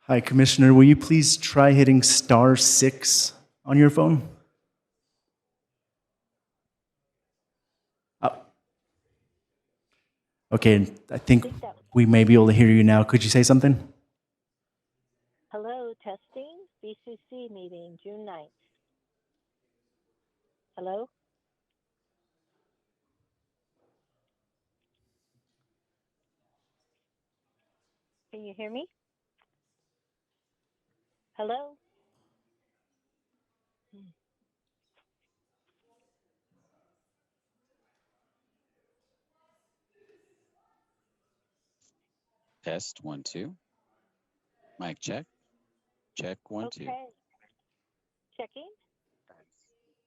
Hi, Commissioner. Will you please try hitting *6 on your phone? Oh. Okay, I think we may be able to hear you now. Could you say something? Hello, testing. BCC meeting, June 9th. Hello? Can you hear me? Hello? Test 1 2. Mic check. Check 1 2. Okay. Checking.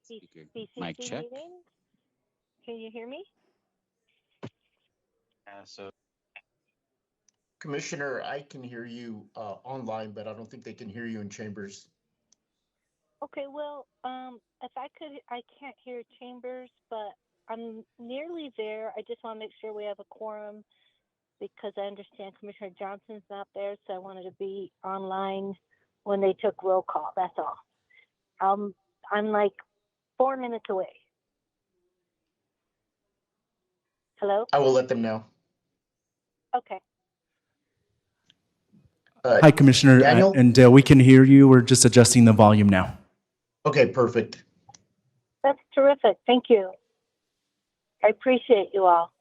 BCC Mic check. meeting. Can you hear me? Commissioner, I can hear you online, but I don't think they can hear you in chambers. Okay, well, if I can't hear Chambers, but I'm nearly there. I just want to make sure we have a quorum because I understand Commissioner Johnson's not there, so I wanted to be online when they took roll call. That's all. I'm like 4 minutes away. Hello? I will let them know. Okay. Hi, Commissioner, Daniel? and we can hear you. We're just adjusting the volume now. Okay, perfect. That's terrific. Thank you. I appreciate you all.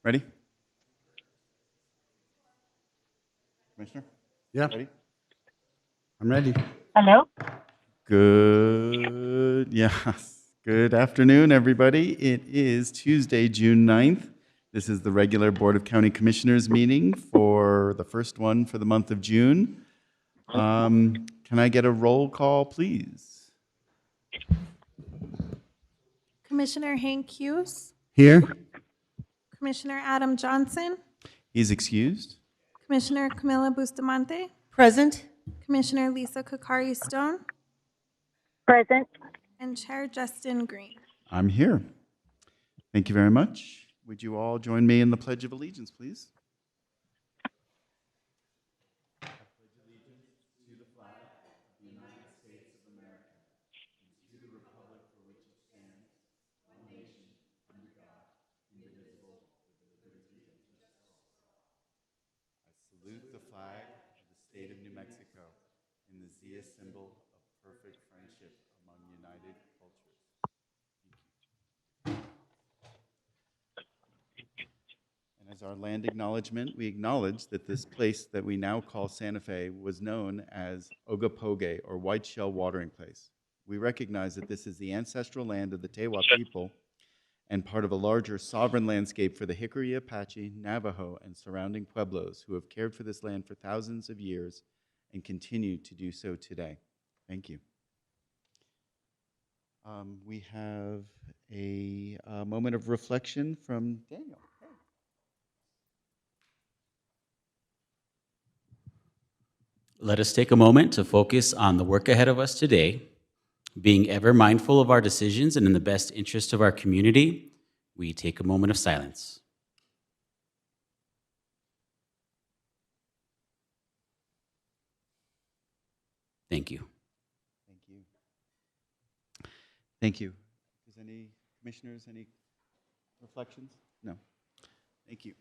Ready? Commissioner? Yeah. Ready? I'm ready. Hello? Good, yes. Good afternoon, everybody. It is Tuesday, June 9th. This is the regular Board of County Commissioners meeting for the first one for the month of June. Can I get a roll call, please? Commissioner Hank Hughes, Here. Commissioner Adam Johnson, He's excused. Commissioner Camilla Bustamante, Present. Commissioner Lisa Cacari Stone, Present. and Chair Justin Greene. I'm here. Thank you very much. Would you all join me in the Pledge of Allegiance, please? Salute the flag of the state of New Mexico and the Zia symbol of perfect friendship among united cultures. Thank you. as our land acknowledgement, we acknowledge that this place that we now call Santa Fe was known as Ogopoge, or White Shell Watering Place. We recognize that this is the ancestral land of the Tewa people and part of a larger sovereign landscape for the Hickory, Apache, Navajo, and surrounding pueblos who have cared for this land for thousands of years and continue to do so today. Thank you. We have a moment of reflection from Daniel. Let us take a moment to focus on the work ahead of us today. Being ever mindful of our decisions and in the best interest of our community, we take a moment of silence. Thank you. Thank you. Thank you. Does any commissioners, any reflections? No. Thank you.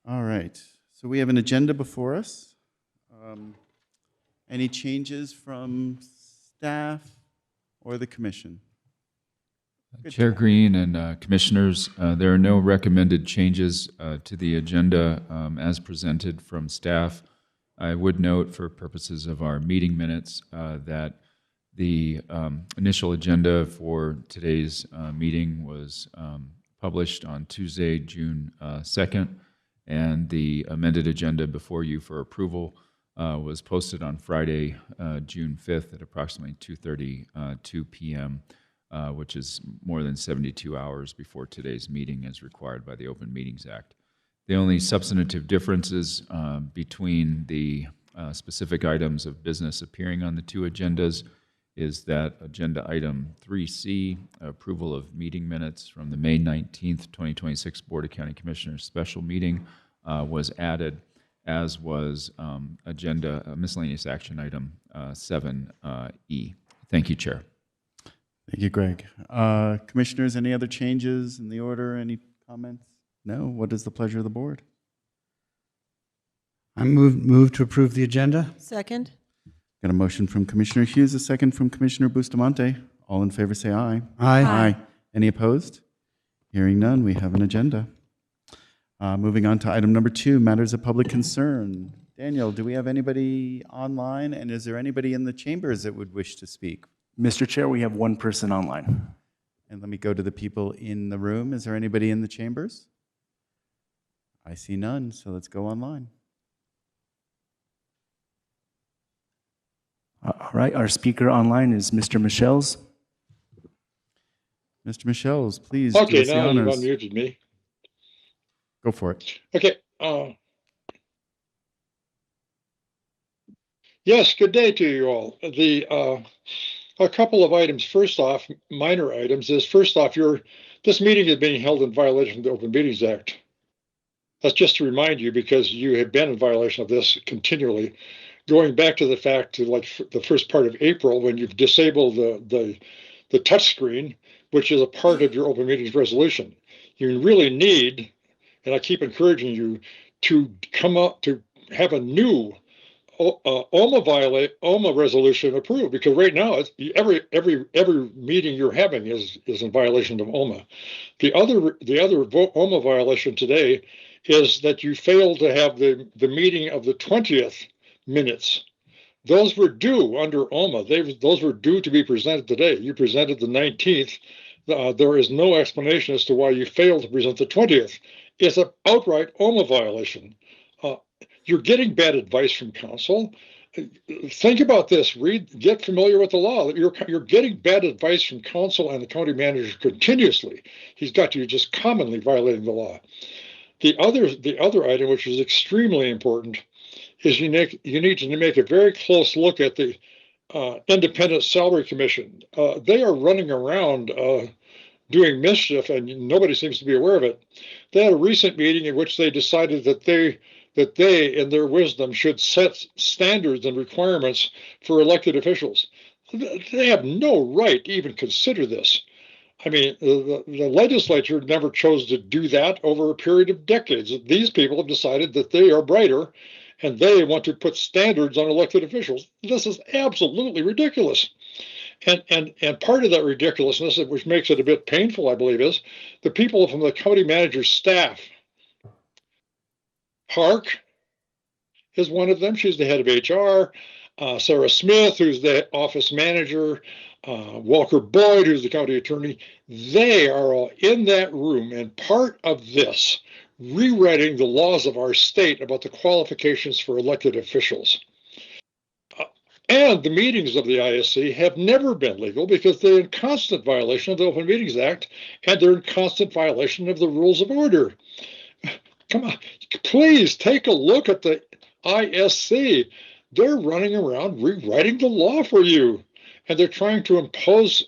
All right. So we have an agenda before us. Any changes from staff or the commission? Good. Chair Greene and commissioners, there are no recommended changes to the agenda as presented from staff. I would note for purposes of our meeting minutes that the initial agenda for today's meeting was published on Tuesday, June 2nd, and the amended agenda before you for approval was posted on Friday, June 5th at approximately 2:32 p.m., which is more than 72 hours before today's meeting as required by the Open Meetings Act. The only substantive differences between the specific items of business appearing on the two agendas is that agenda item 3C, approval of meeting minutes from the May 19th, 2026 Board of County Commissioners special meeting was added, as was agenda miscellaneous action item 7E. Thank you, Chair. Thank you, Greg. Commissioners, any other changes in the order? Any comments? No? What is the pleasure of the board? I move to approve the agenda. Second. Got a motion from Commissioner Hughes, a second from Commissioner Bustamante. All in favor say aye. Aye. Aye. Any opposed? Hearing none, we have an agenda. Moving on to item number 2, matters of public concern. Daniel, do we have anybody online, and is there anybody in the chambers that would wish to speak? Mr. Chair, we have one person online. And let me go to the people in the room. Is there anybody in the chambers? I see none, so let's go online. All right, our speaker online is Mr. Michelle's. Mr. Michelle's, please Okay, do us the now you've honors. unmuted me. Go for it. Okay. Yes, good day to you all. A couple of items. First off, minor items is first off, this meeting is being held in violation of the Open Meetings Act. That's just to remind you because you have been in violation of this continually, going back to the fact to like the first part of April when you've disabled the touch screen, which is a part of your Open Meetings resolution. You really need, and I keep encouraging you to come up to have a new OMA resolution approved, because right now it's every meeting you're having is in violation of OMA. The other OMA violation today is that you failed to have the meeting of the 20th minutes. Those were due under OMA. Those were due to be presented today. You presented the 19th. There is no explanation as to why you failed to present the 20th. It's an outright OMA violation. You're getting bad advice from counsel. Think about this. Get familiar with the law. You're getting bad advice from counsel and the county manager continuously. He's got you just commonly violating the law. The other item, which is extremely important, is you need to make a very close look at the Independent Salary Commission. They are running around doing mischief, and nobody seems to be aware of it. They had a recent meeting in which they decided that they, in their wisdom, should set standards and requirements for elected officials. They have no right to even consider this. I mean, the legislature never chose to do that over a period of decades. These people have decided that they are brighter and they want to put standards on elected officials. This is absolutely ridiculous. And part of that ridiculousness, which makes it a bit painful, I believe, is the people from the county manager's staff Park is one of them. She's the head of HR. Sarah Smith, who's the office manager. Walker Boyd, who's the county attorney. They are all in that room, and part of this, rewriting the laws of our state about the qualifications for elected officials. And the meetings of the ISC have never been legal because they're in constant violation of the Open Meetings Act, and they're in constant violation of the rules of order. Come on, please take a look at the ISC. They're running around rewriting the law for you, and they're trying to impose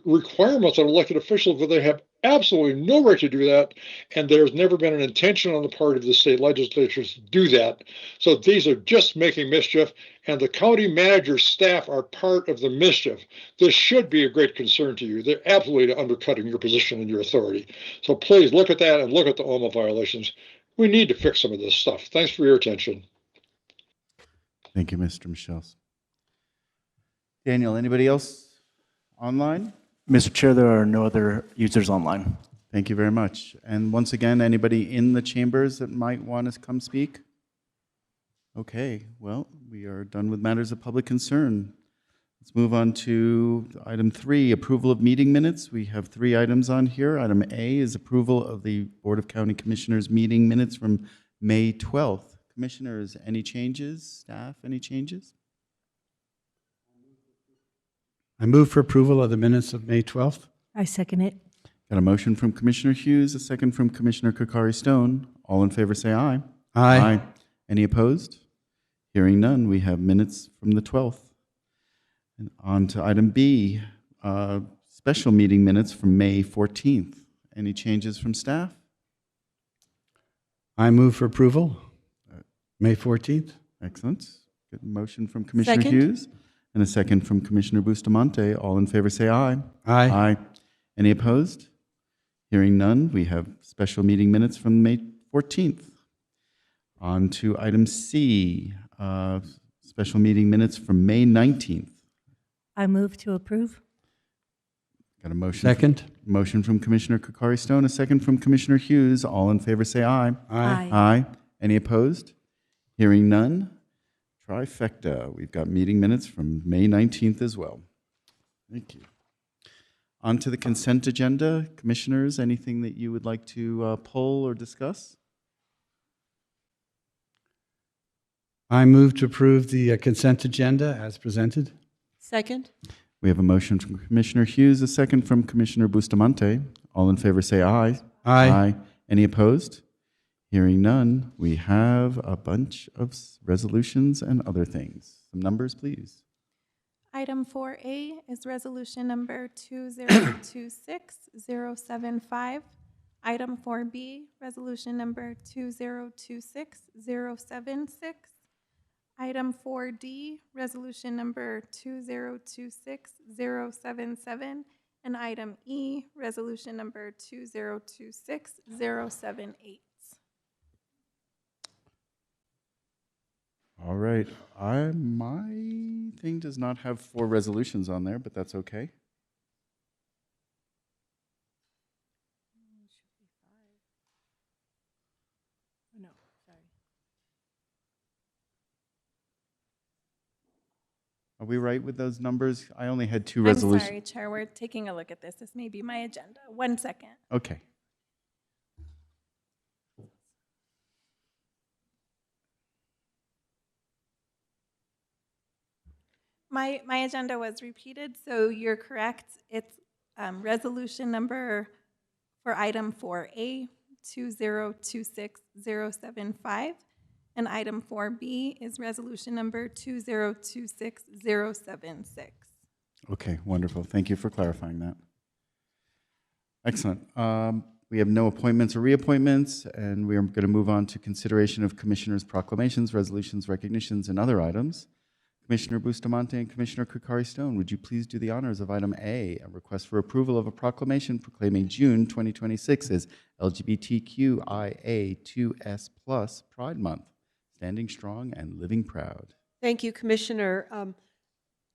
requirements on elected officials where they have absolutely no right to do that, and there's never been an intention on the part of the state legislatures to do that. So these are just making mischief, and the county manager's staff are part of the mischief. This should be a great concern to you. They're absolutely undercutting your position and your authority. So please look at that and look at the OMA violations. We need to fix some of this stuff. Thanks for your attention. Thank you, Mr. Michels. Daniel, anybody else online? Mr. Chair, there are no other users online. Thank you very much. And once again, anybody in the chambers that might want to come speak? Okay, well, we are done with matters of public concern. Let's move on to item 3, approval of meeting minutes. We have 3 items on here. Item A is approval of the Board of County Commissioners meeting minutes from May 12th. Commissioners, any changes? Staff, any changes? I move for approval of the minutes of May 12th. I second it. Got a motion from Commissioner Hughes, a second from Commissioner Cacari Stone. All in favor say aye. Aye. Any opposed? Hearing none, we have minutes from the 12th. And on to item B, special meeting minutes from May 14th. Any changes from staff? I move for approval, May 14th. Excellent. Good motion from Commissioner Second. Hughes and a second from Commissioner Bustamante. All in favor say aye. Aye. Aye. Any opposed? Hearing none, we have special meeting minutes from May 14th. On to item C, special meeting minutes from May 19th. I move to approve. Got a motion. Second. Motion from Commissioner Cacari Stone, a second from Commissioner Hughes. All in favor say aye. Aye. Aye. Any opposed? Hearing none. Trifecta. We've got meeting minutes from May 19th as well. Thank you. On to the consent agenda. Commissioners, anything that you would like to pull or discuss? I move to approve the consent agenda as presented. Second. We have a motion from Commissioner Hughes, a second from Commissioner Bustamante. All in favor say aye. Aye. Any opposed? Hearing none, we have a bunch of resolutions and other things. Some numbers, please. Item 4A is resolution number 2026075. Item 4B, resolution number 2026076. Item 4D, resolution number 2026077. And item E, resolution number 2026078. All right. My thing does not have 4 resolutions on there, but that's okay. No, sorry. Are we right with those numbers? I only had 2 I'm resolutions. sorry, Chair, we're taking a look at this. This may be my agenda. 1 second. Okay. My agenda was repeated, so you're correct. It's resolution number for item 4A, 2026075, and item 4B is resolution number 2026076. Okay, wonderful. Thank you for clarifying that. Excellent. We have no appointments or reappointments, and we are going to move on to consideration of commissioners' proclamations, resolutions, recognitions, and other items. Commissioner Bustamante and Commissioner Cacari Stone, would you please do the honors of item A, a request for approval of a proclamation proclaiming June 2026 as LGBTQIA2S+ Pride Month, standing strong and living proud. Thank you, Commissioner.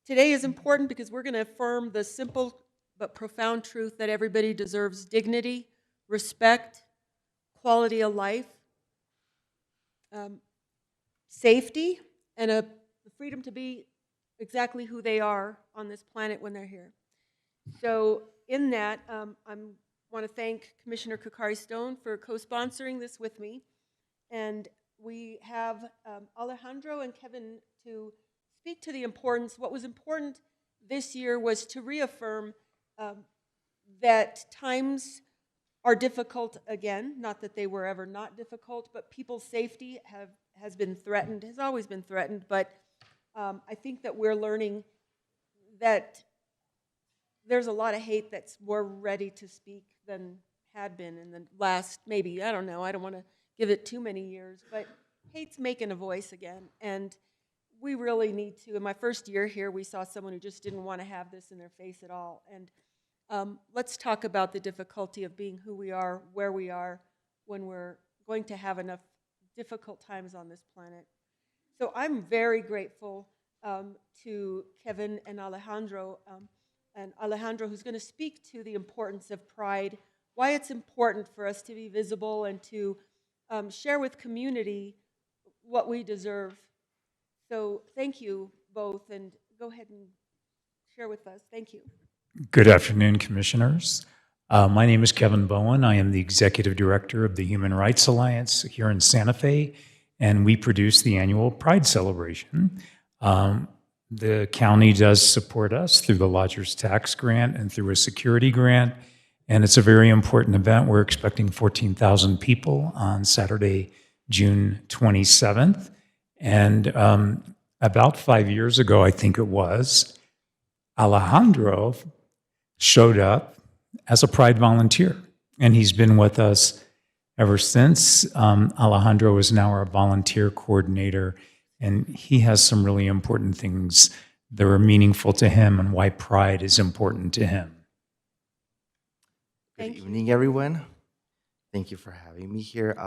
Today is important because we're going to affirm the simple but profound truth that everybody deserves dignity, respect, quality of life, safety and the freedom to be exactly who they are on this planet when they're here. So in that, I want to thank Commissioner Cacari Stone for co-sponsoring this with me. And we have Alejandro and Kevin to speak to the importance. What was important this year was to reaffirm that times are difficult again, not that they were ever not difficult, but people's safety has been threatened, has always been threatened, but I think that we're learning that there's a lot of hate that's more ready to speak than had been in the last, maybe, I don't know, I don't want to give it too many years, but hate's making a voice again, and we really need to. In my first year here, we saw someone who just didn't want to have this in their face at all, and let's talk about the difficulty of being who we are, where we are, when we're going to have enough difficult times on this planet. So I'm very grateful to Kevin and Alejandro, who's going to speak to the importance of pride, why it's important for us to be visible and to share with community what we deserve. So thank you both, and go ahead and share with us. Thank you. Good afternoon, Commissioners. My name is Kevin Bowen. I am the Executive Director of the Human Rights Alliance here in Santa Fe, and we produce the annual Pride Celebration. The county does support us through the Lodgers Tax Grant and through a security grant, and it's a very important event. We're expecting 14,000 people on Saturday, June 27th. And about 5 years ago, I think it was, Alejandro showed up as a Pride volunteer, and he's been with us ever since. Alejandro is now our volunteer coordinator, and he has some really important things that are meaningful to him and why Pride is important to him. Good evening, everyone. Thank you for having me here.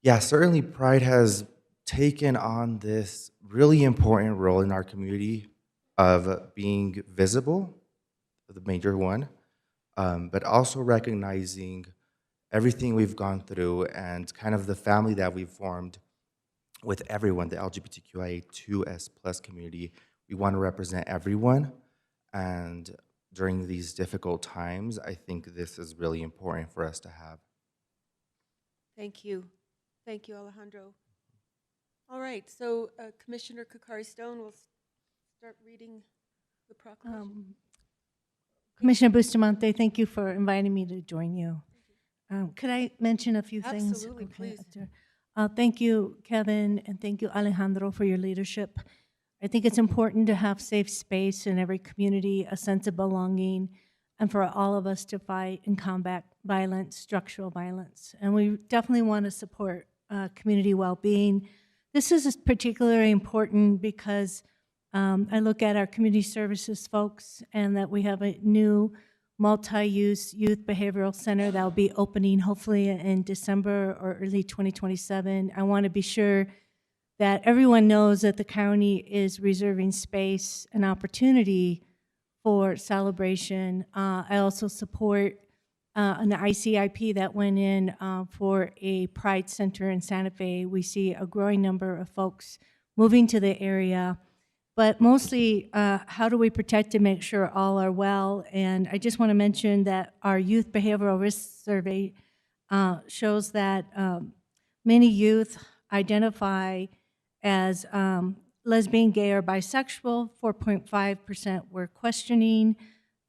Yeah, certainly Pride has taken on this really important role in our community of being visible, the major one, but also recognizing everything we've gone through and kind of the family that we've formed with everyone, the LGBTQIA2S+ community. We want to represent everyone, and during these difficult times, I think this is really important for us to have. Thank you. Thank you, Alejandro. All right, so Commissioner Cacari Stone will start reading the proclamation. Commissioner Bustamante, thank you for inviting me to join you. Could I mention a few things? Absolutely, please. Thank you, Kevin, and thank you, Alejandro, for your leadership. I think it's important to have safe space in every community, a sense of belonging, and for all of us to fight and combat violence, structural violence. And we definitely want to support community well-being. This is particularly important because I look at our community services folks and that we have a new multi-use youth behavioral center that will be opening hopefully in December or early 2027. I want to be sure that everyone knows that the county is reserving space and opportunity for celebration. I also support an ICIP that went in for a Pride Center in Santa Fe. We see a growing number of folks moving to the area, but mostly how do we protect and make sure all are well? And I just want to mention that our youth behavioral risk survey shows that many youth identify as lesbian, gay, or bisexual. 4.5% were questioning,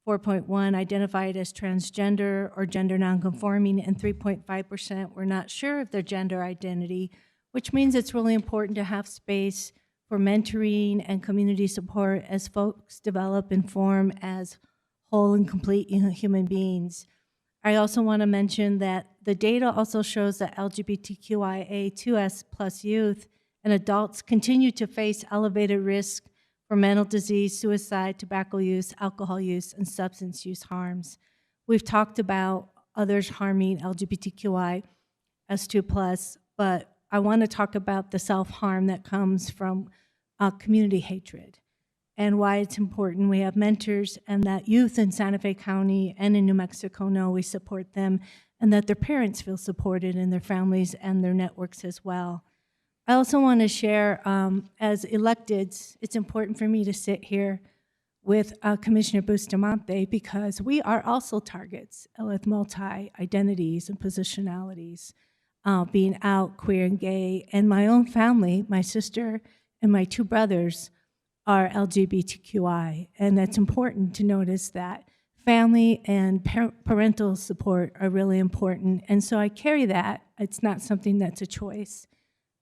4.1% identified as transgender or gender nonconforming, and 3.5% were not sure of their gender identity, which means it's really important to have space for mentoring and community support as folks develop and form as whole and complete human beings. I also want to mention that the data also shows that LGBTQIA2S+ youth and adults continue to face elevated risk for mental disease, suicide, tobacco use, alcohol use, and substance use harms. We've talked about others harming LGBTQIA2+, but I want to talk about the self-harm that comes from community hatred and why it's important we have mentors and that youth in Santa Fe County and in New Mexico know we support them and that their parents feel supported and their families and their networks as well. I also want to share, as electeds, it's important for me to sit here with Commissioner Bustamante because we are also targets with multi-identities and positionalities, being out, queer and gay. And my own family, my sister and my two brothers are LGBTQI. And that's important to notice that family and parental support are really important. And so I carry that. It's not something that's a choice.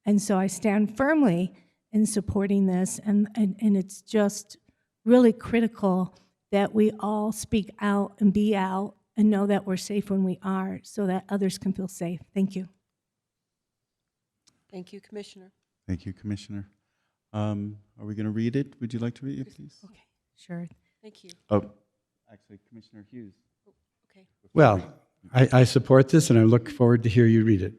And so I stand firmly in supporting this, and it's just really critical that we all speak out and be out and know that we're safe when we are so that others can feel safe. Thank you. Thank you, Commissioner. Thank you, Commissioner. Are we going to read it? Would you like to read it, please? Okay, sure. Thank you. Oh, actually, Commissioner Hughes. Okay. Well, I support this, and I look forward to hear you read it.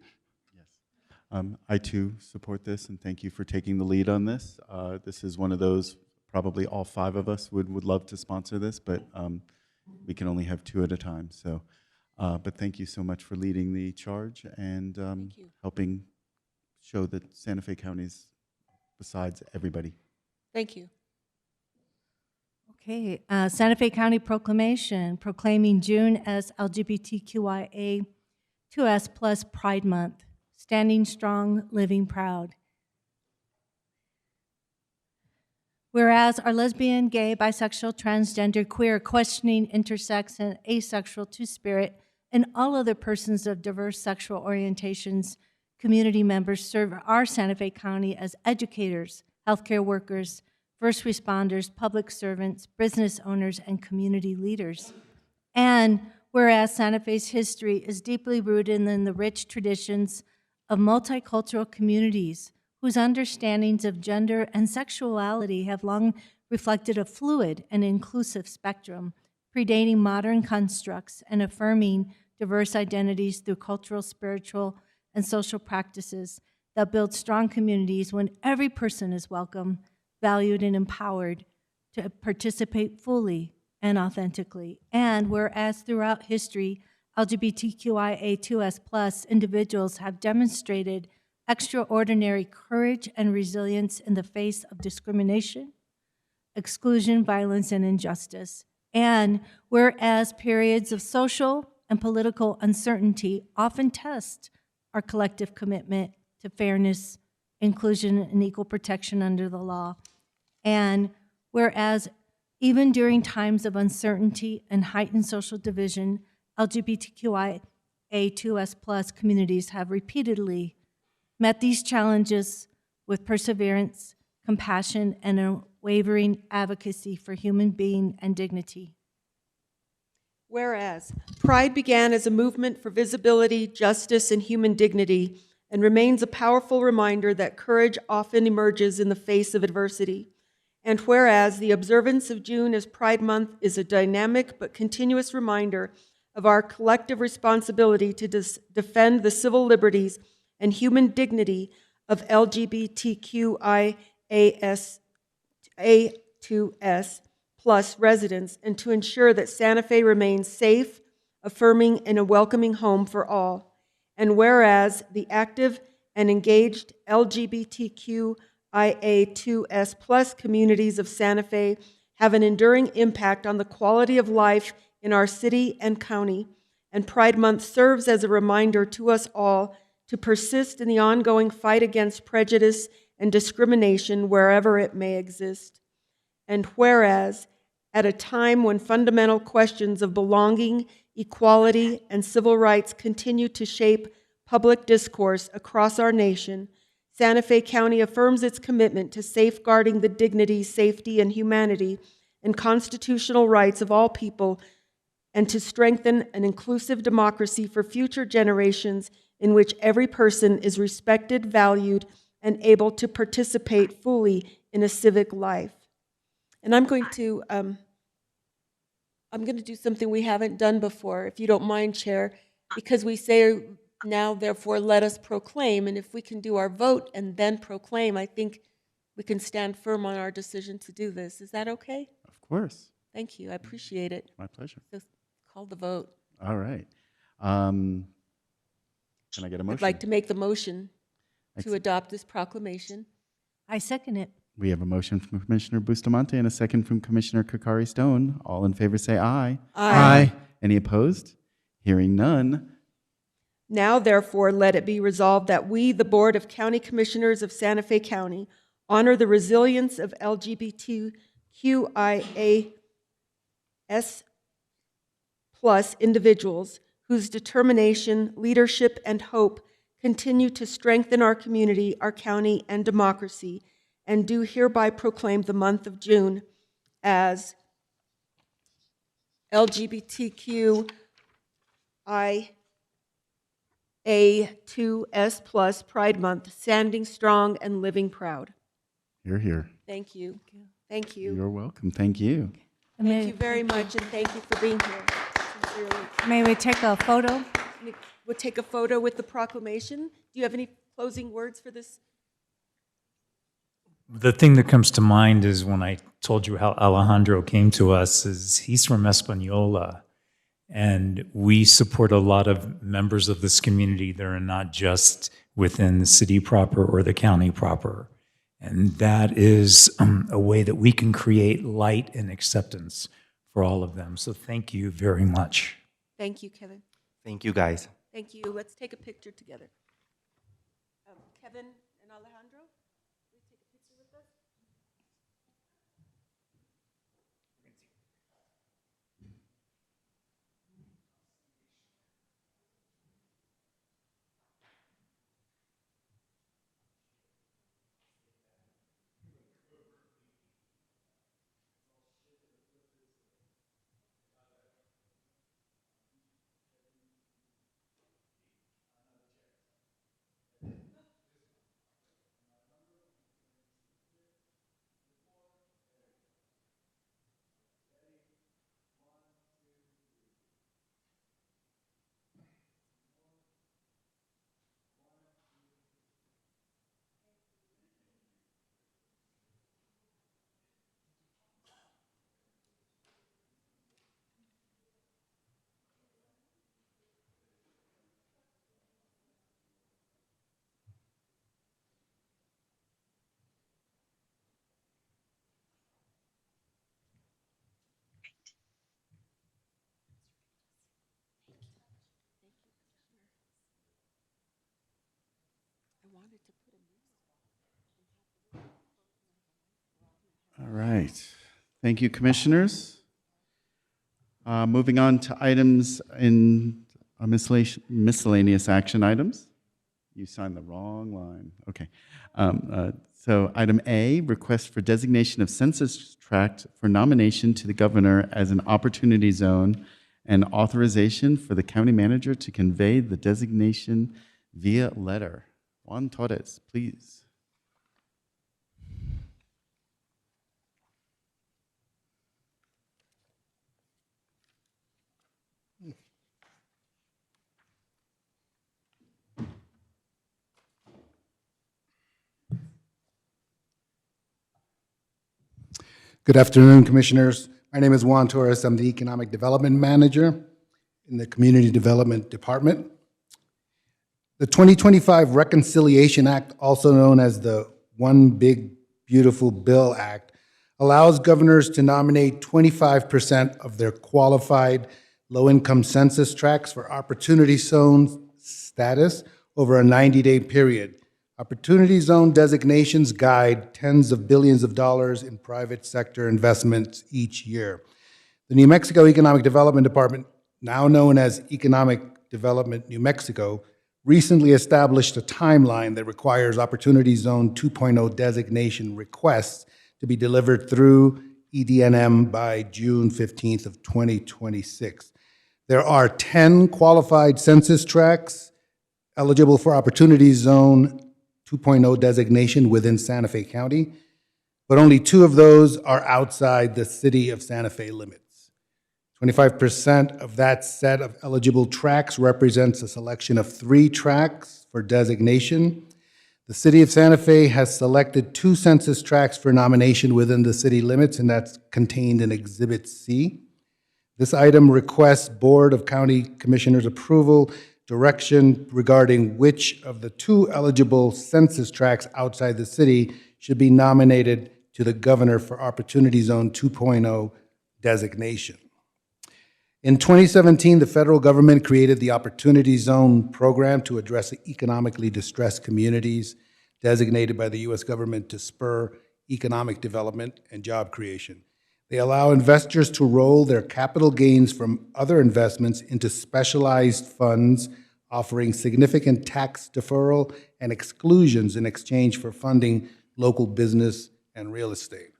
I too support this, and thank you for taking the lead on this. This is one of those, probably all 5 of us would love to sponsor this, but we can only have 2 at a time. So, but thank you so much for leading the charge and helping show that Santa Fe County's besides everybody. Thank you. Okay, Santa Fe County Proclamation proclaiming June as LGBTQIA2S+ Pride Month. Standing strong, living proud. Whereas our lesbian, gay, bisexual, transgender, queer, questioning, intersex, and asexual two-spirit, and all other persons of diverse sexual orientations, community members serve our Santa Fe County as educators, healthcare workers, first responders, public servants, business owners, and community leaders. And whereas Santa Fe's history is deeply rooted in the rich traditions of multicultural communities whose understandings of gender and sexuality have long reflected a fluid and inclusive spectrum, predating modern constructs and affirming diverse identities through cultural, spiritual, and social practices that build strong communities when every person is welcome, valued, and empowered to participate fully and authentically. And whereas throughout history, LGBTQIA2S+ individuals have demonstrated extraordinary courage and resilience in the face of discrimination, exclusion, violence, and injustice. And whereas periods of social and political uncertainty often test our collective commitment to fairness, inclusion, and equal protection under the law. And whereas even during times of uncertainty and heightened social division, LGBTQIA2S+ communities have repeatedly met these challenges with perseverance, compassion, and unwavering advocacy for human being and dignity. Whereas Pride began as a movement for visibility, justice, and human dignity, and remains a powerful reminder that courage often emerges in the face of adversity. And whereas the observance of June as Pride Month is a dynamic but continuous reminder of our collective responsibility to defend the civil liberties and human dignity of LGBTQIA2S+ residents, and to ensure that Santa Fe remains safe, affirming, and a welcoming home for all. And whereas the active and engaged LGBTQIA2S+ communities of Santa Fe have an enduring impact on the quality of life in our city and county, and Pride Month serves as a reminder to us all to persist in the ongoing fight against prejudice and discrimination wherever it may exist. And whereas, at a time when fundamental questions of belonging, equality, and civil rights continue to shape public discourse across our nation, Santa Fe County affirms its commitment to safeguarding the dignity, safety, and humanity and constitutional rights of all people, and to strengthen an inclusive democracy for future generations in which every person is respected, valued, and able to participate fully in a civic life. And I'm going to do something we haven't done before, if you don't mind, Chair, because we say now, therefore, let us proclaim, and if we can do our vote and then proclaim, I think we can stand firm on our decision to do this. Is that okay? Of course. Thank you. I appreciate it. My pleasure. So call the vote. All right. Can I get a motion? I'd like to make the motion. to adopt this proclamation. I second it. We have a motion from Commissioner Bustamante and a second from Commissioner Cacari Stone. All in favor say aye. Aye. Any opposed? Hearing none. Now, therefore, let it be resolved that we, the Board of County Commissioners of Santa Fe County, honor the resilience of LGBTQIA+ individuals whose determination, leadership, and hope continue to strengthen our community, our county, and democracy, and do hereby proclaim the month of June as LGBTQIA2S+ Pride Month, standing strong and living proud. You're here. Thank you. Thank you. You're welcome. Thank you. Thank you very much, and thank you for being here. Sincerely. May we take a photo? We'll take a photo with the proclamation. Do you have any closing words for this? The thing that comes to mind is when I told you how Alejandro came to us, is he's from Española, and we support a lot of members of this community that are not just within the city proper or the county proper. And that is a way that we can create light and acceptance for all of them. So thank you very much. Thank you, Kevin. Thank you, guys. Thank you. Let's take a picture together. Kevin and Alejandro, please take a picture with us. All right. Thank you, commissioners. Moving on to items in miscellaneous action items. You signed the wrong line. Okay. So item A, request for designation of Census Tract for nomination to the governor as an opportunity zone and authorization for the county manager to convey the designation via letter. Juan Torres, please. Good afternoon, Commissioners. My name is Juan Torres. I'm the Economic Development Manager in the Community Development Department. The 2025 Reconciliation Act, also known as the One Big Beautiful Bill Act, allows governors to nominate 25% of their qualified low-income census tracts for opportunity zone status over a 90-day period. Opportunity zone designations guide tens of billions of dollars in private sector investments each year. The New Mexico Economic Development Department, now known as Economic Development New Mexico, recently established a timeline that requires Opportunity Zone 2.0 designation requests to be delivered through EDNM by June 15th of 2026. There are 10 qualified census tracts eligible for Opportunity Zone 2.0 designation within Santa Fe County, but only 2 of those are outside the city of Santa Fe limits. 25% of that set of eligible tracts represents a selection of 3 tracts for designation. The city of Santa Fe has selected 2 census tracts for nomination within the city limits, and that's contained in Exhibit C. This item requests Board of County Commissioners approval direction regarding which of the 2 eligible census tracts outside the city should be nominated to the governor for Opportunity Zone 2.0 designation. In 2017, the federal government created the Opportunity Zone program to address economically distressed communities designated by the U.S. government to spur economic development and job creation. They allow investors to roll their capital gains from other investments into specialized funds, offering significant tax deferral and exclusions in exchange for funding local business and real estate.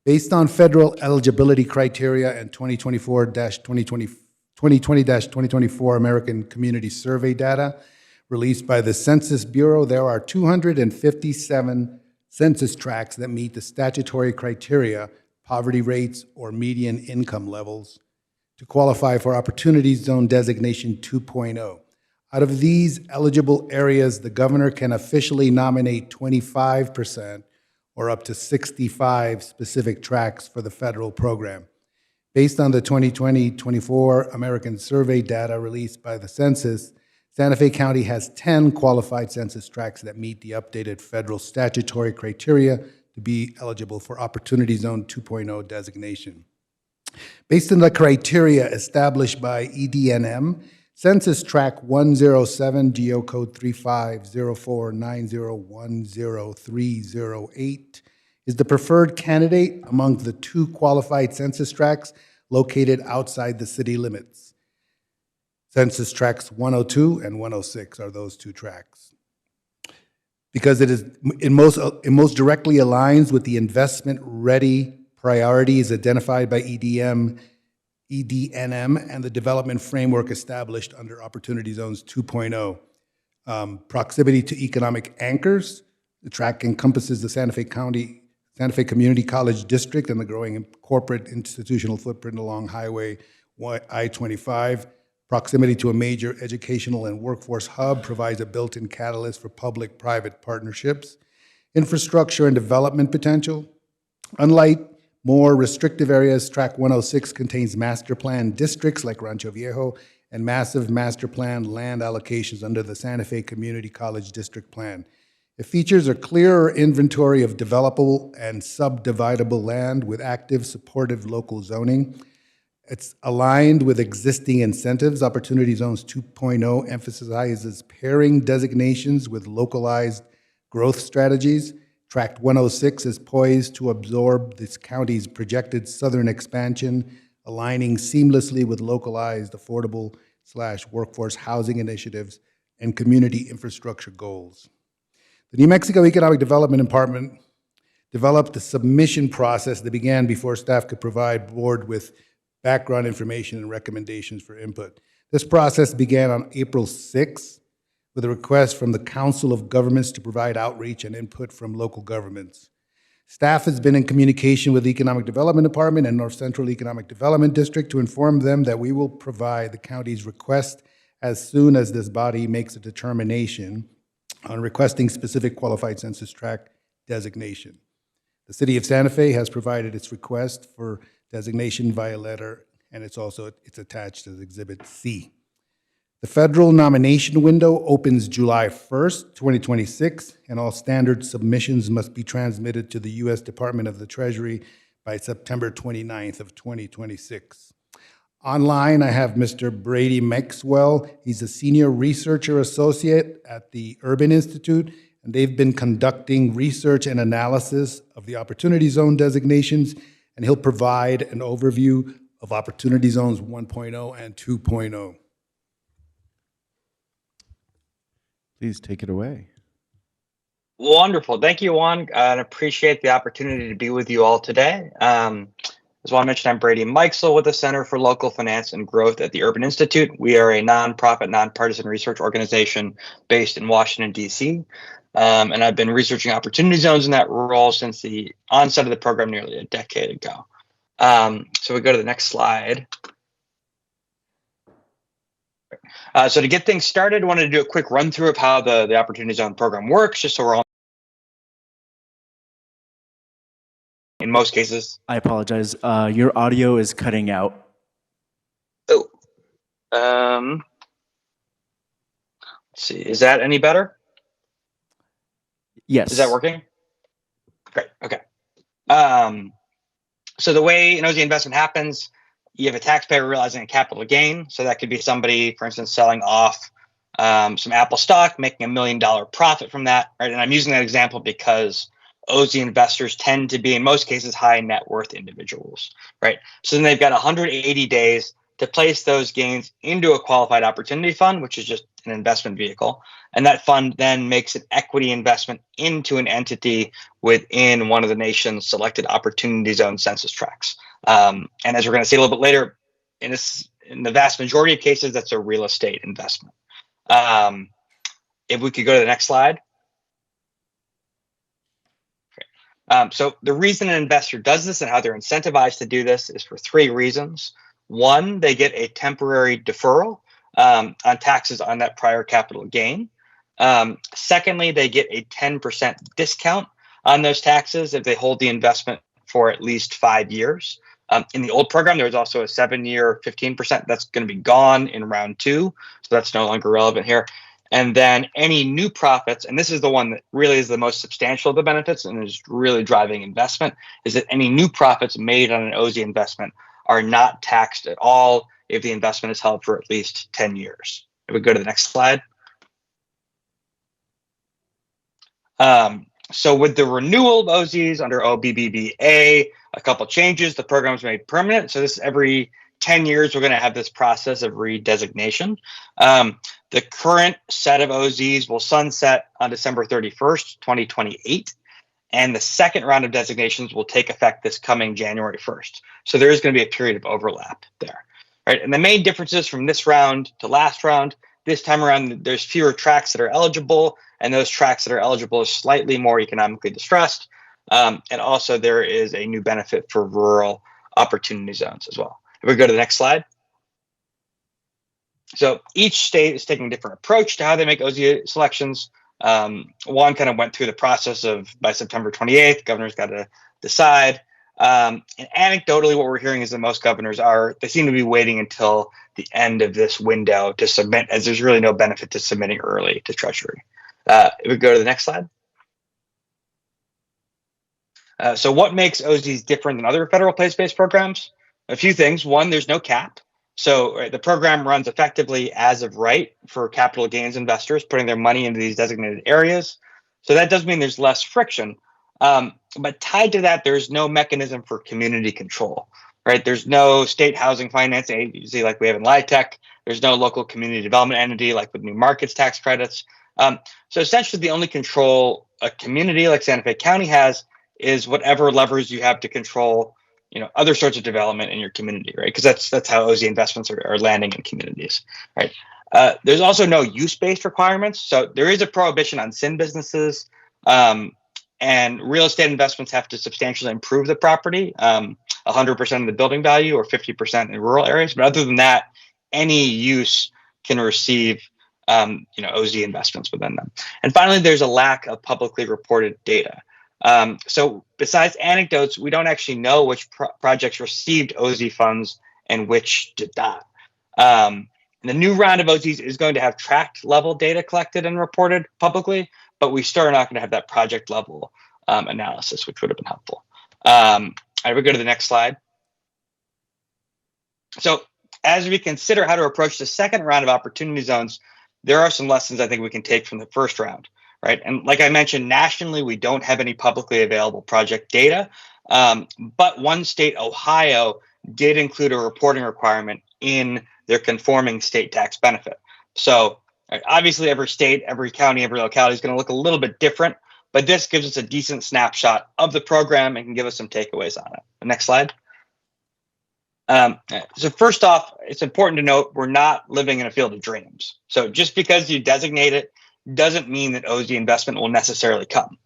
Based on federal eligibility criteria and 2020-2024 American Community Survey data released by the Census Bureau, there are 257 census tracts that meet the statutory criteria, poverty rates, or median income levels to qualify for Opportunity Zone Designation 2.0. Out of these eligible areas, the governor can officially nominate 25% or up to 65 specific tracts for the federal program. Based on the 2020-24 American Survey data released by the Census, Santa Fe County has 10 qualified census tracts that meet the updated federal statutory criteria to be eligible for Opportunity Zone 2.0 designation. Based on the criteria established by EDNM, Census Tract 107, Geocode 350490100308, is the preferred candidate among the 2 qualified census tracts located outside the city limits. Census Tracts 102 and 106 are those 2 tracts. Because it most directly aligns with the investment-ready priorities identified by EDNM and the development framework established under Opportunity Zones 2.0. Proximity to economic anchors. The tract encompasses the Santa Fe Community College District and the growing corporate institutional footprint along Highway I-25. Proximity to a major educational and workforce hub provides a built-in catalyst for public-private partnerships. Infrastructure and development potential. Unlike more restrictive areas, Tract 106 contains master plan districts like Rancho Viejo and massive master plan land allocations under the Santa Fe Community College District Plan. It features a clearer inventory of developable and subdividable land with active supportive local zoning. It's aligned with existing incentives. Opportunity Zones 2.0 emphasizes pairing designations with localized growth strategies. Tract 106 is poised to absorb this county's projected southern expansion, aligning seamlessly with localized, affordable/workforce housing initiatives and community infrastructure goals. The New Mexico Economic Development Department developed a submission process that began before staff could provide board with background information and recommendations for input. This process began on April 6th with a request from the Council of Governments to provide outreach and input from local governments. Staff has been in communication with the Economic Development Department and North Central Economic Development District to inform them that we will provide the county's request as soon as this body makes a determination on requesting specific qualified census tract designation. The City of Santa Fe has provided its request for designation via letter, and it's attached as Exhibit C. The federal nomination window opens July 1st, 2026, and all standard submissions must be transmitted to the U.S. Department of the Treasury by September 29th of 2026. Online, I have Mr. Brady Maxwell. He's a senior researcher associate at the Urban Institute, and they've been conducting research and analysis of the Opportunity Zone designations, and he'll provide an overview of Opportunity Zones 1.0 and 2.0. Please take it away. Wonderful. Thank you, Juan. I appreciate the opportunity to be with you all today. As Juan mentioned, I'm Brady Mikesell with the Center for Local Finance and Growth at the Urban Institute. We are a nonprofit, nonpartisan research organization based in Washington, D.C. And I've been researching opportunity zones in that role since the onset of the program nearly a decade ago. So we go to the next slide. So to get things started, I wanted to do a quick run through of how the Opportunity Zone program works, just so we're all in most cases. I apologize. Your audio is cutting out. Oh. Let's see, is that any better? Yes. Is that working? Great, okay. So the way an OZ investment happens, you have a taxpayer realizing a capital gain. So that could be somebody, for instance, selling off some Apple stock, making $1 million profit from that, right? And I'm using that example because OZ investors tend to be, in most cases, high net worth individuals, right? So then they've got 180 days to place those gains into a qualified opportunity fund, which is just an investment vehicle. And that fund then makes an equity investment into an entity within one of the nation's selected opportunity zone census tracts. And as we're going to see a little bit later, in the vast majority of cases, that's a real estate investment. If we could go to the next slide. So the reason an investor does this and how they're incentivized to do this is for 3 reasons. One, they get a temporary deferral on taxes on that prior capital gain. Secondly, they get a 10% discount on those taxes if they hold the investment for at least 5 years. In the old program, there was also a 7-year 15%. That's going to be gone in round 2, so that's no longer relevant here. And then any new profits, and this is the one that really is the most substantial of the benefits and is really driving investment, is that any new profits made on an OZ investment are not taxed at all if the investment is held for at least 10 years. If we go to the next slide. So with the renewal of OZs under OBBBA, a couple changes, the program was made permanent. So this every 10 years, we're going to have this process of redesignation. The current set of OZs will sunset on December 31st, 2028. And the second round of designations will take effect this coming January 1st. So there is going to be a period of overlap there. Right? And the main differences from this round to last round, this time around, there's fewer tracts that are eligible, and those tracts that are eligible are slightly more economically distressed. And also there is a new benefit for rural opportunity zones as well. If we go to the next slide. So each state is taking a different approach to how they make OZ selections. One kind of went through the process of by September 28th, governor's got to decide. And anecdotally, what we're hearing is that most governors they seem to be waiting until the end of this window to submit, as there's really no benefit to submitting early to Treasury. If we go to the next slide. So what makes OZs different than other federal place-based programs? A few things. One, there's no cap. So the program runs effectively as of right for capital gains investors, putting their money into these designated areas. So that does mean there's less friction. But tied to that, there's no mechanism for community control, right? There's no state housing finance agency like we have in LIHTC. There's no local community development entity like with new markets tax credits. So essentially the only control a community like Santa Fe County has is whatever levers you have to control, other sorts of development in your community, right? Because that's how OZ investments are landing in communities, right? There's also no use-based requirements. So there is a prohibition on sin businesses, and real estate investments have to substantially improve the property, 100% of the building value or 50% in rural areas. But other than that, any use can receive OZ investments within them. And finally, there's a lack of publicly reported data. So besides anecdotes, we don't actually know which projects received OZ funds and which did not. The new round of OZs is going to have tract level data collected and reported publicly, but we still are not going to have that project level analysis, which would have been helpful. I would go to the next slide. So as we consider how to approach the second round of opportunity zones, there are some lessons I think we can take from the first round. Right. And like I mentioned, nationally, we don't have any publicly available project data. But one state, Ohio, did include a reporting requirement in their conforming state tax benefit. So obviously, every state, every county, every locality is going to look a little bit different. But this gives us a decent snapshot of the program and can give us some takeaways on it. The next slide. So first off, it's important to note we're not living in a field of dreams. So just because you designate it doesn't mean that OZ investment will necessarily come.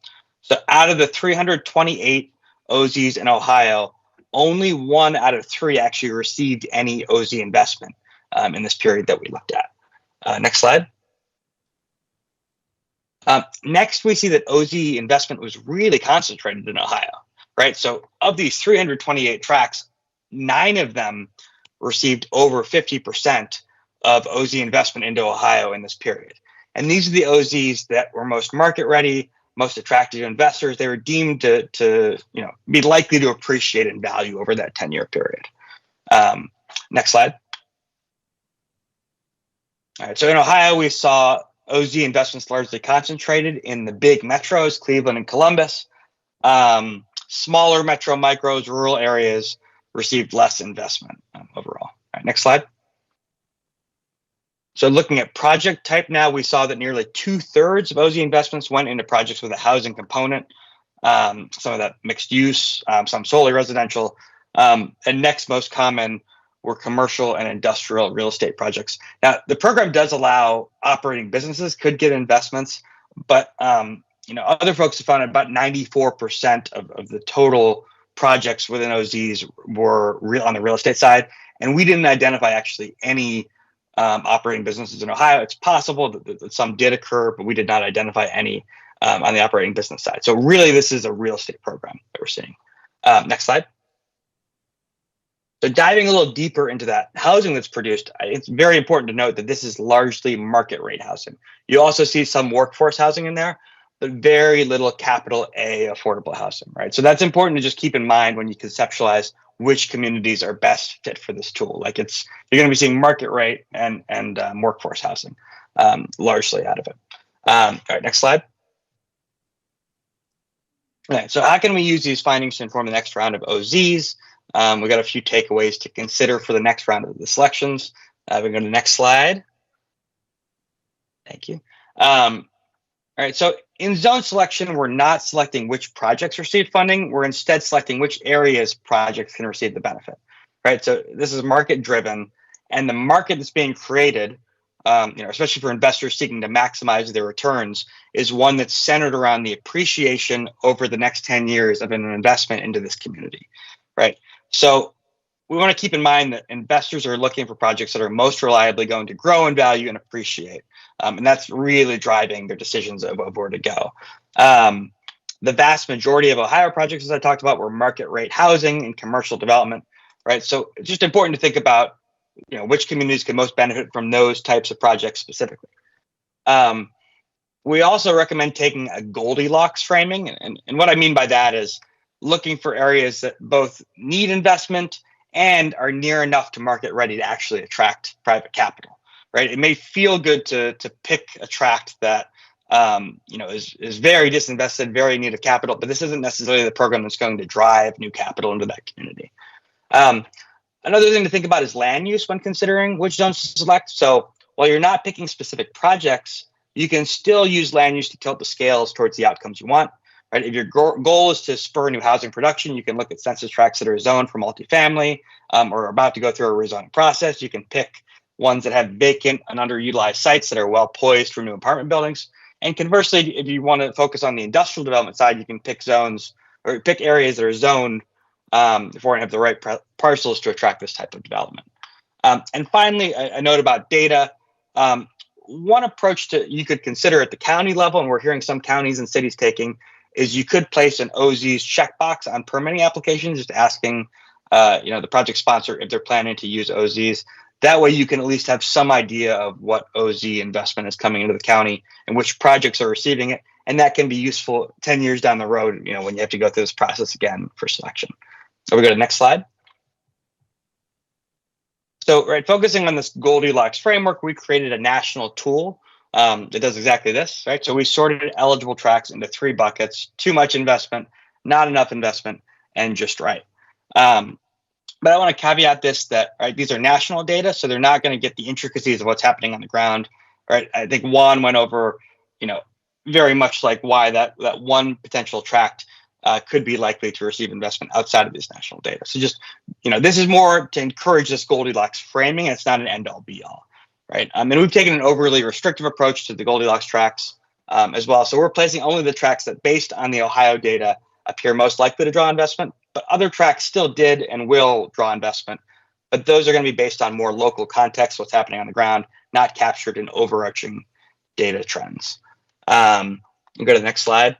So out of the 328 OZs in Ohio, only 1 out of 3 actually received any OZ investment in this period that we looked at. Next slide. Next, we see that OZ investment was really concentrated in Ohio, right? So of these 328 tracts, 9 of them received over 50% of OZ investment into Ohio in this period. And these are the OZs that were most market ready, most attractive to investors. They were deemed to be likely to appreciate in value over that 10-year period. Next slide. All right, so in Ohio, we saw OZ investments largely concentrated in the big metros, Cleveland and Columbus. Smaller metro, micros, rural areas received less investment overall. All right, next slide. So looking at project type now, we saw that nearly 2/3 of OZ investments went into projects with a housing component, some of that mixed use, some solely residential, and next most common were commercial and industrial real estate projects. Now, the program does allow operating businesses could get investments, but other folks have found about 94% of the total projects within OZs were on the real estate side, and we didn't identify actually any operating businesses in Ohio. It's possible that some did occur, but we did not identify any on the operating business side. So really, this is a real estate program that we're seeing. Next slide. So diving a little deeper into that housing that's produced, it's very important to note that this is largely market rate housing. You also see some workforce housing in there, but very little capital A affordable housing, right? So that's important to just keep in mind when you conceptualize which communities are best fit for this tool. Like you're going to be seeing market rate and workforce housing largely out of it. All right, next slide. All right, so how can we use these findings to inform the next round of OZs? We got a few takeaways to consider for the next round of the selections. We go to the next slide. Thank you. All right, so in zone selection, we're not selecting which projects receive funding. We're instead selecting which areas projects can receive the benefit, right? So this is market driven, and the market that's being created, especially for investors seeking to maximize their returns, is one that's centered around the appreciation over the next 10 years of an investment into this community, right? So we want to keep in mind that investors are looking for projects that are most reliably going to grow in value and appreciate. And that's really driving their decisions of where to go. The vast majority of Ohio projects, as I talked about, were market rate housing and commercial development, right? So it's just important to think about, which communities can most benefit from those types of projects specifically. We also recommend taking a Goldilocks framing. And what I mean by that is looking for areas that both need investment and are near enough to market ready to actually attract private capital, right? It may feel good to pick a tract that is very disinvested, very in need of capital, but this isn't necessarily the program that's going to drive new capital into that community. Another thing to think about is land use when considering which zones to select. So while you're not picking specific projects, you can still use land use to tilt the scales towards the outcomes you want. Right? If your goal is to spur new housing production, you can look at census tracts that are zoned for multifamily or about to go through a rezoning process. You can pick ones that have vacant and underutilized sites that are well poised for new apartment buildings. And conversely, if you want to focus on the industrial development side, you can pick zones or pick areas that are zoned for and have the right parcels to attract this type of development. And finally, a note about data. One approach you could consider at the county level, and we're hearing some counties and cities taking, is you could place an OZ's checkbox on permitting applications, just asking the project sponsor if they're planning to use OZs. That way you can at least have some idea of what OZ investment is coming into the county and which projects are receiving it. And that can be useful 10 years down the road, when you have to go through this process again for selection. So we go to the next slide. So, right, focusing on this Goldilocks framework, we created a national tool that does exactly this, right? So we sorted eligible tracts into 3 buckets: too much investment, not enough investment, and just right. But I want to caveat this that, right, these are national data, so they're not going to get the intricacies of what's happening on the ground, right? I think Juan went over, very much like why that one potential tract could be likely to receive investment outside of this national data. So just, this is more to encourage this Goldilocks framing. It's not an end-all be-all, right? And we've taken an overly restrictive approach to the Goldilocks tracts as well. So we're placing only the tracts that, based on the Ohio data, appear most likely to draw investment, but other tracts still did and will draw investment. But those are going to be based on more local context, what's happening on the ground, not captured in overarching data trends. We'll go to the next slide.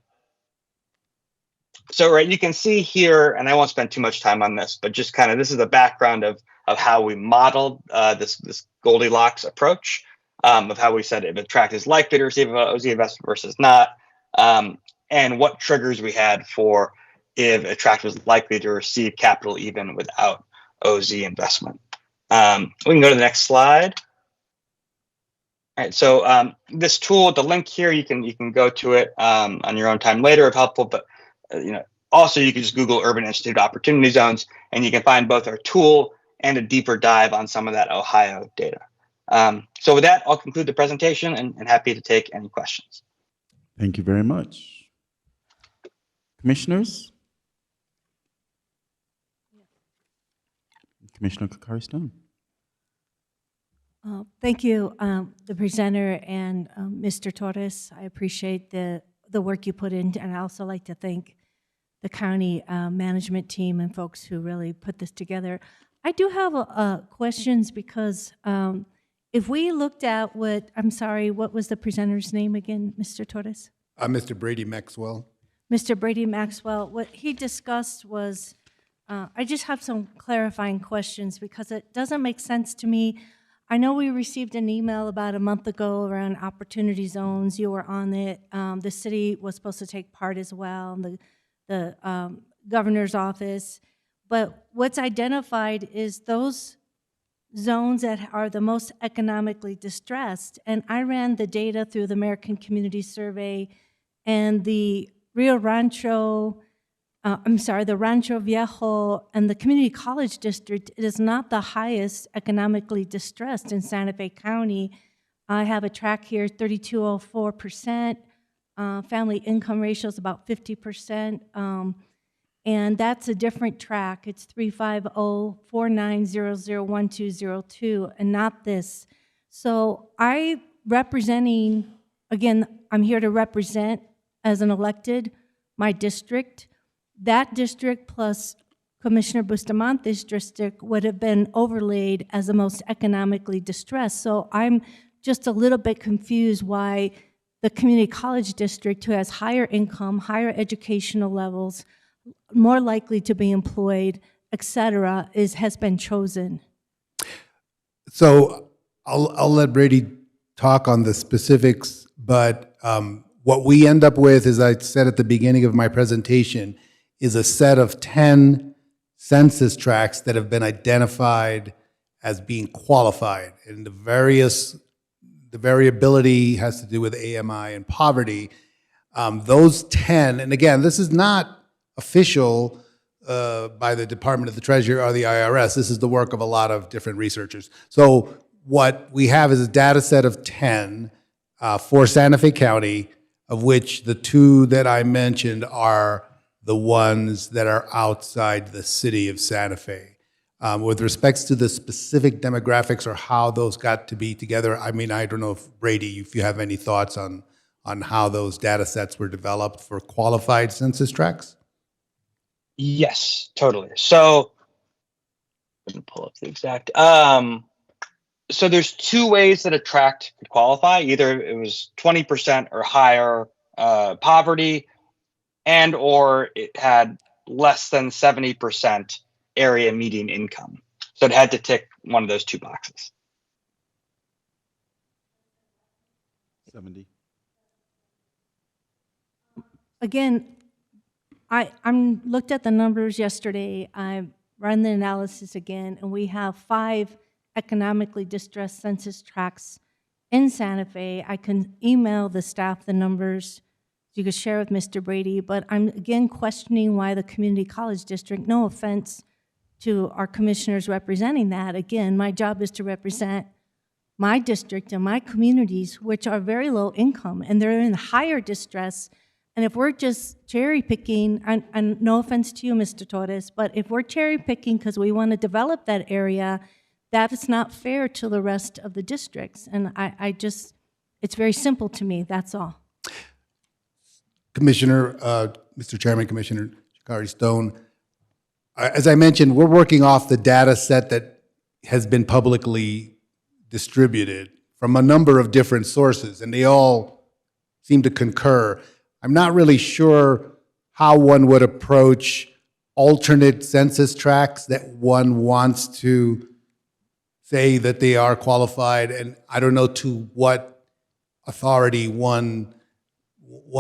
So, right, you can see here, and I won't spend too much time on this, but just kind of, this is the background of how we modeled this Goldilocks approach. of how we said if a tract is likely to receive an OZ investment versus not, and what triggers we had for if a tract was likely to receive capital even without OZ investment. We can go to the next slide. All right, so this tool, the link here, you can go to it on your own time later if helpful, but also you can just Google Urban Institute Opportunity Zones, and you can find both our tool and a deeper dive on some of that Ohio data. So with that, I'll conclude the presentation and happy to take any questions. Thank you very much. Commissioners? Commissioner Cacari Stone. Thank you, the presenter and Mr. Torres. I appreciate the work you put in, and I also like to thank the county management team and folks who really put this together. I do have questions because if we looked at what was the presenter's name again, Mr. Torres? Mr. Brady Maxwell. Mr. Brady Maxwell, what he discussed was, I just have some clarifying questions because it doesn't make sense to me. I know we received an email about a month ago around opportunity zones. You were on it. The city was supposed to take part as well, and the governor's office. But what's identified is those zones that are the most economically distressed. And I ran the data through the American Community Survey, and the Rio Rancho, the Rancho Viejo and the Community College District is not the highest economically distressed in Santa Fe County. I have a track here, 32.04%. Family income ratio is about 50%. And that's a different track. It's 350-4900-1202 and not this. So I'm here to represent as an elected my district. That district plus Commissioner Bustamante's district would have been overlaid as the most economically distressed. So I'm just a little bit confused why the community college district, who has higher income, higher educational levels, more likely to be employed, et cetera, has been chosen. So I'll let Brady talk on the specifics, but what we end up with, as I said at the beginning of my presentation, is a set of 10 census tracts that have been identified as being qualified. And the variability has to do with AMI and poverty. Those 10, and again, this is not official by the Department of the Treasury or the IRS. This is the work of a lot of different researchers. So what we have is a data set of 10 for Santa Fe County, of which the 2 that I mentioned are the ones that are outside the city of Santa Fe. With respects to the specific demographics or how those got to be together, I mean, I don't know if Brady, if you have any thoughts on how those data sets were developed for qualified census tracts? Yes, totally. So let me pull up the exact. So there's 2 ways that a tract could qualify. Either it was 20% or higher poverty, and or it had less than 70% area median income. So it had to tick one of those 2 boxes. 70. Again, I'm looked at the numbers yesterday. I ran the analysis again, and we have 5 economically distressed census tracts in Santa Fe. I can email the staff the numbers you could share with Mr. Brady, but I'm again questioning why the community college district, no offense to our commissioners representing that. Again, my job is to represent my district and my communities, which are very low income, and they're in higher distress. And if we're just cherry picking, and no offense to you, Mr. Torres, but if we're cherry picking because we want to develop that area, that is not fair to the rest of the districts. And it's very simple to me, that's all. Commissioner, Mr. Chairman, Commissioner Cacari Stone, as I mentioned, we're working off the data set that has been publicly distributed from a number of different sources, and they all seem to concur. I'm not really sure how one would approach alternate census tracts that one wants to say that they are qualified, and I don't know to what authority one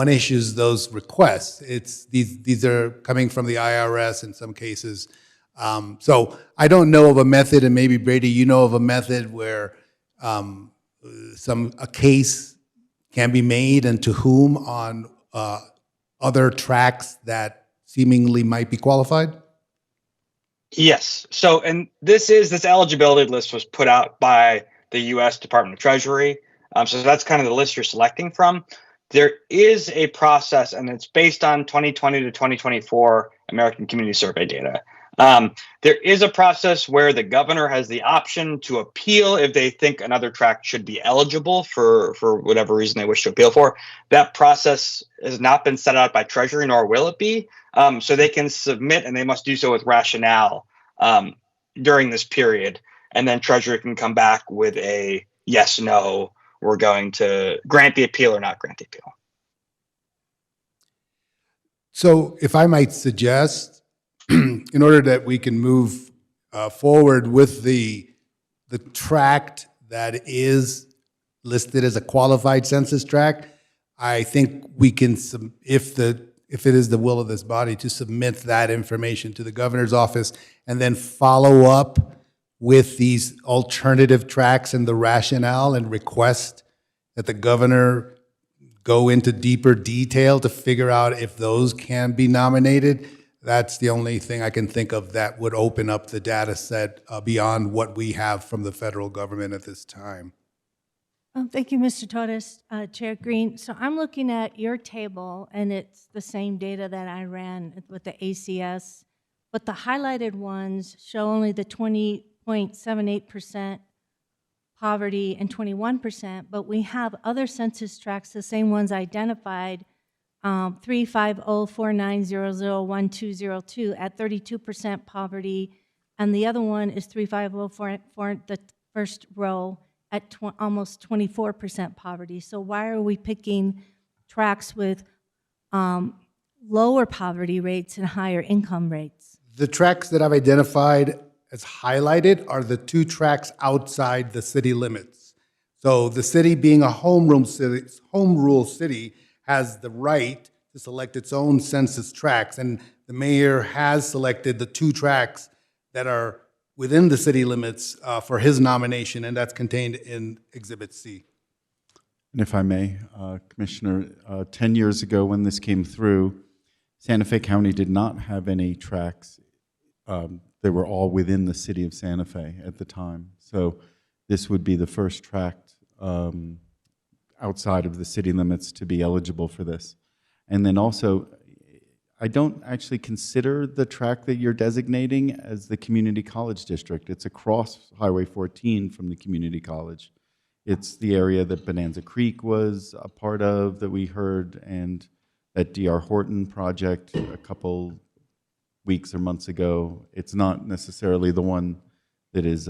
issues those requests. It's these are coming from the IRS in some cases. So I don't know of a method, and maybe Brady, you know of a method where a case can be made, and to whom on other tracts that seemingly might be qualified? Yes. So, and this eligibility list was put out by the U.S. Department of Treasury. So that's kind of the list you're selecting from. There is a process, and it's based on 2020 to 2024 American Community Survey data. There is a process where the governor has the option to appeal if they think another tract should be eligible for whatever reason they wish to appeal for. That process has not been set out by Treasury, nor will it be. So they can submit, and they must do so with rationale during this period. And then Treasury can come back with a yes, no, we're going to grant the appeal or not grant the appeal. So if I might suggest, in order that we can move forward with the tract that is listed as a qualified census tract, I think we can, if it is the will of this body, to submit that information to the governor's office and then follow up with these alternative tracts and the rationale, and request that the governor go into deeper detail to figure out if those can be nominated. That's the only thing I can think of that would open up the data set beyond what we have from the federal government at this time. Thank you, Mr. Torres. Chair Greene, so I'm looking at your table, and it's the same data that I ran with the ACS, but the highlighted ones show only the 20.78% poverty and 21%, but we have other census tracts, the same ones identified, 35049001202 at 32% poverty, and the other one is 35044, the first row, at almost 24% poverty. So why are we picking tracts with lower poverty rates and higher income rates? The tracts that I've identified as highlighted are the two tracts outside the city limits. So the city, being a home rule city, has the right to select its own census tracts, and the mayor has selected the two tracts that are within the city limits for his nomination, and that's contained in Exhibit C. And if I may, Commissioner, 10 years ago when this came through, Santa Fe County did not have any tracts. They were all within the city of Santa Fe at the time. So this would be the first tract outside of the city limits to be eligible for this. And then also, I don't actually consider the tract that you're designating as the community college district. It's across Highway 14 from the community college. It's the area that Bonanza Creek was a part of that we heard, and that D.R. Horton project a couple weeks or months ago. It's not necessarily the one that is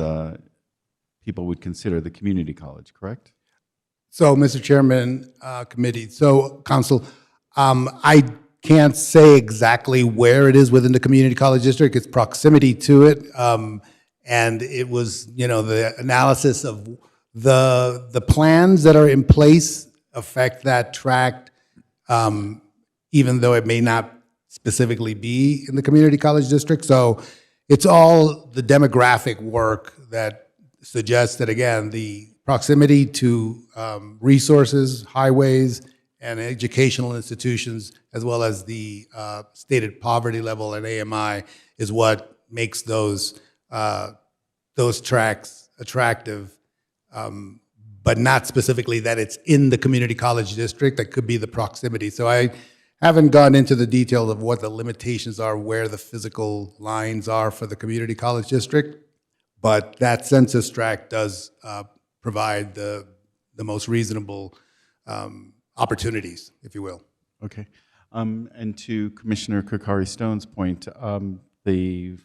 people would consider the community college, correct? So, Mr. Chairman, committee, so council, I can't say exactly where it is within the community college district. It's proximity to it, and it was, the analysis of the plans that are in place affect that tract, even though it may not specifically be in the community college district. So it's all the demographic work that suggests that, again, the proximity to resources, highways, and educational institutions, as well as the stated poverty level and AMI, is what makes those tracts attractive, but not specifically that it's in the community college district. That could be the proximity. So I haven't gone into the details of what the limitations are, where the physical lines are for the community college district, but that census tract does provide the most reasonable opportunities, if you will. Okay. And to Commissioner Cacari Stone's point, the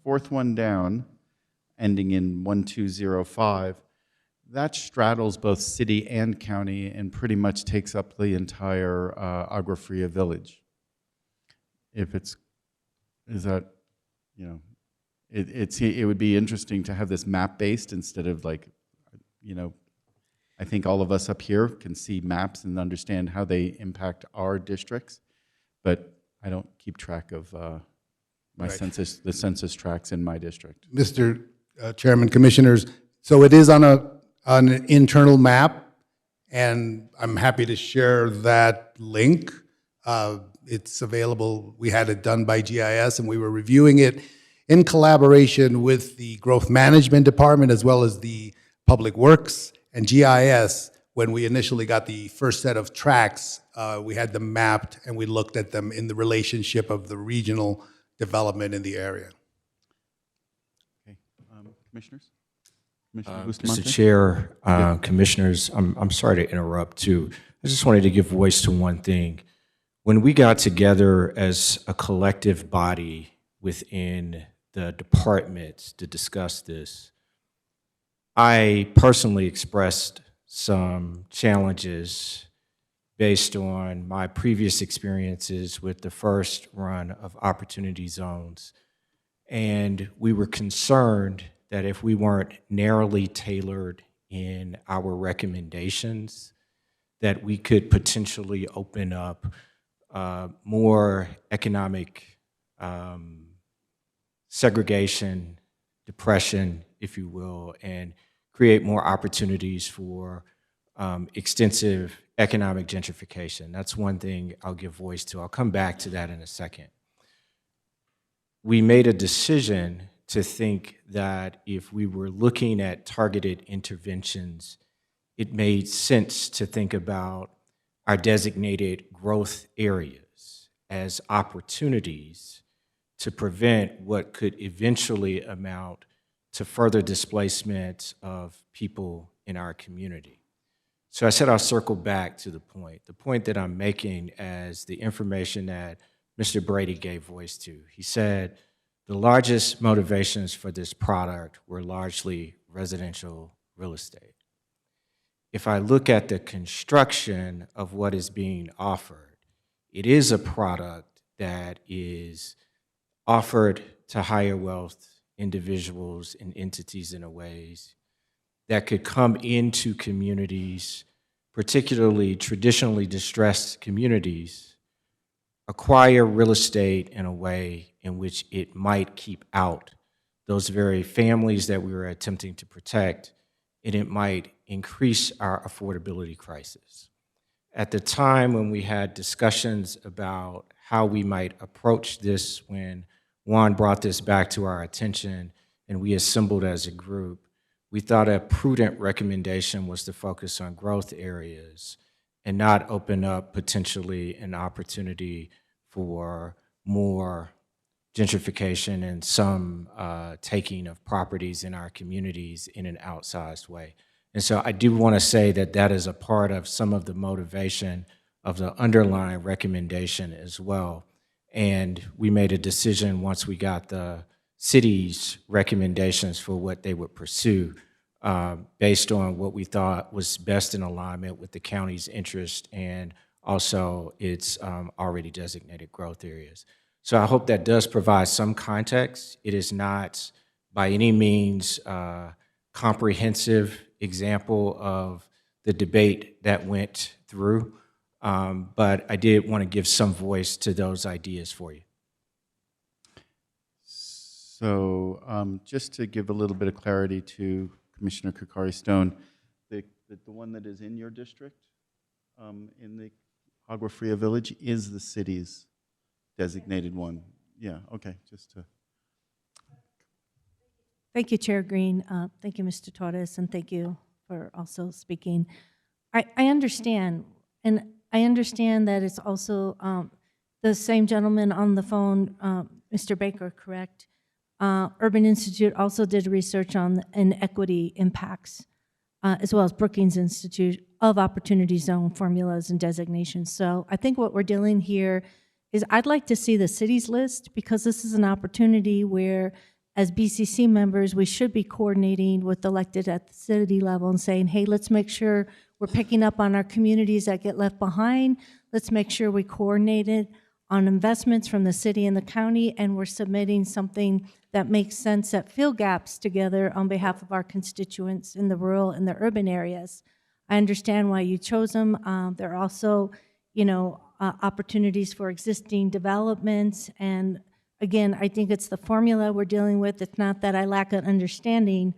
fourth one down, ending in 1205, that straddles both city and county and pretty much takes up the entire Agua Fria village. If it's, is that, it would be interesting to have this map-based instead of like, you know, I think all of us up here can see maps and understand how they impact our districts, but I don't keep track of my census, the census tracts in my district. Mr. Chairman, Commissioners, so it is on an internal map, and I'm happy to share that link. It's available. We had it done by GIS, and we were reviewing it in collaboration with the Growth Management Department as well as the Public Works and GIS. When we initially got the first set of tracks, we had them mapped, and we looked at them in the relationship of the regional development in the area. Okay, commissioners? Commissioner Bustamante? Mr. Chair, commissioners, I'm sorry to interrupt too. I just wanted to give voice to one thing. When we got together as a collective body within the department to discuss this, I personally expressed some challenges based on my previous experiences with the first run of opportunity zones. And we were concerned that if we weren't narrowly tailored in our recommendations, that we could potentially open up more economic segregation, depression, if you will, and create more opportunities for extensive economic gentrification. That's one thing I'll give voice to. I'll come back to that in a second. We made a decision to think that if we were looking at targeted interventions, it made sense to think about our designated growth areas as opportunities to prevent what could eventually amount to further displacement of people in our community. So I said I'll circle back to the point that I'm making as the information that Mr. Brady gave voice to. He said the largest motivations for this product were largely residential real estate. If I look at the construction of what is being offered, it is a product that is offered to higher wealth individuals and entities in a ways that could come into communities, particularly traditionally distressed communities, acquire real estate in a way in which it might keep out those very families that we were attempting to protect, and it might increase our affordability crisis. At the time when we had discussions about how we might approach this, when Juan brought this back to our attention and we assembled as a group, we thought a prudent recommendation was to focus on growth areas and not open up potentially an opportunity for more gentrification and some taking of properties in our communities in an outsized way. And so I do want to say that that is a part of some of the motivation of the underlying recommendation as well. And we made a decision once we got the city's recommendations for what they would pursue based on what we thought was best in alignment with the county's interest and also its already designated growth areas. So I hope that does provide some context. It is not by any means a comprehensive example of the debate that went through, but I did want to give some voice to those ideas for you. So just to give a little bit of clarity to Commissioner Cacari Stone, the one that is in your district, in the Agua Fria Village, is the city's designated one. Yeah, okay, just to. Thank you, Chair Greene. Thank you, Mr. Torres, and thank you for also speaking. I understand, and I understand that it's also the same gentleman on the phone, Mr. Baker, correct? Urban Institute also did research on inequity impacts, as well as Brookings Institute of Opportunity Zone formulas and designations. So I think what we're dealing here is I'd like to see the city's list, because this is an opportunity where, as BCC members, we should be coordinating with elected at the city level and saying, hey, let's make sure we're picking up on our communities that get left behind. Let's make sure we coordinated on investments from the city and the county, and we're submitting something that make sense, that fill gaps together on behalf of our constituents in the rural and the urban areas. I understand why you chose them. There are also, opportunities for existing developments. And again, I think it's the formula we're dealing with. It's not that I lack an understanding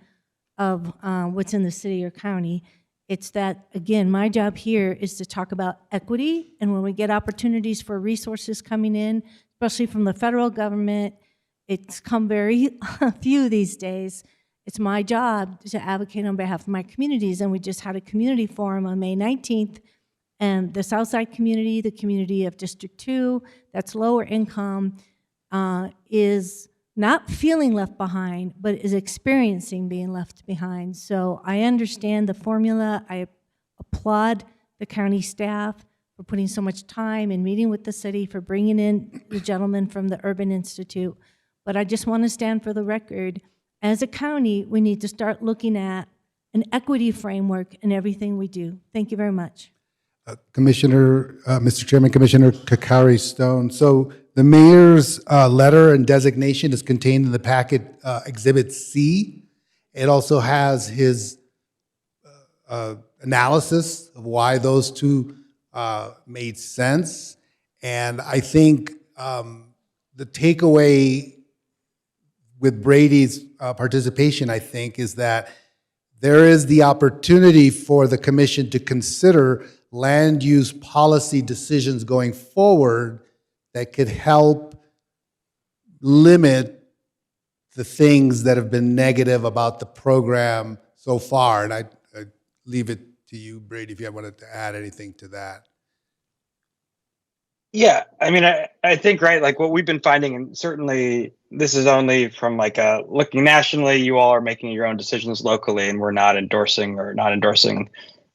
of what's in the city or county. It's that, again, my job here is to talk about equity. And when we get opportunities for resources coming in, especially from the federal government, it's come very few these days. It's my job to advocate on behalf of my communities. And we just had a community forum on May 19th. And the Southside community, the community of District 2, that's lower income, is not feeling left behind, but is experiencing being left behind. So I understand the formula. I applaud the county staff for putting so much time and meeting with the city, for bringing in the gentleman from the Urban Institute. But I just want to stand for the record. As a county, we need to start looking at an equity framework in everything we do. Thank you very much. Mr. Chairman, Commissioner Cacari Stone. So the mayor's letter and designation is contained in the packet Exhibit C. It also has his analysis of why those two made sense. And I think the takeaway with Brady's participation, I think, is that there is the opportunity for the commission to consider land use policy decisions going forward that could help limit the things that have been negative about the program so far. And I leave it to you, Brady, if you wanted to add anything to that. Yeah, I mean, I think, right, like what we've been finding, and certainly this is only from like looking nationally, you all are making your own decisions locally, and we're not endorsing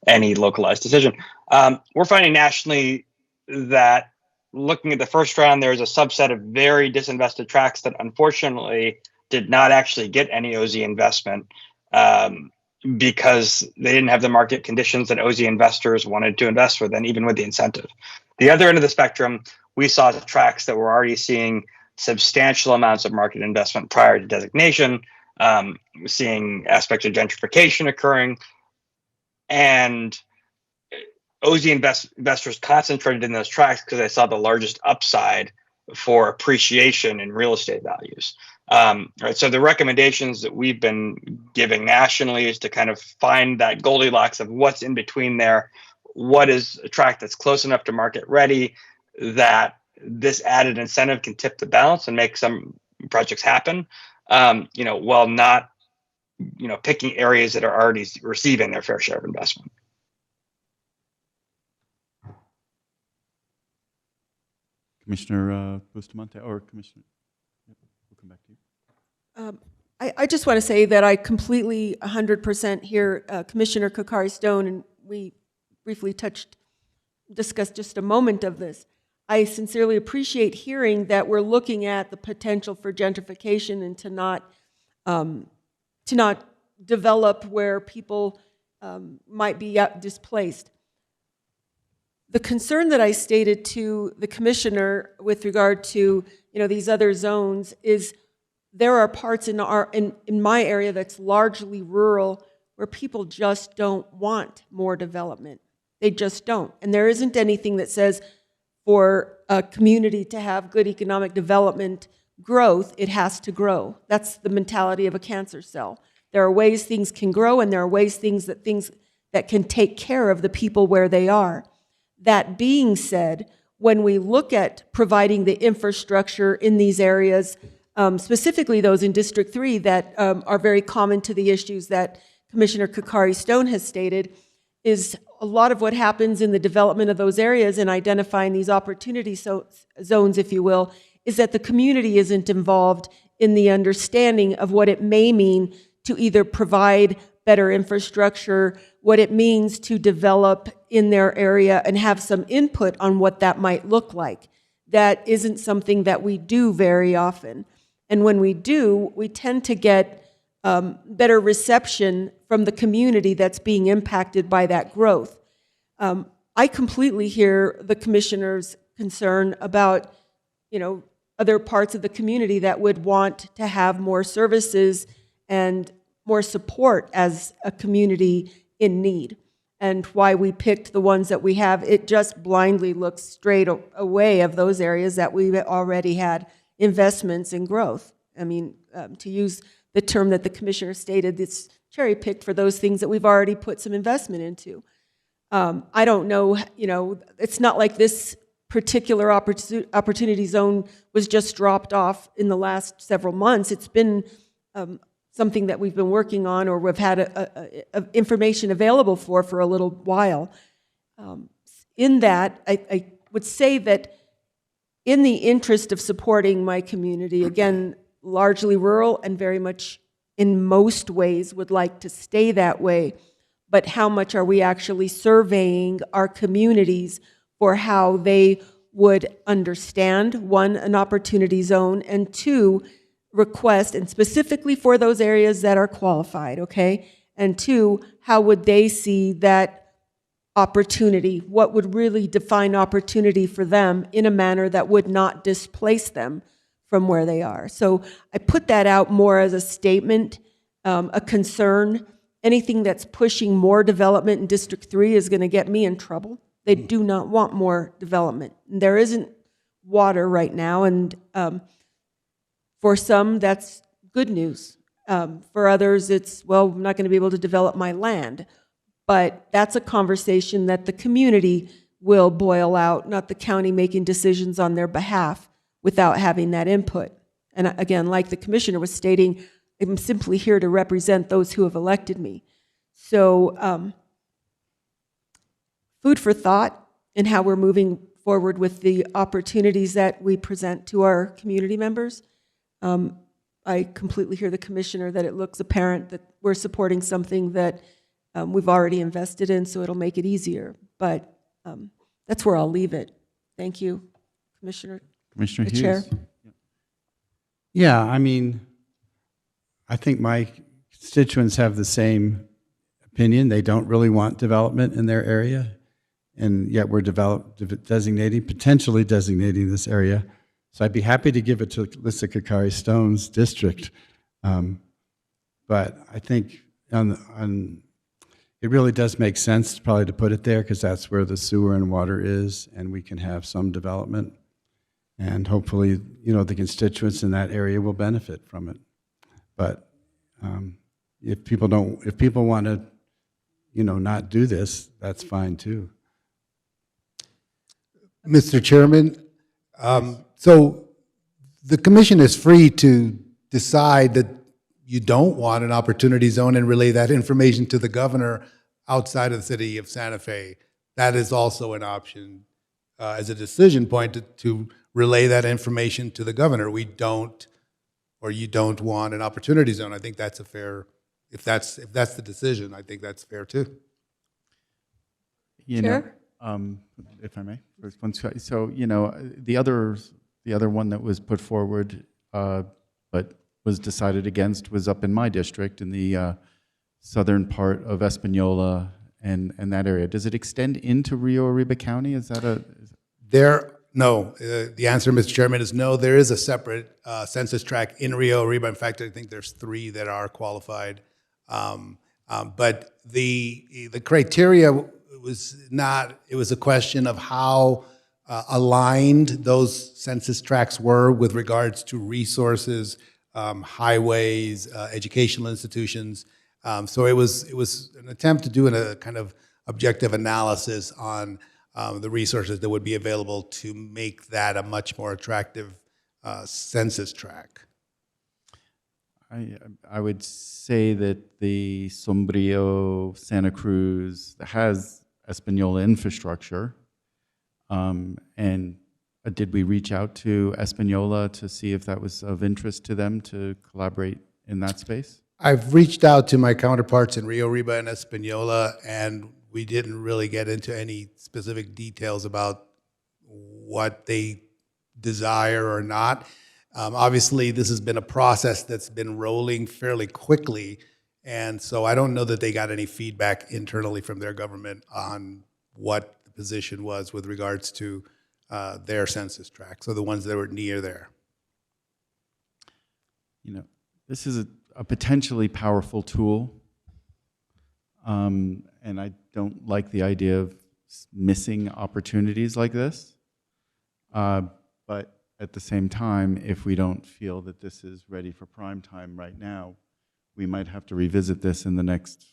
any localized decision. We're finding nationally that looking at the first round, there's a subset of very disinvested tracts that unfortunately did not actually get any OZ investment because they didn't have the market conditions that OZ investors wanted to invest with, and even with the incentive. The other end of the spectrum, we saw the tracts that were already seeing substantial amounts of market investment prior to designation, seeing aspects of gentrification occurring, and OZ investors concentrated in those tracts because they saw the largest upside for appreciation in real estate values. Right, so the recommendations that we've been giving nationally is to kind of find that Goldilocks of what's in between there. What is a tract that's close enough to market ready that this added incentive can tip the balance and make some projects happen, while not, picking areas that are already receiving their fair share of investment. Commissioner Bustamante, or Commissioner, we'll come back to you. I just want to say that I completely 100% hear Commissioner Cacari Stone, and we briefly discussed just a moment of this. I sincerely appreciate hearing that we're looking at the potential for gentrification and to not develop where people might be displaced. The concern that I stated to the commissioner with regard to these other zones is there are parts in my area that's largely rural where people just don't want more development. They just don't. And there isn't anything that says for a community to have good economic development growth, it has to grow. That's the mentality of a cancer cell. There are ways things can grow, and there are ways things that can take care of the people where they are. That being said, when we look at providing the infrastructure in these areas, specifically those in District 3 that are very common to the issues that Commissioner Cacari Stone has stated, is a lot of what happens in the development of those areas and identifying these opportunity zones, if you will, is that the community isn't involved in the understanding of what it may mean to either provide better infrastructure, what it means to develop in their area and have some input on what that might look like. That isn't something that we do very often. And when we do, we tend to get better reception from the community that's being impacted by that growth. I completely hear the commissioner's concern about, other parts of the community that would want to have more services and more support as a community in need. And why we picked the ones that we have, it just blindly looks straight away of those areas that we already had investments in growth. I mean, to use the term that the commissioner stated, it's cherry-picked for those things that we've already put some investment into. I don't know, it's not like this particular opportunity zone was just dropped off in the last several months. It's been something that we've been working on, or we've had information available for a little while. In that, I would say that in the interest of supporting my community, again, largely rural and very much in most ways would like to stay that way, but how much are we actually surveying our communities for how they would understand, one, an opportunity zone, and two, request, and specifically for those areas that are qualified, okay? And two, how would they see that opportunity? What would really define opportunity for them in a manner that would not displace them from where they are? So I put that out more as a statement, a concern. Anything that's pushing more development in District 3 is going to get me in trouble. They do not want more development. There isn't water right now, and for some, that's good news. For others, it's, well, I'm not going to be able to develop my land. But that's a conversation that the community will boil out, not the county making decisions on their behalf without having that input. And again, like the commissioner was stating, I'm simply here to represent those who have elected me. So food for thought in how we're moving forward with the opportunities that we present to our community members. I completely hear the commissioner that it looks apparent that we're supporting something that we've already invested in, so it'll make it easier. But that's where I'll leave it. Thank you, Commissioner. Commissioner Hughes. Chair. Yeah, I mean, I think my constituents have the same opinion. They don't really want development in their area, and yet we're potentially designating this area. So I'd be happy to give it to Lisa Cacari Stone's district. But I think it really does make sense probably to put it there, because that's where the sewer and water is, and we can have some development. And hopefully, the constituents in that area will benefit from it. But if people want to, not do this, that's fine too. Mr. Chairman, so the commission is free to decide that you don't want an opportunity zone and relay that information to the governor outside of the city of Santa Fe. That is also an option as a decision point to relay that information to the governor. We don't, or you don't want an opportunity zone. I think that's a fair, if that's the decision, I think that's fair too. Sure. If I may, so the other one that was put forward, but was decided against, was up in my district in the southern part of Espanola and that area. Does it extend into Rio Arriba County? Is that No. The answer, Mr. Chairman, is no. There is a separate census tract in Rio Arriba. In fact, I think there's 3 that are qualified. But the criteria was not. It was a question of how aligned those census tracts were with regards to resources, highways, educational institutions. So it was an attempt to do a kind of objective analysis on the resources that would be available to make that a much more attractive census tract. I would say that the Sombrio Santa Cruz has Espanola infrastructure. And did we reach out to Espanola to see if that was of interest to them to collaborate in that space? I've reached out to my counterparts in Rio Arriba and Espanola, and we didn't really get into any specific details about what they desire or not. Obviously, this has been a process that's been rolling fairly quickly, and so I don't know that they got any feedback internally from their government on what the position was with regards to their census tract, so the ones that were near there. you know, this is a potentially powerful tool. And I don't like the idea of missing opportunities like this. But at the same time, if we don't feel that this is ready for prime time right now, we might have to revisit this in the next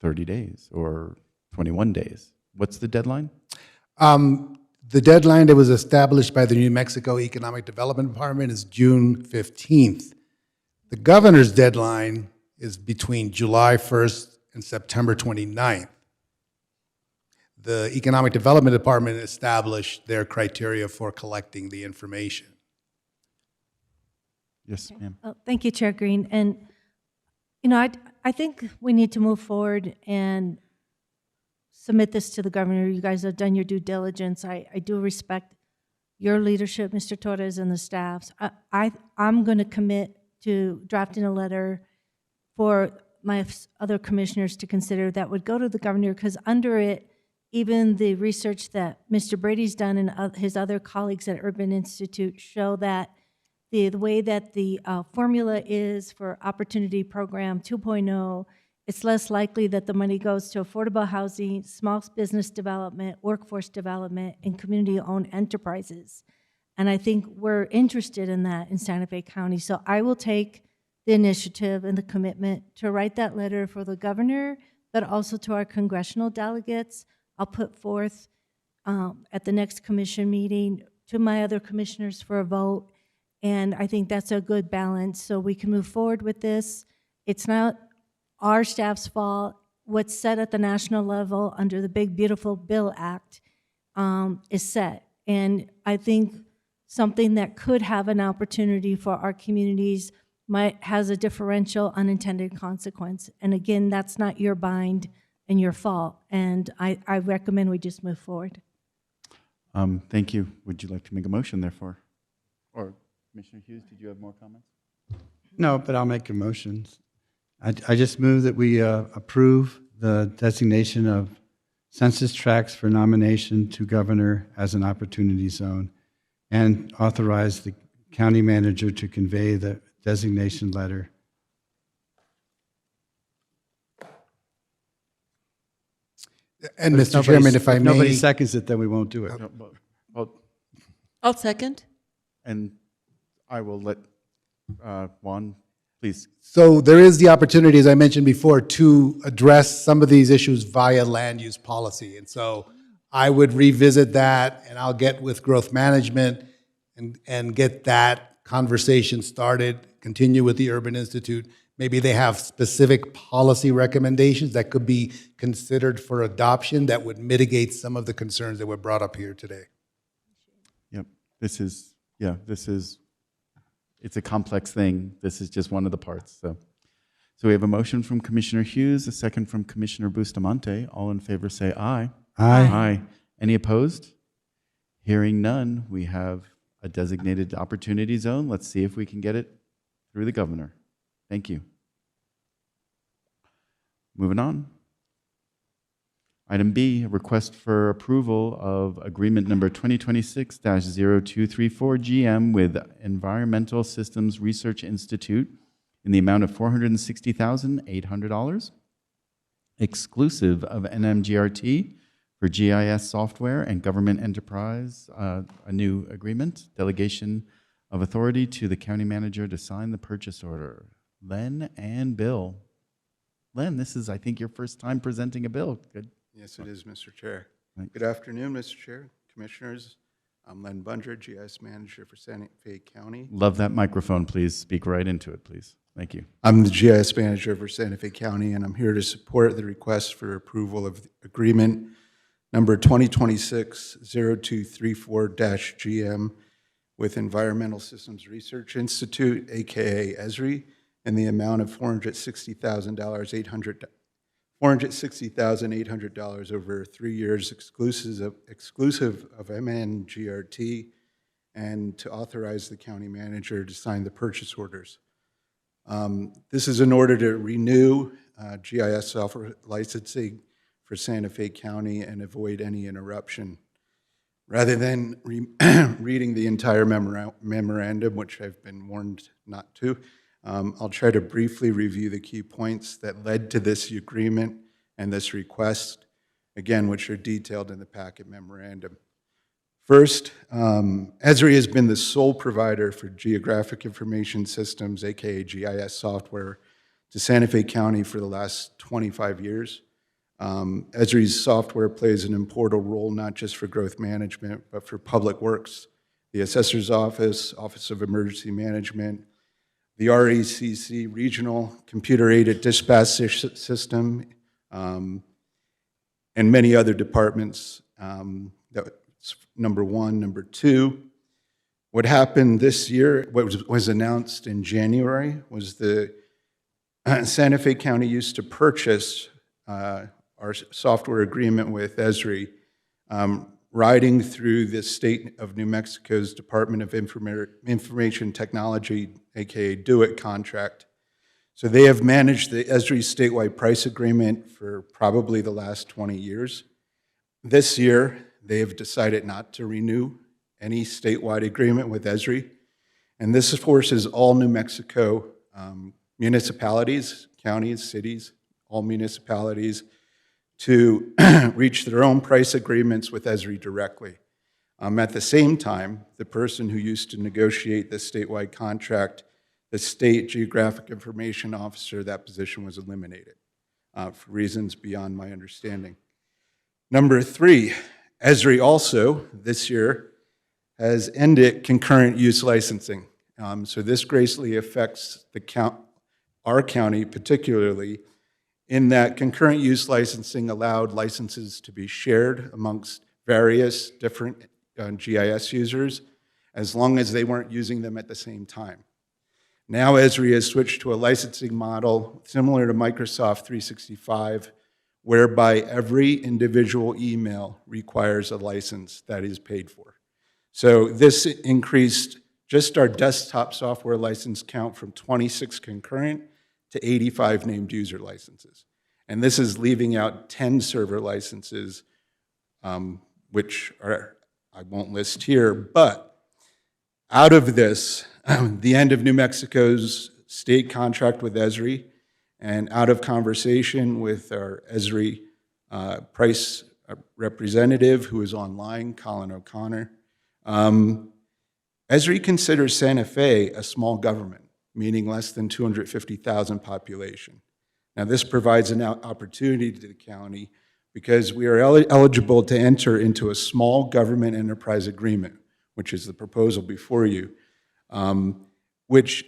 30 days or 21 days. What's the deadline? The deadline that was established by the New Mexico Economic Development Department is June 15th. The governor's deadline is between July 1st and September 29th. The Economic Development Department established their criteria for collecting the information. Yes, ma'am. Oh, thank you, Chair Greene. And, you know, I think we need to move forward and submit this to the governor. You guys have done your due diligence. I do respect your leadership, Mr. Torres, and the staffs. I'm going to commit to drafting a letter for my other commissioners to consider that would go to the governor, because under it, even the research that Mr. Brady's done and his other colleagues at Urban Institute show that the way that the formula is for Opportunity Program 2.0, it's less likely that the money goes to affordable housing, small business development, workforce development, and community-owned enterprises. And I think we're interested in that in Santa Fe County. So I will take the initiative and the commitment to write that letter for the governor, but also to our congressional delegates. I'll put forth at the next commission meeting to my other commissioners for a vote. And I think that's a good balance so we can move forward with this. It's not our staff's fault. What's set at the national level under the Big Beautiful Bill Act is set. And I think something that could have an opportunity for our communities has a differential unintended consequence. And again, that's not your bind and your fault. And I recommend we just move forward. Thank you. Would you like to make a motion, therefore? Or Commissioner Hughes, did you have more comments? No, but I'll make a motion. I just move that we approve the designation of Census tracts for nomination to governor as an opportunity zone and authorize the county manager to convey the designation letter. And But Mr. Chairman, if I may. nobody seconds it, then we won't do it. Well, I'll second. and I will let Juan, please. So there is the opportunity, as I mentioned before, to address some of these issues via land use policy. And so I would revisit that, and I'll get with growth management and get that conversation started, continue with the Urban Institute. Maybe they have specific policy recommendations that could be considered for adoption that would mitigate some of the concerns that were brought up here today. Yep, it's a complex thing. This is just one of the parts. So we have a motion from Commissioner Hughes, a second from Commissioner Bustamante. All in favor say aye. Aye. Aye. Any opposed? Hearing none, we have a designated opportunity zone. Let's see if we can get it through the governor. Thank you. Moving on. Item B, a request for approval of agreement number 2026-0234 GM with Environmental Systems Research Institute in the amount of $460,800, exclusive of NMGRT for GIS software and government enterprise, a new agreement, delegation of authority to the county manager to sign the purchase order. Len and Bill. Len, this is, I think, your first time presenting a bill. Good. Yes, it is, Mr. Chair. Thanks. Good afternoon, Mr. Chair, Commissioners. I'm Len Bunger, GIS Manager for Santa Fe County. Love that microphone, please. Speak right into it, please. Thank you. I'm the GIS Manager for Santa Fe County, and I'm here to support the request for approval of agreement number 2026-0234-GM with Environmental Systems Research Institute, aka ESRI, in the amount of $460,800 over 3 years, exclusive of MNGRT, and to authorize the county manager to sign the purchase orders. This is in order to renew GIS software licensing for Santa Fe County and avoid any interruption. Rather than reading the entire memorandum, which I've been warned not to, I'll try to briefly review the key points that led to this agreement and this request, again, which are detailed in the packet memorandum. First, Esri has been the sole provider for geographic information systems, aka GIS software, to Santa Fe County for the last 25 years. Esri's software plays an important role not just for growth management, but for public works, the Assessor's Office, Office of Emergency Management, the RECC Regional Computer-Aided Dispatch System, and many other departments. That's number one. Number two, what happened this year, what was announced in January, was the Santa Fe County used to purchase our software agreement with Esri, riding through the state of New Mexico's Department of Information Technology, aka DO-IT contract. So they have managed the Esri statewide price agreement for probably the last 20 years. This year, they have decided not to renew any statewide agreement with Esri, and this forces all New Mexico municipalities, counties, cities, all municipalities to reach their own price agreements with Esri directly. At the same time, the person who used to negotiate this statewide contract, the state geographic information officer, that position was eliminated for reasons beyond my understanding. Number three, Esri also this year has ended concurrent use licensing. So this greatly affects our county particularly, in that concurrent use licensing allowed licenses to be shared amongst various different GIS users as long as they weren't using them at the same time. Now Esri has switched to a licensing model similar to Microsoft 365, whereby every individual email requires a license that is paid for. So this increased just our desktop software license count from 26 concurrent to 85 named user licenses. And this is leaving out 10 server licenses, which are, I won't list here, but out of this, the end of New Mexico's state contract with Esri, and out of conversation with our Esri price representative who is online, Colin O'Connor, Esri considers Santa Fe a small government, meaning less than 250,000 population. Now this provides an opportunity to the county because we are eligible to enter into a small government enterprise agreement, which is the proposal before you, which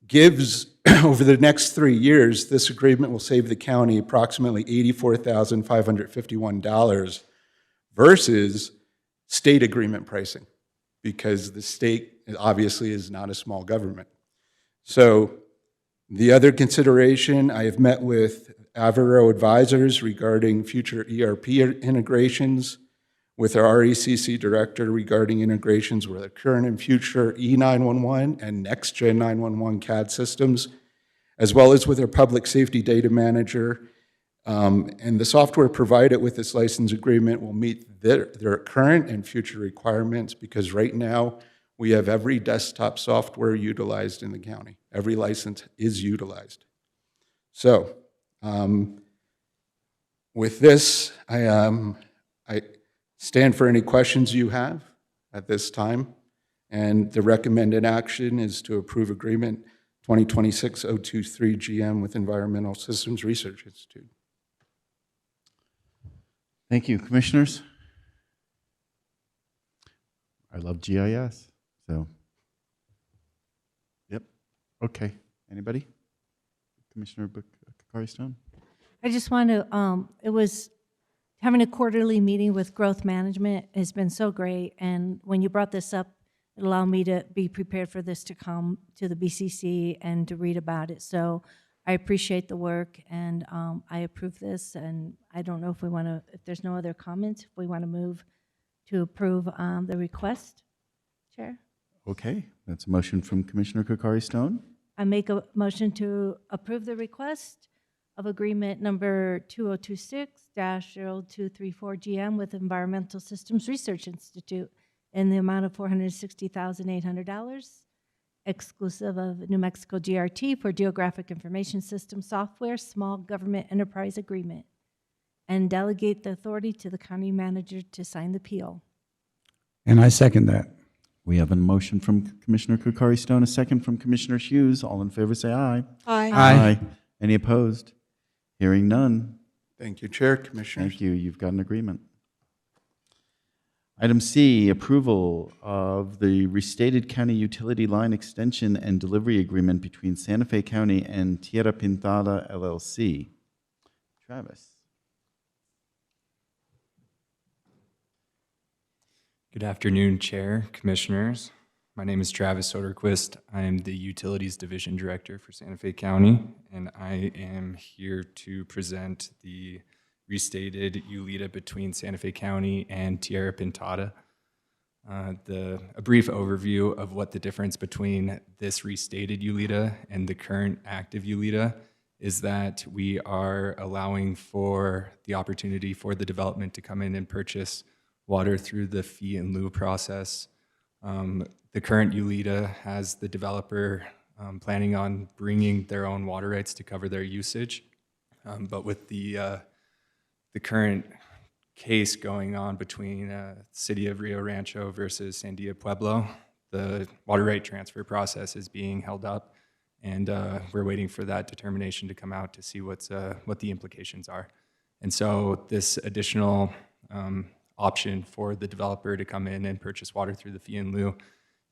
gives, over the next 3 years, this agreement will save the county approximately $84,551 versus state agreement pricing, because the state obviously is not a small government. So the other consideration, I have met with Avero advisors regarding future ERP integrations, with our RECC director regarding integrations with our current and future E911 and next-gen 911 CAD systems, as well as with our public safety data manager. And the software provided with this license agreement will meet their current and future requirements, because right now we have every desktop software utilized in the county. Every license is utilized. So with this, I stand for any questions you have at this time, and the recommended action is to approve agreement 2026-023 GM with Environmental Systems Research Institute. Thank you, commissioners. I love GIS, so. Yep, okay. Anybody? Commissioner Cacari Stone? I just want to, it was having a quarterly meeting with growth management has been so great. And when you brought this up, it allowed me to be prepared for this to come to the BCC and to read about it. So I appreciate the work, and I approve this. And I don't know if we want to, if there's no other comments, if we want to move to approve the request, Chair. Okay, that's a motion from Commissioner Cacari Stone. I make a motion to approve the request of agreement number 2026-0234 GM with Environmental Systems Research Institute in the amount of $460,800 exclusive of New Mexico GRT for Geographic Information System Software Small Government Enterprise Agreement, and delegate the authority to the county manager to sign the PO. And I second that. We have a motion from Commissioner Cacari Stone, a second from Commissioner Hughes. All in favor, say aye. Aye. Aye. Any opposed? Hearing none. Thank you, Chair, Commissioners. Thank you. You've got an agreement. Item C, approval of the Restated County Utility Line Extension and Delivery Agreement between Santa Fe County and Tierra Pintada LLC. Travis. Good afternoon, Chair, Commissioners. My name is Travis Soderquist. I am the Utilities Division Director for Santa Fe County, and I am here to present the restated ULITA between Santa Fe County and Tierra Pintada. A brief overview of what the difference between this restated ULITA and the current active ULITA is that we are allowing for the opportunity for the development to come in and purchase water through the fee in lieu process. The current ULITA has the developer planning on bringing their own water rights to cover their usage, but with the current case going on between City of Rio Rancho versus Sandia Pueblo, the water right transfer process is being held up, and we're waiting for that determination to come out to see what the implications are. And so this additional option for the developer to come in and purchase water through the fee in lieu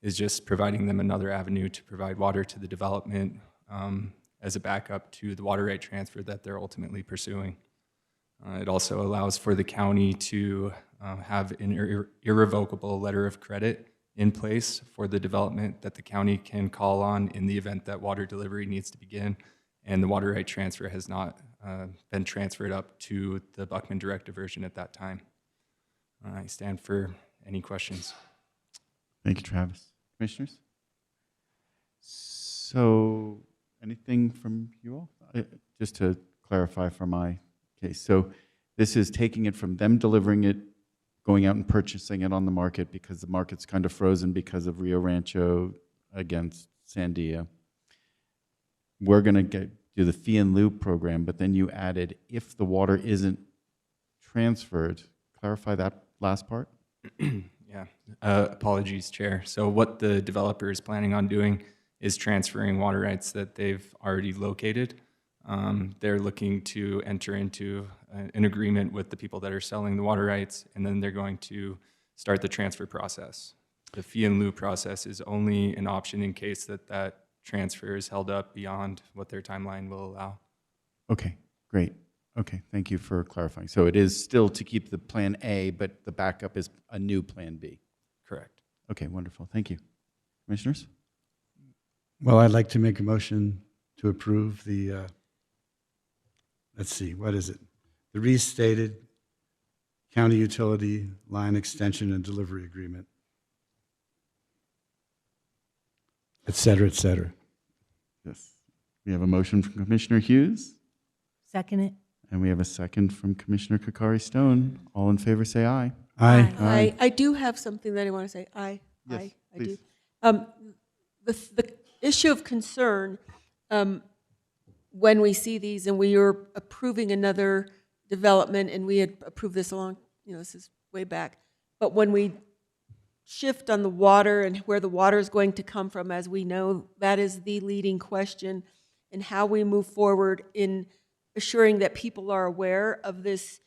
is just providing them another avenue to provide water to the development as a backup to the water right transfer that they're ultimately pursuing. It also allows for the county to have an irrevocable letter of credit in place for the development that the county can call on in the event that water delivery needs to begin, and the water right transfer has not been transferred up to the Buckman Direct Diversion at that time. I stand for any questions. Thank you, Travis. Commissioners? So, anything from you all? Just to clarify for my case. So, this is taking it from them delivering it, going out and purchasing it on the market because the market's kind of frozen because of Rio Rancho against Sandia. We're going to do the fee in lieu program, but then you added if the water isn't transferred. Clarify that last part. Yeah, apologies, Chair. So what the developer is planning on doing is transferring water rights that they've already located. They're looking to enter into an agreement with the people that are selling the water rights, and then they're going to start the transfer process. The fee in lieu process is only an option in case that transfer is held up beyond what their timeline will allow. Okay, great. Okay, thank you for clarifying. So it is still to keep the plan A, but the backup is a new plan B. Correct. Okay, wonderful. Thank you. Commissioners? Well, I'd like to make a motion to approve the, let's see, what is it? The restated county utility line extension and delivery agreement, et cetera, et cetera. Yes. We have a motion from Commissioner Hughes. Second it. And we have a second from Commissioner Cacari Stone. All in favor, say aye. Aye. I do have something that I want to say. Aye. Yes, Aye. I please. do. The issue of concern when we see these, and we are approving another development, and we had approved this this is way back, but when we shift on the water and where the water is going to come from, as we know, that is the leading question in how we move forward in assuring that people are aware of this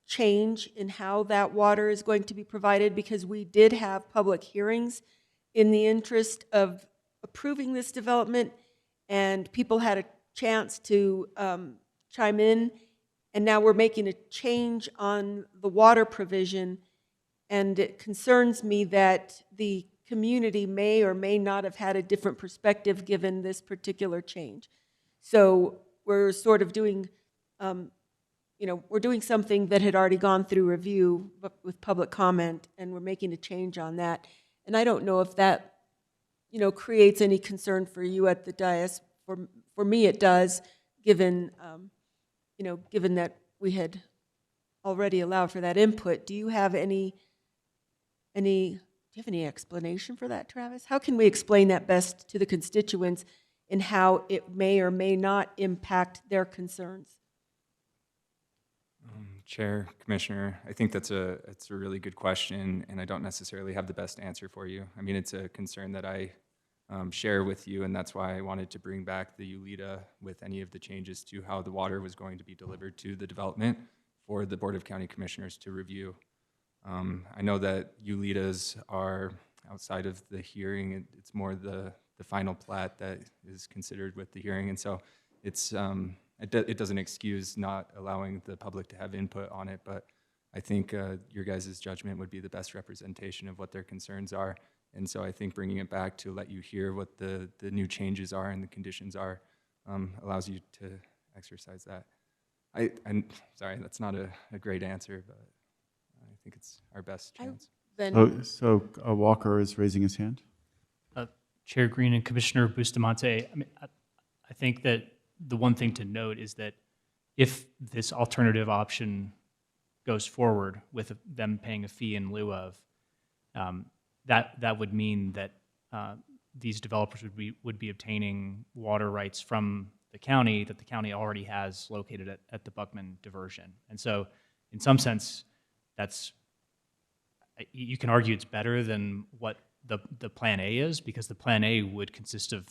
change in how that water is going to be provided, because we did have public hearings in the interest of approving this development, and people had a chance to chime in, and now we're making a change on the water provision, and it concerns me that the community may or may not have had a different perspective given this particular change. So we're sort of doing, we're doing something that had already gone through review with public comment, and we're making a change on that. And I don't know if that, creates any concern for you at the dais. For me, it does, given, given that we had already allowed for that input. Do you have any? Do you have any explanation for that, Travis? How can we explain that best to the constituents and how it may or may not impact their concerns? Chair, Commissioner, I think it's a really good question, and I don't necessarily have the best answer for you. I mean, it's a concern that I share with you, and that's why I wanted to bring back the ULITA with any of the changes to how the water was going to be delivered to the development for the Board of County Commissioners to review. I know that ULITAs are outside of the hearing. It's more the final plat that is considered with the hearing, and so it's it doesn't excuse not allowing the public to have input on it, but I think your guys' judgment would be the best representation of what their concerns are. And so I think bringing it back to let you hear what the new changes are and the conditions are allows you to exercise that. I'm sorry, that's not a great answer, but I think it's our best chance. So Walker is raising his hand. Chair Greene and Commissioner Bustamante, I think that the one thing to note is that if this alternative option goes forward with them paying a fee in lieu of, that would mean that these developers would be obtaining water rights from the county that the county already has located at the Buckman diversion. And so in some sense, you can argue it's better than what the plan A is, because the plan A would consist of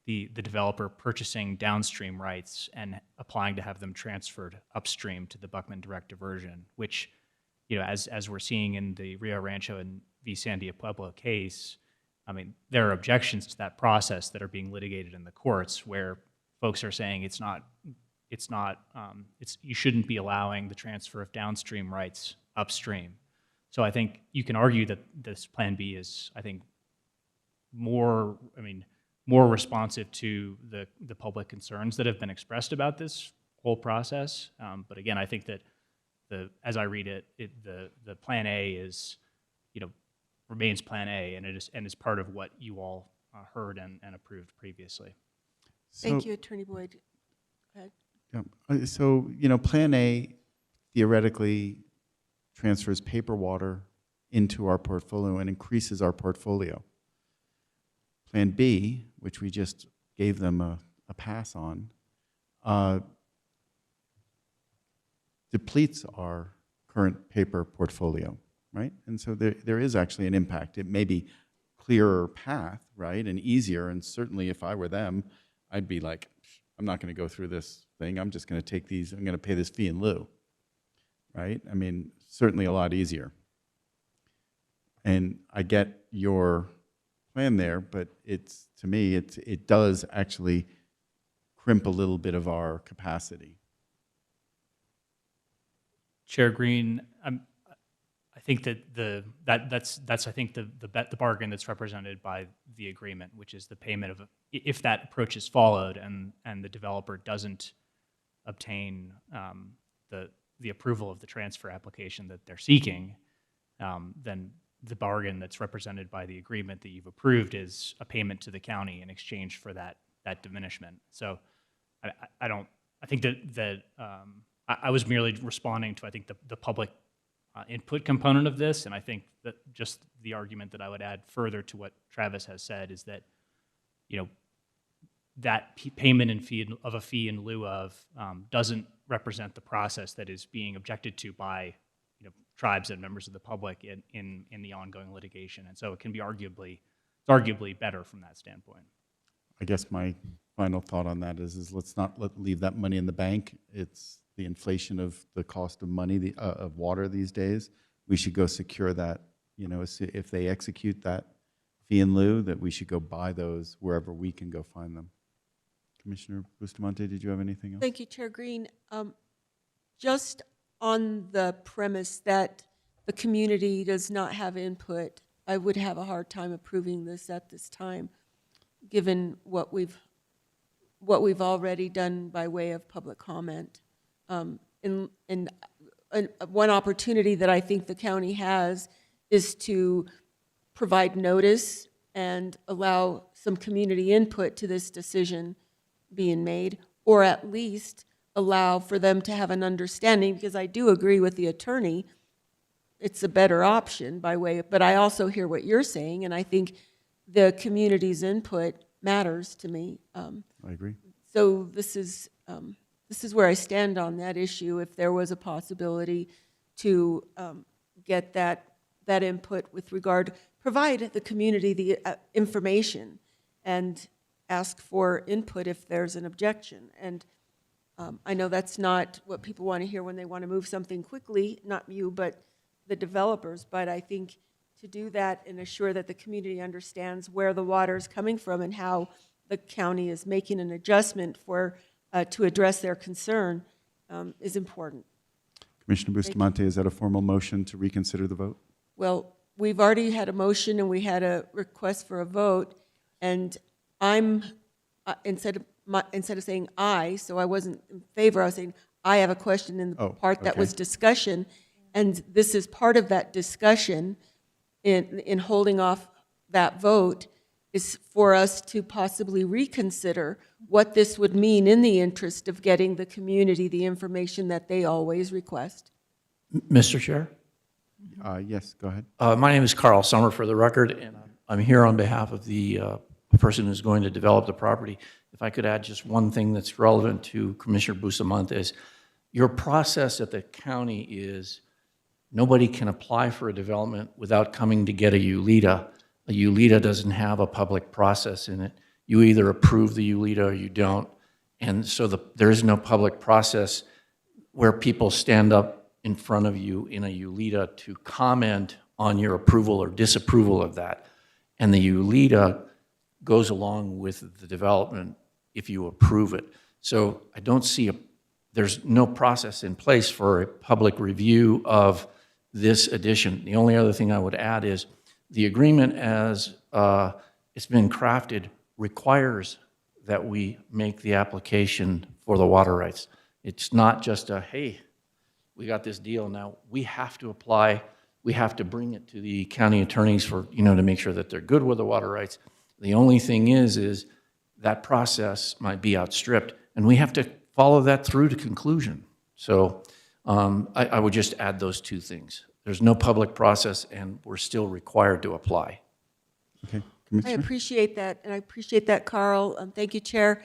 the developer purchasing downstream rights and applying to have them transferred upstream to the Buckman direct diversion, which, as we're seeing in the Rio Rancho and v. Sandia Pueblo case, I mean, there are objections to that process that are being litigated in the courts where folks are saying you shouldn't be allowing the transfer of downstream rights upstream. So I think you can argue that this plan B is, I think, more responsive to the public concerns that have been expressed about this whole process. But again, I think that as I read it, the plan A is, remains plan A, and is part of what you all heard and approved previously. Thank you, Attorney Boyd. Go ahead. Yeah. So, plan A theoretically transfers paper water into our portfolio and increases our portfolio. Plan B, which we just gave them a pass on, depletes our current paper portfolio, right? And so there is actually an impact. It may be clearer path, right, and easier, and certainly if I were them, I'd be like, I'm not going to go through this thing. I'm just going to take these, I'm going to pay this fee in lieu, right? I mean, certainly a lot easier. And I get your plan there, but to me, it does actually crimp a little bit of our capacity. Chair Greene, I think that's I think the bargain that's represented by the agreement, which is the payment of if that approach is followed and the developer doesn't obtain the approval of the transfer application that they're seeking, then the bargain that's represented by the agreement that you've approved is a payment to the county in exchange for that diminishment. So I think that I was merely responding to, I think, the public input component of this, and I think that just the argument that I would add further to what Travis has said is that, that payment of a fee in lieu of doesn't represent the process that is being objected to by tribes and members of the public in the ongoing litigation, and so it can be arguably better from that standpoint. I guess my final thought on that is let's not leave that money in the bank. It's the inflation of the cost of money, of water these days. We should go secure that. If they execute that fee in lieu, that we should go buy those wherever we can go find them. Commissioner Bustamante, did you have anything else? Thank you, Chair Greene. Just on the premise that the community does not have input, I would have a hard time approving this at this time, given what we've already done by way of public comment. And one opportunity that I think the county has is to provide notice and allow some community input to this decision being made, or at least allow for them to have an understanding, because I do agree with the attorney it's a better option by way of, but I also hear what you're saying, and I think the community's input matters to me. I agree. So this is where I stand on that issue. If there was a possibility to get that input with regard, provide the community the information and ask for input if there's an objection. And I know that's not what people want to hear when they want to move something quickly, not you, but the developers. But I think to do that and assure that the community understands where the water is coming from and how the county is making an adjustment for to address their concern is important. Commissioner Bustamante, is that a formal motion to reconsider the vote? Well, we've already had a motion and we had a request for a vote, and I'm instead of saying aye, so I wasn't in favor, I was saying I have a question in the part that was discussion, and this is part of that discussion in holding off that vote is for us to possibly reconsider what this would mean in the interest of getting the community the information that they always request. Mr. Chair? Yes, go ahead. My name is Carl Sommer, for the record, and I'm here on behalf of the person who's going to develop the property. If I could add just one thing that's relevant to Commissioner Bustamante is your process at the county is nobody can apply for a development without coming to get a ULITA. A ULITA doesn't have a public process in it. You either approve the ULITA or you don't. And so there is no public process where people stand up in front of you in a ULITA to comment on your approval or disapproval of that. And the ULITA goes along with the development if you approve it. So I don't see there's no process in place for a public review of this addition. The only other thing I would add is the agreement as it's been crafted requires that we make the application for the water rights. It's not just a, hey, we got this deal now. We have to apply. We have to bring it to the county attorneys for, to make sure that they're good with the water rights. The only thing is that process might be outstripped, and we have to follow that through to conclusion. So I would just add those two things. There's no public process, and we're still required to apply. Okay, I appreciate that, and I appreciate that, Carl. Thank you, Chair.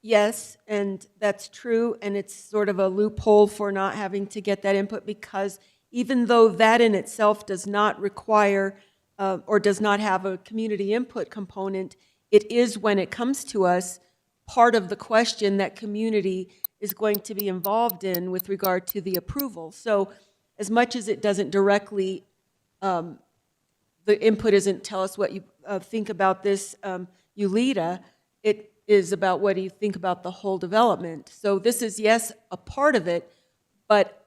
Yes, and that's true, and it's sort of a loophole for not having to get that input, because even though that in itself does not require or does not have a community input component, it is, when it comes to us, part of the question that community is going to be involved in with regard to the approval. So as much as it doesn't directly, the input isn't tell us what you think about this ULITA, it is about what do you think about the whole development. So this is, yes, a part of it, but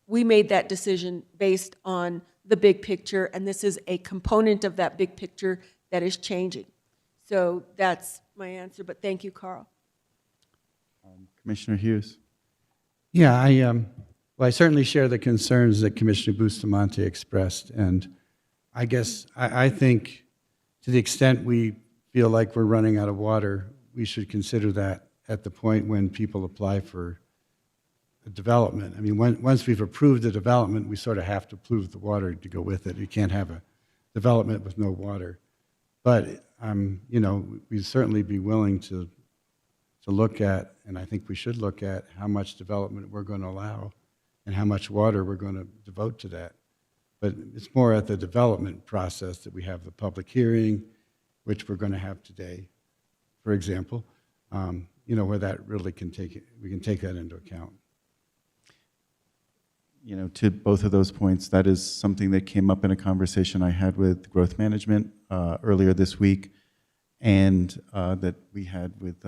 we made that decision based on the big picture, and this is a component of that big picture that is changing. So that's my answer, but thank you, Carl. Commissioner Hughes. Yeah, I certainly share the concerns that Commissioner Bustamante expressed, and I guess I think to the extent we feel like we're running out of water, we should consider that at the point when people apply for a development. I mean, once we've approved the development, we sort of have to approve the water to go with it. You can't have a development with no water. But we'd certainly be willing to look at, and I think we should look at, how much development we're going to allow and how much water we're going to devote to that. But it's more at the development process that we have the public hearing, which we're going to have today, for example, where that really we can take that into account. To both of those points, that is something that came up in a conversation I had with growth management earlier this week, and that we had with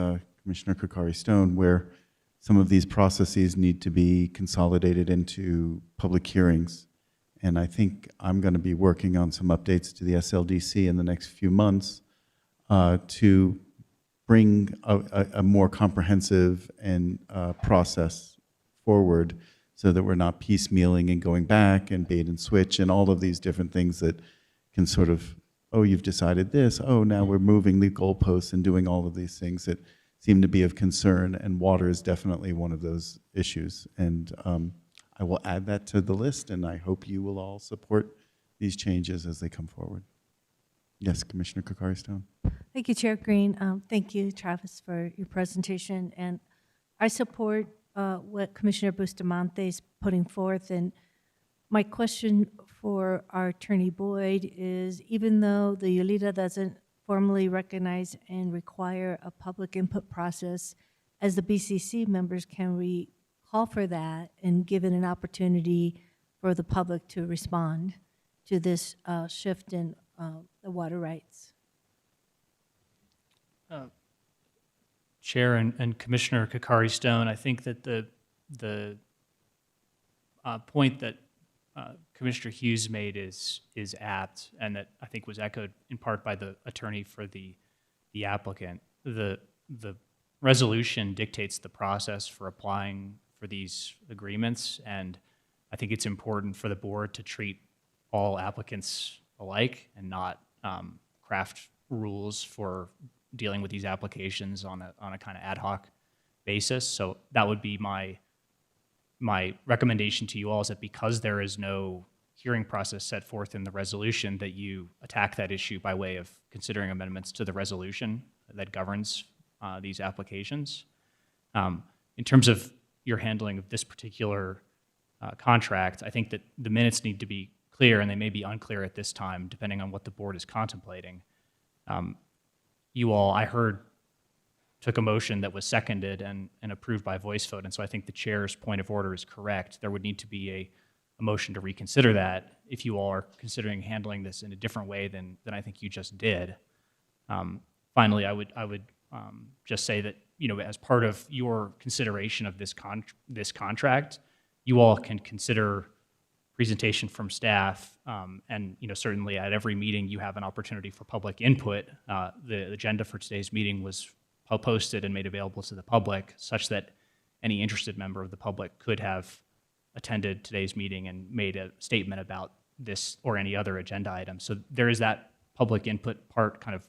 Commissioner Cacari Stone, where some of these processes need to be consolidated into public hearings. And I think I'm going to be working on some updates to the SLDC in the next few months to bring a more comprehensive and process forward, so that we're not piecemealing and going back and bait and switch and all of these different things that can sort of, oh, you've decided this, oh, now we're moving the goalposts and doing all of these things that seem to be of concern, and water is definitely one of those issues. And I will add that to the list, and I hope you will all support these changes as they come forward. Yes, Commissioner Cacari Stone. Thank you, Chair Greene. Thank you, Travis, for your presentation. And I support what Commissioner Bustamante is putting forth. And my question for our Attorney Boyd is, even though the ULITA doesn't formally recognize and require a public input process, as the BCC members, can we call for that and give it an opportunity for the public to respond to this shift in the water rights? Chair and Commissioner Cacari Stone, I think that the point that Commissioner Hughes made is apt, and that I think was echoed in part by the attorney for the applicant. The resolution dictates the process for applying for these agreements, and I think it's important for the board to treat all applicants alike and not craft rules for dealing with these applications on a kind of ad hoc basis. So that would be my recommendation to you all, is that because there is no hearing process set forth in the resolution, that you attack that issue by way of considering amendments to the resolution that governs these applications. In terms of your handling of this particular contract, I think that the minutes need to be clear, and they may be unclear at this time, depending on what the board is contemplating. You all, I heard, took a motion that was seconded and approved by voice vote, and so I think the chair's point of order is correct. There would need to be a motion to reconsider that if you all are considering handling this in a different way than I think you just did. Finally, I would just say that, you know, as part of your consideration of this contract, you all can consider presentation from staff, and, you know, certainly at every meeting you have an opportunity for public input. The agenda for today's meeting was posted and made available to the public, such that any interested member of the public could have attended today's meeting and made a statement about this or any other agenda item. So there is that public input part kind of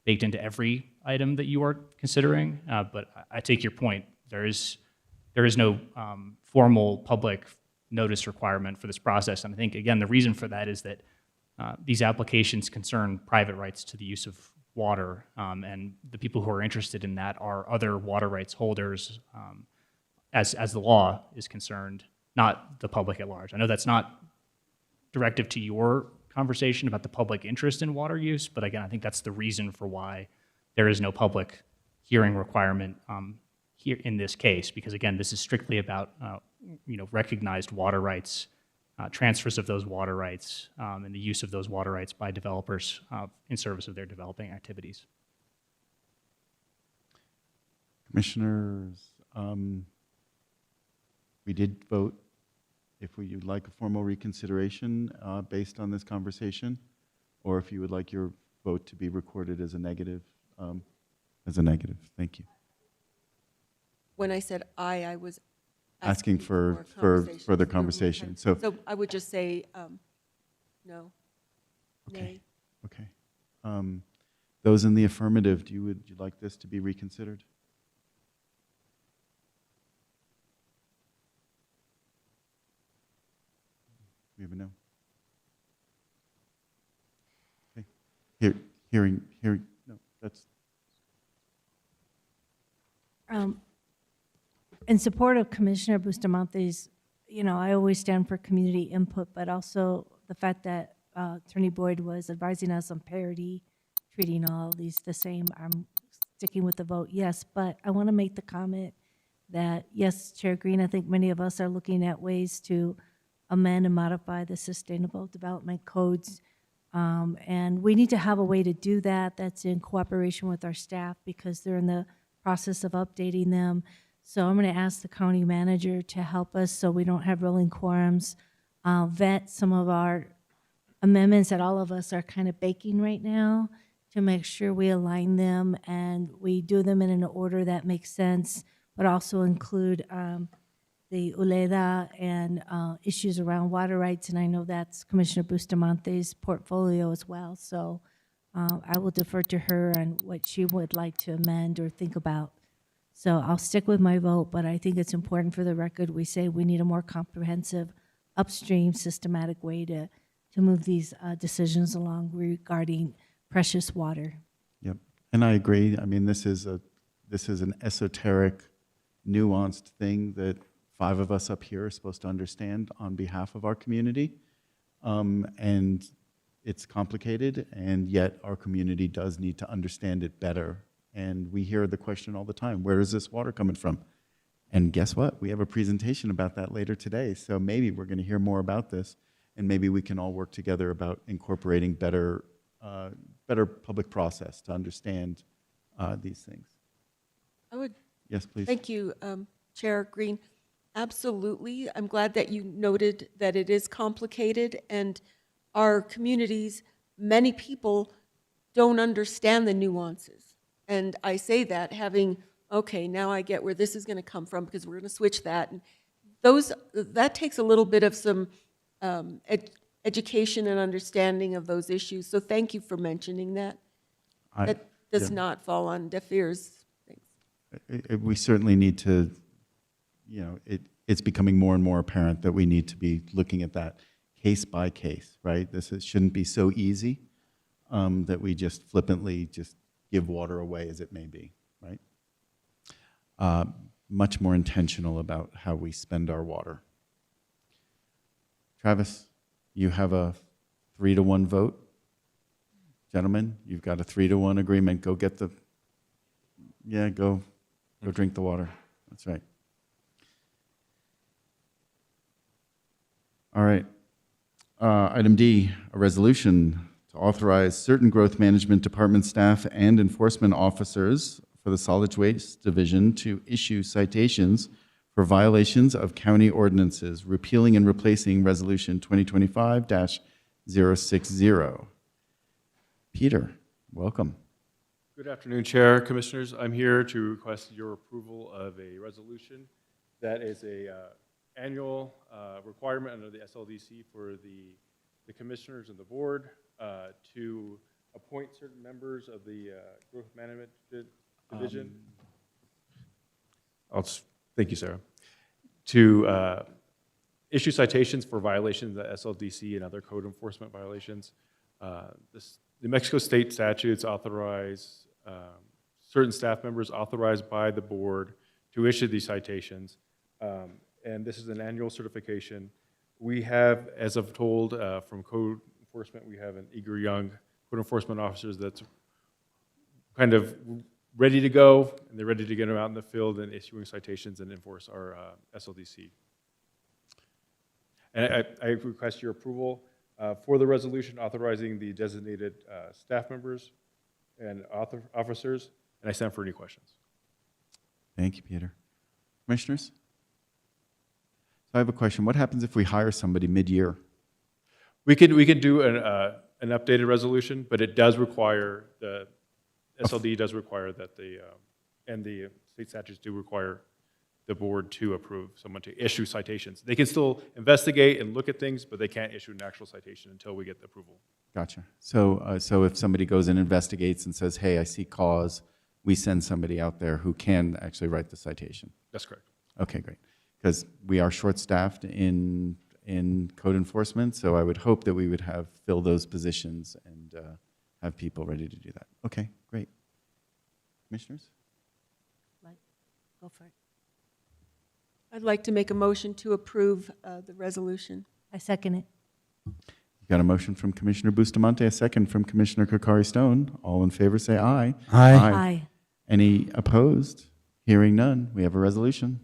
baked into every item that you are considering, but I take your point. There is no formal public notice requirement for this process, and I think, again, the reason for that is that these applications concern private rights to the use of water, and the people who are interested in that are other water rights holders, as the law is concerned, not the public at large. I know that's not directive to your conversation about the public interest in water use, but again, I think that's the reason for why there is no public hearing requirement here in this case, because again, this is strictly about recognized water rights, transfers of those water rights, and the use of those water rights by developers in service of their developing activities. Commissioners, we did vote if you'd like a formal reconsideration based on this conversation, or if you would like your vote to be recorded as a negative. Thank you. When I said I was asking for further conversation. So I would just say no. Okay. Nay. Okay. Those in the affirmative, would you like this to be reconsidered? We have a no. Okay. Hearing. No, that's. In support of Commissioner Bustamante's, I always stand for community input, but also the fact that Attorney Boyd was advising us on parity, treating all these the same. I'm sticking with the vote yes, but I want to make the comment that, yes, Chair Greene, I think many of us are looking at ways to amend and modify the Sustainable Development Codes, and we need to have a way to do that that's in cooperation with our staff, because they're in the process of updating them. So I'm going to ask the county manager to help us so we don't have rolling quorums, vet some of our amendments that all of us are kind of baking right now to make sure we align them and we do them in an order that makes sense, but also include the ULEDA and issues around water rights. And I know that's Commissioner Bustamante's portfolio as well. So I will defer to her on what she would like to amend or think about. So I'll stick with my vote, but I think it's important for the record, we say we need a more comprehensive, upstream, systematic way to move these decisions along regarding precious water. Yep, and I agree. I mean, this is an esoteric, nuanced thing that 5 of us up here are supposed to understand on behalf of our community. And it's complicated, and yet our community does need to understand it better. And we hear the question all the time, where is this water coming from? And guess what? We have a presentation about that later today. So maybe we're going to hear more about this, and maybe we can all work together about incorporating better public process to understand these things. I would. Yes, please. Thank you, Chair Greene. Absolutely. I'm glad that you noted that it is complicated, and our communities, many people don't understand the nuances. And I say that having, okay, now I get where this is going to come from because we're going to switch that. And that takes a little bit of some education and understanding of those issues. So thank you for mentioning that. That does not fall on deaf ears. Thanks. We certainly need to, it's becoming more and more apparent that we need to be looking at that case by case, right? Shouldn't be so easy that we just flippantly just give water away as it may be, right? Much more intentional about how we spend our water. Travis, you have a 3-to-1 vote. Gentlemen, you've got a 3-to-1 agreement. Go get the, go drink the water. That's right. All right. Item D, a resolution to authorize certain growth management department staff and enforcement officers for the Solid Waste Division to issue citations for violations of county ordinances, repealing and replacing Resolution 2025-060. Peter, welcome. Good afternoon, Chair, Commissioners. I'm here to request your approval of a resolution that is a annual requirement under the SLDC for the commissioners and the board to appoint certain members of the growth management division. Thank you, Sarah. To issue citations for violations of SLDC and other code enforcement violations. The Mexico state statutes authorize certain staff members authorized by the board to issue these citations. And this is an annual certification. We have, as I've told from code enforcement, we have an eager young code enforcement officers that's kind of ready to go, and they're ready to get them out in the field and issuing citations and enforce our SLDC. And I request your approval for the resolution authorizing the designated staff members and officers, and I stand for any questions. Thank you, Peter. Commissioners? So I have a question. What happens if we hire somebody mid-year? We could do an updated resolution, but it does require, the SLD does require that and the state statutes do require the board to approve someone to issue citations. They can still investigate and look at things, but they can't issue an actual citation until we get the approval. Gotcha. So if somebody goes and investigates and says, hey, I see cause, we send somebody out there who can actually write the citation. That's correct. Okay, great. Because we are short-staffed in code enforcement, so I would hope that we would fill those positions and have people ready to do that. Okay, great. Commissioners? Go for it. I'd like to make a motion to approve the resolution. I second it. We've got a motion from Commissioner Bustamante, a second from Commissioner Cacari Stone. All in favor say aye. Aye. Aye. Any opposed? Hearing none, we have a resolution.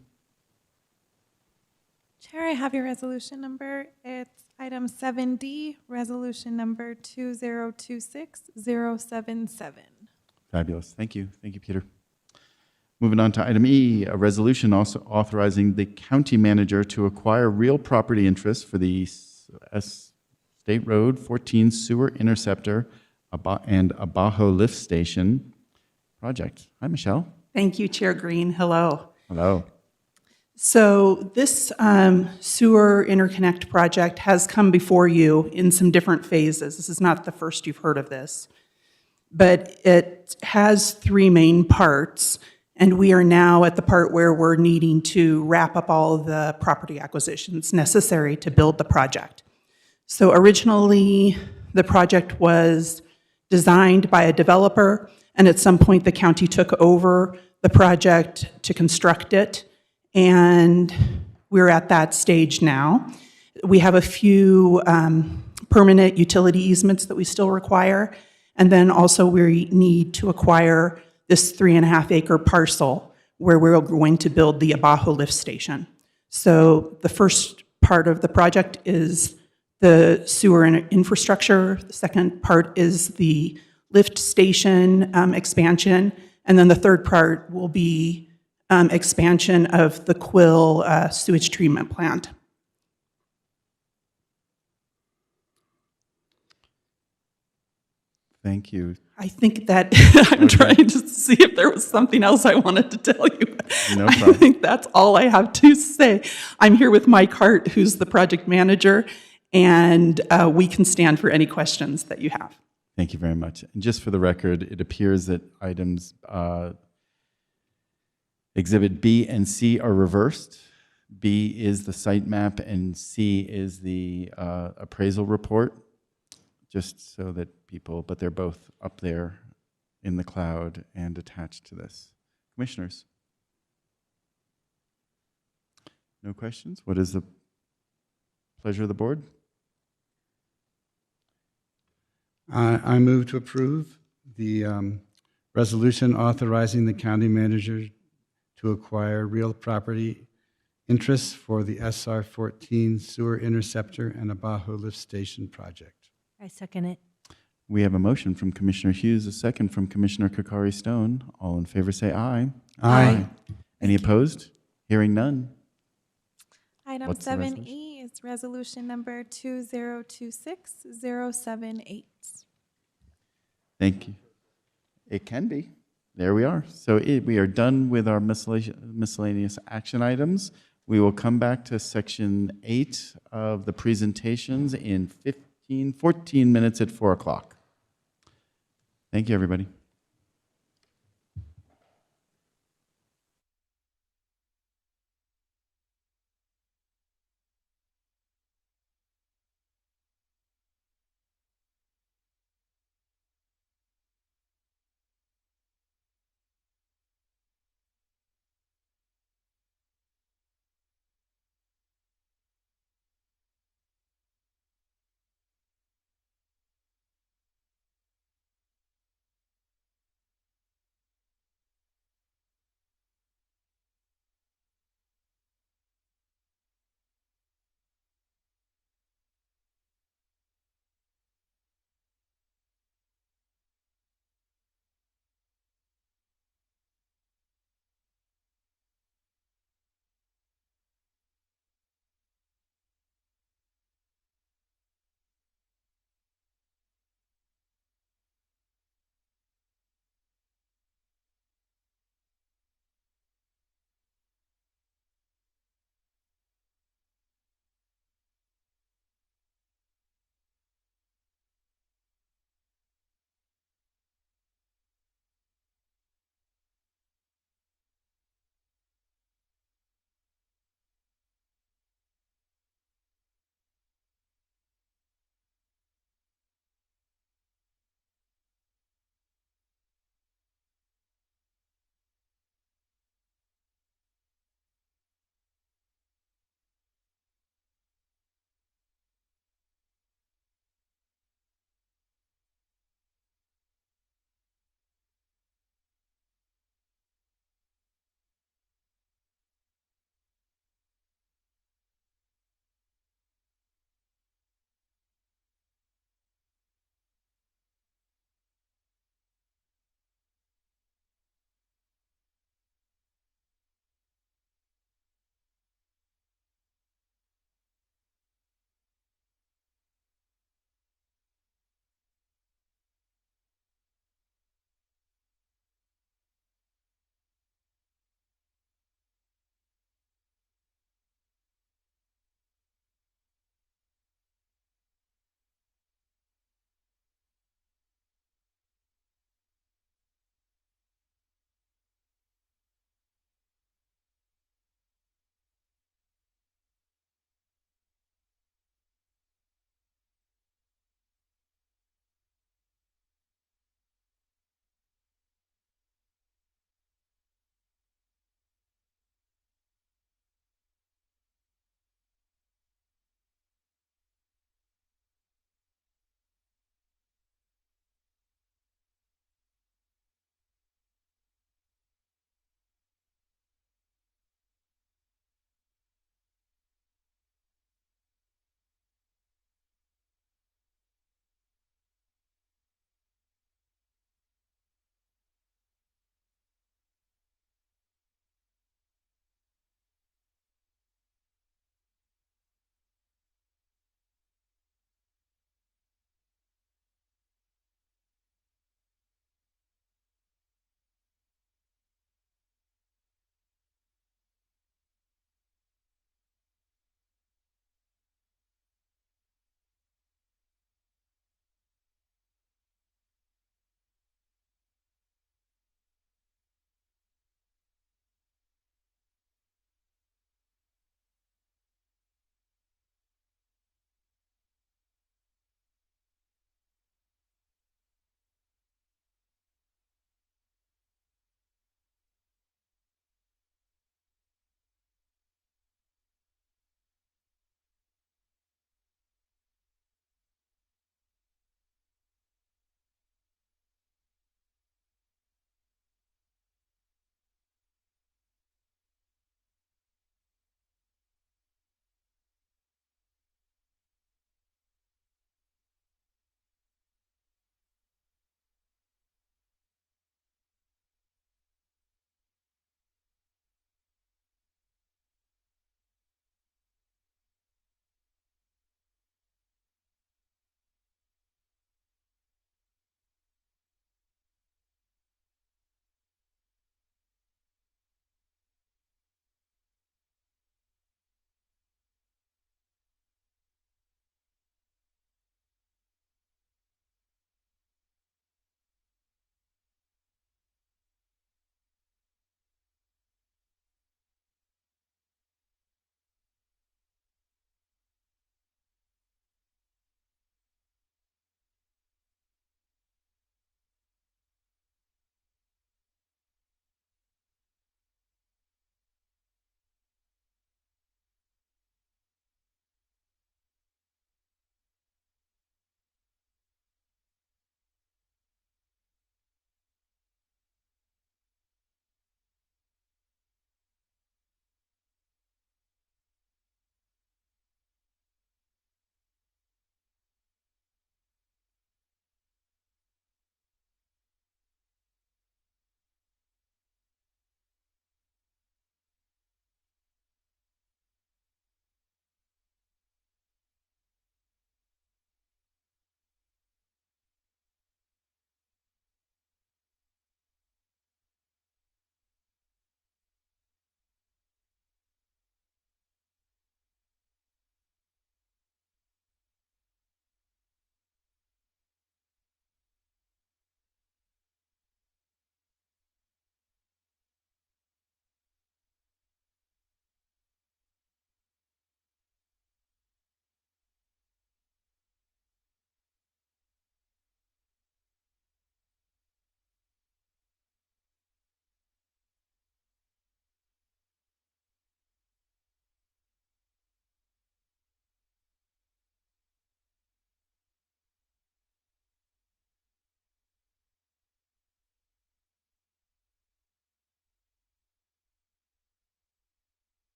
Chair, I have your resolution number. It's item 7D, resolution number 2026-077. Fabulous. Thank you. Thank you, Peter. Moving on to item E, a resolution also authorizing the county manager to acquire real property interest for the State Road 14 sewer interceptor and Abajo lift station project. Hi, Michelle. Thank you, Chair Greene. Hello. Hello. So this sewer interconnect project has come before you in some different phases. This is not the first you've heard of this, but it has 3 main parts. And we are now at the part where we're needing to wrap up all of the property acquisitions necessary to build the project. So originally, the project was designed by a developer, and at some point, the county took over the project to construct it, and we're at that stage now. We have a few permanent utility easements that we still require, and then also we need to acquire this 3.5-acre parcel where we're going to build the Abajo lift station. So the first part of the project is the sewer and infrastructure. The second part is the lift station expansion. And then the third part will be expansion of the Quill sewage treatment plant. Thank you. I think that I'm trying to see if there was something else I wanted to tell you. No I problem. think that's all I have to say. I'm here with Mike Hart, who's the project manager, and we can stand for any questions that you have. Thank you very much. And just for the record, it appears that items Exhibit B and C are reversed. B is the site map and C is the appraisal report, just so that people, but they're both up there in the cloud and attached to this. Commissioners? No questions? What is the pleasure of the board? I move to approve the resolution authorizing the county manager to acquire real property interests for the SR 14 sewer interceptor and Abajo lift station project. I second it. We have a motion from Commissioner Hughes, a second from Commissioner Cacari Stone. All in favor say aye. Aye. Any opposed? Hearing none. Item What's the 7E is resolution number 2026078. Thank you. It can be. There we are. So we are done with our miscellaneous action items. We will come back to section 8 of the presentations in 14 minutes at 4 o'clock. Thank you, everybody.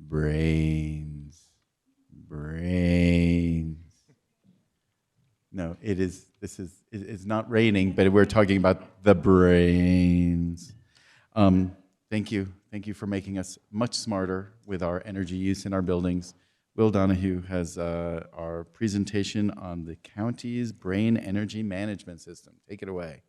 Brains. Brains. No, it's not raining, but we're talking about the brains. Thank you. Thank you for making us much smarter with our energy use in our buildings. Will Donahue has our presentation on the county's brain energy management system. Take it away.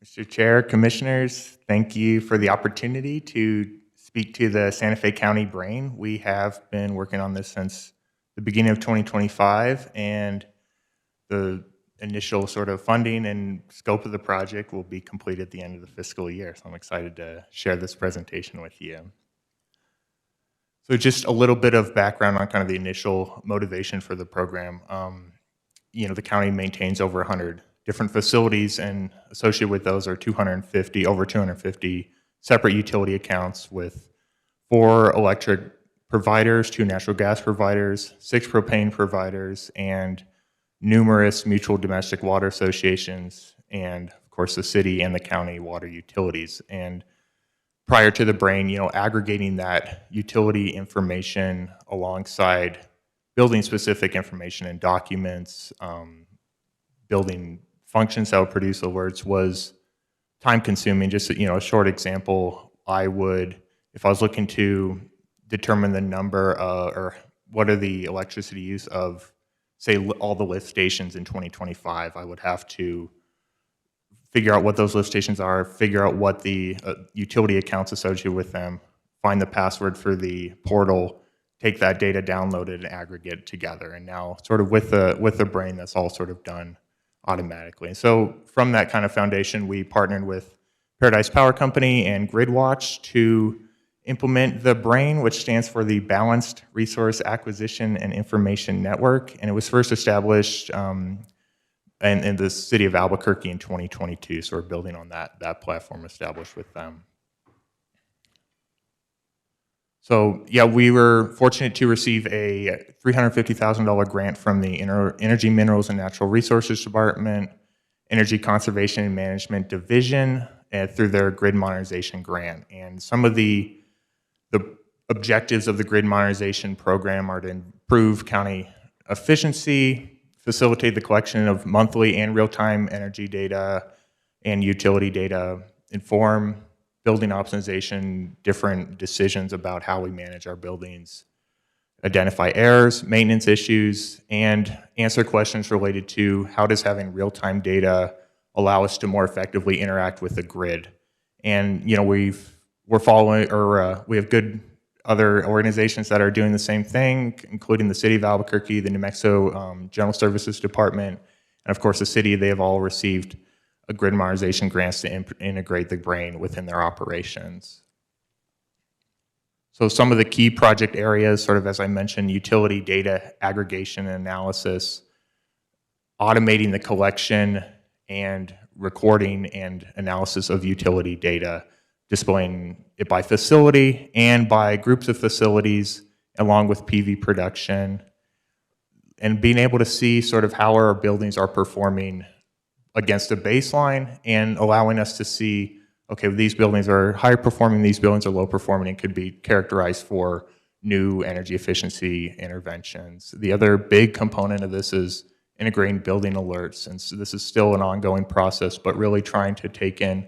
Mr. Chair, Commissioners, thank you for the opportunity to speak to the Santa Fe County Brain. We have been working on this since the beginning of 2025, and the initial sort of funding and scope of the project will be complete at the end of the fiscal year. So I'm excited to share this presentation with you. So just a little bit of background on kind of the initial motivation for the program. The county maintains over 100 different facilities, and associated with those are over 250 separate utility accounts with 4 electric providers, 2 natural gas providers, 6 propane providers, and numerous mutual domestic water associations, and of course the city and the county water utilities. And prior to the brain, aggregating that utility information alongside building specific information and documents, building functions that would produce alerts was time consuming. Just a short example, if I was looking to determine the number or what are the electricity use of, say, all the lift stations in 2025, I would have to figure out what those lift stations are, figure out what the utility accounts associated with them, find the password for the portal, take that data, download it, and aggregate it together. And now, sort of with the brain, that's all sort of done automatically. And so from that kind of foundation, we partnered with Paradise Power Company and GridWatch to implement the brain, which stands for the Balanced Resource Acquisition and Information Network. And it was first established in the city of Albuquerque in 2022. So we're building on that platform established with them. So yeah, we were fortunate to receive a $350,000 grant from the Energy, Minerals, and Natural Resources Department, Energy Conservation and Management Division, through their grid modernization grant. And some of the objectives of the grid modernization program are to improve county efficiency, facilitate the collection of monthly and real-time energy data and utility data, inform building optimization, different decisions about how we manage our buildings, identify errors, maintenance issues, and answer questions related to how does having real-time data allow us to more effectively interact with the grid. And we have good other organizations that are doing the same thing, including the City of Albuquerque, the New Mexico General Services Department, and of course the city. They have all received a grid modernization grants to integrate the brain within their operations. So some of the key project areas, sort of as I mentioned, utility data aggregation and analysis, automating the collection and recording and analysis of utility data, displaying it by facility and by groups of facilities, along with PV production, and being able to see sort of how our buildings are performing against a baseline, and allowing us to see, okay, these buildings are high performing, these buildings are low performing, and could be characterized for new energy efficiency interventions. The other big component of this is integrating building alerts, and so this is still an ongoing process, but really trying to take in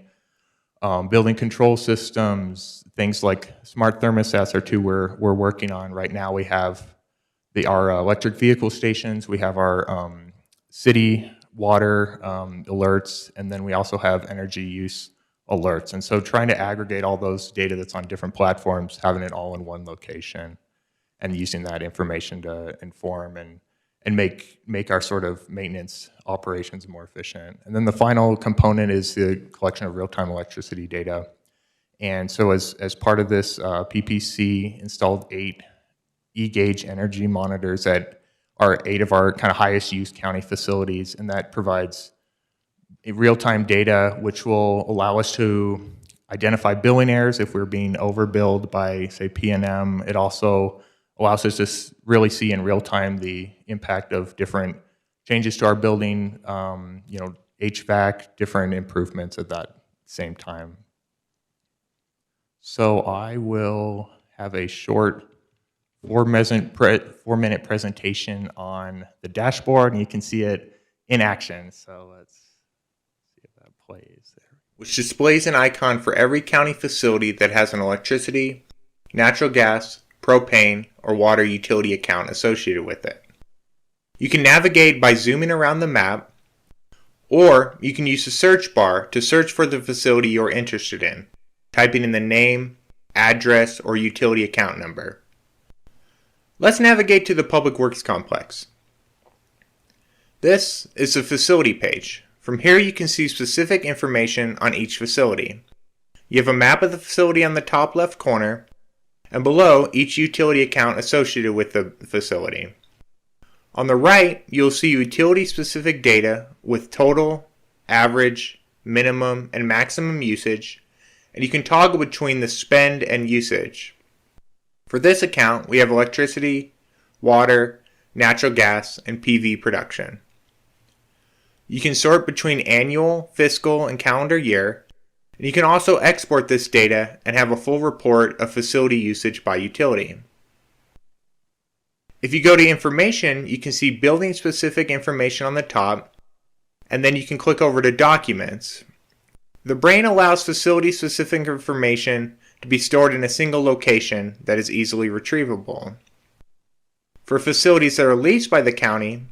building control systems, things like smart thermostats are two we're working on. Right now we have our electric vehicle stations, we have our city water alerts, and then we also have energy use alerts. And so trying to aggregate all those data that's on different platforms, having it all in one location, and using that information to inform and make our sort of maintenance operations more efficient. And then the final component is the collection of real-time electricity data. And so as part of this, PPC installed 8 E-Gauge energy monitors at 8 of our kind of highest use county facilities, and that provides real-time data which will allow us to identify billing errors if we're being overbilled by, say, P&M. It also allows us to really see in real time the impact of different changes to our building, HVAC, different improvements at that same time. So I will have a short 4-minute presentation on the dashboard, and you can see it in action. So let's see if that plays there. Which displays an icon for every county facility that has an electricity, natural gas, propane, or water utility account associated with it. You can navigate by zooming around the map, or you can use the search bar to search for the facility you're interested in, typing in the name, address, or utility account number. Let's navigate to the Public Works Complex. This is the facility page. From here you can see specific information on each facility. You have a map of the facility on the top left corner, and below each utility account associated with the facility. On the right, you'll see utility-specific data with total, average, minimum, and maximum usage, and you can toggle between the spend and usage. For this account, we have electricity, water, natural gas, and PV production. You can sort between annual, fiscal, and calendar year, and you can also export this data and have a full report of facility usage by utility. If you go to information, you can see building-specific information on the top, and then you can click over to documents. The brain allows facility-specific information to be stored in a single location that is easily retrievable. For facilities that are leased by the county,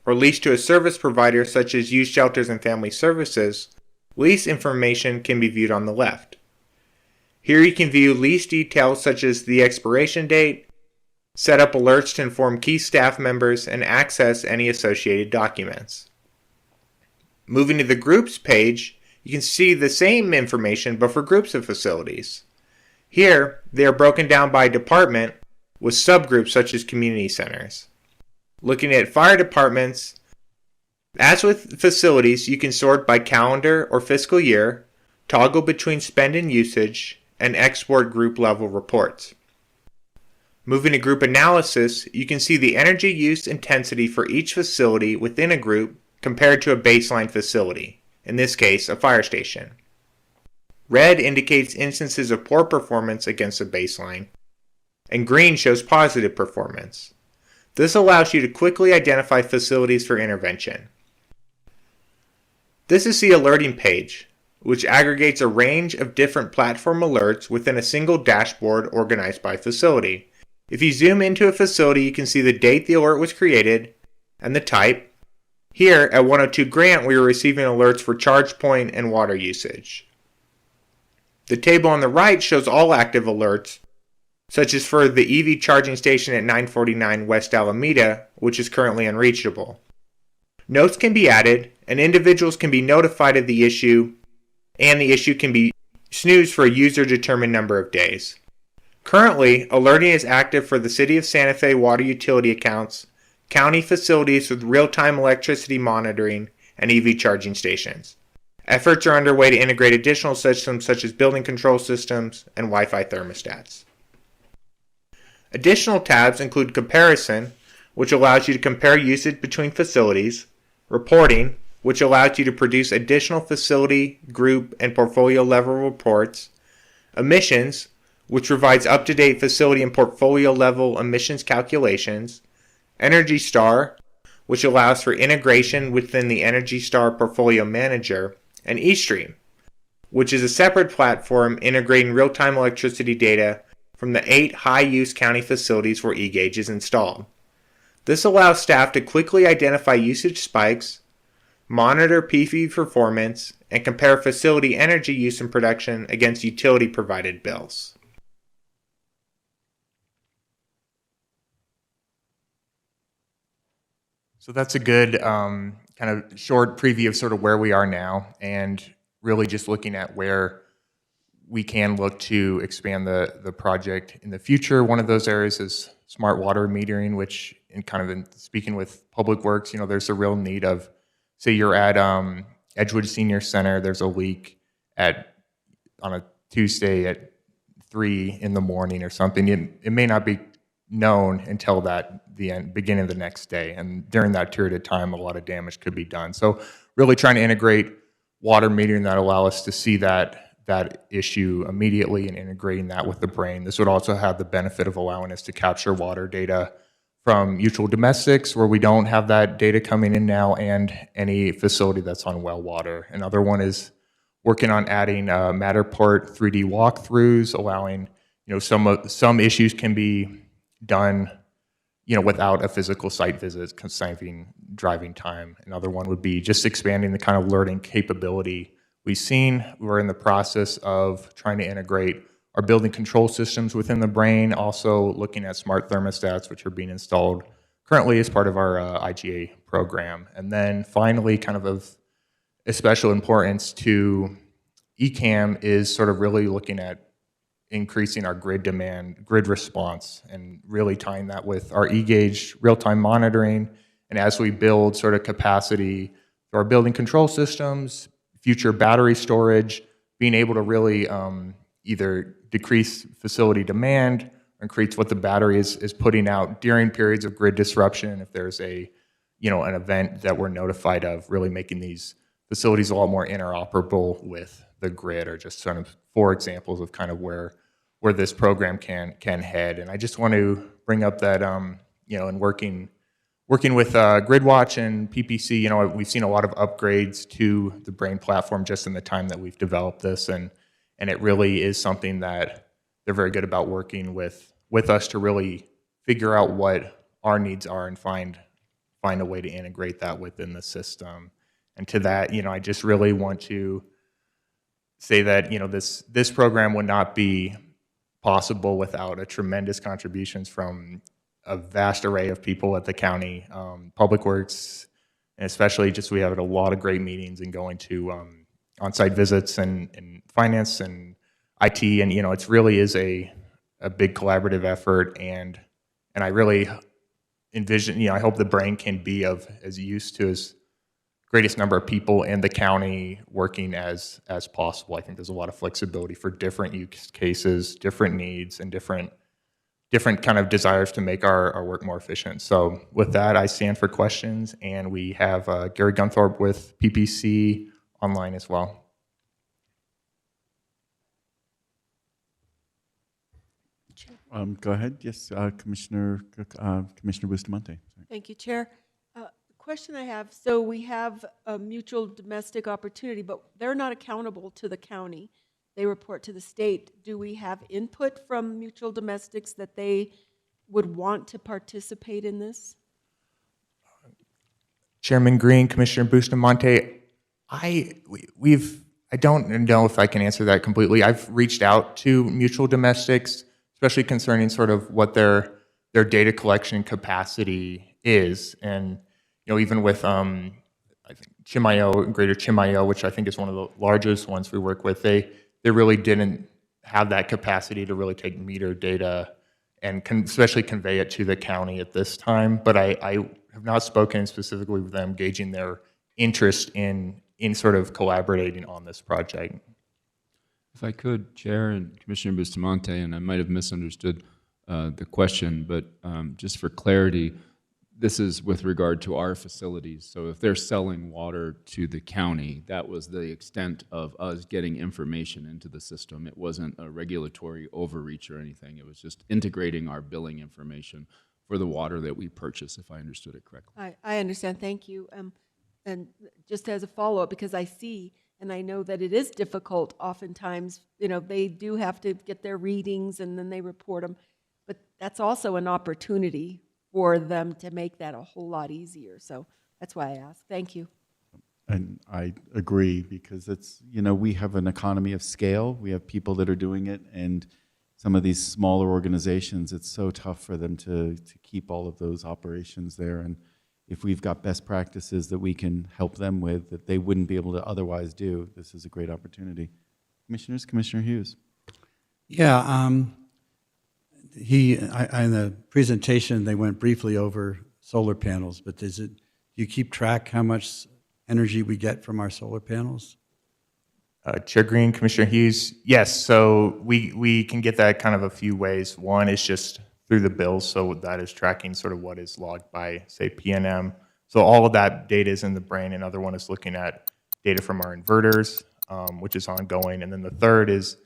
or leased to a service provider such as youth shelters and family services, lease information can be viewed on the left. Here you can view lease details such as the expiration date, set up alerts to inform key staff members, and access any associated documents. Moving to the groups page, you can see the same information but for groups of facilities. Here, they are broken down by department with subgroups such as community centers. Looking at fire departments, as with facilities, you can sort by calendar or fiscal year, toggle between spend and usage, and export group level reports. Moving to group analysis, you can see the energy use intensity for each facility within a group compared to a baseline facility, in this case, a fire station. Red indicates instances of poor performance against a baseline, and green shows positive performance. This allows you to quickly identify facilities for intervention. This is the alerting page, which aggregates a range of different platform alerts within a single dashboard organized by facility. If you zoom into a facility, you can see the date the alert was created and the type. Here at 102 Grant, we are receiving alerts for charge point and water usage. The table on the right shows all active alerts, such as for the EV charging station at 949 West Alameda, which is currently unreachable. Notes can be added, and individuals can be notified of the issue, and the issue can be snoozed for a user-determined number of days. Currently, alerting is active for the City of Santa Fe water utility accounts, county facilities with real-time electricity monitoring, and EV charging stations. Efforts are underway to integrate additional systems such as building control systems and Wi-Fi thermostats. Additional tabs include comparison, which allows you to compare usage between facilities, reporting, which allows you to produce additional facility, group, and portfolio level reports, emissions, which provides up-to-date facility and portfolio level emissions calculations, Energy Star, which allows for integration within the Energy Star portfolio manager, and eStream, which is a separate platform integrating real-time electricity data from the 8 high-use county facilities where eGauge is installed. This allows staff to quickly identify usage spikes, monitor PV performance, and compare facility energy use and production against utility-provided bills. So that's a good kind of short preview of sort of where we are now, and really just looking at where we can look to expand the project in the future. One of those areas is smart water metering, which in speaking with Public Works, there's a real need of, say you're at Edgewood Senior Center, there's a leak on a Tuesday at 3 in the morning or something. It may not be known until the beginning of the next day, and during that period of time, a lot of damage could be done. So really trying to integrate water metering that allow us to see that that issue immediately and integrating that with the brain. This would also have the benefit of allowing us to capture water data from mutual domestics where we don't have that data coming in now, and any facility that's on well water. Another one is working on adding Matterport 3D walkthroughs, allowing, some issues can be done, without a physical site visit, saving driving time. Another one would be just expanding the kind of learning capability we've seen. We're in the process of trying to integrate our building control systems within the brain, also looking at smart thermostats, which are being installed currently as part of our IGA program. And then finally, kind of special importance to ECAM is sort of really looking at increasing our grid demand, grid response, and really tying that with our eGauge real-time monitoring. And as we build sort of capacity for our building control systems, future battery storage, being able to really either decrease facility demand or increase what the battery is putting out during periods of grid disruption. If there's an event that we're notified of, really making these facilities a lot more interoperable with the grid, or just sort of 4 examples of kind of where this program can head. And I just want to bring up that in working with GridWatch and PPC, we've seen a lot of upgrades to the Brain platform just in the time that we've developed this, and it really is something that they're very good about working with us to really figure out what our needs are and find a way to integrate that within the system. And to that, I just really want to say that this program would not be possible without a tremendous contributions from a vast array of people at the county, Public Works, and especially just we have a lot of great meetings and going to on-site visits and finance and IT, and it really is a big collaborative effort, and I really envision, I hope the Brain can be of as use to as greatest number of people in the county working as possible. I think there's a lot of flexibility for different use cases, different needs, and different kind of desires to make our work more efficient. So with that, I stand for questions, and we have Gary Gunthorpe with PPC online as well. Go ahead. Yes, Commissioner Bustamante. Sorry. Thank you, Chair. The question I have, so we have a mutual domestic opportunity, but they're not accountable to the county. They report to the state. Do we have input from mutual domestics that they would want to participate in this? Chairman Greene, Commissioner Bustamante, I don't know if I can answer that completely. I've reached out to mutual domestics, especially concerning sort of what their data collection capacity is, and even with I think Chimayo, Greater Chimayo, which I think is one of the largest ones we work with, they really didn't have that capacity to really take meter data and especially convey it to the county at this time. But I have not spoken specifically with them, gauging their interest in sort of collaborating on this project. If I could, Chair and Commissioner Bustamante, and I might have misunderstood the question, but just for clarity, this is with regard to our facilities. So if they're selling water to the county, that was the extent of us getting information into the system. It wasn't a regulatory overreach or anything. It was just integrating our billing information for the water that we purchase, if I understood it correctly. I understand. Thank you. And just as a follow-up, because I see and I know that it is difficult oftentimes, they do have to get their readings and then they report them, but that's also an opportunity for them to make that a whole lot easier. So that's why I asked. Thank you. And I agree, because it's, we have an economy of scale. We have people that are doing it, and some of these smaller organizations, it's so tough for them to keep all of those operations there. And if we've got best practices that we can help them with that they wouldn't be able to otherwise do, this is a great opportunity. Commissioners, Commissioner Hughes. Yeah, in the presentation, they went briefly over solar panels, but do you keep track how much energy we get from our solar panels? Chair Greene, Commissioner Hughes, yes. So we can get that kind of a few ways. One is just through the bills, so that is tracking sort of what is logged by, say, PNM. So all of that data is in the Brain. Another one is looking at data from our inverters. which is ongoing. And then the third is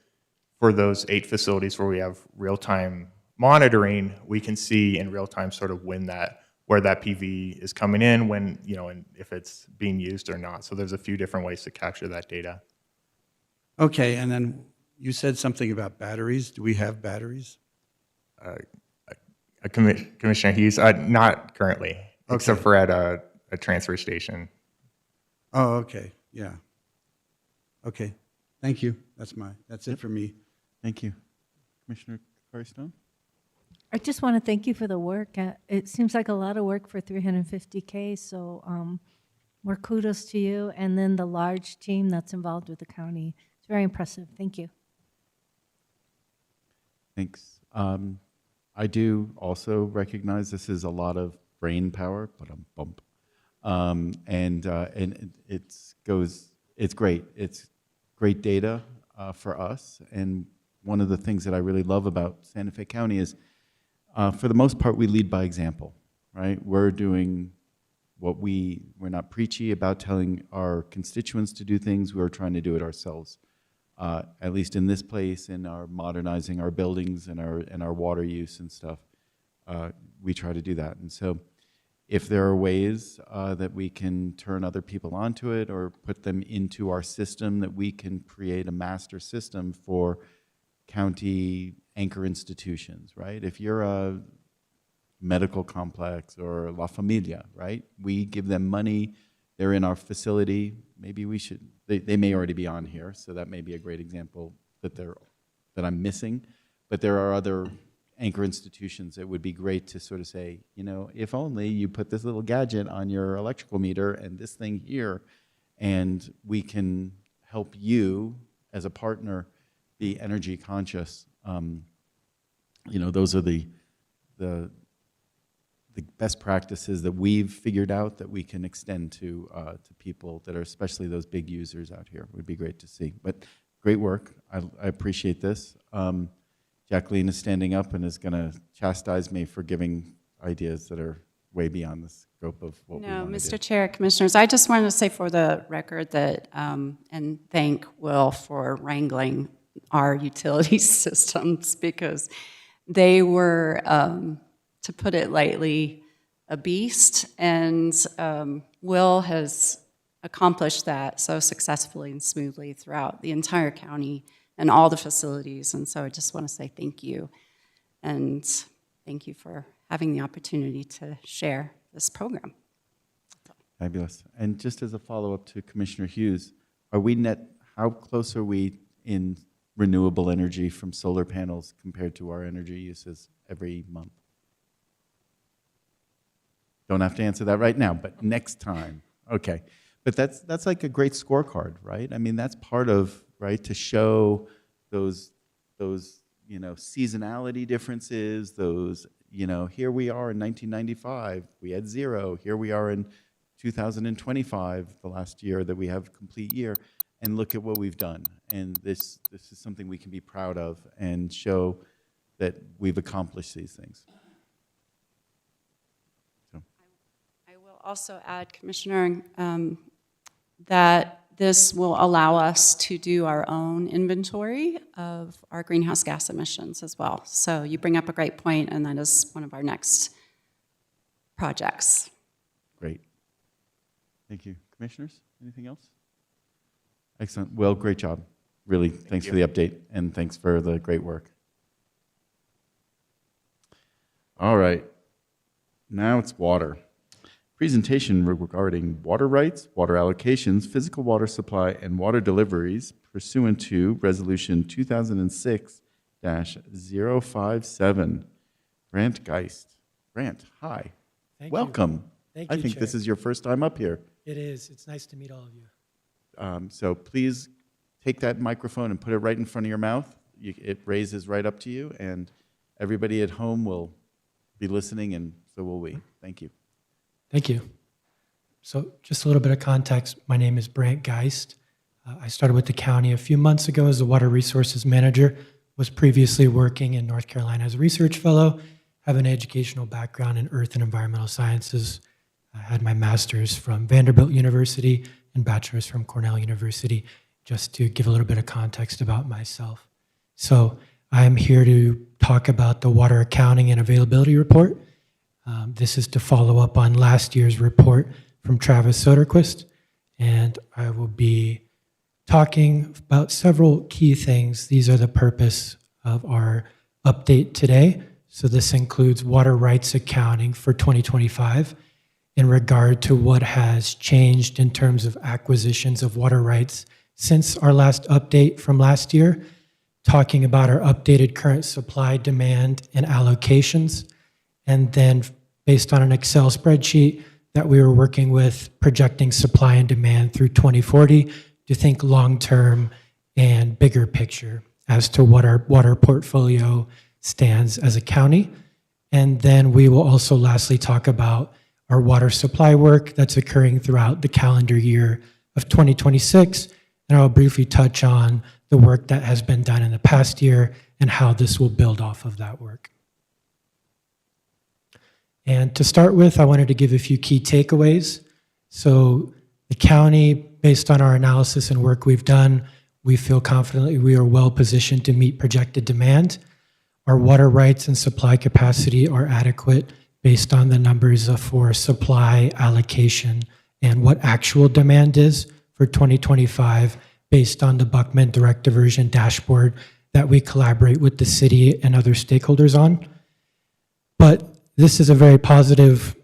for those 8 facilities where we have real-time monitoring, we can see in real time sort of where that PV is coming in, when, and if it's being used or not. So there's a few different ways to capture that data. Okay, and then you said something about batteries. Do we have batteries? Commissioner Hughes, not currently, except for at a transfer station. Oh, okay, yeah. Okay, thank you. That's it for me. Thank you. Commissioner Cacari-Stone? I just want to thank you for the work. It seems like a lot of work for 350K, so more kudos to you, and then the large team that's involved with the county. It's very impressive. Thank you. Thanks. I do also recognize this is a lot of brain power, but it's great. It's great data for us. And one of the things that I really love about Santa Fe County is, for the most part, we lead by example, right? We're doing what we're not preachy about telling our constituents to do things. We're trying to do it ourselves. At least in this place, in our modernizing our buildings and our water use and stuff, we try to do that. And so if there are ways that we can turn other people onto it or put them into our system, that we can create a master system for county anchor institutions, right? If you're a medical complex or La Familia, right? We give them money, they're in our facility, maybe we should, they may already be on here, so that may be a great example that I'm missing, but there are other anchor institutions that would be great to sort of say, if only you put this little gadget on your electrical meter and this thing here, and we can help you as a partner be energy conscious. Those are the best practices that we've figured out that we can extend to people that are, especially those big users out here. It would be great to see. But great work. I appreciate this. Jacqueline is standing up and is going to chastise me for giving ideas that are way beyond the scope of what we want to do. Mr. Chair, Commissioners, I just wanted to say for the record that, and thank Will for wrangling our utility systems, because they were, to put it lightly, a beast, and Will has accomplished that so successfully and smoothly throughout the entire county and all the facilities, and so I just want to say thank you, and thank you for having the opportunity to share this program. Fabulous. And just as a follow-up to Commissioner Hughes, how close are we in renewable energy from solar panels compared to our energy uses every month? Don't have to answer that right now, but next time. Okay. But that's like a great scorecard, right? I mean, that's part of, right, to show those seasonality differences, those, here we are in 1995, we had 0. Here we are in 2025, the last year that we have complete year, and look at what we've done. And this is something we can be proud of and show that we've accomplished these things. I will also add, Commissioner, that this will allow us to do our own inventory of our greenhouse gas emissions as well. So you bring up a great point, and that is one of our next projects. Great. Thank you. Commissioners, anything else? Excellent. Well, great job. Really, thanks for the update, and thanks for the great work. All right. Now it's water. Presentation regarding water rights, water allocations, physical water supply, and water deliveries pursuant to Resolution 2006-057. Grant Geist. Grant, hi. Thank Welcome. You. Thank I you, think Chair. this is your first time up here. It is. It's nice to meet all of you. So please take that microphone and put it right in front of your mouth. It raises right up to you, and everybody at home will be listening, and so will we. Thank you. Thank you. So just a little bit of context. My name is Brant Geist. I started with the county a few months ago as the Water Resources Manager, was previously working in North Carolina as a research fellow, have an educational background in earth and environmental sciences. I had my master's from Vanderbilt University and bachelor's from Cornell University. just to give a little bit of context about myself. So I'm here to talk about the water accounting and availability report. This is to follow up on last year's report from Travis Soderquist, and I will be talking about several key things. These are the purpose of our update today. So this includes water rights accounting for 2025 in regard to what has changed in terms of acquisitions of water rights since our last update from last year, talking about our updated current supply, demand, and allocations, and then based on an Excel spreadsheet that we were working with, projecting supply and demand through 2040 to think long-term and bigger picture as to what our water portfolio stands as a county. And then we will also lastly talk about our water supply work that's occurring throughout the calendar year of 2026. And I'll briefly touch on the work that has been done in the past year and how this will build off of that work. And to start with, I wanted to give a few key takeaways. So the county, based on our analysis and work we've done, we feel confidently we are well positioned to meet projected demand. Our water rights and supply capacity are adequate based on the numbers for supply allocation and what actual demand is for 2025 based on the Buckman direct diversion dashboard that we collaborate with the city and other stakeholders on. But this is a very positive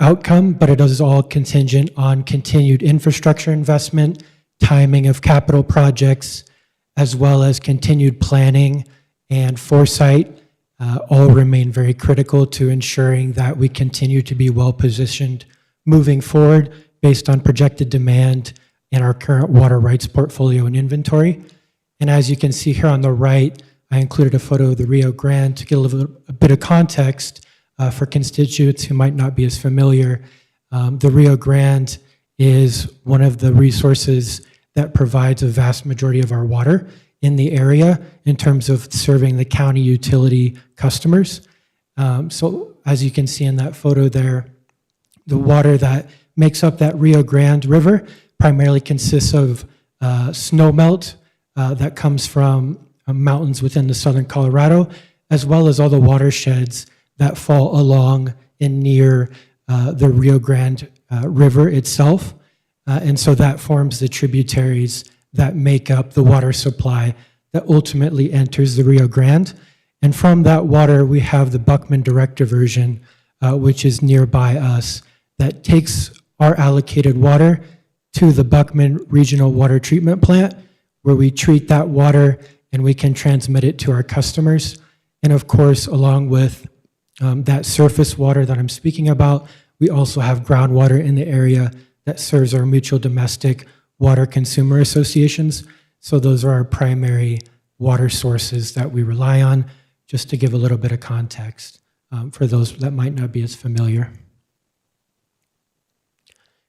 outcome, but it is all contingent on continued infrastructure investment, timing of capital projects, as well as continued planning and foresight, all remain very critical to ensuring that we continue to be well positioned moving forward based on projected demand in our current water rights portfolio and inventory. And as you can see here on the right, I included a photo of the Rio Grande to get a bit of context for constituents who might not be as familiar. The Rio Grande is one of the resources that provides a vast majority of our water in the area in terms of serving the county utility customers. So as you can see in that photo there, the water that makes up that Rio Grande River primarily consists of snowmelt that comes from mountains within the southern Colorado, as well as all the watersheds that fall along and near the Rio Grande River itself. And so that forms the tributaries that make up the water supply that ultimately enters the Rio Grande. And from that water, we have the Buckman direct diversion, which is nearby us, that takes our allocated water to the Buckman Regional Water Treatment Plant, where we treat that water and we can transmit it to our customers. And of course, along with that surface water that I'm speaking about, we also have groundwater in the area that serves our mutual domestic water consumer associations. So those are our primary water sources that we rely on, just to give a little bit of context for those that might not be as familiar.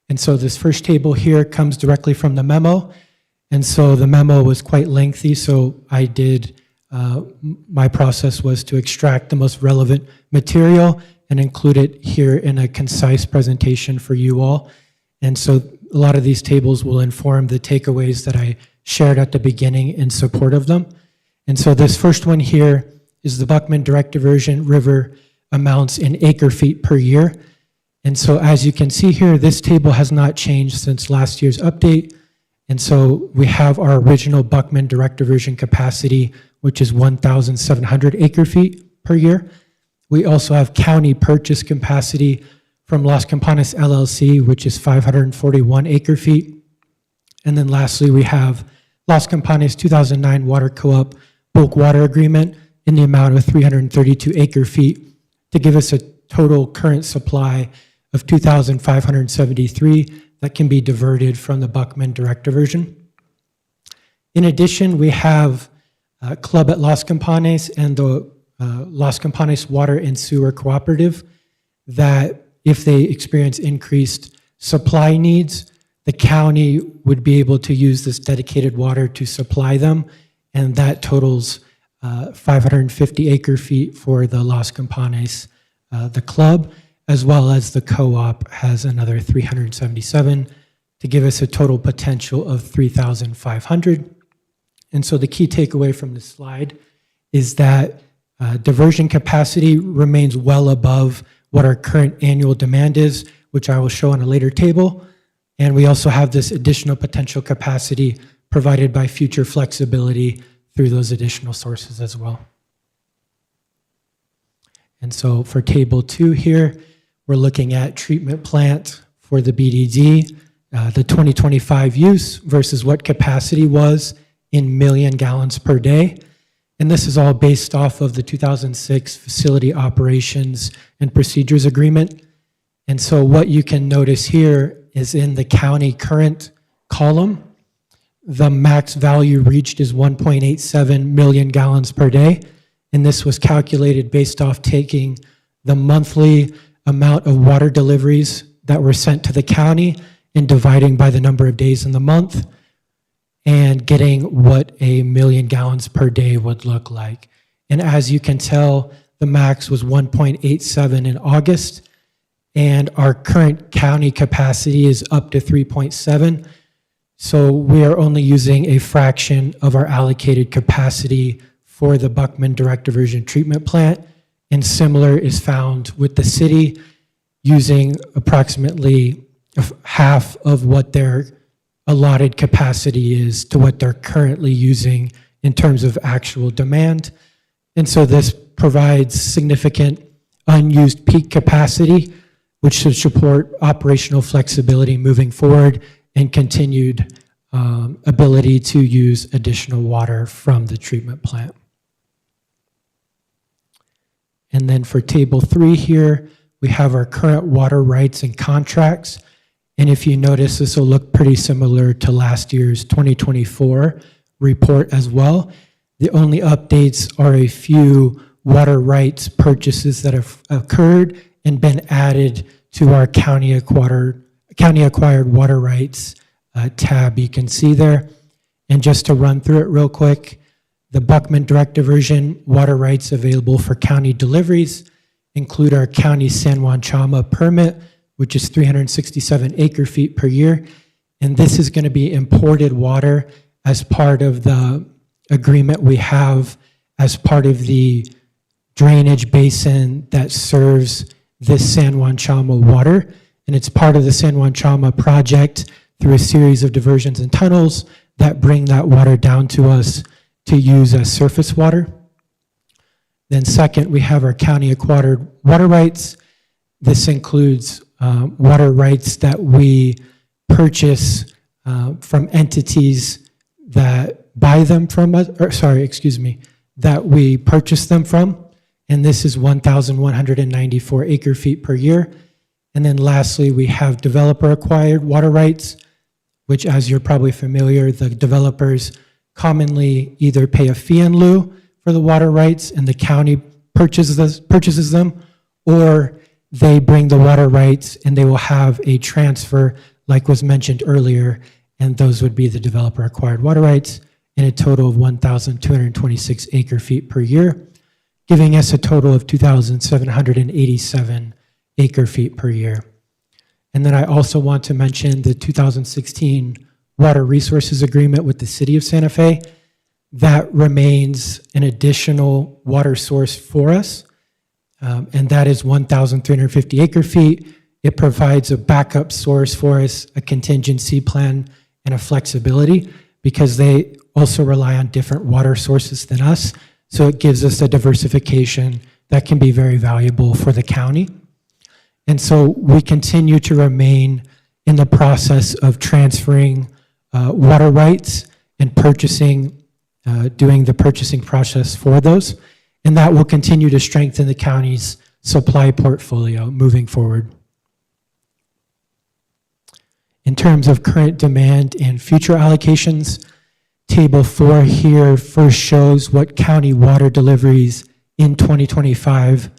And so this first table here comes directly from the memo. And so the memo was quite lengthy, so I did, my process was to extract the most relevant material and include it here in a concise presentation for you all. And so a lot of these tables will inform the takeaways that I shared at the beginning in support of them. And so this first one here is the Buckman direct diversion river amounts in acre feet per year. And so as you can see here, this table has not changed since last year's update. And so we have our original Buckman direct diversion capacity, which is 1,700 acre feet per year. We also have county purchase capacity from Las Campanas LLC, which is 541 acre feet. And then lastly, we have Las Campanas 2009 Water Co-op bulk water agreement in the amount of 332 acre feet to give us a total current supply of 2,573 that can be diverted from the Buckman direct diversion. In addition, we have Club at Las Campanas and the Las Campanas Water and Sewer Cooperative that if they experience increased supply needs, the county would be able to use this dedicated water to supply them, and that totals 550 acre feet for the Las Campanas, the club, as well as the co-op has another 377 to give us a total potential of 3,500. And so the key takeaway from this slide is that diversion capacity remains well above what our current annual demand is, which I will show on a later table. And we also have this additional potential capacity provided by future flexibility through those additional sources as well. And so for table 2 here, we're looking at treatment plant for the BDD, the 2025 use versus what capacity was in million gallons per day. And this is all based off of the 2006 Facility Operations and Procedures Agreement. And so what you can notice here is in the county current column, the max value reached is 1.87 million gallons per day. And this was calculated based off taking the monthly amount of water deliveries that were sent to the county and dividing by the number of days in the month and getting what a million gallons per day would look like. And as you can tell, the max was 1.87 in August, and our current county capacity is up to 3.7. So we are only using a fraction of our allocated capacity for the Buckman Direct Diversion Treatment Plant, and similar is found with the city using approximately half of what their allotted capacity is to what they're currently using in terms of actual demand. And so this provides significant unused peak capacity, which should support operational flexibility moving forward and continued ability to use additional water from the treatment plant. And then for table 3 here, we have our current water rights and contracts. And if you notice, this will look pretty similar to last year's 2024 report as well. The only updates are a few water rights purchases that have occurred and been added to our county acquired water rights tab you can see there. And just to run through it real quick, the Buckman Direct Diversion water rights available for county deliveries include our county San Juan Chama permit, which is 367 acre feet per year. And this is going to be imported water as part of the agreement we have as part of the drainage basin that serves this San Juan Chama water. And it's part of the San Juan Chama project through a series of diversions and tunnels that bring that water down to us to use as surface water. Then second, we have our county acquired water rights. This includes water rights that we purchase from entities that buy them from us, that we purchase them from. And this is 1,194 acre feet per year. And then lastly, we have developer acquired water rights, which, as you're probably familiar, the developers commonly either pay a fee in lieu for the water rights and the county purchases them, or they bring the water rights and they will have a transfer like was mentioned earlier, and those would be the developer acquired water rights in a total of 1,226 acre feet per year, giving us a total of 2,787 acre feet per year. And then I also want to mention the 2016 Water Resources Agreement with the City of Santa Fe. That remains an additional water source for us, and that is 1,350 acre feet. It provides a backup source for us, a contingency plan, and a flexibility, because they also rely on different water sources than us. So it gives us a diversification that can be very valuable for the county. And so we continue to remain in the process of transferring water rights and purchasing, doing the purchasing process for those. And that will continue to strengthen the county's supply portfolio moving forward. In terms of current demand and future allocations, Table 4 here first shows what county water deliveries in 2025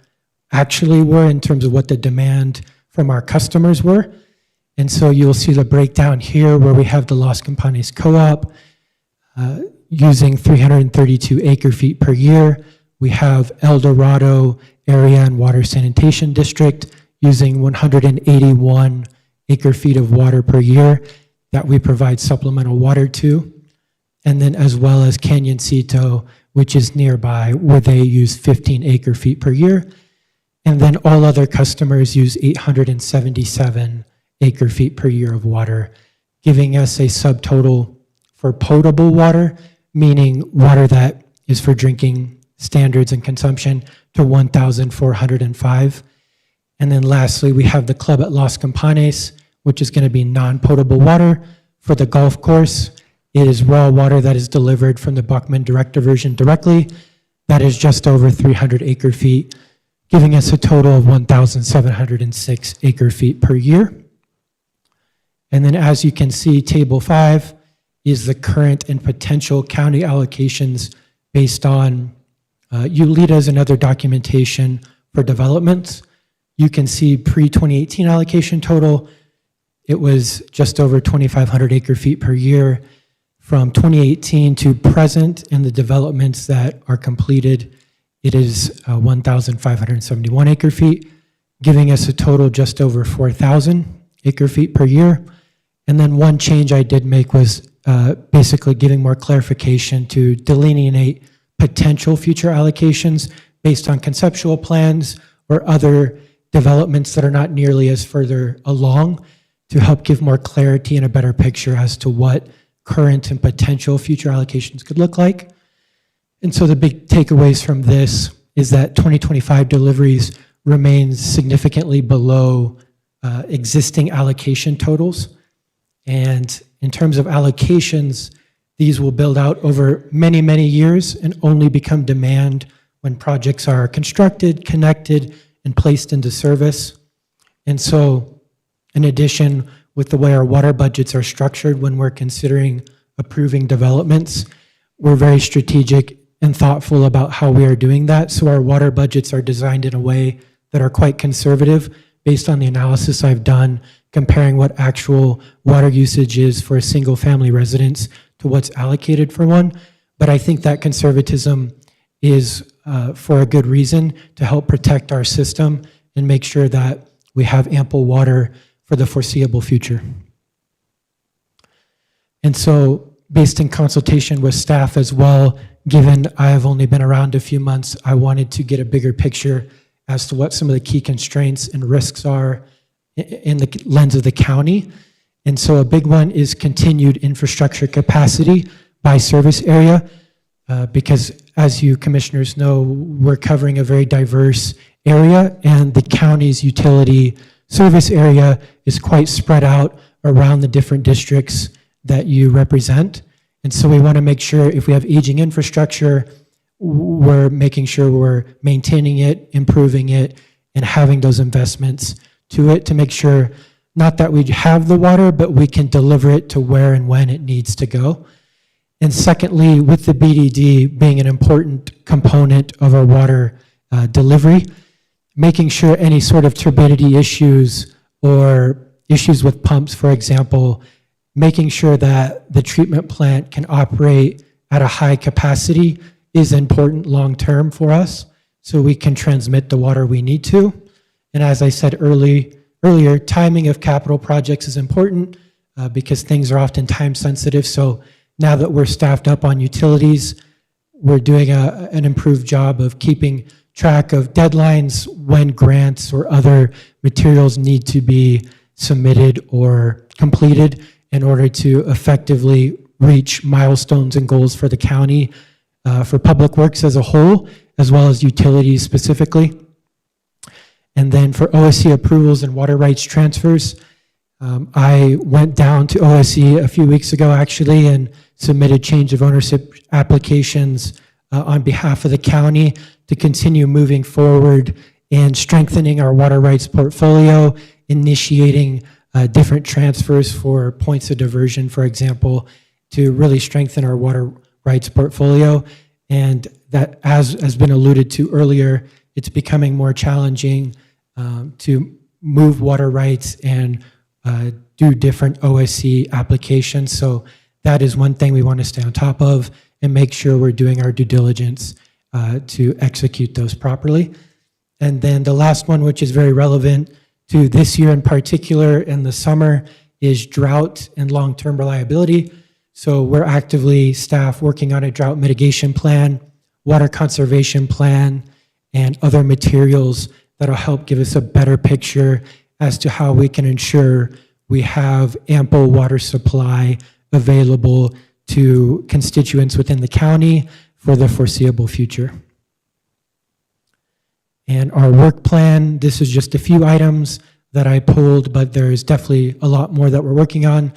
actually were in terms of what the demand from our customers were. And so you'll see the breakdown here where we have the Los Campanes Co-op using 332 acre feet per year. We have El Dorado Area and Water Sanitation District using 181 acre feet of water per year. that we provide supplemental water to, and then as well as Canyoncito, which is nearby, where they use 15 acre feet per year. And then all other customers use 877 acre feet per year of water, giving us a subtotal for potable water, meaning water that is for drinking standards and consumption, to 1,405. And then lastly, we have the club at Los Campanes, which is going to be non-potable water for the golf course. It is raw water that is delivered from the Buckman direct diversion directly. That is just over 300 acre feet, giving us a total of 1,706 acre feet per year. And then as you can see, table 5 is the current and potential county allocations based on ULITAs and other documentation for developments. You can see pre-2018 allocation total, it was just over 2,500 acre feet per year. From 2018 to present and the developments that are completed, it is 1,571 acre feet, giving us a total just over 4,000 acre feet per year. And then one change I did make was basically giving more clarification to delineate potential future allocations based on conceptual plans or other developments that are not nearly as further along, to help give more clarity and a better picture as to what current and potential future allocations could look like. And so the big takeaways from this is that 2025 deliveries remains significantly below existing allocation totals. And in terms of allocations, these will build out over many, many years and only become demand when projects are constructed, connected, and placed into service. And so, in addition, with the way our water budgets are structured when we're considering approving developments, we're very strategic and thoughtful about how we are doing that. So our water budgets are designed in a way that are quite conservative based on the analysis I've done, comparing what actual water usage is for a single family residence to what's allocated for one. But I think that conservatism is for a good reason, to help protect our system and make sure that we have ample water for the foreseeable future. And so, based in consultation with staff as well, given I have only been around a few months, I wanted to get a bigger picture as to what some of the key constraints and risks are in the lens of the county. And so a big one is continued infrastructure capacity by service area, because as you commissioners know, we're covering a very diverse area, and the county's utility service area is quite spread out around the different districts that you represent. And so we want to make sure if we have aging infrastructure, we're making sure we're maintaining it, improving it, and having those investments to it to make sure not that we have the water, but we can deliver it to where and when it needs to go. And secondly, with the BDD being an important component of our water delivery, making sure any sort of turbidity issues or issues with pumps, for example, making sure that the treatment plant can operate at a high capacity is important long-term for us, so we can transmit the water we need to. And as I said earlier, timing of capital projects is important because things are often time sensitive. So now that we're staffed up on utilities, we're doing an improved job of keeping track of deadlines when grants or other materials need to be submitted or completed in order to effectively reach milestones and goals for the county, for public works as a whole, as well as utilities specifically. And then for OSC approvals and water rights transfers, I went down to OSC a few weeks ago actually and submitted change of ownership applications on behalf of the county to continue moving forward and strengthening our water rights portfolio, initiating different transfers for points of diversion, for example, to really strengthen our water rights portfolio. And that, as has been alluded to earlier, it's becoming more challenging to move water rights and do different OSC applications. So that is one thing we want to stay on top of and make sure we're doing our due diligence to execute those properly. And then the last one, which is very relevant to this year in particular in the summer, is drought and long-term reliability. So we're actively, staff, working on a drought mitigation plan, water conservation plan, and other materials that'll help give us a better picture as to how we can ensure we have ample water supply available to constituents within the county for the foreseeable future. And our work plan, this is just a few items that I pulled, but there's definitely a lot more that we're working on.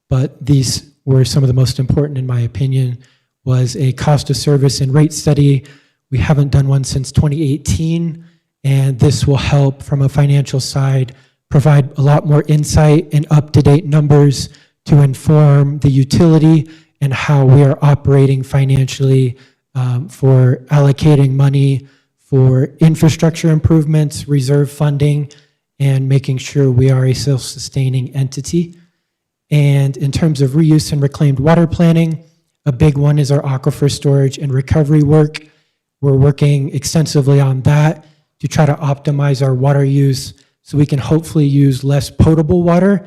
But these were some of the most important, in my opinion, was a cost of service and rate study. We haven't done one since 2018, and this will help from a financial side provide a lot more insight and up-to-date numbers to inform the utility and how we are operating financially for allocating money for infrastructure improvements, reserve funding, and making sure we are a self-sustaining entity. And in terms of reuse and reclaimed water planning, a big one is our aquifer storage and recovery work. We're working extensively on that to try to optimize our water use so we can hopefully use less potable water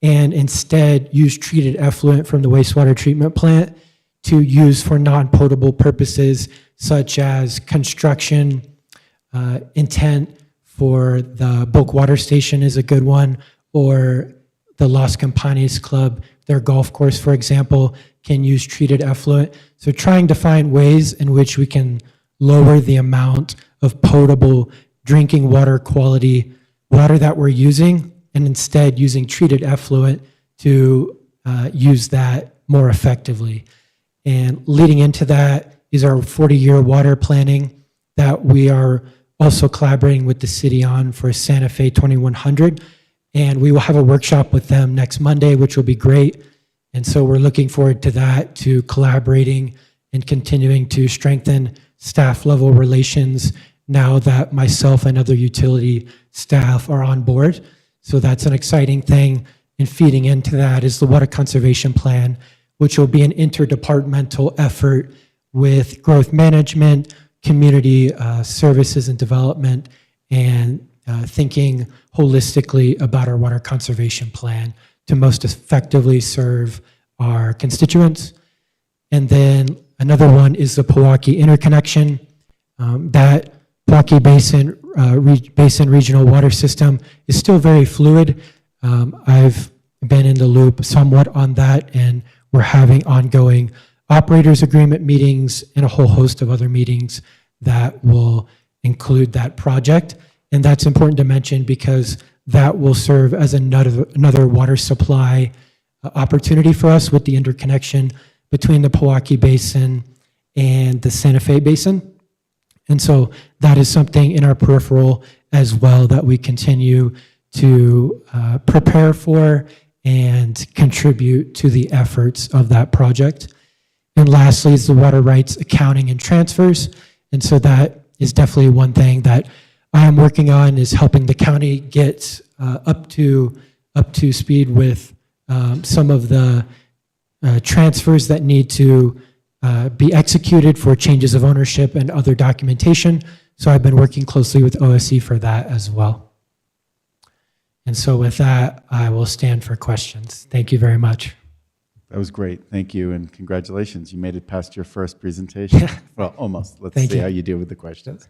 and instead use treated effluent from the wastewater treatment plant to use for non-potable purposes such as construction, intent for the bulk water station is a good one, or the Los Campanes Club, their golf course, for example, can use treated effluent. So trying to find ways in which we can lower the amount of potable drinking water quality water that we're using, and instead using treated effluent to use that more effectively. And leading into that is our 40-year water planning that we are also collaborating with the city on for Santa Fe 2100. And we will have a workshop with them next Monday, which will be great. And so we're looking forward to that, to collaborating and continuing to strengthen staff level relations now that myself and other utility staff are on board. So that's an exciting thing. And feeding into that is the water conservation plan, which will be an interdepartmental effort with growth management, community services and development, and thinking holistically about our water conservation plan to most effectively serve our constituents. And then another one is the Pewaukee interconnection. That Pewaukee Basin Regional Water System is still very fluid. I've been in the loop somewhat on that, and we're having ongoing operators agreement meetings and a whole host of other meetings that will include that project. And that's important to mention because that will serve as another water supply opportunity for us with the interconnection between the Pewaukee Basin and the Santa Fe Basin. And so that is something in our peripheral as well that we continue to prepare for and contribute to the efforts of that project. And lastly is the water rights accounting and transfers. And so that is definitely one thing that I am working on, is helping the county get up to speed with some of the transfers that need to be executed for changes of ownership and other documentation. So I've been working closely with OSC for that as well. And so with that, I will stand for questions. Thank you very much. That was great. Thank you, and congratulations. You made it past your first presentation. Well, almost. Let's see how you deal with the questions.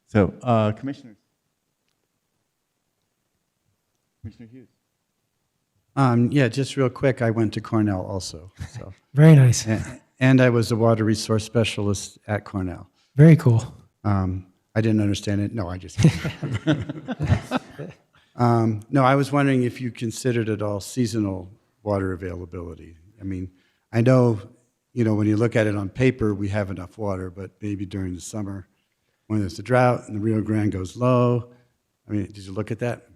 So, commissioners. Commissioner Hughes. Yeah, just real quick, I went to Cornell also. So. Very nice. And I was a water resource specialist at Cornell. Very cool. I didn't understand it. No, I just. No, I was wondering if you considered at all seasonal water availability. I mean, I know, when you look at it on paper, we have enough water, but maybe during the summer, when there's a drought and the Rio Grande goes low, I mean, did you look at that?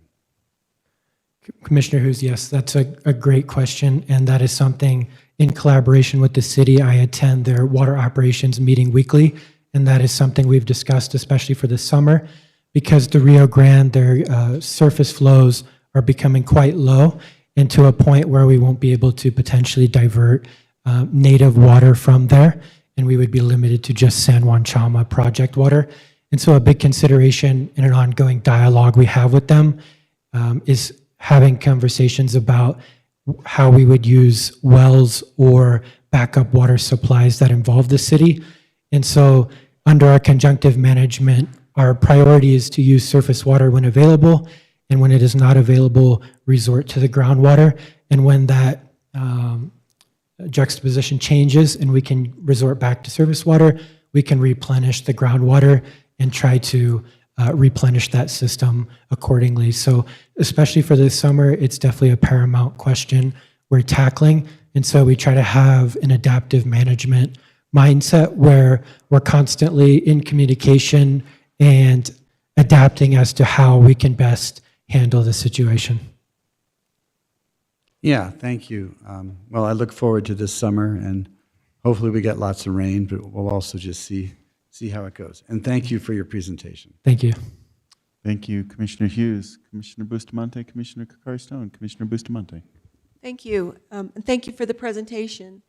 Commissioner Hughes, yes, that's a great question, and that is something in collaboration with the city. I attend their water operations meeting weekly, and that is something we've discussed, especially for the summer, because the Rio Grande, their surface flows are becoming quite low, and to a point where we won't be able to potentially divert native water from there, and we would be limited to just San Juan Chama project water. And so a big consideration in an ongoing dialogue we have with them is having conversations about how we would use wells or backup water supplies that involve the city. And so under our conjunctive management, our priority is to use surface water when available, and when it is not available, resort to the groundwater. And when that juxtaposition changes and we can resort back to surface water, we can replenish the groundwater and try to replenish that system accordingly. So especially for this summer, it's definitely a paramount question we're tackling. And so we try to have an adaptive management mindset where we're constantly in communication and adapting as to how we can best handle the situation. Yeah, thank you. Well, I look forward to this summer, and hopefully we get lots of rain, but we'll also just see how it goes. And thank you for your presentation. Thank you. Thank you, Commissioner Hughes, Commissioner Bustamante, Commissioner Cacari-Stone, Commissioner Bustamante. Thank you, and thank you for the presentation.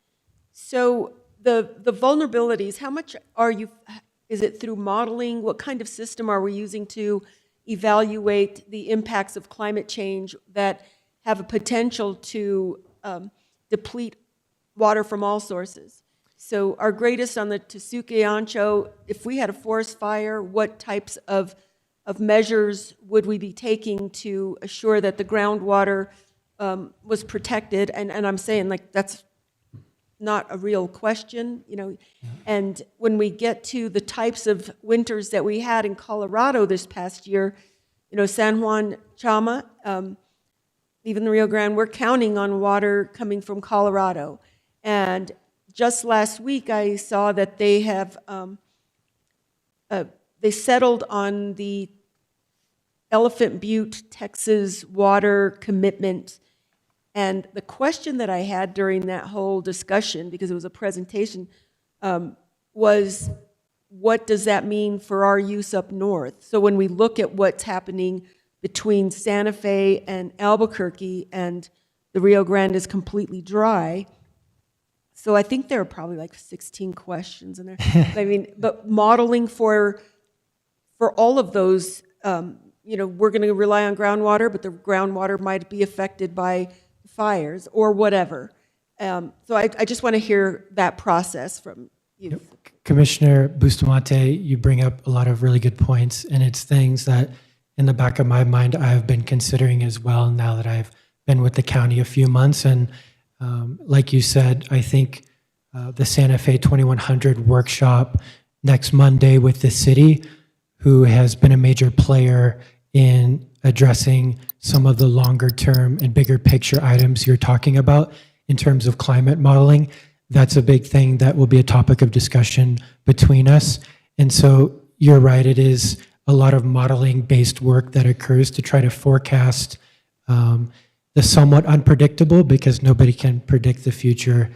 So the vulnerabilities, how much is it through modeling? What kind of system are we using to evaluate the impacts of climate change that have a potential to deplete water from all sources? So our greatest on the Tesuque Ancho, if we had a forest fire, what types of measures would we be taking to assure that the groundwater was protected? And I'm saying, like, that's not a real question, you know. And when we get to the types of winters that we had in Colorado this past year, you know, San Juan, Chama, even the Rio Grande, we're counting on water coming from Colorado. And just last week, I saw that they have they settled on the Elephant Butte, Texas water commitment. And the question that I had during that whole discussion, because it was a presentation, was what does that mean for our use up north? So when we look at what's happening between Santa Fe and Albuquerque, and the Rio Grande is completely dry. So I think there are probably like 16 questions in there. I mean, but modeling for all of those, you know, we're going to rely on groundwater, but the groundwater might be affected by fires or whatever. So I just want to hear that process from you. Yep. Commissioner Bustamante, you bring up a lot of really good points, and it's things that in the back of my mind I have been considering as well now that I've been with the county a few months. And like you said, I think the Santa Fe 2100 workshop next Monday with the city, who has been a major player in addressing some of the longer term and bigger picture items you're talking about in terms of climate modeling. That's a big thing that will be a topic of discussion between us. And so you're right, it is a lot of modeling based work that occurs to try to forecast the somewhat unpredictable, because nobody can predict the future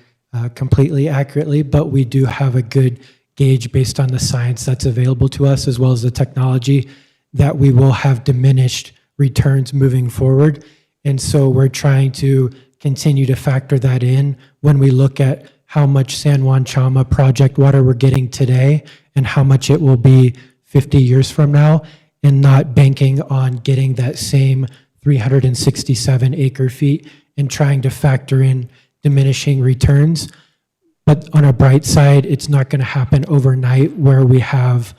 completely accurately, but we do have a good gauge based on the science that's available to us, as well as the technology, that we will have diminished returns moving forward. And so we're trying to continue to factor that in when we look at how much San Juan Chama project water we're getting today and how much it will be 50 years from now, and not banking on getting that same 367 acre feet and trying to factor in diminishing returns. But on a bright side, it's not going to happen overnight where we have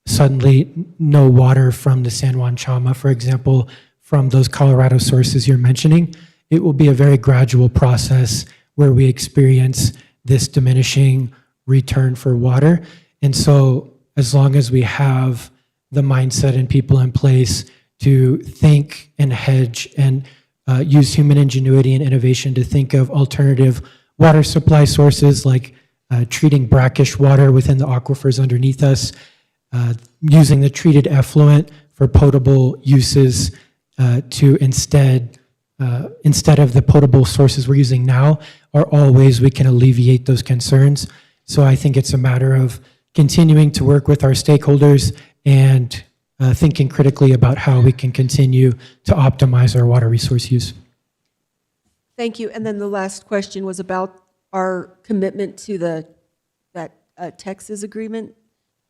suddenly no water from the San Juan Chama, for example, from those Colorado sources you're mentioning. It will be a very gradual process where we experience this diminishing return for water. And so as long as we have the mindset and people in place to think and hedge and use human ingenuity and innovation to think of alternative water supply sources, like treating brackish water within the aquifers underneath us, using the treated effluent for potable uses to instead of the potable sources we're using now, are all ways we can alleviate those concerns. So I think it's a matter of continuing to work with our stakeholders and thinking critically about how we can continue to optimize our water resource use. Thank you. And then the last question was about our commitment to that Texas agreement.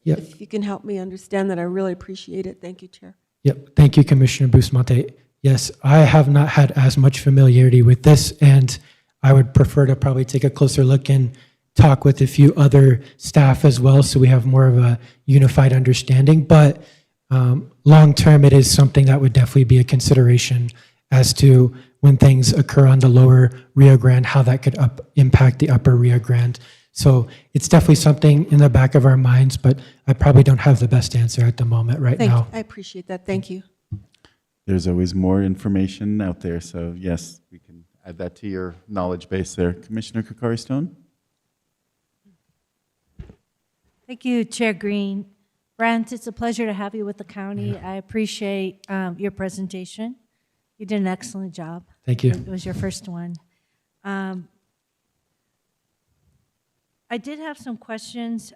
Yep. If you can help me understand that, I really appreciate it. Thank you, Chair. Yep. Thank you, Commissioner Bustamante. Yes, I have not had as much familiarity with this, and I would prefer to probably take a closer look and talk with a few other staff as well, so we have more of a unified understanding. But long-term, it is something that would definitely be a consideration as to when things occur on the lower Rio Grande, how that could impact the upper Rio Grande. So it's definitely something in the back of our minds, but I probably don't have the best answer at the moment right now. I appreciate that. Thank you. There's always more information out there, so yes, we can add that to your knowledge base there. Commissioner Cacari Stone? Thank you, Chair Greene. Brent, it's a pleasure to have you with the county. I appreciate your presentation. You did an excellent job. Thank you. It was your first one. I did have some questions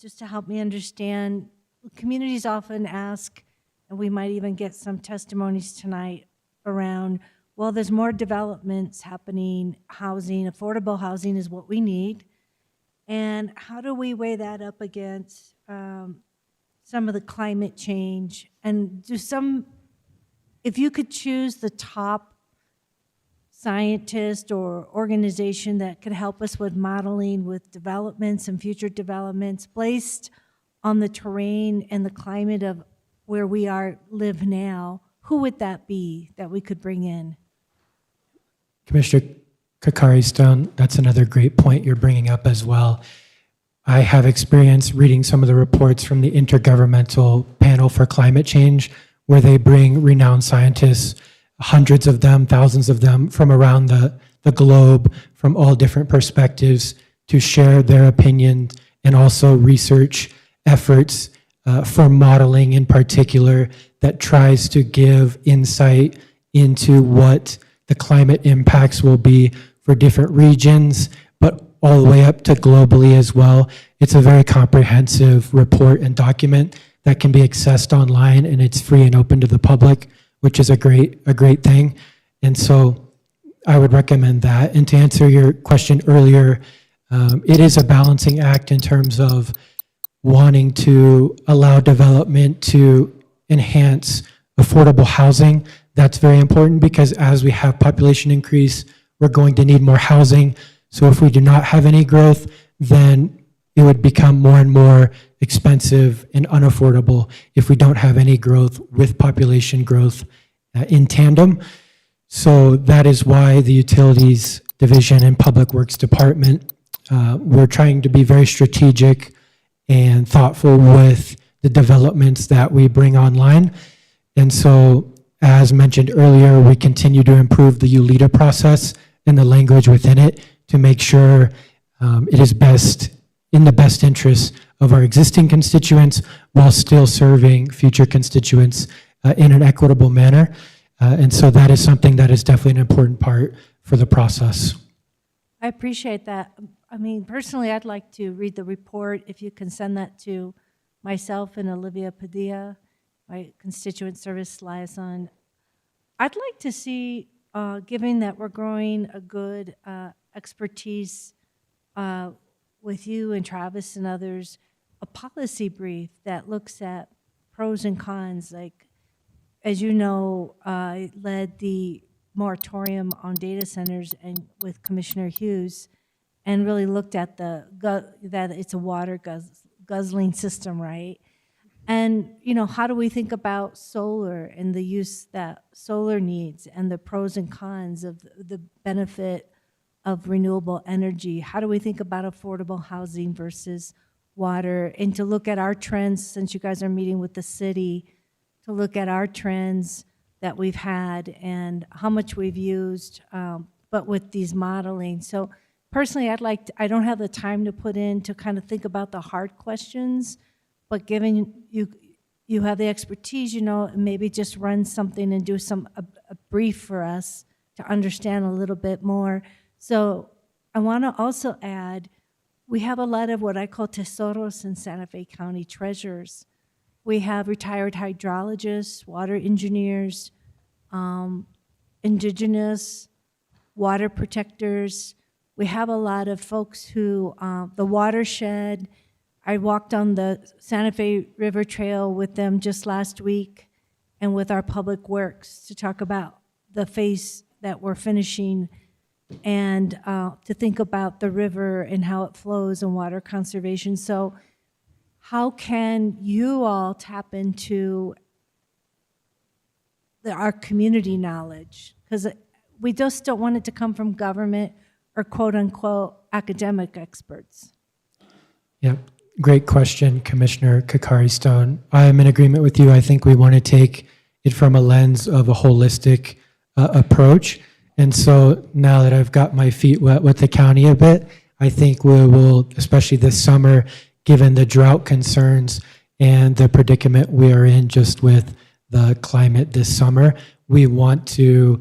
just to help me understand. Communities often ask, and we might even get some testimonies tonight around, well, there's more developments happening, housing, affordable housing is what we need. And how do we weigh that up against some of the climate change? And if you could choose the top scientist or organization that could help us with modeling with developments and future developments based on the terrain and the climate of where we live now, who would that be that we could bring in? Commissioner Cacari Stone, that's another great point you're bringing up as well. I have experience reading some of the reports from the Intergovernmental Panel for Climate Change, where they bring renowned scientists, hundreds of them, thousands of them from around the globe, from all different perspectives, to share their opinion and also research efforts for modeling in particular that tries to give insight into what the climate impacts will be for different regions, but all the way up to globally as well. It's a very comprehensive report and document that can be accessed online, and it's free and open to the public, which is a great thing. And so I would recommend that. And to answer your question earlier, it is a balancing act in terms of wanting to allow development to enhance affordable housing. That's very important because as we have population increase, we're going to need more housing. So if we do not have any growth, then it would become more and more expensive and unaffordable if we don't have any growth with population growth in tandem. So that is why the Utilities Division and Public Works Department, we're trying to be very strategic and thoughtful with the developments that we bring online. And so, as mentioned earlier, we continue to improve the ULITA process and the language within it to make sure it is in the best interest of our existing constituents while still serving future constituents in an equitable manner. And so that is something that is definitely an important part for the process. I appreciate that. I mean, personally, I'd like to read the report. If you can send that to myself and Olivia Padilla, my constituent service liaison. I'd like to see, given that we're growing a good expertise with you and Travis and others, a policy brief that looks at pros and cons. Like, as you know, I led the moratorium on data centers and with Commissioner Hughes, and really looked at that it's a water guzzling system, right? And how do we think about solar and the use that solar needs and the pros and cons of the benefit of renewable energy? How do we think about affordable housing versus water? And to look at our trends, since you guys are meeting with the city, to look at our trends that we've had and how much we've used, but with these modeling. So personally, I don't have the time to put in to kind of think about the hard questions, but given you have the expertise, maybe just run something and do a brief for us to understand a little bit more. So I want to also add, we have a lot of what I call tesoros in Santa Fe County, treasures. We have retired hydrologists, water engineers, indigenous water protectors. We have a lot of folks who, the watershed, I walked on the Santa Fe River Trail with them just last week, and with our public works to talk about the phase that we're finishing and to think about the river and how it flows and water conservation. So how can you all tap into our community knowledge? Because we just don't want it to come from government or quote unquote academic experts. Yeah, great question, Commissioner Cacari Stone. I am in agreement with you. I think we want to take it from a lens of a holistic approach. And so now that I've got my feet wet with the county a bit, I think we will, especially this summer, given the drought concerns and the predicament we are in just with the climate this summer, we want to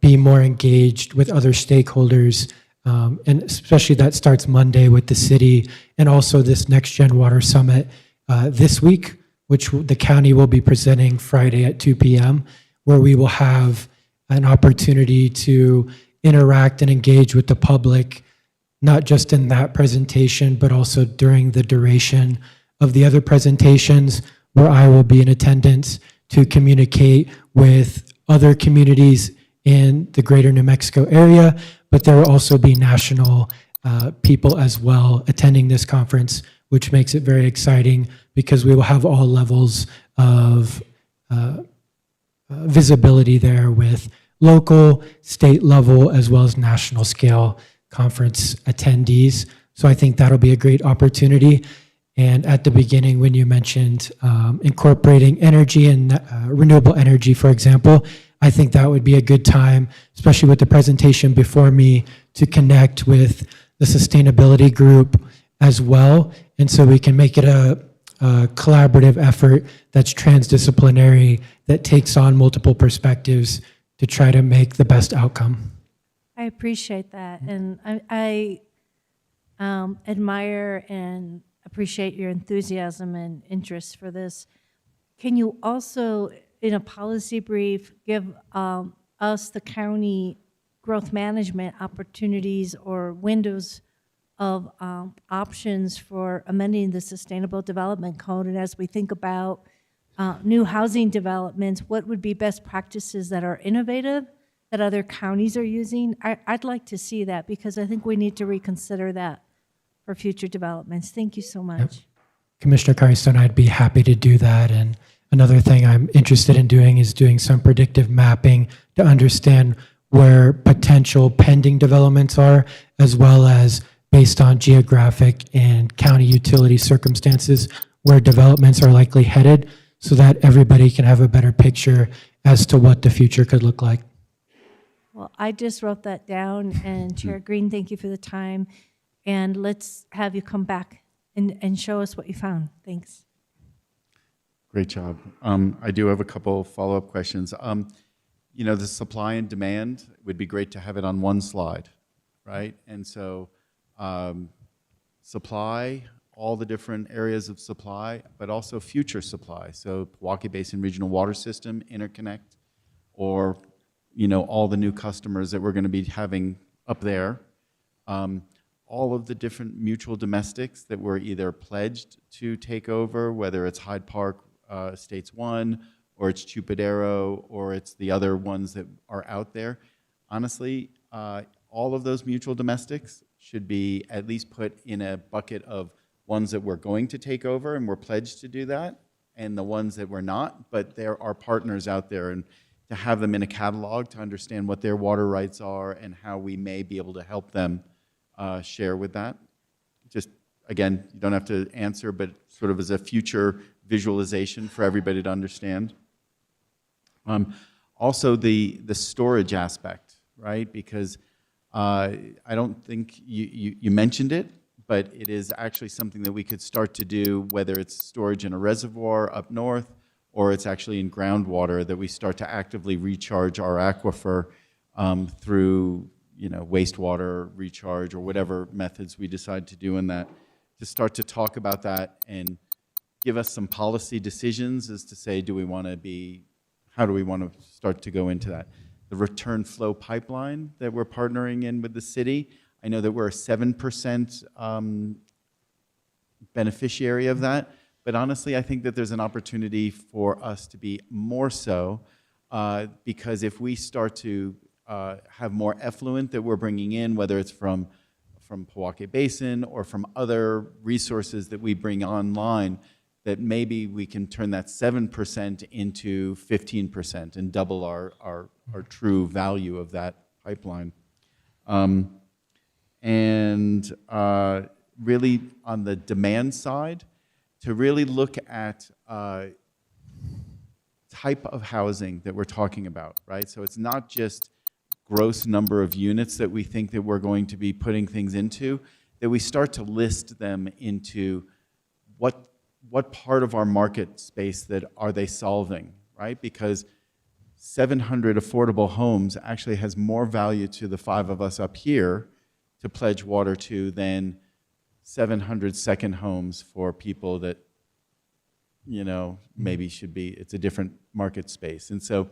be more engaged with other stakeholders, and especially that starts Monday with the city, and also this Next Gen Water Summit this week, which the county will be presenting Friday at 2 p.m., where we will have an opportunity to interact and engage with the public, not just in that presentation, but also during the duration of the other presentations, where I will be in attendance to communicate with other communities in the greater New Mexico area, but there will also be national people as well attending this conference, which makes it very exciting because we will have all levels of visibility there with local, state level, as well as national scale conference attendees. So I think that'll be a great opportunity. And at the beginning, when you mentioned incorporating energy and renewable energy, for example, I think that would be a good time, especially with the presentation before me, to connect with the sustainability group as well. And so we can make it a collaborative effort that's transdisciplinary, that takes on multiple perspectives to try to make the best outcome. I appreciate that. And I admire and appreciate your enthusiasm and interest for this. Can you also, in a policy brief, give us, the county, growth management opportunities or windows of options for amending the Sustainable Development Code? And as we think about new housing developments, what would be best practices that are innovative that other counties are using? I'd like to see that because I think we need to reconsider that for future developments. Thank you so much. Yep. Commissioner Carstone, I'd be happy to do that. And another thing I'm interested in doing is doing some predictive mapping to understand where potential pending developments are, as well as based on geographic and county utility circumstances, where developments are likely headed, so that everybody can have a better picture as to what the future could look like. Well, I just wrote that down, and Chair Greene, thank you for the time. And let's have you come back and show us what you found. Thanks. Great job. I do have a couple follow-up questions. You know, the supply and demand, it would be great to have it on one slide, right? And so supply, all the different areas of supply, but also future supply. So Pewaukee Basin Regional Water System, interconnect, or, you know, all the new customers that we're going to be having up there. All of the different mutual domestics that were either pledged to take over, whether it's Hyde Park Estates 1, or it's Chupadero, or it's the other ones that are out there. Honestly, all of those mutual domestics should be at least put in a bucket of ones that we're going to take over and we're pledged to do that, and the ones that we're not, but there are partners out there, and to have them in a catalog to understand what their water rights are and how we may be able to help them share with that. Just, again, you don't have to answer, but sort of as a future visualization for everybody to understand. Also, the storage aspect, right? Because I don't think you mentioned it, but it is actually something that we could start to do, whether it's storage in a reservoir up north, or it's actually in groundwater, that we start to actively recharge our aquifer through, you know, wastewater recharge or whatever methods we decide to do in that, to start to talk about that and give us some policy decisions as to say, do we want to be, how do we want to start to go into that? The return flow pipeline that we're partnering in with the city, I know that we're a 7% beneficiary of that, But honestly, I think that there's an opportunity for us to be more so, because if we start to have more effluent that we're bringing in, whether it's from Powake Basin or from other resources that we bring online, that maybe we can turn that 7% into 15% and double our true value of that pipeline. Really on the demand side, to really look at type of housing that we're talking about, right? So it's not just gross number of units that we think that we're going to be putting things into, that we start to list them into what part of our market space that are they solving, right? Because 700 affordable homes actually has more value to the 5 of us up here to pledge water to than 700 second homes for people that, you know, maybe should be, it's a different market space. And so,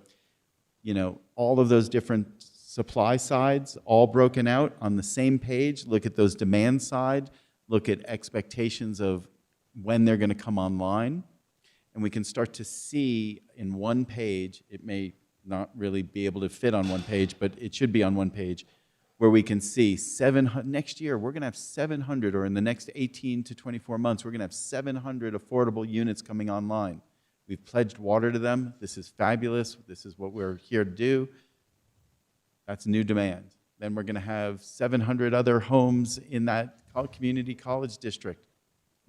you know, all of those different supply sides, all broken out on the same page, look at those demand side, look at expectations of when they're going to come online, and we can start to see in one page, it may not really be able to fit on one page, but it should be on one page, where we can see 700, next year we're going to have 700, or in the next 18 to 24 months, we're going to have 700 affordable units coming online. We've pledged water to them. This is fabulous. This is what we're here to do. That's new demand. Then we're going to have 700 other homes in that community college district.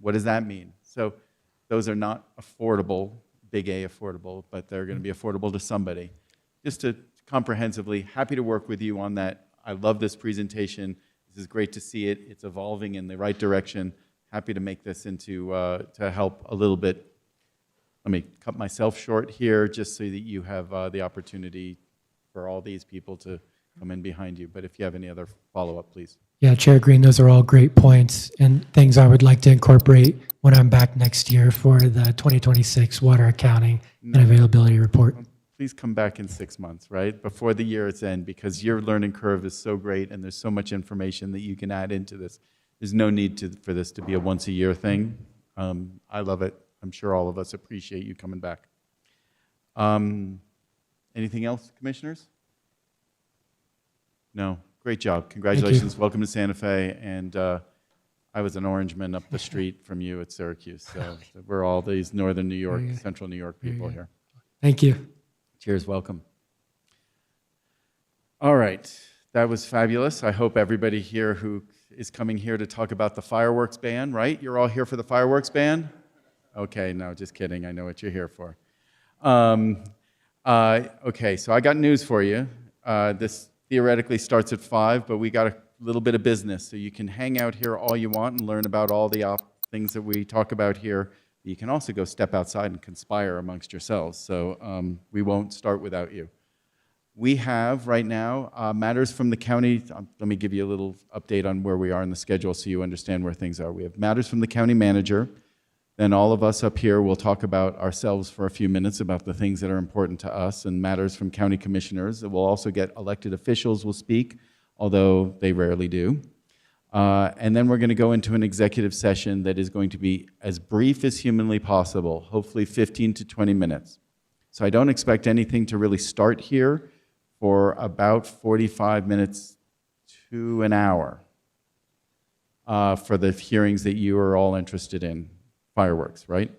What does that mean? So those are not affordable, big A affordable, but they're going to be affordable to somebody. Just to comprehensively, happy to work with you on that. I love this presentation. This is great to see it. It's evolving in the right direction. Happy to make this into, to help a little bit. Let me cut myself short here just so that you have the opportunity for all these people to come in behind you. But if you have any other follow-up, please. Yeah, Chair Greene, those are all great points and things I would like to incorporate when I'm back next year for the 2026 water accounting and availability report. Please come back in 6 months, right? Before the year is end, because your learning curve is so great and there's so much information that you can add into this. There's no need for this to be a once-a-year thing. I love it. I'm sure all of us appreciate you coming back. Anything else, commissioners? No. Great job. Congratulations. Welcome to Santa Fe. And I was an Orangeman up the street from you at Syracuse. So we're all these Northern New York, Central New York people here. Thank you. Cheers. Welcome. All right. That was fabulous. I hope everybody here who is coming here to talk about the fireworks ban, right? You're all here for the fireworks ban? Okay. No, just kidding. I know what you're here for. Okay. So I got news for you. This theoretically starts at 5, but we got a little bit of business. So you can hang out here all you want and learn about all the things that we talk about here. You can also go step outside and conspire amongst yourselves. So we won't start without you. We have right now matters from the county. Let me give you a little update on where we are in the schedule so you understand where things are. We have matters from the county manager. Then all of us up here will talk about ourselves for a few minutes about the things that are important to us, and matters from county commissioners. We'll also get elected officials will speak, although they rarely do. And then we're going to go into an executive session that is going to be as brief as humanly possible, hopefully 15 to 20 minutes. So I don't expect anything to really start here for about 45 minutes to an hour for the hearings that you are all interested in. Fireworks, right?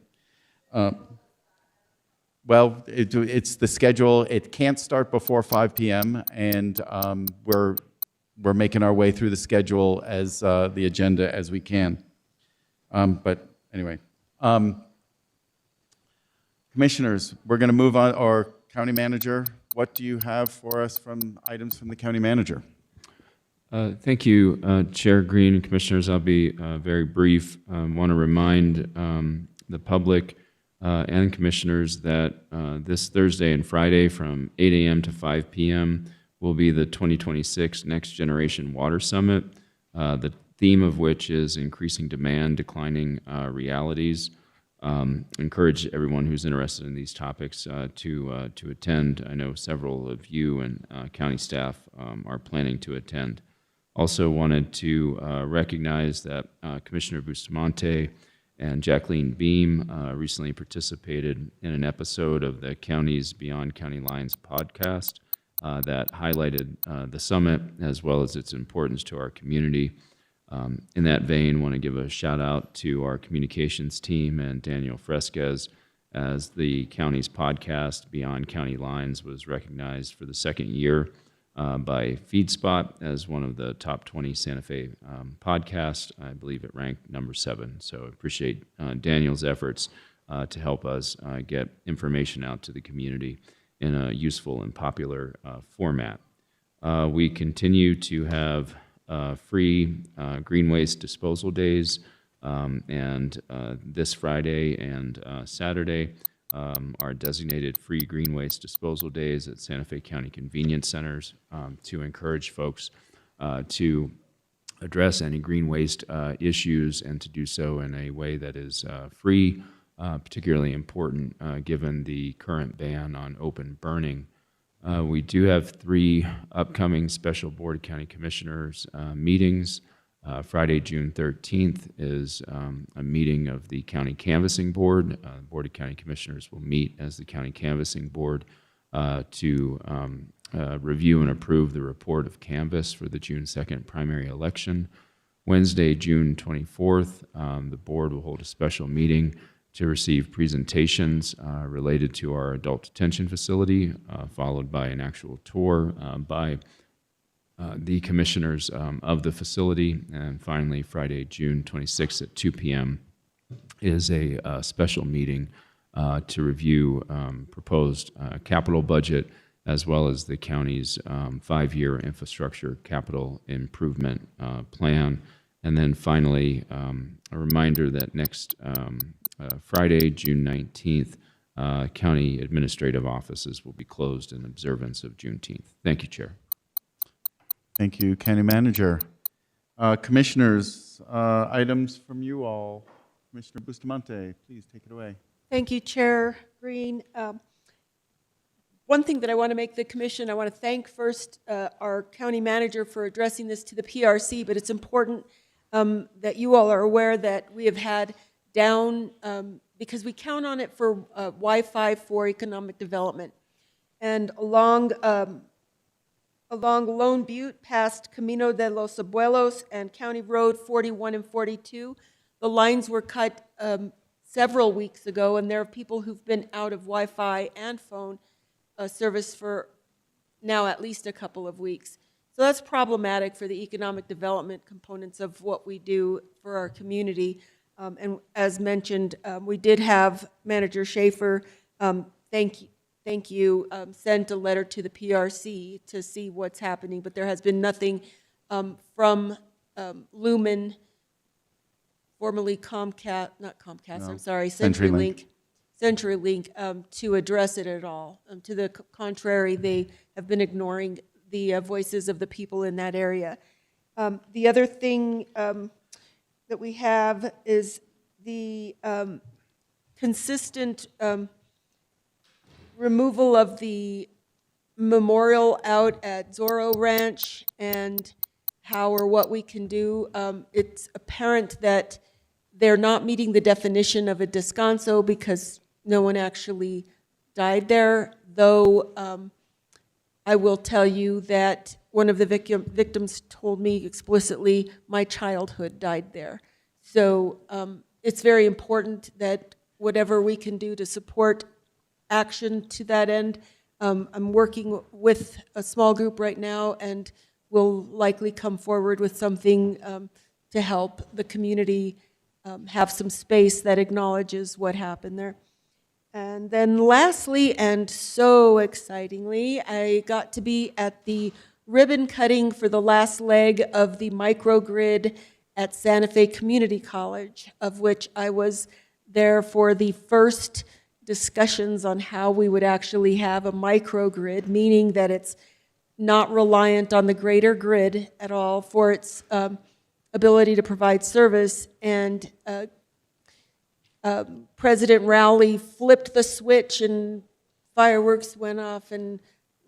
Well, it's the schedule. It can't start before 5 p.m., and we're making our way through the schedule as the agenda as we can. But anyway, commissioners, we're going to move on. Or county manager, what do you have for us from items from the county manager? Thank you, Chair Greene and Commissioners. I'll be very brief. I want to remind the public and Commissioners that this Thursday and Friday from 8 a.m. to 5 p.m. will be the 2026 Next Generation Water Summit, the theme of which is increasing demand, declining realities. Encourage everyone who's interested in these topics to attend. I know several of you and county staff are planning to attend. Also wanted to recognize that Commissioner Bustamante and Jacqueline Beam recently participated in an episode of the Counties Beyond County Lines podcast that highlighted the summit as well as its importance to our community. In that vein, I want to give a shout out to our communications team and Daniel Fresquez, as the county's podcast, Beyond County Lines, was recognized for the second year by FeedSpot as one of the top 20 Santa Fe podcasts. I believe it ranked number 7. So I appreciate Daniel's efforts to help us get information out to the community in a useful and popular format. We continue to have free green waste disposal days, and this Friday and Saturday are designated free green waste disposal days at Santa Fe County Convenience Centers to encourage folks to address any green waste issues and to do so in a way that is free, particularly important given the current ban on open burning. We do have 3 upcoming special Board of County Commissioners meetings. Friday, June 13th is a meeting of the County Canvassing Board. The Board of County Commissioners will meet as the County Canvassing Board to review and approve the report of canvass for the June 2nd primary election. Wednesday, June 24th, the board will hold a special meeting to receive presentations related to our adult detention facility, followed by an actual tour by the commissioners of the facility. And finally, Friday, June 26th at 2 p.m. is a special meeting to review proposed capital budget as well as the county's 5-year infrastructure capital improvement plan. And then finally, a reminder that next Friday, June 19th, county administrative offices will be closed in observance of Juneteenth. Thank you, Chair. Thank you, County Manager. Commissioners, items from you all. Commissioner Bustamante, please take it away. Thank you, Chair Greene. One thing that I want to make the commission, I want to thank first our county manager for addressing this to the PRC, but it's important that you all are aware that we have had down, because we count on it for Wi-Fi for economic development. And along Lone Butte past Camino de los Abuelos and County Road 41 and 42, the lines were cut several weeks ago, and there are people who've been out of Wi-Fi and phone service for now at least a couple of weeks. So that's problematic for the economic development components of what we do for our community. And as mentioned, we did have Manager Schaefer, thank you, sent a letter to the PRC to see what's happening, but there has been nothing from Lumen, formerly Comcast, not Comcast, No, I'm sorry, CenturyLink. CenturyLink, to address it at all. To the contrary, they have been ignoring the voices of the people in that area. The other thing that we have is the consistent removal of the memorial out at Zorro Ranch and how or what we can do. It's apparent that they're not meeting the definition of a descanso because no one actually died there, though I will tell you that one of the victims told me explicitly, my childhood died there. So it's very important that whatever we can do to support action to that end. I'm working with a small group right now and will likely come forward with something to help the community have some space that acknowledges what happened there. And then lastly, and so excitingly, I got to be at the ribbon cutting for the last leg of the microgrid at Santa Fe Community College, of which I was there for the first discussions on how we would actually have a microgrid, meaning that it's not reliant on the greater grid at all for its ability to provide service. And President Rowley flipped the switch and fireworks went off, and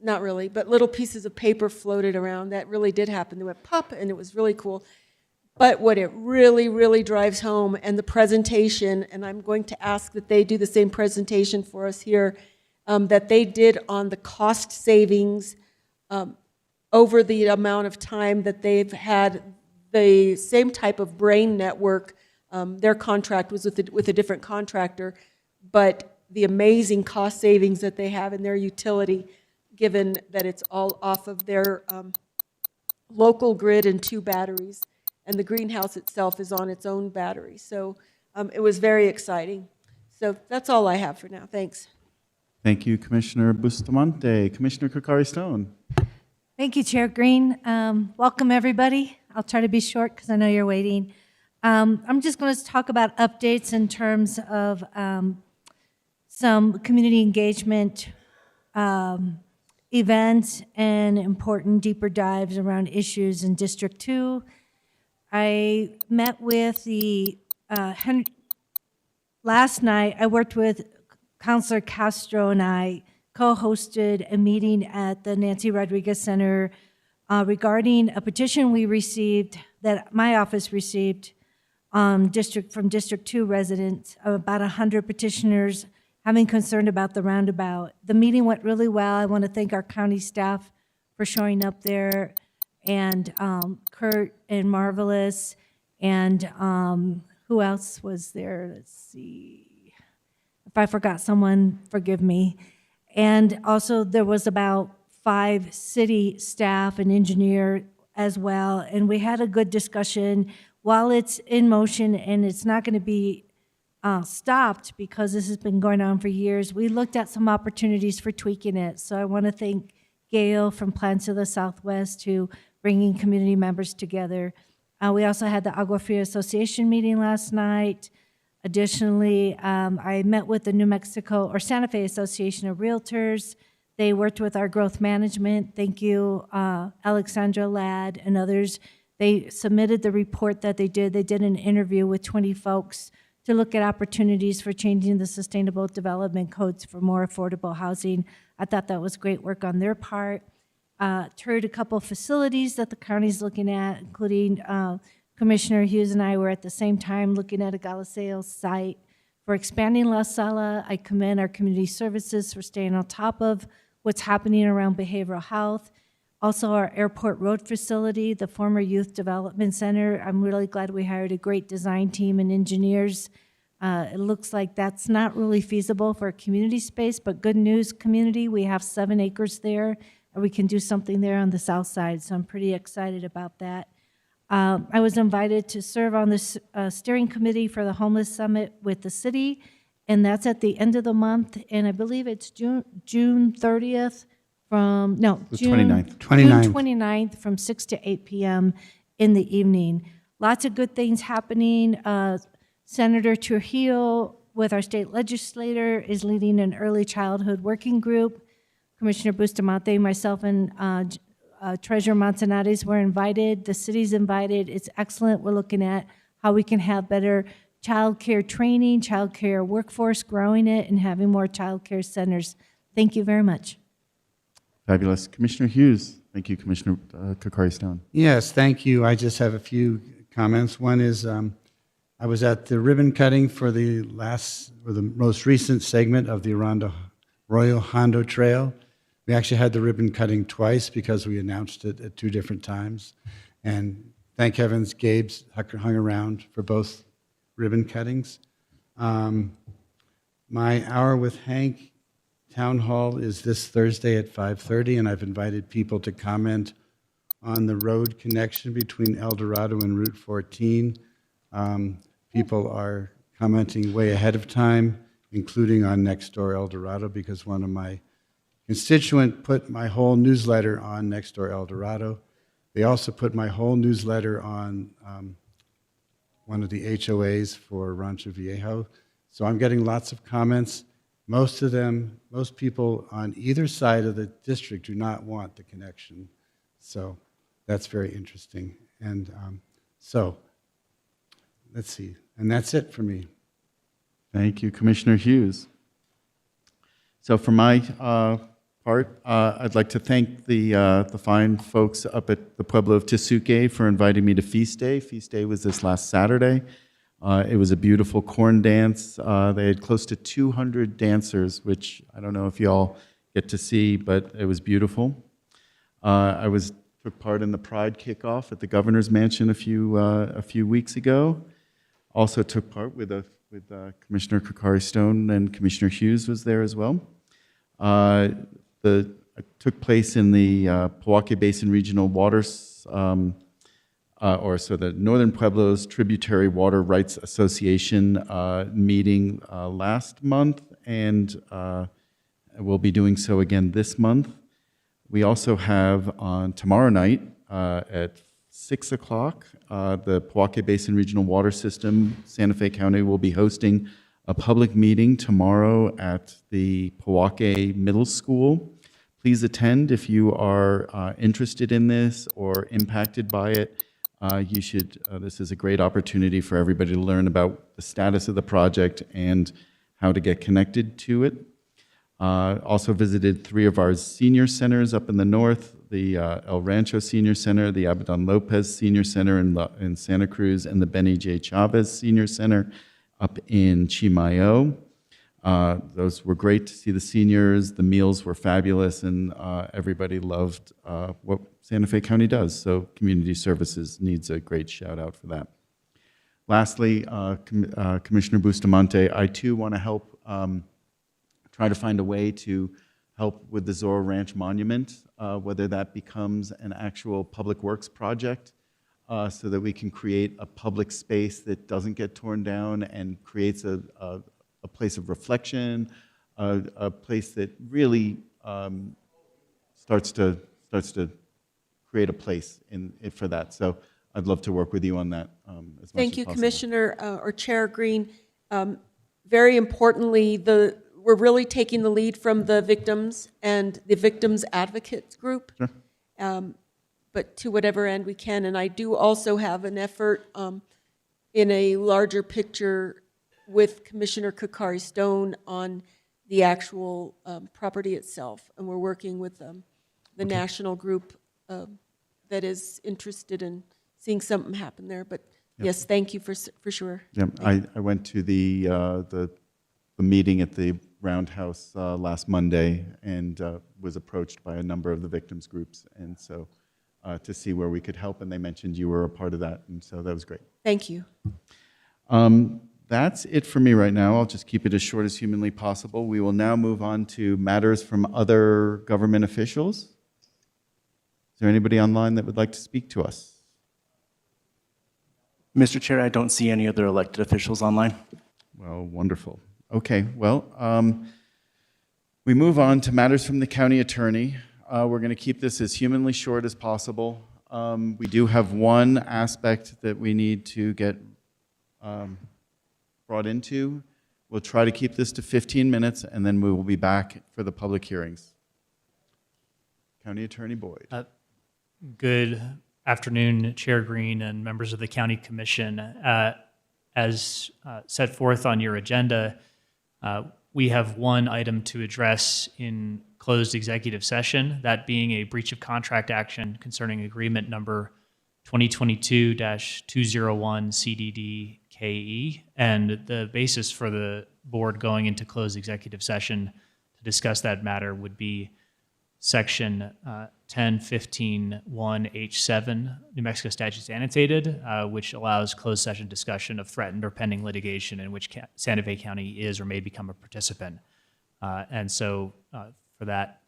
not really, but little pieces of paper floated around. That really did happen. They went pop, and it was really cool. But what it really, really drives home, and the presentation, and I'm going to ask that they do the same presentation for us here, that they did on the cost savings over the amount of time that they've had the same type of brain network. Their contract was with a different contractor, but the amazing cost savings that they have in their utility, given that it's all off of their local grid and 2 batteries, and the greenhouse itself is on its own battery. So it was very exciting. So that's all I have for now. Thanks. Thank you, Commissioner Bustamante. Commissioner Cacari Stone. Thank you, Chair Greene. Welcome, everybody. I'll try to be short because I know you're waiting. I'm just going to talk about updates in terms of some community engagement events and important deeper dives around issues in District 2. I met with the, last night, I worked with Councilor Castro and I co-hosted a meeting at the Nancy Rodriguez Center regarding a petition we received, that my office received from District 2 residents, about 100 petitioners having concern about the roundabout. The meeting went really well. I want to thank our county staff for showing up there, and Kurt and Marvelous, and who else was there? Let's see. If I forgot someone, forgive me. And also there was about 5 city staff and engineer as well, and we had a good discussion. While it's in motion and it's not going to be stopped because this has been going on for years, we looked at some opportunities for tweaking it. So I want to thank Gail from Plans of the Southwest to bringing community members together. We also had the Agua Fria Association meeting last night. Additionally, I met with the New Mexico or Santa Fe Association of Realtors. They worked with our growth management. Thank you, Alexandra Ladd and others. They submitted the report that they did. They did an interview with 20 folks to look at opportunities for changing the sustainable development codes for more affordable housing. I thought that was great work on their part. Toured a couple of facilities that the county's looking at, including Commissioner Hughes and I were at the same time looking at a Galileo site for expanding La Sala. I commend our community services for staying on top of what's happening around behavioral health. Also, our airport road facility, the former Youth Development Center, I'm really glad we hired a great design team and engineers. It looks like that's not really feasible for a community space, but good news, community, we have 7 acres there, and we can do something there on the south side, so I'm pretty excited about that. I was invited to serve on the steering committee for the Homeless Summit with the city, and that's at the end of the month, and I believe it's June 30th. June 29th. June 29th from 6 to 8 p.m. in the evening. Lots of good things happening. Senator Trujillo, with our state legislator, is leading an early childhood working group. Commissioner Bustamante, myself, and Treasurer Manzanares were invited. The city's invited. It's excellent. We're looking at how we can have better child care training, child care workforce, growing it, and having more child care centers. Thank you very much. Fabulous. Commissioner Hughes. Thank you, Commissioner Cacari Stone. Yes, thank you. I just have a few comments. One is I was at the ribbon cutting for the most recent segment of the Arroyo Hondo Trail. We actually had the ribbon cutting twice because we announced it at 2 different times. And thank heavens Gabe's hung around for both ribbon cuttings. My hour with Hank Town Hall is this Thursday at 5:30, and I've invited people to comment on the road connection between El Dorado and Route 14. People are commenting way ahead of time, including on Nextdoor El Dorado, because one of my constituents put my whole newsletter on Nextdoor El Dorado. They also put my whole newsletter on one of the HOAs for Rancho Viejo. So I'm getting lots of comments. Most people on either side of the district do not want the connection. So that's very interesting. And so let's see. And that's it for me. Thank you, Commissioner Hughes. So for my part, I'd like to thank the fine folks up at the Pueblo of Tesuque for inviting me to Feast Day. Feast Day was this last Saturday. It was a beautiful corn dance. They had close to 200 dancers, which I don't know if y'all get to see, but it was beautiful. I took part in the Pride kickoff at the Governor's Mansion a few weeks ago. Also took part with Commissioner Cacari Stone, and Commissioner Hughes was there as well. It took place in the Pojoaque Basin Regional Waters, the Northern Pueblos Tributary Water Rights Association meeting last month, and we'll be doing so again this month. We also have on tomorrow night at 6 o'clock, the Pojoaque Basin Regional Water System, Santa Fe County will be hosting a public meeting tomorrow at the Pojoaque Middle School. Please attend if you are interested in this or impacted by it. You should. This is a great opportunity for everybody to learn about the status of the project and how to get connected to it. Also visited 3 of our senior centers up in the north, the El Rancho Senior Center, the Abaddon Lopez Senior Center in Santa Cruz, and the Benny J. Chavez Senior Center up in Chimayo. Those were great to see the seniors. The meals were fabulous, and everybody loved what Santa Fe County does. So Community Services needs a great shout out for that. Lastly, Commissioner Bustamante, I too want to help try to find a way to help with the Zorro Ranch Monument, whether that becomes an actual public works project, so that we can create a public space that doesn't get torn down and creates a place of reflection, a place that really starts to create a place for that. So I'd love to work with you on that as much as possible. Thank you, Commissioner or Chair Greene. Very importantly, we're really taking the lead from the victims and the victims advocates group. Sure. But to whatever end we can. And I do also have an effort in a larger picture with Commissioner Cacari Stone on the actual property itself. And we're working with the national group that is interested in seeing something happen there. But yes, thank you for sure. Yeah, I went to the meeting at the Roundhouse last Monday and was approached by a number of the victims groups, and so to see where we could help, and they mentioned you were a part of that, and so that was great. Thank you. That's it for me right now. I'll just keep it as short as humanly possible. We will now move on to matters from other government officials. Is there anybody online that would like to speak to us? Mr. Chair, I don't see any other elected officials online. Well, wonderful. Okay, well, we move on to matters from the county attorney. We're going to keep this as humanly short as possible. We do have one aspect that we need to get brought into. We'll try to keep this to 15 minutes, and then we will be back for the public hearings. County Attorney Boyd. Good afternoon, Chair Greene and members of the County Commission. As set forth on your agenda, we have one item to address in closed executive session, that being a breach of contract action concerning agreement number 2022-201 CDD-KE, and the basis for the board going into closed executive session to discuss that matter would be Section 1015-1H7, New Mexico Statutes Annotated, which allows closed session discussion of threatened or pending litigation in which Santa Fe County is or may become a participant. And so for that,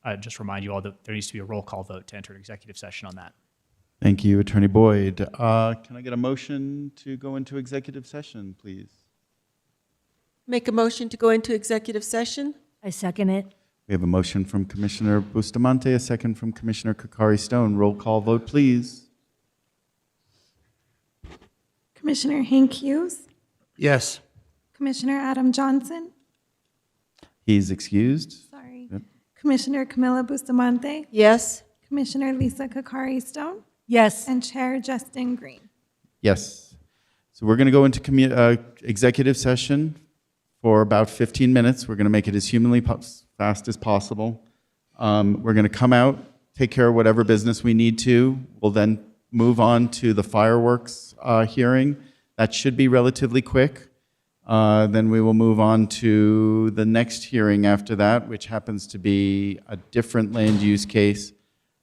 I'd just remind you all that there needs to be a roll call vote to enter an executive session on that. Thank you, Attorney Boyd. Can I get a motion to go into executive session, please? Make a motion to go into executive session. I second it. We have a motion from Commissioner Bustamante, a second from Commissioner Cacari Stone. Roll call vote, please. Commissioner Hank Hughes, Yes. Commissioner Adam Johnson, He's excused. sorry, Yep. Commissioner Camilla Bustamante, Yes. Commissioner Lisa Cacari Stone, Yes. and Chair Justin Greene. Yes. So we're going to go into executive session for about 15 minutes. We're going to make it as humanly fast as possible. We're going to come out, take care of whatever business we need to. We'll then move on to the fireworks hearing. That should be relatively quick. Then we will move on to the next hearing after that, which happens to be a different land use case.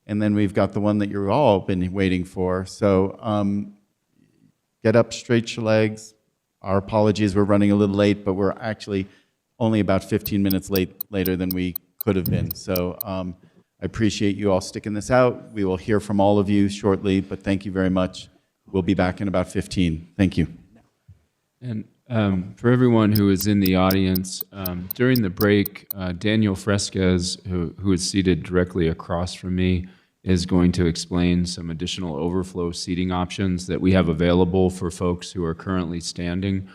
And then we've got the one that you've all been waiting for. So get up, straight your legs. Our apologies, we're running a little late, but we're actually only about 15 minutes later than we could have been. So I appreciate you all sticking this out. We will hear from all of you shortly, but thank you very much. We'll be back in about 15. Thank you. And for everyone who is in the audience, during the break, Daniel Fresquez, who is seated directly across from me, is going to explain some additional overflow seating options that we have available for folks who are currently standing.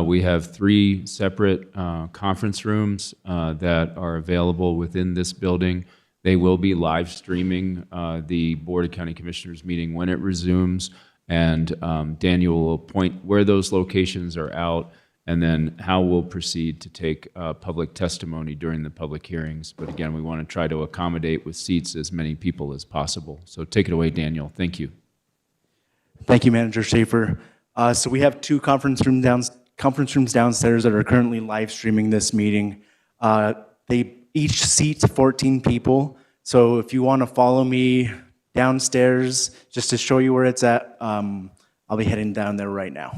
We have 3 separate conference rooms that are available within this building. They will be live streaming the Board of County Commissioners meeting when it resumes. And Daniel will point where those locations are out and then how we'll proceed to take public testimony during the public hearings. But again, we want to try to accommodate with seats as many people as possible. So take it away, Daniel. Thank you. Thank you, Manager Schaefer. So we have 2 conference rooms downstairs that are currently live streaming this meeting. They each seat 14 people. So if you want to follow me downstairs, just to show you where it's at, I'll be heading down there right now.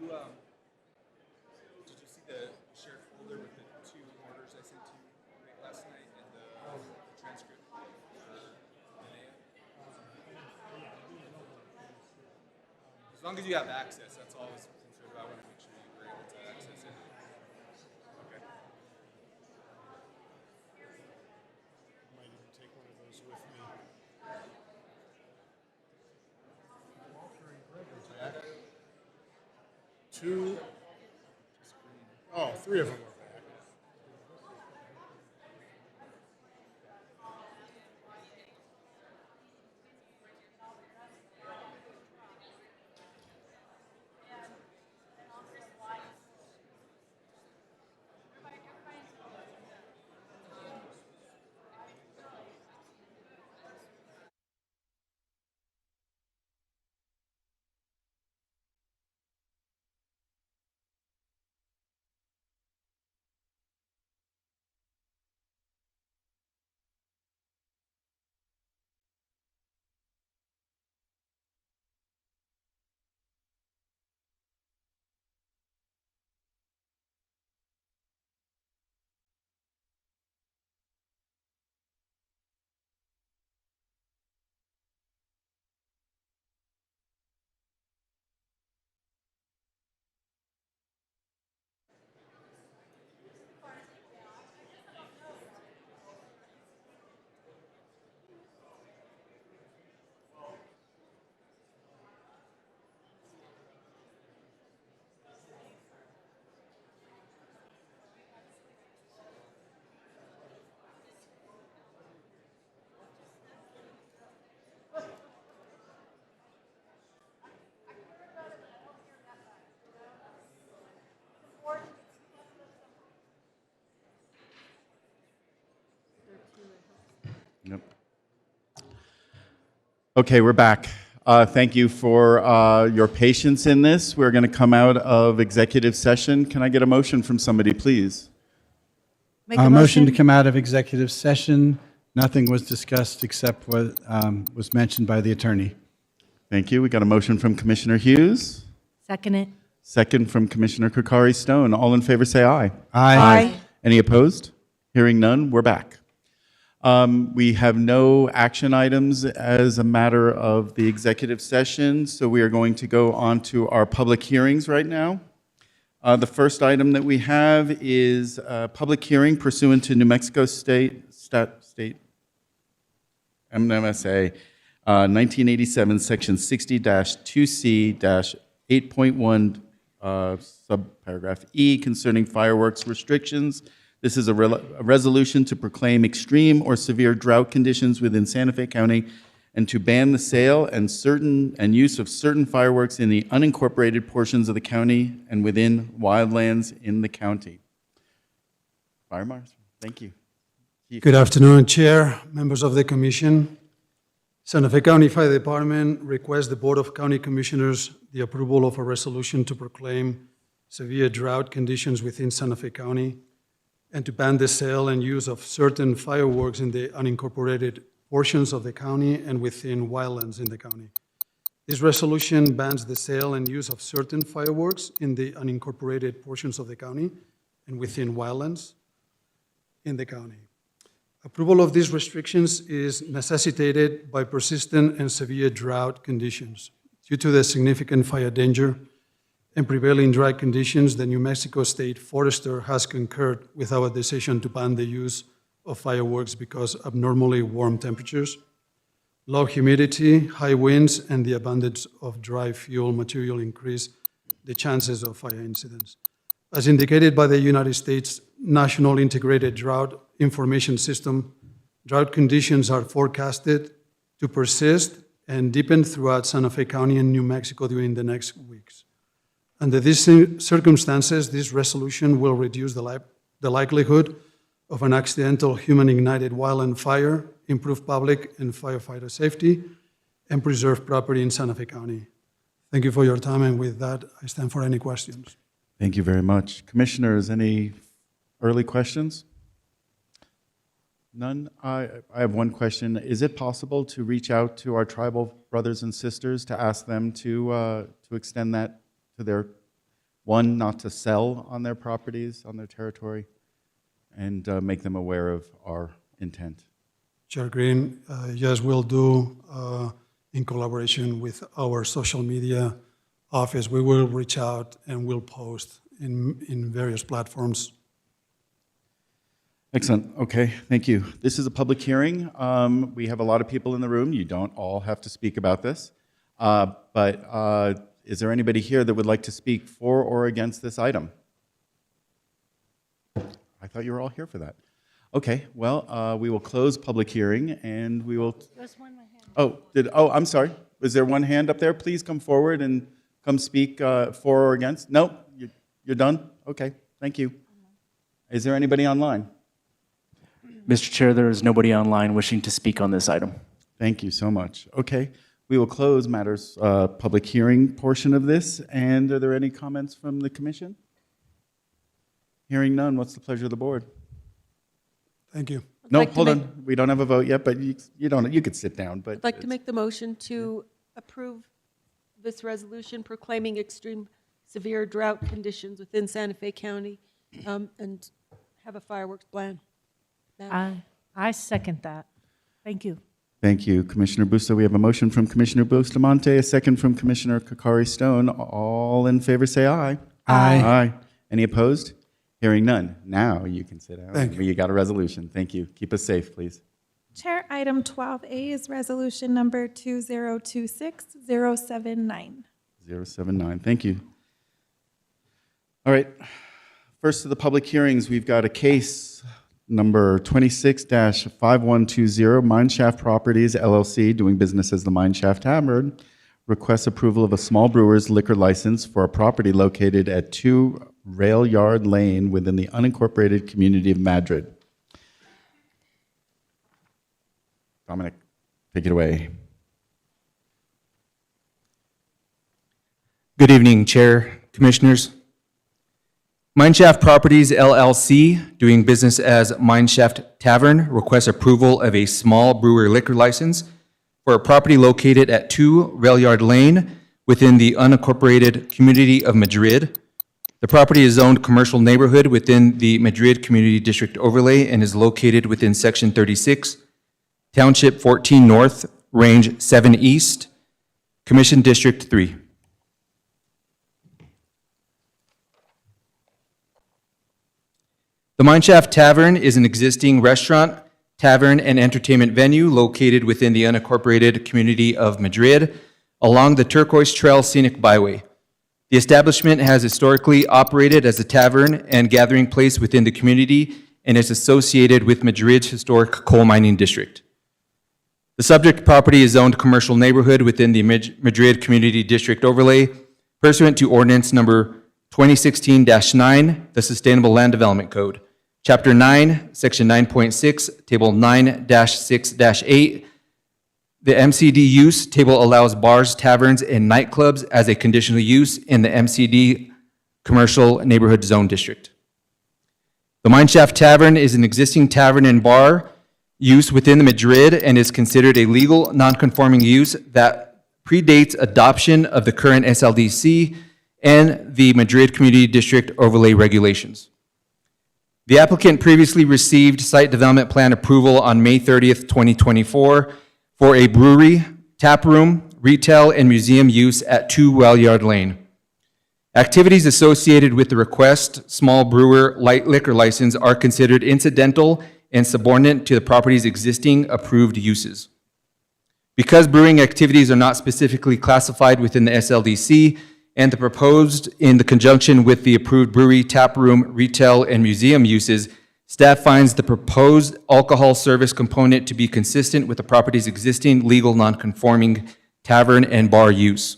Did you see the shared folder with the two orders I sent to you late last night and the transcript for Linnea? As long as you have access, that's all I was concerned about. I want to make sure you were able to access it. Okay. Might even take one of those with me. Two. Oh, three of them are back. Yep. Okay, we're back. Thank you for your patience in this. We're going to come out of executive session. Can I get a motion from somebody, please? Make a Motion to come out of executive session. Nothing was discussed except what was mentioned by the attorney. Thank you. We got a motion from Commissioner Hughes. Second it. Second from Commissioner Cacari Stone. All in favor say aye. Aye. Any opposed? Hearing none, we're back. We have no action items as a matter of the executive session, so we are going to go on to our public hearings right now. The first item that we have is a public hearing pursuant to New Mexico State MMSA 1987, Section 60-2C-8.1, subparagraph E, concerning fireworks restrictions. This is a resolution to proclaim extreme or severe drought conditions within Santa Fe County and to ban the sale and use of certain fireworks in the unincorporated portions of the county and within wildlands in the county. Fire Marshal, thank you. Good afternoon, Chair, members of the Commission. Santa Fe County Fire Department requests the Board of County Commissioners the approval of a resolution to proclaim severe drought conditions within Santa Fe County and to ban the sale and use of certain fireworks in the unincorporated portions of the county and within wildlands in the county. This resolution bans the sale and use of certain fireworks in the unincorporated portions of the county and within wildlands in the county. Approval of these restrictions is necessitated by persistent and severe drought conditions. Due to the significant fire danger and prevailing dry conditions, the New Mexico State Forester has concurred with our decision to ban the use of fireworks because of abnormally warm temperatures, low humidity, high winds, and the abundance of dry fuel material increase the chances of fire incidents. As indicated by the United States National Integrated Drought Information System, drought conditions are forecasted to persist and deepen throughout Santa Fe County and New Mexico during the next weeks. Under these circumstances, this resolution will reduce the likelihood of an accidental human-ignited wildland fire, improve public and firefighter safety, and preserve property in Santa Fe County. Thank you for your time, and with that, I stand for any questions. Thank you very much. Commissioners, any early questions? None? I have one question. Is it possible to reach out to our tribal brothers and sisters to ask them to extend that to their one, not to sell on their properties, on their territory, and make them aware of our intent. Chair Greene, yes, we'll do in collaboration with our social media office. We will reach out and we'll post in various platforms. Excellent. Okay, thank you. This is a public hearing. We have a lot of people in the room. You don't all have to speak about this. But is there anybody here that would like to speak for or against this item? I thought you were all here for that. Okay, well, we will close public hearing and we will... There's one hand. Oh, I'm sorry. Was there one hand up there? Please come forward and come speak for or against. No, you're done? Okay, thank you. Is there anybody online? Mr. Chair, there is nobody online wishing to speak on this item. Thank you so much. Okay, we will close matters public hearing portion of this. And are there any comments from the commission? Hearing none, what's the pleasure of the board? Thank you. No, hold on. We don't have a vote yet, but you could sit down. But I'd like to make the motion to approve this resolution proclaiming extreme severe drought conditions within Santa Fe County and have a fireworks plan. I second that. Thank you. Thank you, Commissioner Busto. We have a motion from Commissioner Bustamante, a second from Commissioner Cacari Stone. All in favor say aye. Aye. Aye. Any opposed? Hearing none. Now you can sit down. Thank you. You got a resolution. Thank you. Keep us safe, please. Chair, item 12A is resolution number 2026-079. 079. Thank you. All right. First of the public hearings, we've got a case number 26-5120, Mineshaft Properties, LLC, doing business as the Mineshaft Tavern, requests approval of a small brewer's liquor license for a property located at 2 Rail Yard Lane within the unincorporated community of Madrid. Dominic, take it away. Good evening, Chair, Commissioners. Mineshaft Properties, LLC, doing business as Mineshaft Tavern, requests approval of a small brewer liquor license for a property located at 2 Rail Yard Lane within the unincorporated community of Madrid. The property is zoned commercial neighborhood within the Madrid Community District overlay and is located within Section 36, Township 14 North, Range 7 East, Commission District 3. The Mineshaft Tavern is an existing restaurant, tavern, and entertainment venue located within the unincorporated community of Madrid along the Turquoise Trail Scenic Byway. The establishment has historically operated as a tavern and gathering place within the community and is associated with Madrid's historic coal mining district. The subject property is zoned commercial neighborhood within the Madrid Community District overlay pursuant to ordinance number 2016-9, the Sustainable Land Development Code. Chapter 9, Section 9.6, Table 9-6-8. The MCD use table allows bars, taverns, and nightclubs as a conditional use in the MCD Commercial Neighborhood Zone District. The Mineshaft Tavern is an existing tavern and bar use within the Madrid and is considered a legal non-conforming use that predates adoption of the current SLDC and the Madrid Community District overlay regulations. The applicant previously received site development plan approval on May 30th, 2024 for a brewery, tap room, retail, and museum use at 2 Rail Yard Lane. Activities associated with the request small brewer light liquor license are considered incidental and subordinate to the property's existing approved uses. Because brewing activities are not specifically classified within the SLDC and the proposed in the conjunction with the approved brewery, tap room, retail, and museum uses, staff finds the proposed alcohol service component to be consistent with the property's existing legal non-conforming tavern and bar use.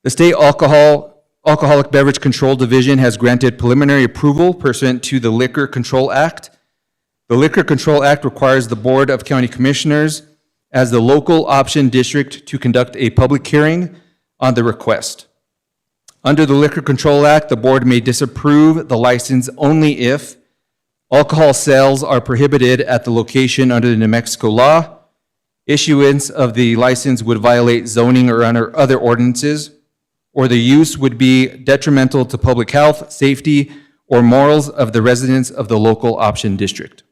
The State Alcoholic Beverage Control Division has granted preliminary approval pursuant to the Liquor Control Act. The Liquor Control Act requires the Board of County Commissioners as the local option district to conduct a public hearing on the request. Under the Liquor Control Act, the board may disapprove the license only if alcohol sales are prohibited at the location under the New Mexico law, issuance of the license would violate zoning or under other ordinances, or the use would be detrimental to public health, safety, or morals of the residents of the local option district.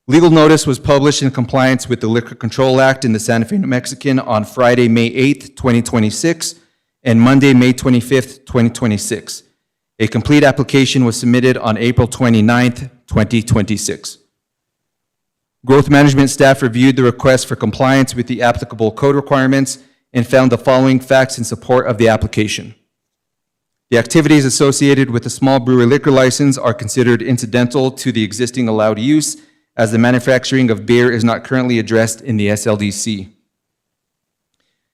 Legal notice was published in compliance with the Liquor Control Act in the Santa Fe New Mexican on Friday, May 8th, 2026, and Monday, May 25th, 2026. A complete application was submitted on April 29th, 2026. Growth management staff reviewed the request for compliance with the applicable code requirements and found the following facts in support of the application. The activities associated with the small brewery liquor license are considered incidental to the existing allowed use, as the manufacturing of beer is not currently addressed in the SLDC.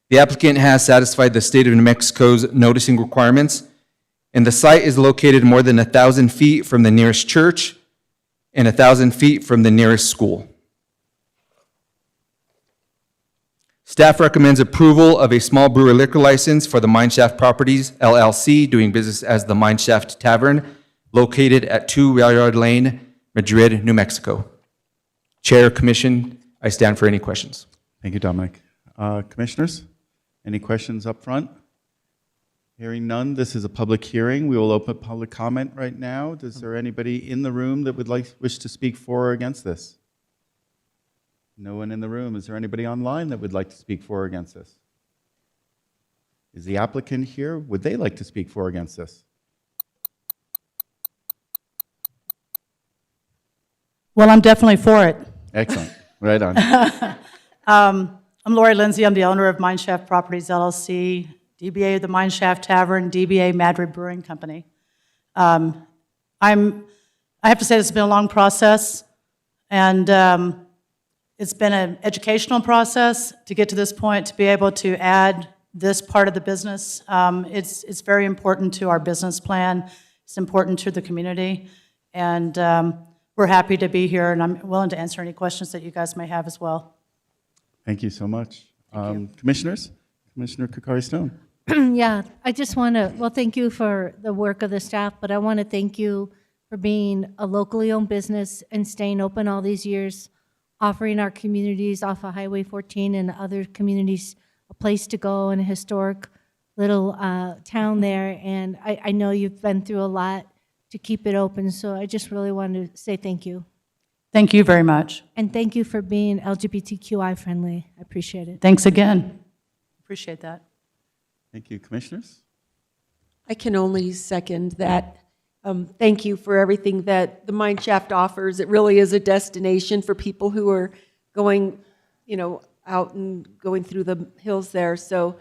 The applicant has satisfied the state of New Mexico's noticing requirements, and the site is located more than 1,000 feet from the nearest church and 1,000 feet from the nearest school. Staff recommends approval of a small brewery liquor license for the Mineshaft Properties, LLC, doing business as the Mineshaft Tavern, located at 2 Rail Yard Lane, Madrid, New Mexico. Chair, Commission, I stand for any questions. Thank you, Dominic. Commissioners, any questions up front? Hearing none, this is a public hearing. We will open public comment right now. Is there anybody in the room that would wish to speak for or against this? No one in the room. Is there anybody online that would like to speak for or against this? Is the applicant here? Would they like to speak for or against this? Well, I'm definitely for it. Excellent. Right on. I'm Lori Lindsay. I'm the owner of Mineshaft Properties, LLC, DBA The Mineshaft Tavern, DBA Madrid Brewing Company. I have to say this has been a long process, and it's been an educational process to get to this point, to be able to add this part of the business. It's very important to our business plan. It's important to the community, and we're happy to be here, and I'm willing to answer any questions that you guys may have as well. Thank you so much. Commissioners? Commissioner Cacari Stone. Yeah, I just want to, well, thank you for the work of the staff, but I want to thank you for being a locally owned business and staying open all these years, offering our communities off of Highway 14 and other communities a place to go and a historic little town there. And I know you've been through a lot to keep it open, so I just really wanted to say thank you. Thank you very much. And thank you for being LGBTQI friendly. I appreciate it. Thanks again. Appreciate that. Thank you. Commissioners? I can only second that. Thank you for everything that the Mineshaft offers. It really is a destination for people who are going, out and going through the hills there. So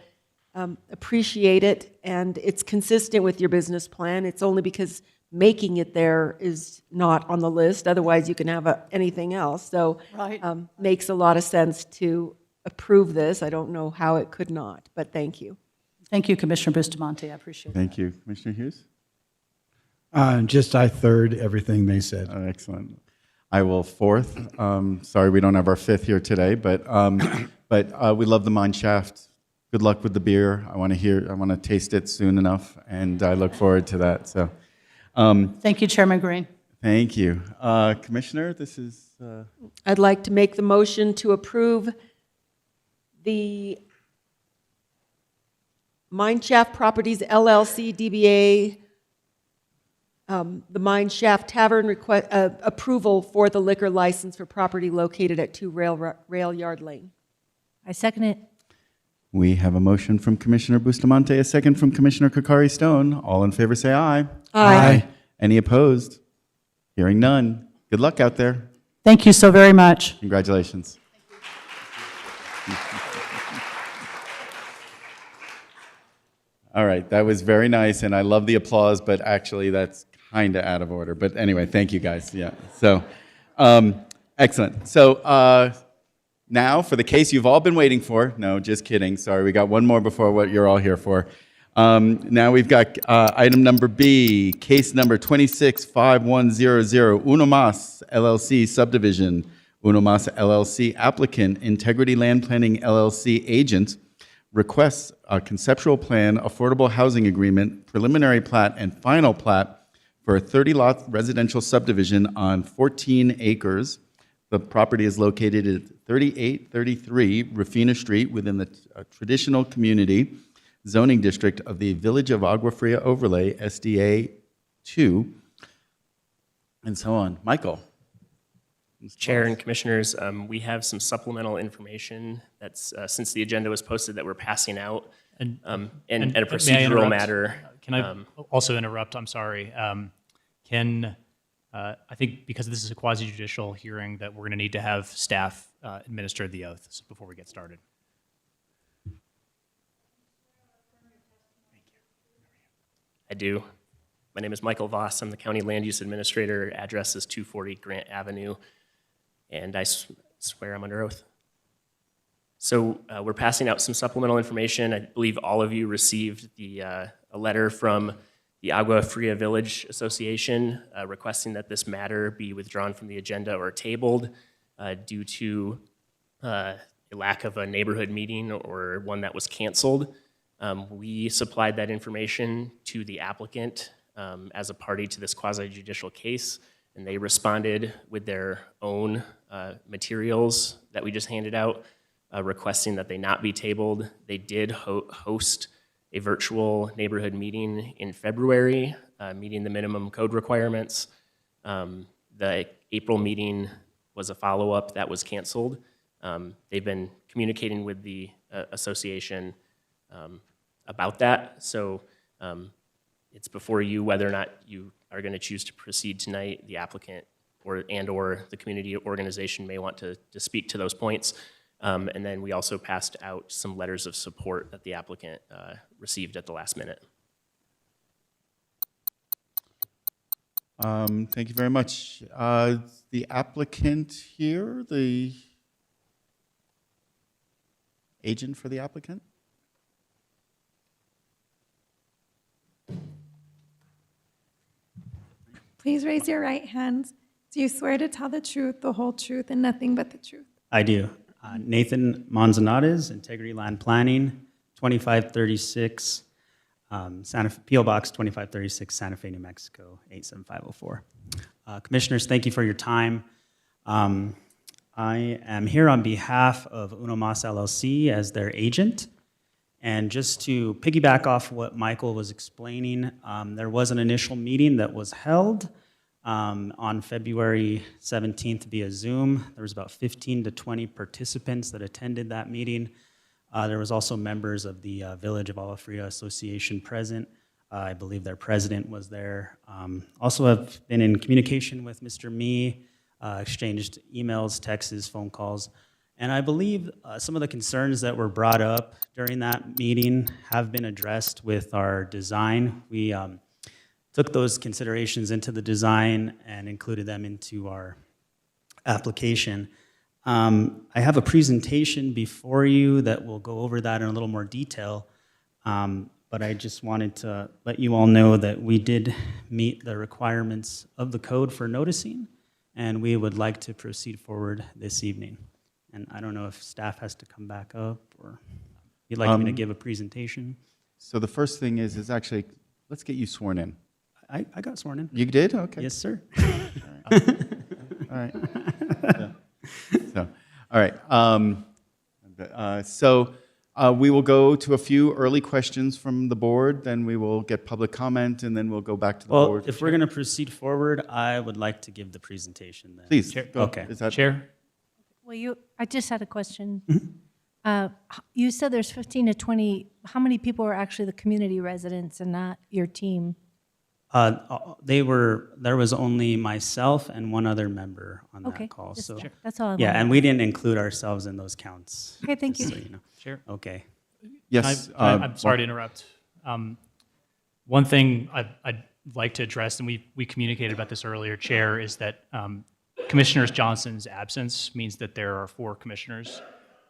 appreciate it, and it's consistent with your business plan. It's only because making it there is not on the list. Otherwise, you can have anything else. So right. Makes a lot of sense to approve this. I don't know how it could not, but thank you. Thank you, Commissioner Bustamante. I appreciate that. Thank you. Commissioner Hughes? I third everything they said. Excellent. I will fourth. Sorry we don't have our fifth here today, but we love the Mineshaft. Good luck with the beer. I want to taste it soon enough, and I look forward to that. So, thank you, Chairman Greene. Thank you. Commissioner, this is... I'd like to make the motion to approve the Mineshaft Properties LLC DBA, the Mineshaft Tavern approval for the liquor license for property located at 2 Rail Yard Lane. I second it. We have a motion from Commissioner Bustamante, a second from Commissioner Cacari Stone. All in favor say aye. Aye. Any opposed? Hearing none. Good luck out there. Thank you so very much. Congratulations. All right, that was very nice, and I love the applause, but actually that's kind of out of order. But anyway, thank you guys. Yeah, so excellent. So now for the case you've all been waiting for. No, just kidding. Sorry, we got one more before what you're all here for. Now we've got item number B, case number 265100, Uno Mas LLC subdivision. Uno Mas LLC applicant, Integrity Land Planning LLC agent, requests a conceptual plan, affordable housing agreement, preliminary plat, and final plat for a 30-lot residential subdivision on 14 acres. The property is located at 3833 Rufina Street within the traditional community. zoning district of the Village of Agua Fria Overlay, SDA 2, and so on. Michael. Chair and Commissioners, we have some supplemental information that's, since the agenda was posted, that we're passing out. And a may I procedural interrupt? matter. Can I also interrupt? I'm sorry. I think because this is a quasi-judicial hearing, that we're going to need to have staff administer the oaths before we get started. I do. My name is Michael Voss. I'm the County Land Use Administrator. Address is 240 Grant Avenue, and I swear I'm under oath. So we're passing out some supplemental information. I believe all of you received a letter from the Agua Fria Village Association requesting that this matter be withdrawn from the agenda or tabled due to a lack of a neighborhood meeting or one that was canceled. We supplied that information to the applicant as a party to this quasi-judicial case, and they responded with their own materials that we just handed out, requesting that they not be tabled. They did host a virtual neighborhood meeting in February, meeting the minimum code requirements. The April meeting was a follow-up that was canceled. They've been communicating with the association about that, so it's before you whether or not you are going to choose to proceed tonight. The applicant or the community organization may want to speak to those points. And then we also passed out some letters of support that the applicant received at the last minute. Thank you very much. The applicant here, the agent for the applicant? Please raise your right hand. Do you swear to tell the truth, the whole truth, and nothing but the truth? I do. Nathan Manzanares, Integrity Land Planning, 2536, P.O. Box 2536, Santa Fe, New Mexico, 87504. Commissioners, thank you for your time. I am here on behalf of Uno Mas LLC as their agent. And just to piggyback off what Michael was explaining, there was an initial meeting that was held on February 17th via Zoom. There was about 15 to 20 participants that attended that meeting. There was also members of the Village of Agua Fria Association present. I believe their president was there. Also have been in communication with Mr. Mee, exchanged emails, texts, phone calls. And I believe some of the concerns that were brought up during that meeting have been addressed with our design. We took those considerations into the design and included them into our application. I have a presentation before you that will go over that in a little more detail, but I just wanted to let you all know that we did meet the requirements of the code for noticing, and we would like to proceed forward this evening. And I don't know if staff has to come back up or you'd like me to give a presentation. So the first thing is actually, let's get you sworn in. I got sworn in. You did? Okay. Yes, sir. All right. All right. We will go to a few early questions from the board, then we will get public comment, and then we'll go back to the board. Well, if we're going to proceed forward, I would like to give the presentation then. Please. Chair, go. Okay. Is that Chair? Well, I just had a question. You said there's 15 to 20. How many people are actually the community residents and not your team? There was only myself and one other member on that call. Just, So that's all I yeah, wanted. and we didn't include ourselves in those counts. Okay, thank you. So, you know. Chair? Okay. Yes. I'm sorry to interrupt. One thing I'd like to address, and we communicated about this earlier, Chair, is that Commissioner Johnson's absence means that there are 4 commissioners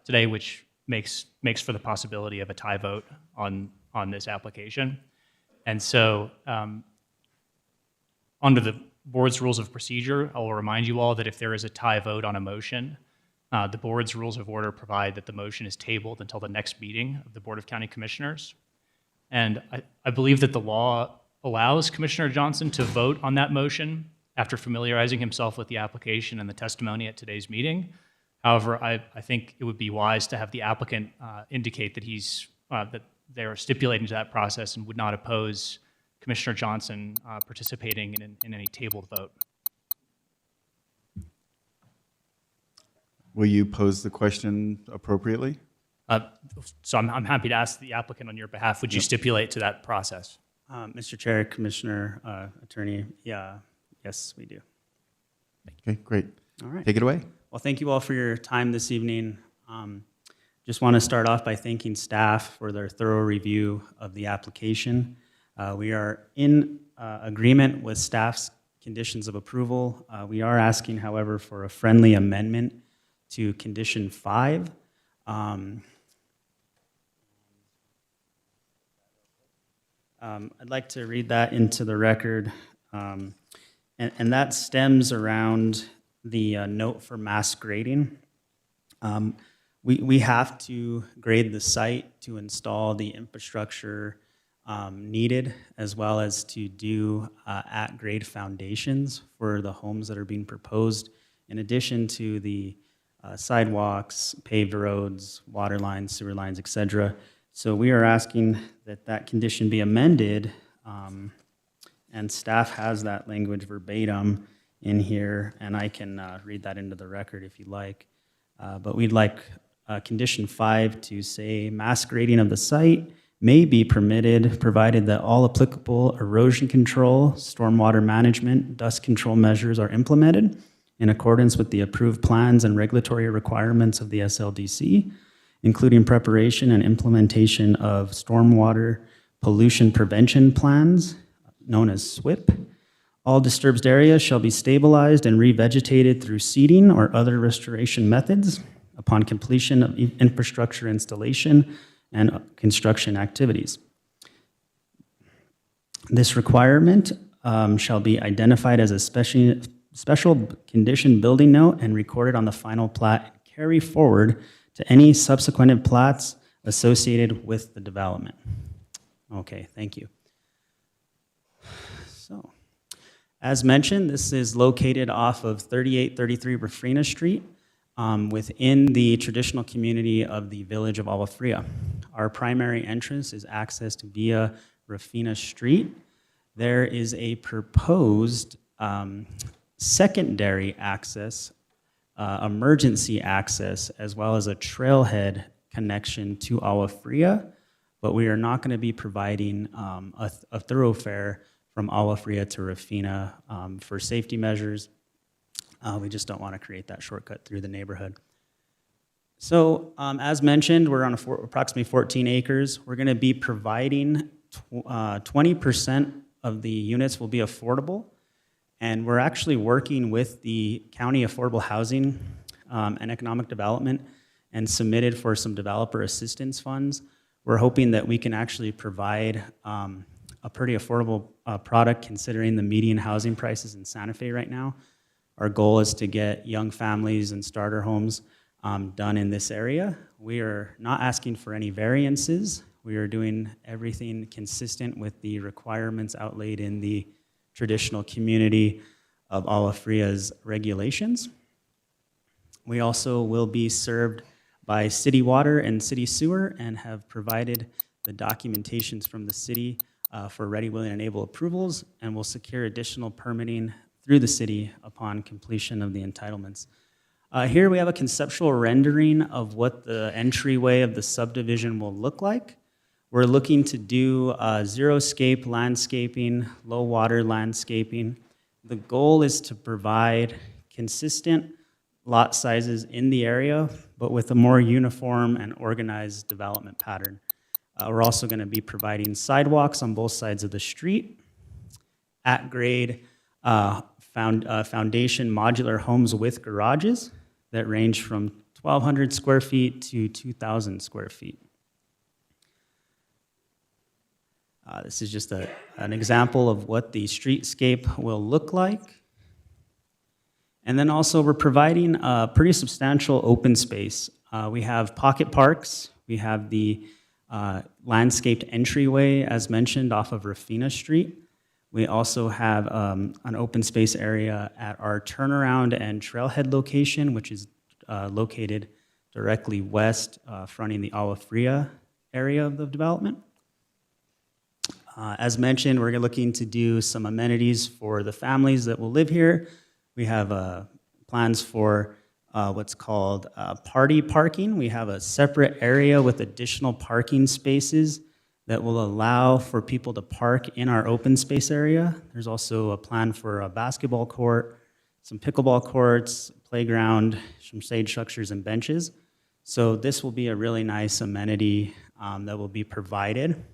today, which makes for the possibility of a tie vote on this application. And so under the board's rules of procedure, I will remind you all that if there is a tie vote on a motion, the board's rules of order provide that the motion is tabled until the next meeting of the Board of County Commissioners. And I believe that the law allows Commissioner Johnson to vote on that motion after familiarizing himself with the application and the testimony at today's meeting. However, I think it would be wise to have the applicant indicate that they are stipulating to that process and would not oppose Commissioner Johnson participating in any tabled vote. Will you pose the question appropriately? So I'm happy to ask the applicant on your behalf. Would you stipulate to that process? Mr. Chair, Commissioner, Attorney, yes, we do. Okay, great. All right. Take it away. Well, thank you all for your time this evening. Just want to start off by thanking staff for their thorough review of the application. We are in agreement with staff's conditions of approval. We are asking, however, for a friendly amendment to condition 5. I'd like to read that into the record, and that stems around the note for mass grading. We have to grade the site to install the infrastructure needed, as well as to do at-grade foundations for the homes that are being proposed, in addition to the sidewalks, paved roads, water lines, sewer lines, etc. So we are asking that that condition be amended, and staff has that language verbatim in here, and I can read that into the record if you'd like. But we'd like condition 5 to say mass grading of the site may be permitted, provided that all applicable erosion control, stormwater management, dust control measures are implemented in accordance with the approved plans and regulatory requirements of the SLDC, including preparation and implementation of stormwater pollution prevention plans, known as SWIP. All disturbed areas shall be stabilized and revegetated through seeding or other restoration methods upon completion of infrastructure installation and construction activities. This requirement shall be identified as a special condition building note and recorded on the final plat and carry forward to any subsequent plats associated with the development. Okay, thank you. So, as mentioned, this is located off of 3833 Refrena Street within the traditional community of the village of Agua Fria. Our primary entrance is accessed via Refrena Street. There is a proposed secondary access, emergency access, as well as a trailhead connection to Agua Fria, but we are not going to be providing a thoroughfare from Agua Fria to Refrena for safety measures. We just don't want to create that shortcut through the neighborhood. So as mentioned, we're on approximately 14 acres. We're going to be providing 20% of the units will be affordable. And we're actually working with the County Affordable Housing and Economic Development and submitted for some developer assistance funds. We're hoping that we can actually provide a pretty affordable product considering the median housing prices in Santa Fe right now. Our goal is to get young families and starter homes done in this area. We are not asking for any variances. We are doing everything consistent with the requirements outlaid in the traditional community of Agua Fria's regulations. We also will be served by city water and city sewer and have provided the documentations from the city for ready, willing, and able approvals, and will secure additional permitting through the city upon completion of the entitlements. Here we have a conceptual rendering of what the entryway of the subdivision will look like. We're looking to do zero-scape landscaping, low-water landscaping. The goal is to provide consistent lot sizes in the area, but with a more uniform and organized development pattern. We're also going to be providing sidewalks on both sides of the street, at-grade foundation modular homes with garages that range from 1,200 square feet to 2,000 square feet. This is just an example of what the streetscape will look like. And then also we're providing a pretty substantial open space. We have pocket parks. We have the landscaped entryway, as mentioned, off of Refrena Street. We also have an open space area at our turnaround and trailhead location, which is located directly west, fronting the Agua Fria area of the development. As mentioned, we're looking to do some amenities for the families that will live here. We have plans for what's called party parking. We have a separate area with additional parking spaces that will allow for people to park in our open space area. There's also a plan for a basketball court, some pickleball courts, playground, some shade structures and benches. So this will be a really nice amenity that will be provided.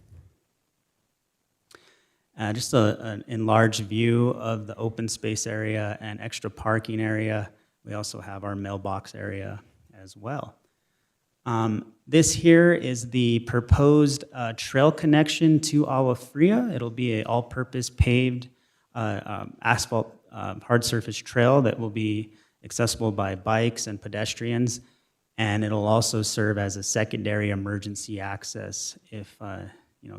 Just an enlarged view of the open space area and extra parking area. We also have our mailbox area as well. This here is the proposed trail connection to Agua Fria. It'll be an all-purpose paved asphalt hard surface trail that will be accessible by bikes and pedestrians, and it'll also serve as a secondary emergency access if,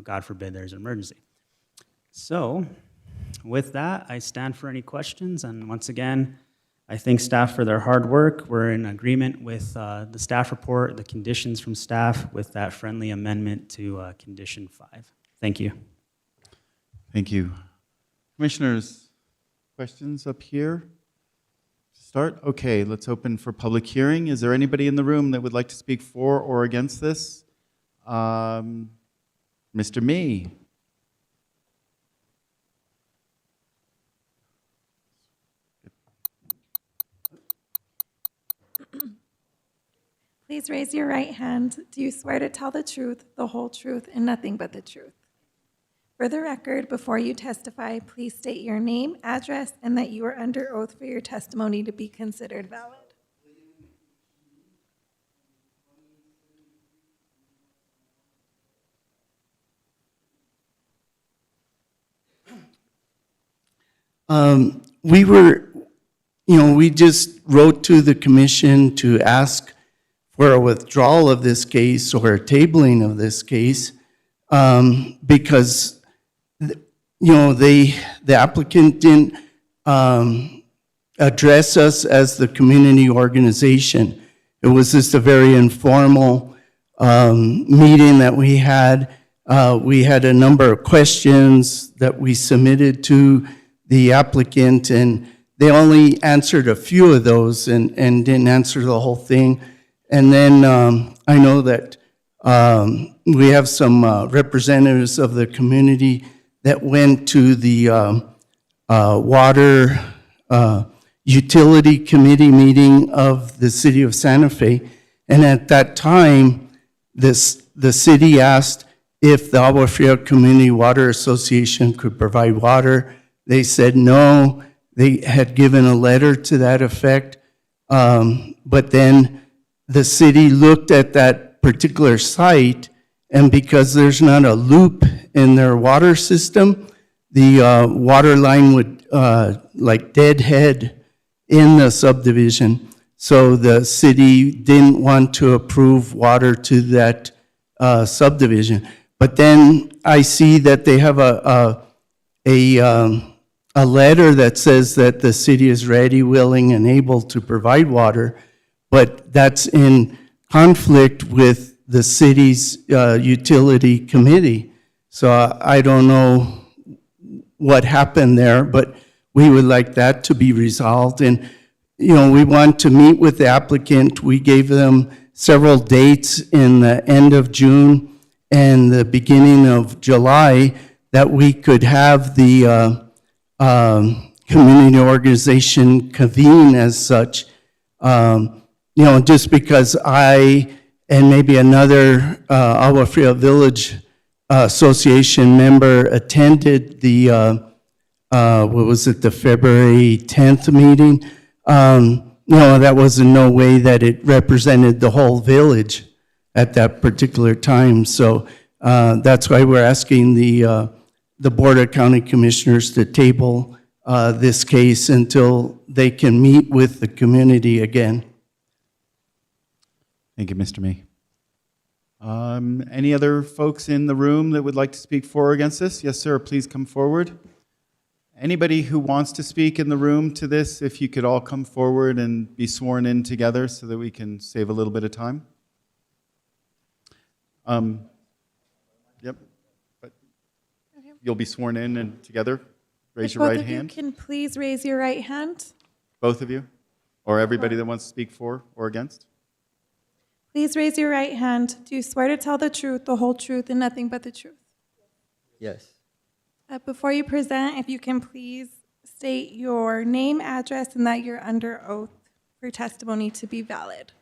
God forbid, there's an emergency. So, with that, I stand for any questions, and once again, I thank staff for their hard work. We're in agreement with the staff report, the conditions from staff, with that friendly amendment to condition 5. Thank you. Thank you. Commissioners, questions up here? Start? Okay, let's open for public hearing. Is there anybody in the room that would like to speak for or against this? Mr. Mee. Please raise your right hand. Do you swear to tell the truth, the whole truth, and nothing but the truth? For the record, before you testify, please state your name, address, and that you are under oath for your testimony to be considered valid. We just wrote to the commission to ask for a withdrawal of this case or a tabling of this case because, the applicant didn't address us as the community organization. It was just a very informal meeting that we had. We had a number of questions that we submitted to the applicant, and they only answered a few of those and didn't answer the whole thing. And then I know that we have some representatives of the community that went to the water utility committee meeting of the city of Santa Fe. And at that time, the city asked if the Agua Fria Community Water Association could provide water. They said no. They had given a letter to that effect. But then the city looked at that particular site, and because there's not a loop in their water system, the water line would like deadhead in the subdivision. So the city didn't want to approve water to that subdivision. But then I see that they have a letter that says that the city is ready, willing, and able to provide water, but that's in conflict with the city's utility committee. So I don't know what happened there, but we would like that to be resolved. And, we want to meet with the applicant. We gave them several dates in the end of June and the beginning of July that we could have the community organization convene as such. Just because I and maybe another Agua Fria Village Association member attended the, the February 10th meeting, that was in no way that it represented the whole village at that particular time. So that's why we're asking the Board of County Commissioners to table this case until they can meet with the community again. Thank you, Mr. Mee. Any other folks in the room that would like to speak for or against this? Yes, sir, please come forward. Anybody who wants to speak in the room to this, if you could all come forward and be sworn in together so that we can save a little bit of time. you'll be sworn in and together. Raise If your right both of you hand. can please raise your right hand. Both of you? Or everybody that wants to speak for or against? Please raise your right hand. Do you swear to tell the truth, the whole truth, and nothing but the truth? Yes. Before you present, if you can please state your name, address, and that you're under oath for testimony to be valid.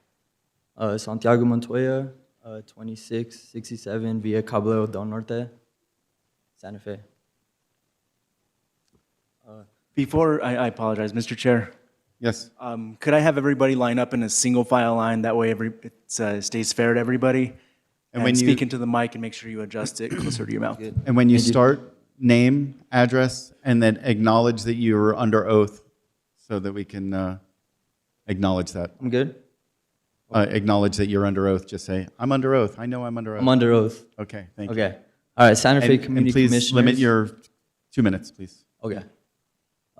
Santiago Montoya, 2667 Via Caballero del Norte, Santa Fe. Before, I apologize, Mr. Chair. Yes. Could I have everybody line up in a single file line? That way it stays fair to everybody. And when you- speak into the mic and make sure you adjust it closer to your mouth. And when you start, name, address, and then acknowledge that you're under oath so that we can acknowledge that. I'm good? Acknowledge that you're under oath. Just say, I'm under oath. I know I'm under oath. I'm under oath. Okay, thank you. Okay. All right, Santa Fe And Community please Commissioners. limit your 2 minutes, please. Okay.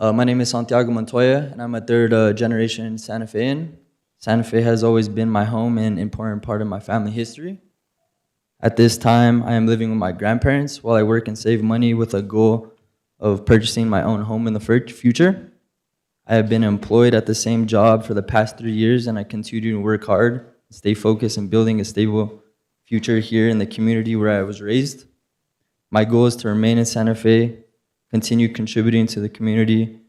My name is Santiago Montoya, and I'm a third generation Santa Fean. Santa Fe has always been my home and important part of my family history. At this time, I am living with my grandparents while I work and save money with a goal of purchasing my own home in the future. I have been employed at the same job for the past 3 years, and I continue to work hard, stay focused in building a stable future here in the community where I was raised. My goal is to remain in Santa Fe, continue contributing to the community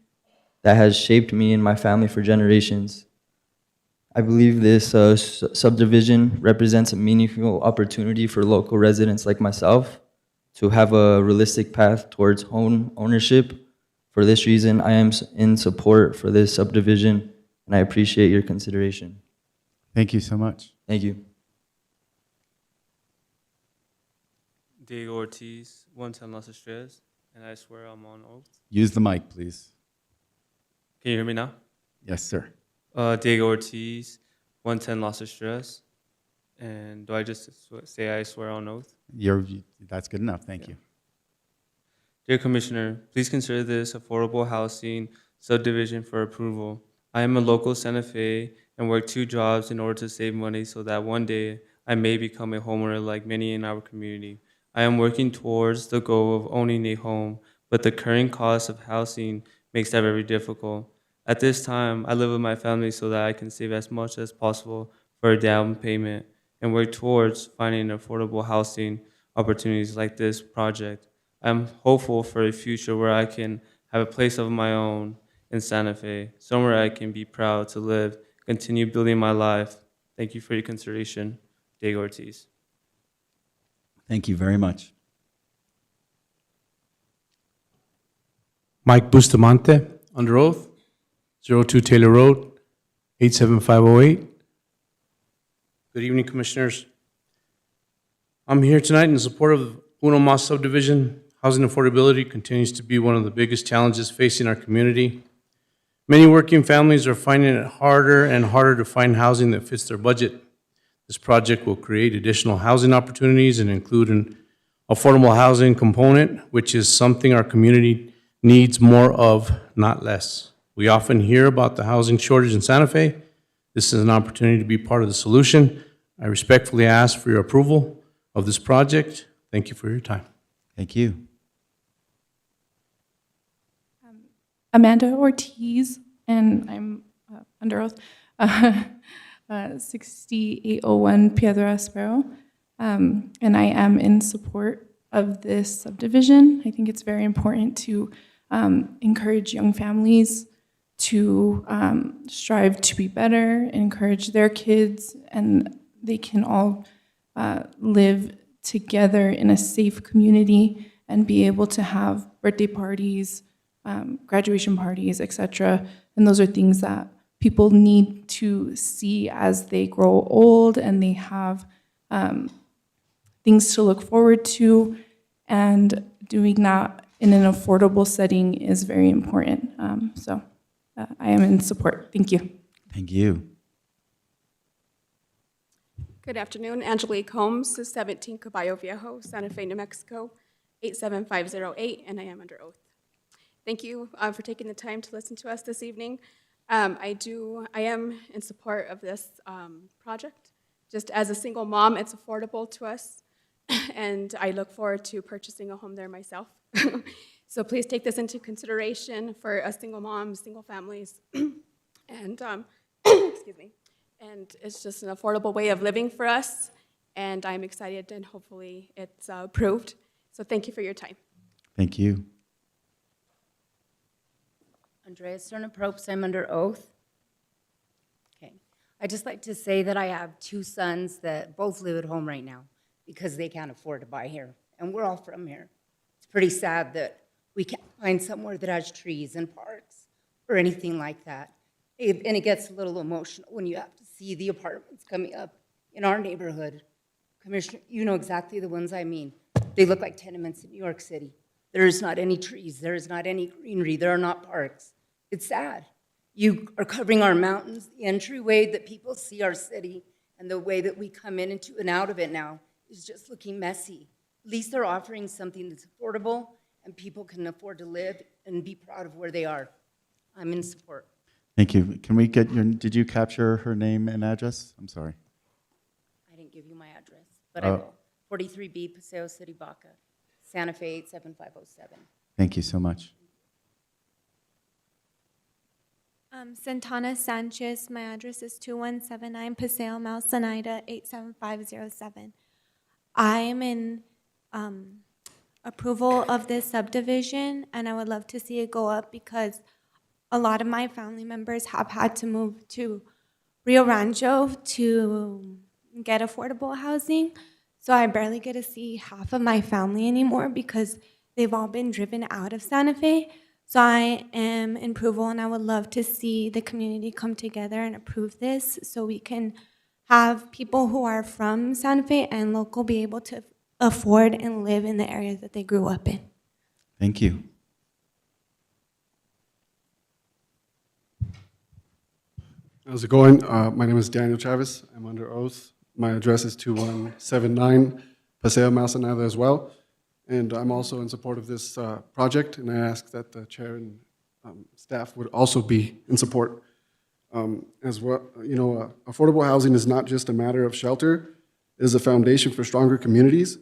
that has shaped me and my family for generations. I believe this subdivision represents a meaningful opportunity for local residents like myself to have a realistic path towards home ownership. For this reason, I am in support for this subdivision, and I appreciate your consideration. Thank you so much. Thank you. Diego Ortiz, 110 Las Estrellas, and I swear I'm on oath. Use the mic, please. Can you hear me now? Yes, sir. Diego Ortiz, 110 Las Estrellas, and do I just say I swear on oath? That's good enough. Thank you. Dear Commissioner, please consider this affordable housing subdivision for approval. I am a local Santa Fe and work 2 jobs in order to save money so that one day I may become a homeowner like many in our community. I am working towards the goal of owning a home, but the current cost of housing makes that very difficult. At this time, I live with my family so that I can save as much as possible for a down payment and work towards finding affordable housing opportunities like this project. I'm hopeful for a future where I can have a place of my own in Santa Fe, somewhere I can be proud to live, continue building my life. Thank you for your consideration. Diego Ortiz. Thank you very much. Mike Bustamante, under oath, 02 Taylor Road, 87508. Good evening, Commissioners. I'm here tonight in support of Uno Mas subdivision. Housing affordability continues to be one of the biggest challenges facing our community. Many working families are finding it harder and harder to find housing that fits their budget. This project will create additional housing opportunities and include an affordable housing component, which is something our community needs more of, not less. We often hear about the housing shortage in Santa Fe. This is an opportunity to be part of the solution. I respectfully ask for your approval of this project. Thank you for your time. Thank you. Amanda Ortiz, and I'm under oath, 6801 Piedra Espero, and I am in support of this subdivision. I think it's very important to encourage young families to strive to be better, encourage their kids, and they can all live together in a safe community and be able to have birthday parties, graduation parties, etc. And those are things that people need to see as they grow old and they have things to look forward to. And doing that in an affordable setting is very important. So I am in support. Thank you. Thank you. Good afternoon. Angelique Holmes, 17 Caballo Viejo, Santa Fe, New Mexico, 87508, and I am under oath. Thank you for taking the time to listen to us this evening. I am in support of this project. Just as a single mom, it's affordable to us. and I look forward to purchasing a home there myself. So please take this into consideration for us single moms, single families, and excuse me. And it's just an affordable way of living for us, and I'm excited, and hopefully it's approved. So thank you for your time. Thank you. Andrea Sternapropes, I'm under oath. Okay. I'd just like to say that I have two sons that both live at home right now because they can't afford to buy here, and we're all from here. It's pretty sad that we can't find somewhere that has trees and parks or anything like that. And it gets a little emotional when you have to see the apartments coming up in our neighborhood. Commissioner, you know exactly the ones I mean. They look like tenements in New York City. There is not any trees. There is not any greenery. There are not parks. It's sad. You are covering our mountains. The entryway that people see our city and the way that we come in into and out of it now is just looking messy. At least they're offering something that's affordable and people can afford to live and be proud of where they are. I'm in support. Thank you. Can we get did you capture her name and address? I'm sorry. I didn't give you my address, but I will. 43B, Paseo City, Baca, Santa Fe 87507. Thank you so much. Santana Sanchez, my address is 2179 Paseo Malsanida 87507. I am in approval of this subdivision, and I would love to see it go up because a lot of my family members have had to move to Rio Rancho to get affordable housing. So I barely get to see half of my family anymore because they've all been driven out of Santa Fe. So I am in approval, and I would love to see the community come together and approve this so we can have people who are from Santa Fe and local be able to afford and live in the areas that they grew up in. Thank you. How's it going? My name is Daniel Chavez. I'm under oath. My address is 2179 Paseo Malsanada as well. And I'm also in support of this project, and I ask that the chair and staff would also be in support. As well, affordable housing is not just a matter of shelter. It is a foundation for stronger communities,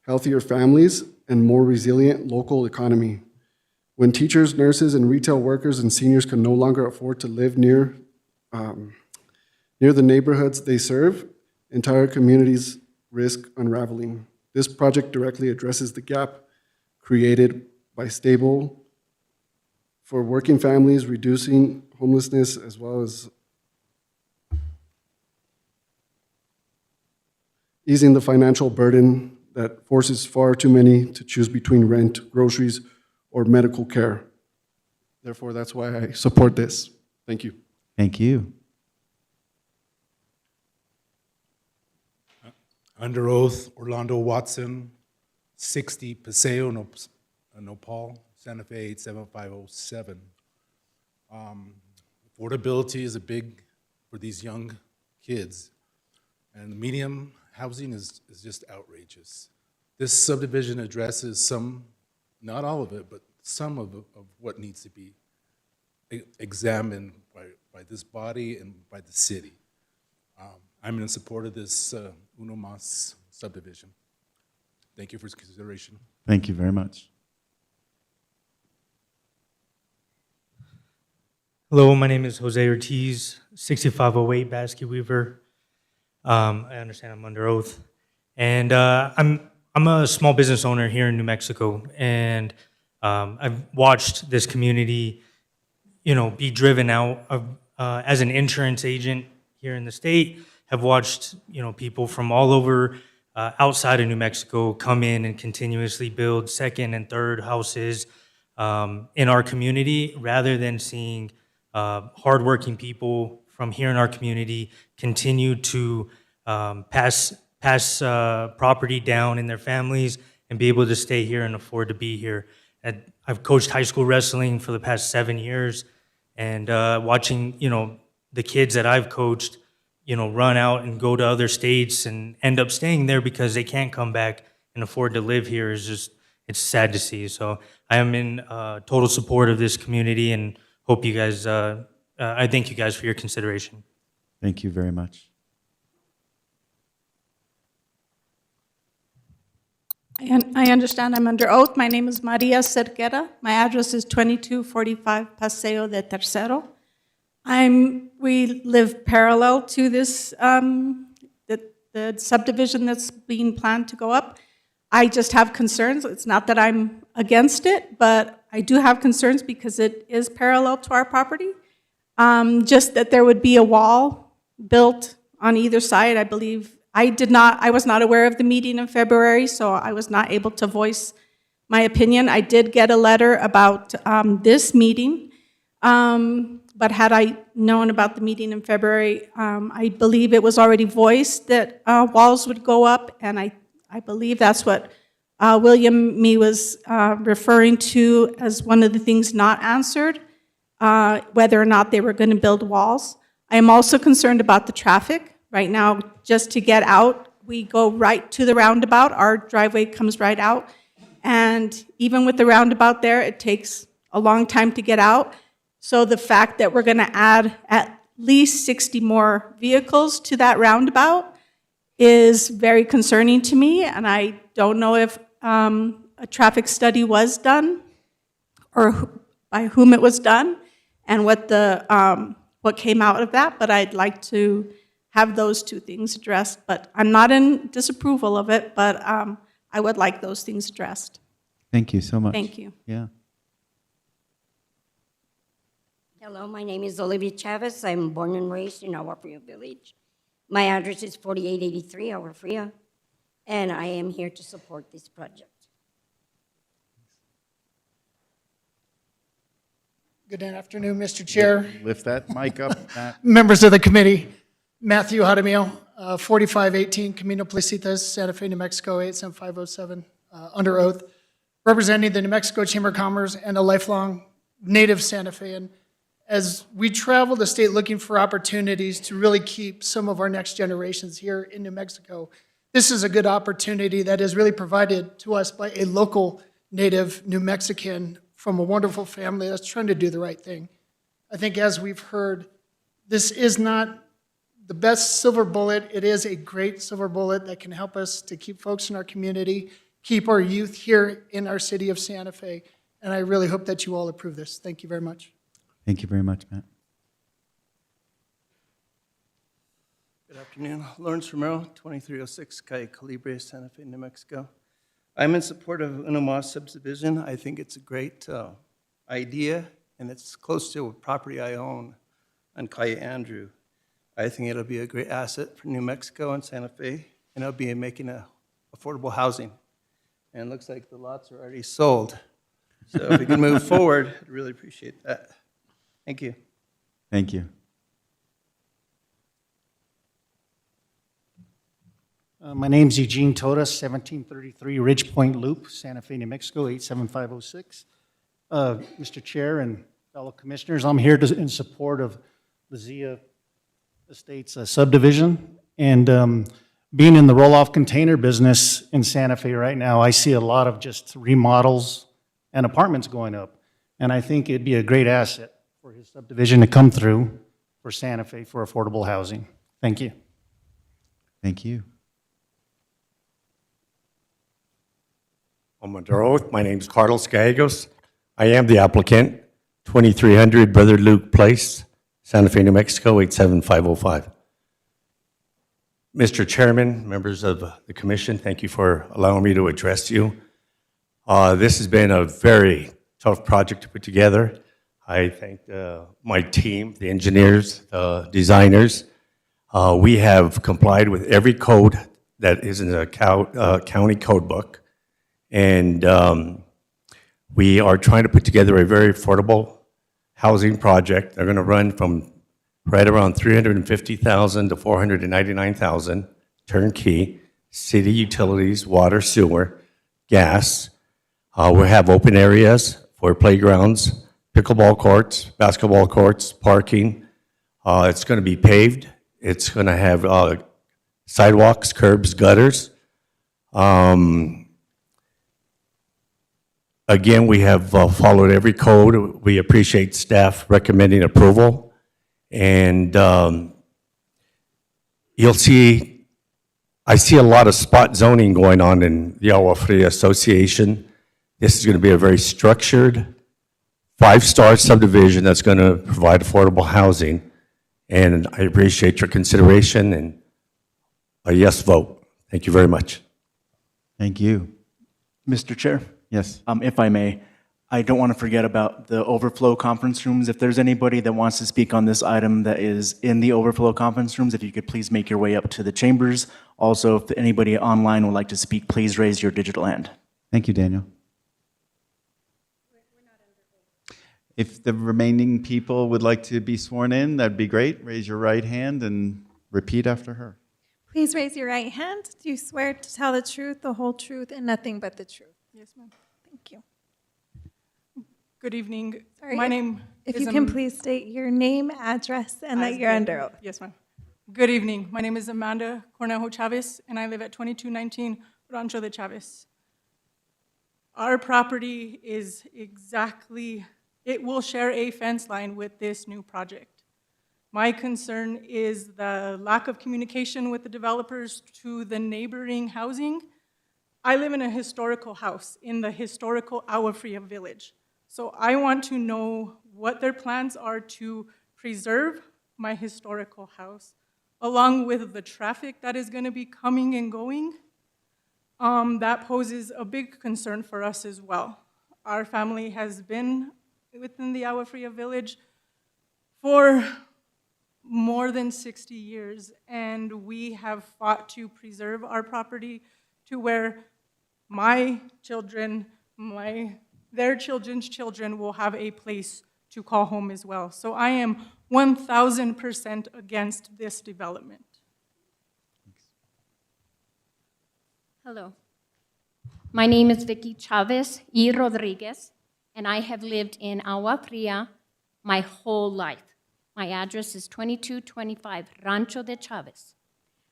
healthier families, and more resilient local economy. When teachers, nurses, and retail workers and seniors can no longer afford to live near the neighborhoods they serve, entire communities risk unraveling. This project directly addresses the gap created by stable for working families, reducing homelessness, as well as easing the financial burden that forces far too many to choose between rent, groceries, or medical care. Therefore, that's why I support this. Thank you. Thank you. Under oath, Orlando Watson, 60 Paseo Nopal, Santa Fe 87507. Affordability is a big for these young kids, and the medium housing is just outrageous. This subdivision addresses some, not all of it, but some of what needs to be examined by this body and by the city. I'm in support of this Uno Mas subdivision. Thank you for your consideration. Thank you very much. Hello, my name is Jose Ortiz, 6508 Basque Weaver. I understand I'm under oath. And I'm a small business owner here in New Mexico, and I've watched this community, be driven out of, as an insurance agent here in the state. Have watched, people from all over outside of New Mexico come in and continuously build second and third houses in our community, rather than seeing hardworking people from here in our community continue to pass property down in their families and be able to stay here and afford to be here. I've coached high school wrestling for the past 7 years, and watching, the kids that I've coached, run out and go to other states and end up staying there because they can't come back and afford to live here is just, it's sad to see. So I am in total support of this community, and hope you guys, I thank you guys for your consideration. Thank you very much. I understand I'm under oath. My name is Maria Cerquera. My address is 2245 Paseo de Tercero. We live parallel to this, the subdivision that's being planned to go up. I just have concerns. It's not that I'm against it, but I do have concerns because it is parallel to our property. Just that there would be a wall built on either side, I believe. I was not aware of the meeting in February, so I was not able to voice my opinion. I did get a letter about this meeting, but had I known about the meeting in February, I believe it was already voiced that walls would go up, and I believe that's what William Me was referring to as one of the things not answered, whether or not they were going to build walls. I am also concerned about the traffic. Right now, just to get out, we go right to the roundabout. Our driveway comes right out. And even with the roundabout there, it takes a long time to get out. So the fact that we're going to add at least 60 more vehicles to that roundabout is very concerning to me. And I don't know if a traffic study was done or by whom it was done and what came out of that. But I'd like to have those two things addressed, but I'm not in disapproval of it, but I would like those things addressed. Thank you so much. Thank you. Yeah. Hello, my name is Olivia Chavez. I'm born and raised in Agua Fria Village. My address is 4883 Agua Fria, and I am here to support this project. Good afternoon, Mr. Chair. Lift that mic up, Matt. Members of the committee. Matthew Jaramillo, 4518 Camino Placitas, Santa Fe, New Mexico, 87507, under oath, representing the New Mexico Chamber of Commerce and a lifelong native Santa Fean. As we travel the state looking for opportunities to really keep some of our next generations here in New Mexico, this is a good opportunity that is really provided to us by a local native New Mexican from a wonderful family that's trying to do the right thing. I think as we've heard, this is not the best silver bullet. It is a great silver bullet that can help us to keep folks in our community, keep our youth here in our city of Santa Fe, and I really hope that you all approve this. Thank you very much. Thank you very much, Matt. Good afternoon. Lawrence Romero, 2306 Calle Calibre, Santa Fe, New Mexico. I'm in support of Unama subdivision. I think it's a great idea, and it's close to a property I own on Calle Andrew. I think it'll be a great asset for New Mexico and Santa Fe, and it'll be making affordable housing. And it looks like the lots are already sold. So if we can move forward, I'd really appreciate that. Thank you. Thank you. My name's Eugene Todas, 1733 Ridge Point Loop, Santa Fe, New Mexico, 87506. Mr. Chair and fellow commissioners, I'm here in support of the Zia Estates subdivision. And being in the roll-off container business in Santa Fe right now, I see a lot of just remodels and apartments going up. And I think it'd be a great asset for his subdivision to come through for Santa Fe for affordable housing. Thank you. Thank you. I'm under oath. My name is Carlos Gallegos. I am the applicant, 2300 Brother Luke Place, Santa Fe, New Mexico, 87505. Mr. Chairman, members of the commission, thank you for allowing me to address you. This has been a very tough project to put together. I thank my team, the engineers, the designers. We have complied with every code that is in the county code book. And we are trying to put together a very affordable housing project. They're going to run from right around $350,000 to $499,000, turnkey, city utilities, water, sewer, gas. We'll have open areas for playgrounds, pickleball courts, basketball courts, parking. It's going to be paved. It's going to have sidewalks, curbs, gutters. Again, we have followed every code. We appreciate staff recommending approval. And you'll see I see a lot of spot zoning going on in the Agua Fria Association. This is going to be a very structured, 5-star subdivision that's going to provide affordable housing. And I appreciate your consideration and a yes vote. Thank you very much. Thank you. Mr. Chair, Yes. if I may, I don't want to forget about the overflow conference rooms. If there's anybody that wants to speak on this item that is in the overflow conference rooms, if you could please make your way up to the chambers. Also, if anybody online would like to speak, please raise your digital hand. Thank you, Daniel. If the remaining people would like to be sworn in, that'd be great. Raise your right hand and repeat after her. Please raise your right hand. Do you swear to tell the truth, the whole truth, and nothing but the truth? Yes, ma'am. Thank you. Good evening. Sorry, My name If is you can please state your name, address, and that you're under oath. Yes, ma'am. Good evening. My name is Amanda Cornejo Chavez, and I live at 2219 Rancho de Chavez. Our property is exactly, it will share a fence line with this new project. My concern is the lack of communication with the developers to the neighboring housing. I live in a historical house in the historical Agua Fria village. So I want to know what their plans are to preserve my historical house, along with the traffic that is going to be coming and going. That poses a big concern for us as well. Our family has been within the Agua Fria village for more than 60 years, and we have fought to preserve our property to where my children, their children's children will have a place to call home as well. So I am 1,000% against this development. Hello. My name is Vicky Chavez y Rodriguez, and I have lived in Agua Fria my whole life. My address is 2225 Rancho de Chavez.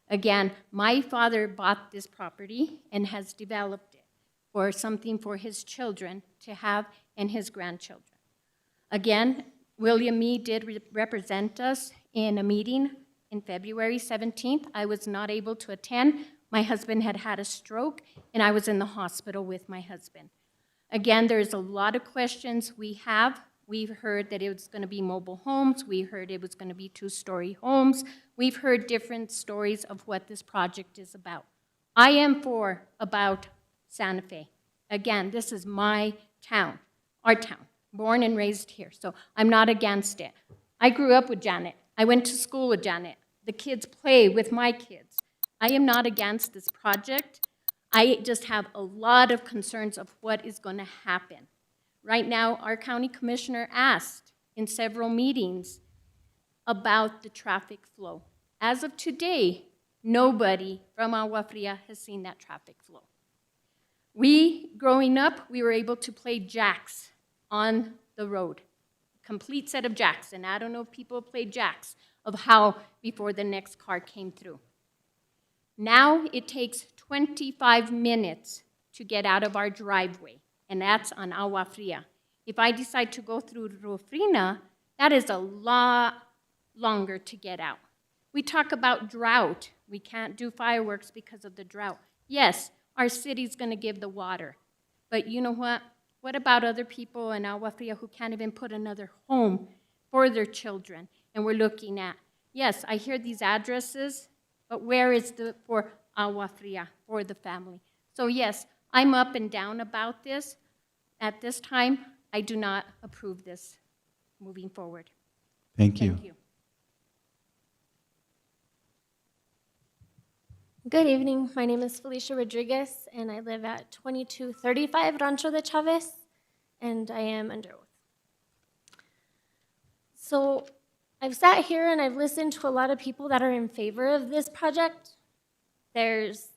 Again, my father bought this property and has developed it for something for his children to have and his grandchildren. Again, William Mee did represent us in a meeting in February 17th. I was not able to attend. My husband had had a stroke, and I was in the hospital with my husband. Again, there's a lot of questions we have. We've heard that it was going to be mobile homes. We heard it was going to be 2-story homes. We've heard different stories of what this project is about. I am about Santa Fe. Again, this is my town, our town, born and raised here, so I'm not against it. I grew up with Janet. I went to school with Janet. The kids play with my kids. I am not against this project. I just have a lot of concerns of what is going to happen. Right now, our county commissioner asked in several meetings about the traffic flow. As of today, nobody from Agua Fria has seen that traffic flow. Growing up, we were able to play jacks on the road, complete set of jacks, and I don't know if people played jacks of how before the next car came through. Now it takes 25 minutes to get out of our driveway, and that's on Agua Fria. If I decide to go through Rufrina, that is a lot longer to get out. We talk about drought. We can't do fireworks because of the drought. Yes, our city's going to give the water, but you know what? What about other people in Agua Fria who can't even put another home for their children? And we're looking at, yes, I hear these addresses, but where is for Agua Fria, for the family? So yes, I'm up and down about this. At this time, I do not approve this moving forward. Thank you. Thank you. Good evening. My name is Felicia Rodriguez, and I live at 2235 Rancho de Chavez, and I am under oath. So I've sat here and I've listened to a lot of people that are in favor of this project. There's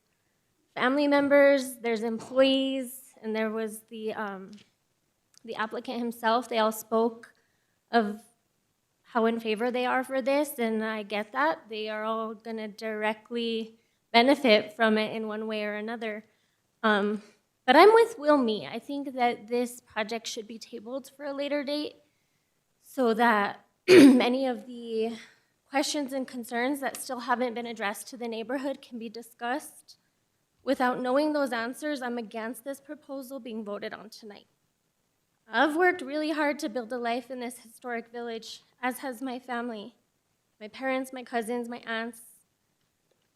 family members, there's employees, and there was the applicant himself. They all spoke of how in favor they are for this, and I get that. They are all going to directly benefit from it in one way or another. But I'm with Will Mee. I think that this project should be tabled for a later date so that many of the questions and concerns that still haven't been addressed to the neighborhood can be discussed. Without knowing those answers, I'm against this proposal being voted on tonight. I've worked really hard to build a life in this historic village, as has my family, my parents, my cousins, my aunts.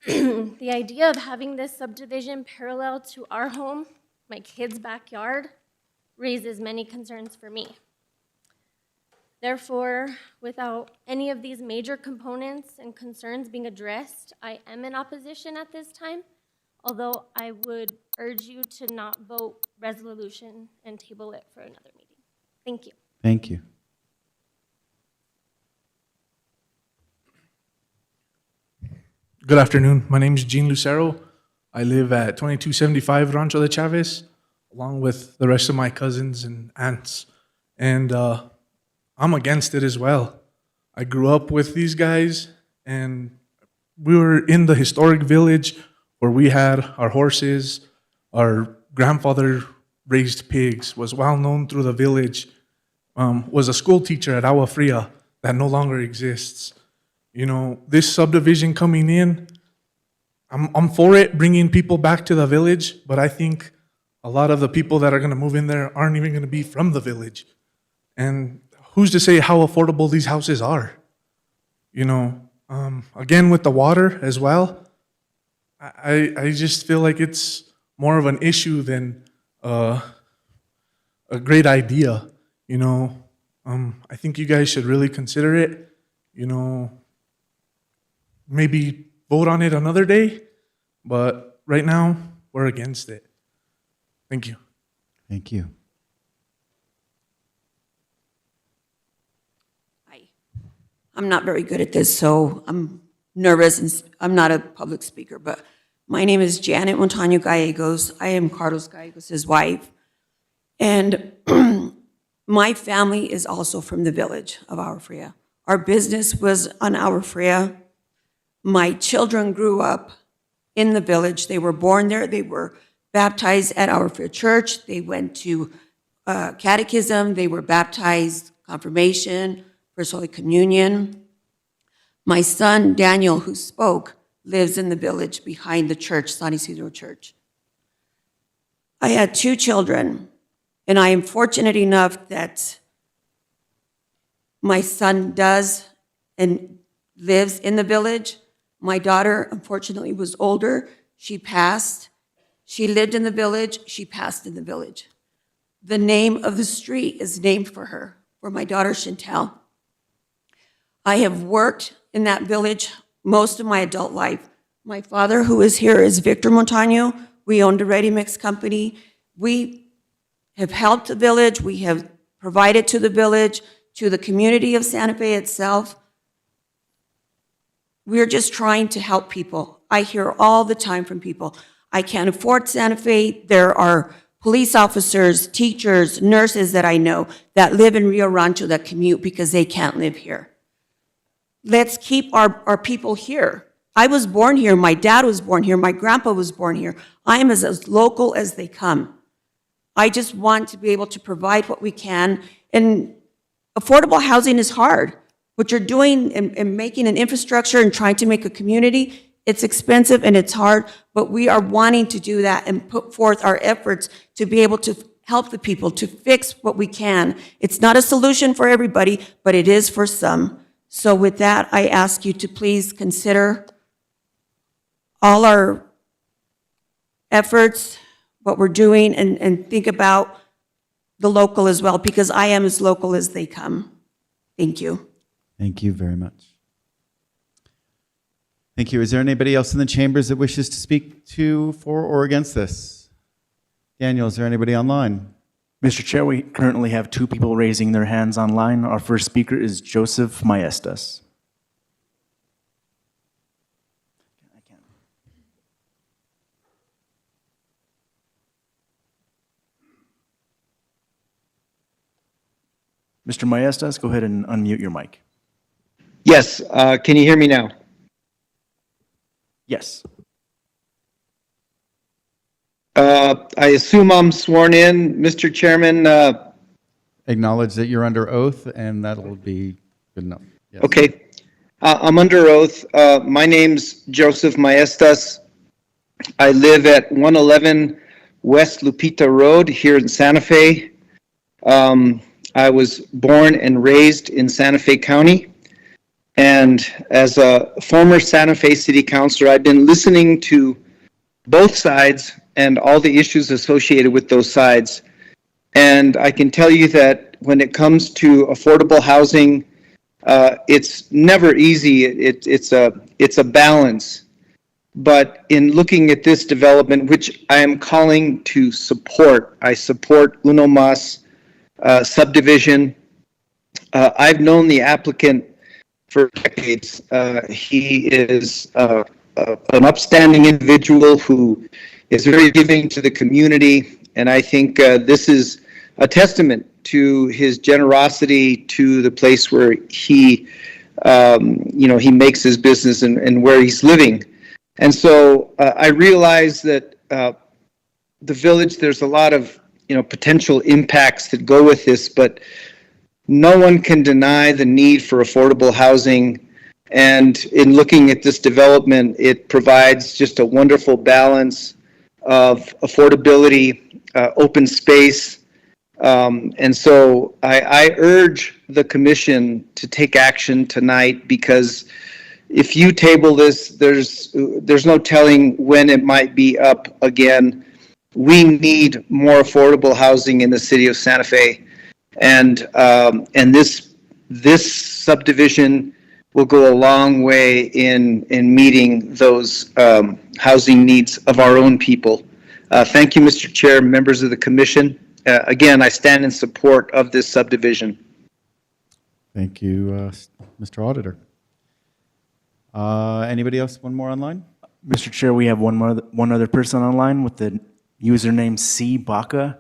The idea of having this subdivision parallel to our home, my kids' backyard, raises many concerns for me. Therefore, without any of these major components and concerns being addressed, I am in opposition at this time, although I would urge you to not vote resolution and table it for another meeting. Thank you. Thank you. Good afternoon. My name is Gene Lucero. I live at 2275 Rancho de Chavez, along with the rest of my cousins and aunts. And I'm against it as well. I grew up with these guys, and we were in the historic village where we had our horses. Our grandfather raised pigs, was well known through the village, was a school teacher at Agua Fria that no longer exists. You know, this subdivision coming in, I'm for it, bringing people back to the village, but I think a lot of the people that are going to move in there aren't even going to be from the village. And who's to say how affordable these houses are? You know, again, with the water as well, I just feel like it's more of an issue than a great idea. You know, I think you guys should really consider it. You know, maybe vote on it another day, but right now we're against it. Thank you. Thank you. Hi. I'm not very good at this, so I'm nervous, and I'm not a public speaker, but my name is Janet Montaño Gallegos. I am Carlos Gallegos' wife, and my family is also from the village of Agua Fria. Our business was on Agua Fria. My children grew up in the village. They were born there. They were baptized at Agua Fria Church. They went to catechism. They were baptized, confirmation, First Holy Communion. My son, Daniel, who spoke, lives in the village behind the church, San Isidro Church. I had 2 children, and I am fortunate enough that my son does and lives in the village. My daughter, unfortunately, was older. She passed. She lived in the village. She passed in the village. The name of the street is named for her, for my daughter, Chantel. I have worked in that village most of my adult life. My father, who is here, is Victor Montaño. We owned a ready-mix company. We have helped the village. We have provided to the village, to the community of Santa Fe itself. We're just trying to help people. I hear all the time from people, I can't afford Santa Fe. There are police officers, teachers, nurses that I know that live in Rio Rancho that commute because they can't live here. Let's keep our people here. I was born here. My dad was born here. My grandpa was born here. I am as local as they come. I just want to be able to provide what we can. And affordable housing is hard. What you're doing and making an infrastructure and trying to make a community, it's expensive and it's hard, but we are wanting to do that and put forth our efforts to be able to help the people, to fix what we can. It's not a solution for everybody, but it is for some. So with that, I ask you to please consider all our efforts, what we're doing, and think about the local as well, because I am as local as they come. Thank you. Thank you very much. Thank you. Is there anybody else in the chambers that wishes to speak to, for, or against this? Daniel, is there anybody online? Mr. Chair, we currently have 2 people raising their hands online. Our first speaker is Joseph Maestas. Mr. Maestas, go ahead and unmute your mic. Yes, can you hear me now? Yes. I assume I'm sworn in, Mr. Chairman. Acknowledge that you're under oath, and that'll be good enough. Yes. Okay. I'm under oath. My name's Joseph Maestas. I live at 111 West Lupita Road here in Santa Fe. I was born and raised in Santa Fe County. And as a former Santa Fe City Councilor, I've been listening to both sides and all the issues associated with those sides. And I can tell you that when it comes to affordable housing, it's never easy. It's a balance. But in looking at this development, which I am calling to support, I support Uno Mas subdivision. I've known the applicant for decades. He is an upstanding individual who is very giving to the community, and I think this is a testament to his generosity to the place where he, he makes his business and where he's living. And so I realize that the village, there's a lot of potential impacts that go with this, but no one can deny the need for affordable housing. And in looking at this development, it provides just a wonderful balance of affordability, open space. And so I urge the commission to take action tonight, because if you table this, there's no telling when it might be up again. We need more affordable housing in the city of Santa Fe. And this subdivision will go a long way in meeting those housing needs of our own people. Thank you, Mr. Chair, members of the commission. Again, I stand in support of this subdivision. Thank you, Mr. Auditor. Anybody else? One more online? Mr. Chair, we have one other person online with the username C. Baca.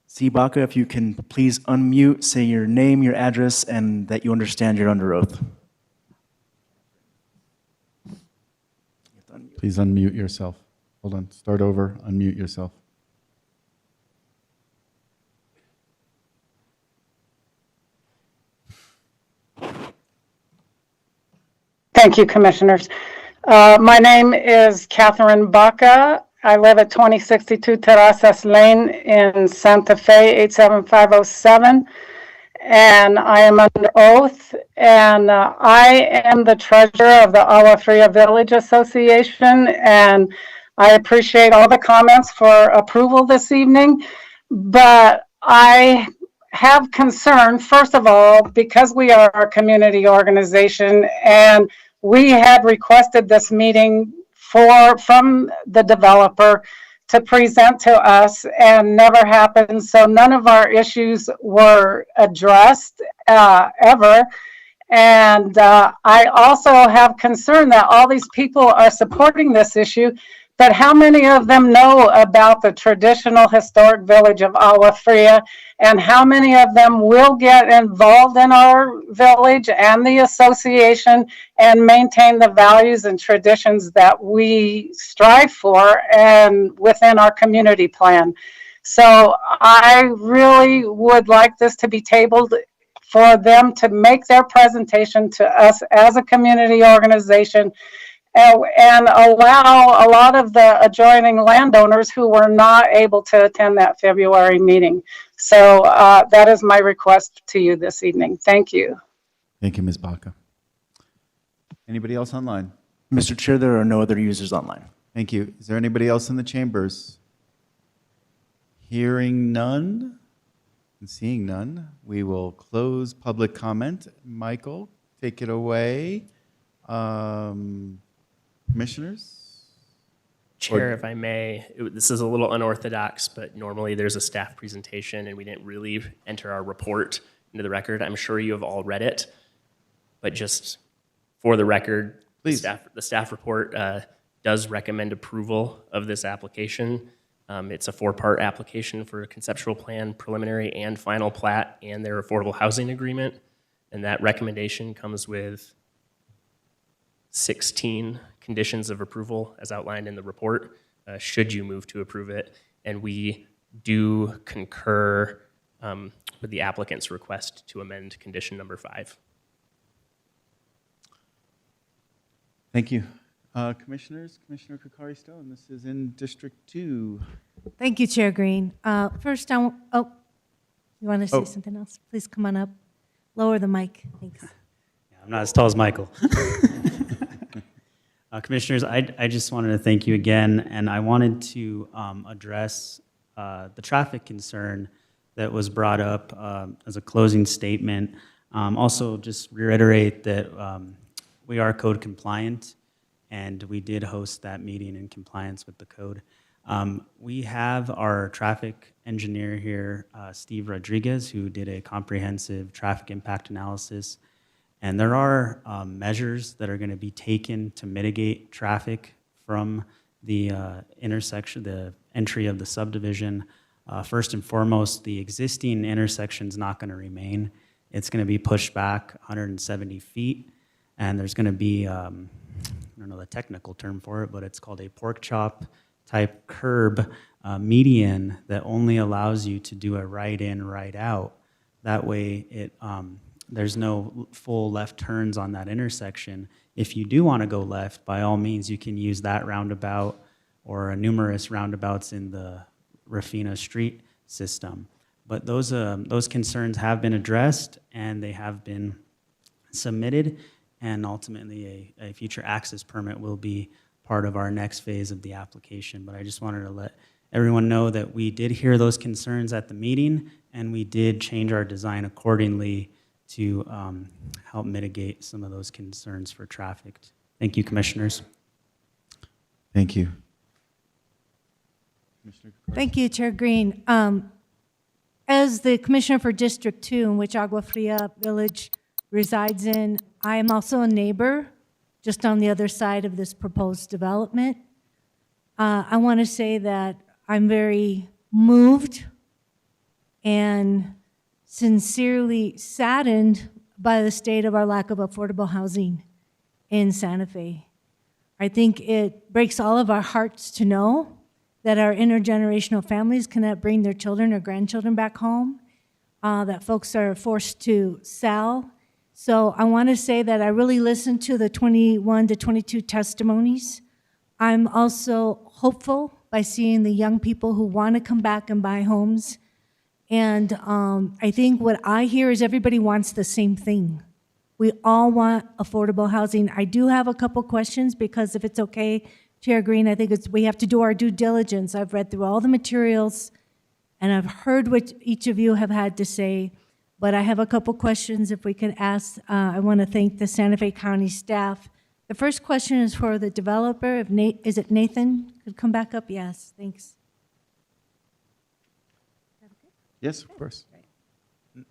C. Baca, if you can please unmute, say your name, your address, and that you understand you're under oath. Please unmute yourself. Hold on, start over, unmute yourself. Thank you, Commissioners. My name is Catherine Baca. I live at 2062 Terrazas Lane in Santa Fe, 87507. And I am under oath. And I am the treasurer of the Agua Fria Village Association. And I appreciate all the comments for approval this evening. But I have concern, first of all, because we are a community organization and we had requested this meeting from the developer to present to us, and never happened. So none of our issues were addressed ever. And I also have concern that all these people are supporting this issue, but how many of them know about the traditional historic village of Agua Fria, and how many of them will get involved in our village and the association and maintain the values and traditions that we strive for and within our community plan? So I really would like this to be tabled for them to make their presentation to us as a community organization, and allow a lot of the adjoining landowners who were not able to attend that February meeting. So that is my request to you this evening. Thank you. Thank you, Ms. Baca. Anybody else online? Mr. Chair, there are no other users online. Thank you. Is there anybody else in the chambers? Hearing none and seeing none, we will close public comment. Michael, take it away. Commissioners? Chair, if I may, this is a little unorthodox, but normally there's a staff presentation and we didn't really enter our report into the record. I'm sure you have all read it, but just for the record, please. The staff report does recommend approval of this application. It's a 4-part application for a conceptual plan, preliminary and final plat, and their affordable housing agreement. And that recommendation comes with 16 conditions of approval as outlined in the report, should you move to approve it. And we do concur with the applicant's request to amend condition number 5. Thank you. Commissioners, Commissioner Cacari Stone, this is in District 2. Thank you, Chair Greene. First, you want to say Oh. something else? Please come on up. Lower the mic. Thanks. I'm not as tall as Michael. Commissioners, I just wanted to thank you again, and I wanted to address the traffic concern that was brought up as a closing statement. Also, just reiterate that we are code compliant, and we did host that meeting in compliance with the code. We have our traffic engineer here, Steve Rodriguez, who did a comprehensive traffic impact analysis. And there are measures that are going to be taken to mitigate traffic from the intersection, the entry of the subdivision. First and foremost, the existing intersection's not going to remain. It's going to be pushed back 170 feet, and there's going to be, I don't know the technical term for it, but it's called a pork chop type curb median that only allows you to do a right in, right out. That way, there's no full left turns on that intersection. If you do want to go left, by all means, you can use that roundabout or numerous roundabouts in the Rafina Street system. But those concerns have been addressed, and they have been submitted, and ultimately a future access permit will be part of our next phase of the application. But I just wanted to let everyone know that we did hear those concerns at the meeting, and we did change our design accordingly to help mitigate some of those concerns for traffic. Thank you, Commissioners. Thank you. Thank you, Chair Greene. As the Commissioner for District 2, in which Agua Fria Village resides in, I am also a neighbor just on the other side of this proposed development. I want to say that I'm very moved and sincerely saddened by the state of our lack of affordable housing in Santa Fe. I think it breaks all of our hearts to know that our intergenerational families cannot bring their children or grandchildren back home, that folks are forced to sell. So I want to say that I really listened to the 21 to 22 testimonies. I'm also hopeful by seeing the young people who want to come back and buy homes. And I think what I hear is everybody wants the same thing. We all want affordable housing. I do have a couple questions because if it's okay, Chair Greene, I think we have to do our due diligence. I've read through all the materials and I've heard what each of you have had to say, but I have a couple questions if we could ask. I want to thank the Santa Fe County staff. The first question is for the developer. Is it Nathan? Could come back up? Yes, thanks. Yes, of course.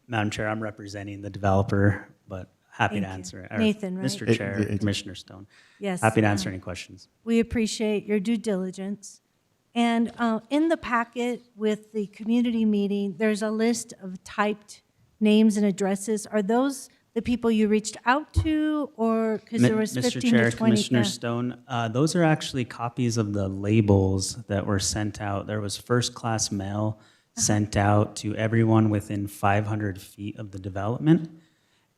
Madam Chair, I'm representing the developer, but happy to answer. Or Nathan, right? Mr. Chair, Commissioner Stone. Yes. Happy to answer any questions. We appreciate your due diligence. And in the packet with the community meeting, there's a list of typed names and addresses. Are those the people you reached out to, or because there was 15 Mr. Chair, to 20? Commissioner Stone, those are actually copies of the labels that were sent out. There was first-class mail sent out to everyone within 500 feet of the development.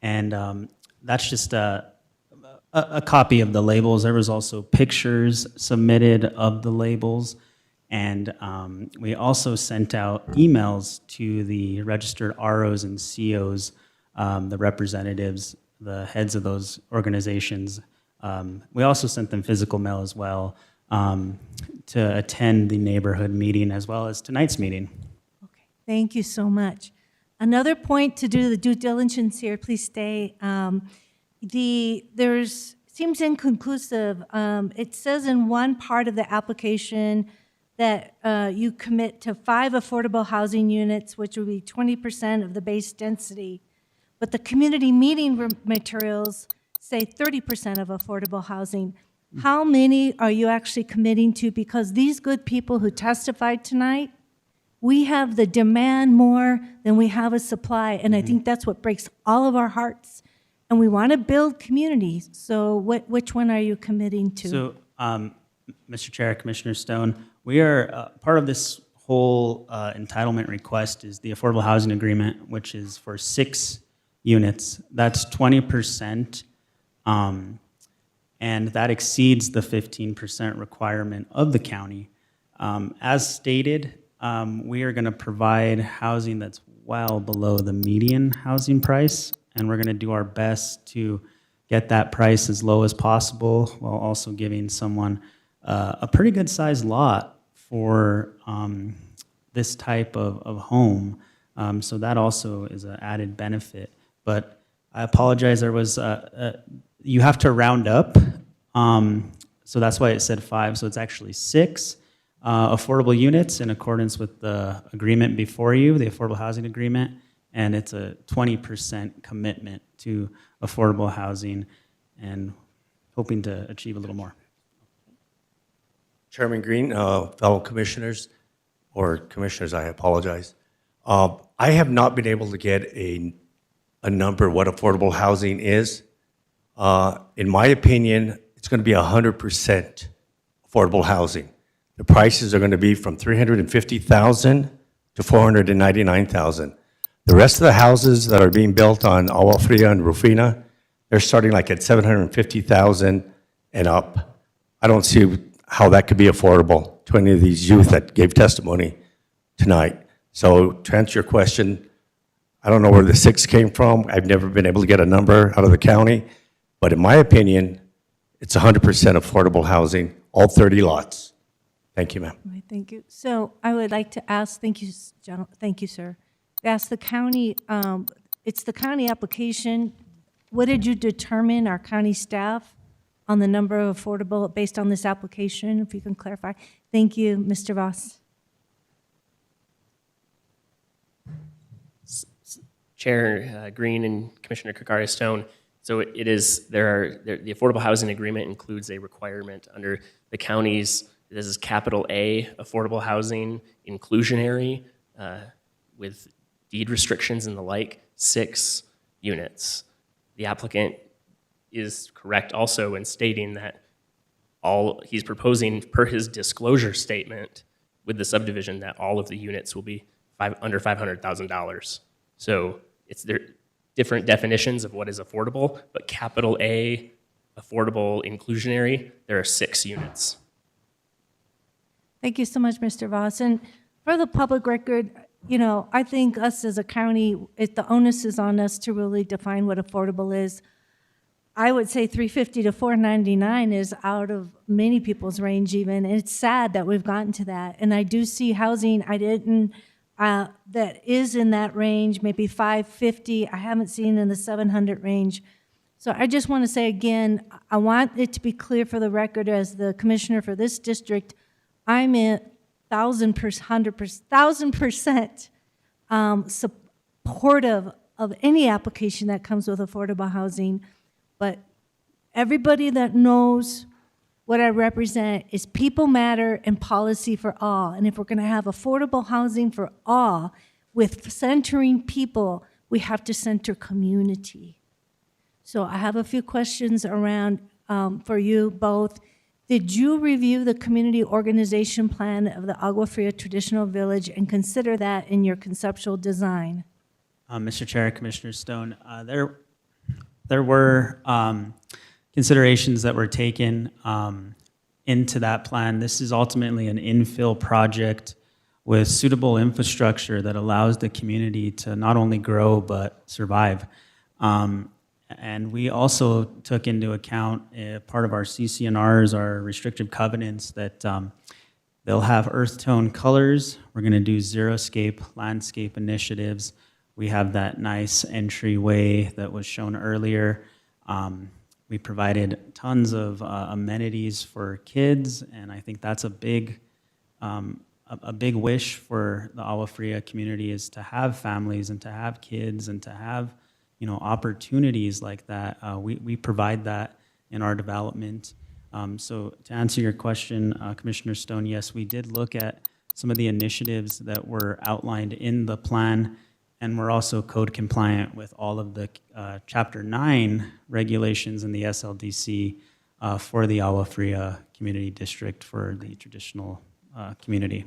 And that's just a copy of the labels. There was also pictures submitted of the labels. And we also sent out emails to the registered ROs and COs, the representatives, the heads of those organizations. We also sent them physical mail as well to attend the neighborhood meeting as well as tonight's meeting. Thank you so much. Another point to do the due diligence here, please stay. Seems inconclusive. It says in one part of the application that you commit to 5 affordable housing units, which would be 20% of the base density. But the community meeting materials say 30% of affordable housing. How many are you actually committing to? Because these good people who testified tonight, we have the demand more than we have a supply, and I think that's what breaks all of our hearts. And we want to build communities, so which one are you committing to? So, Mr. Chair, Commissioner Stone, we are, part of this whole entitlement request is the Affordable Housing Agreement, which is for 6 units. That's 20%. and that exceeds the 15% requirement of the county. As stated, we are going to provide housing that's well below the median housing price, and we're going to do our best to get that price as low as possible while also giving someone a pretty good sized lot for this type of home. So that also is an added benefit. But I apologize, there was, you have to round up. So that's why it said 5, so it's actually 6 affordable units in accordance with the agreement before you, the affordable housing agreement, and it's a 20% commitment to affordable housing and hoping to achieve a little more. Chairman Greene, fellow commissioners, or commissioners, I apologize. I have not been able to get a number what affordable housing is. In my opinion, it's going to be 100% affordable housing. The prices are going to be from $350,000 to $499,000. The rest of the houses that are being built on Agua Fria and Rufina, they're starting like at $750,000 and up. I don't see how that could be affordable to any of these youth that gave testimony tonight. So to answer your question, I don't know where the 6 came from. I've never been able to get a number out of the county, but in my opinion, it's 100% affordable housing, all 30 lots. Thank you, ma'am. All right, thank you. So I would like to ask, thank you, sir. Ask the county, it's the county application. What did you determine, our county staff, on the number of affordable based on this application, if you can clarify? Thank you, Mr. Voss. Chair Greene and Commissioner Cacari Stone. So it is, the affordable housing agreement includes a requirement under the county's, this is capital A, affordable housing, inclusionary, with deed restrictions and the like, 6 units. The applicant is correct also in stating that he's proposing per his disclosure statement with the subdivision that all of the units will be under $500,000. So there different definitions of what is affordable, but capital A, affordable, inclusionary, there are 6 units. Thank you so much, Mr. Voss. And for the public record, you know, I think us as a county, the onus is on us to really define what affordable is. I would say $350 to $499 is out of many people's range even, and it's sad that we've gotten to that. And I do see housing that is in that range, maybe $550. I haven't seen in the $700 range. So I just want to say again, I want it to be clear for the record as the commissioner for this district, I'm in 1,000% supportive of any application that comes with affordable housing. But everybody that knows what I represent is people matter and policy for all. And if we're going to have affordable housing for all, with centering people, we have to center community. So I have a few questions around for you both. Did you review the community organization plan of the Agua Fria Traditional Village and consider that in your conceptual design? Mr. Chair, Commissioner Stone, there were considerations that were taken into that plan. This is ultimately an infill project with suitable infrastructure that allows the community to not only grow but survive. And we also took into account part of our CC&Rs, our restrictive covenants, that they'll have earth tone colors. We're going to do xeriscape landscape initiatives. We have that nice entryway that was shown earlier. We provided tons of amenities for kids, and I think that's a big wish for the Agua Fria community, is to have families and to have kids and to have, you know, opportunities like that. We provide that in our development. So to answer your question, Commissioner Stone, yes, we did look at some of the initiatives that were outlined in the plan, and we're also code compliant with all of the Chapter 9 regulations in the SLDC for the Agua Fria Community District for the traditional community.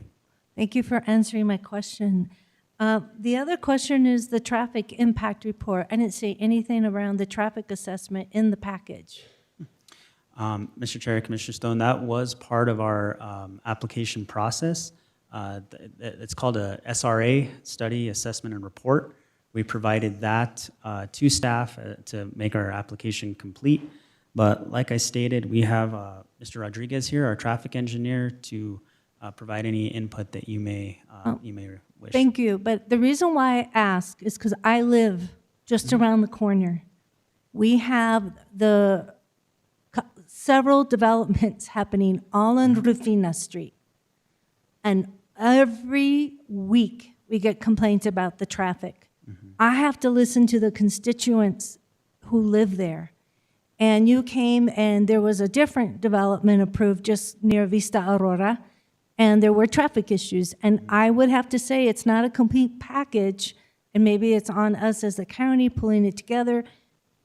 Thank you for answering my question. The other question is the traffic impact report. I didn't see anything around the traffic assessment in the package. Mr. Chair, Commissioner Stone, that was part of our application process. It's called a SRA, Study, Assessment, and Report. We provided that to staff to make our application complete. But like I stated, we have Mr. Rodriguez here, our traffic engineer, to provide any input that you may wish. Thank you, but the reason why I ask is because I live just around the corner. We have several developments happening all on Rufina Street. And every week, we get complaints about the traffic. I have to listen to the constituents who live there. And you came and there was a different development approved just near Vista Aurora, and there were traffic issues. And I would have to say it's not a complete package, and maybe it's on us as a county pulling it together.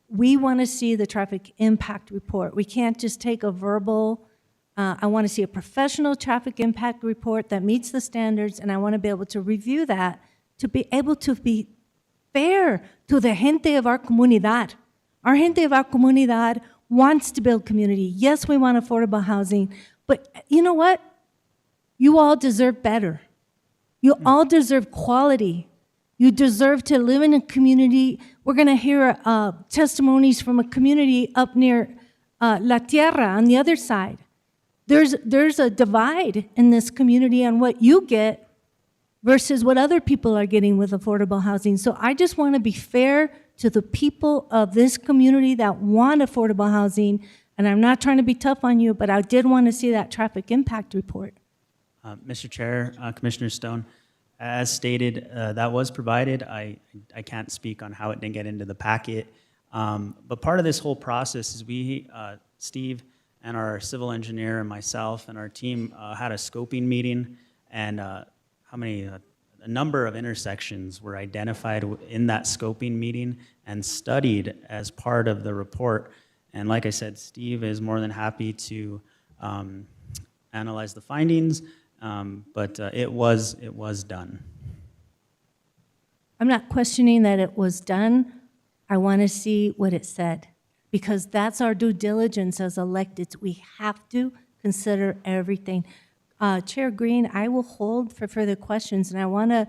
We want to see the traffic impact report. We can't just take a verbal, I want to see a professional traffic impact report that meets the standards, and I want to be able to review that to be able to be fair to the gente of our comunidad. Our gente of our comunidad wants to build community. Yes, we want affordable housing, but you know what? You all deserve better. You all deserve quality. You deserve to live in a community. We're going to hear testimonies from a community up near La Tierra on the other side. There's a divide in this community on what you get versus what other people are getting with affordable housing. So I just want to be fair to the people of this community that want affordable housing, and I'm not trying to be tough on you, but I did want to see that traffic impact report. Mr. Chair, Commissioner Stone, as stated, that was provided. I can't speak on how it didn't get into the packet. But part of this whole process is we, Steve and our civil engineer and myself and our team had a scoping meeting, and a number of intersections were identified in that scoping meeting and studied as part of the report. And like I said, Steve is more than happy to analyze the findings, but it was done. I'm not questioning that it was done. I want to see what it said, because that's our due diligence as electeds. We have to consider everything. Chair Greene, I will hold for further questions, and I want to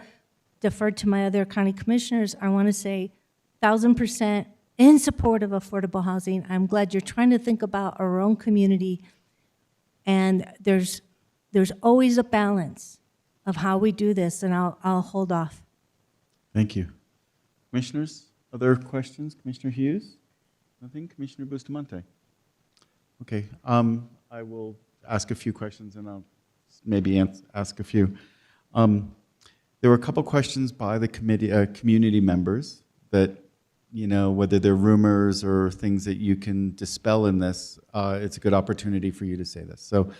defer to my other county commissioners. I want to say 1,000% in support of affordable housing. I'm glad you're trying to think about our own community, and there's always a balance of how we do this, and I'll hold off. Thank you. Commissioners, other questions? Commissioner Hughes? Nothing? Commissioner Bustamante? Okay, I will ask a few questions and I'll maybe ask a few. There were a couple questions by the committee, community members that, you know, whether they're rumors or things that you can dispel in this, it's a good opportunity for you to say this. So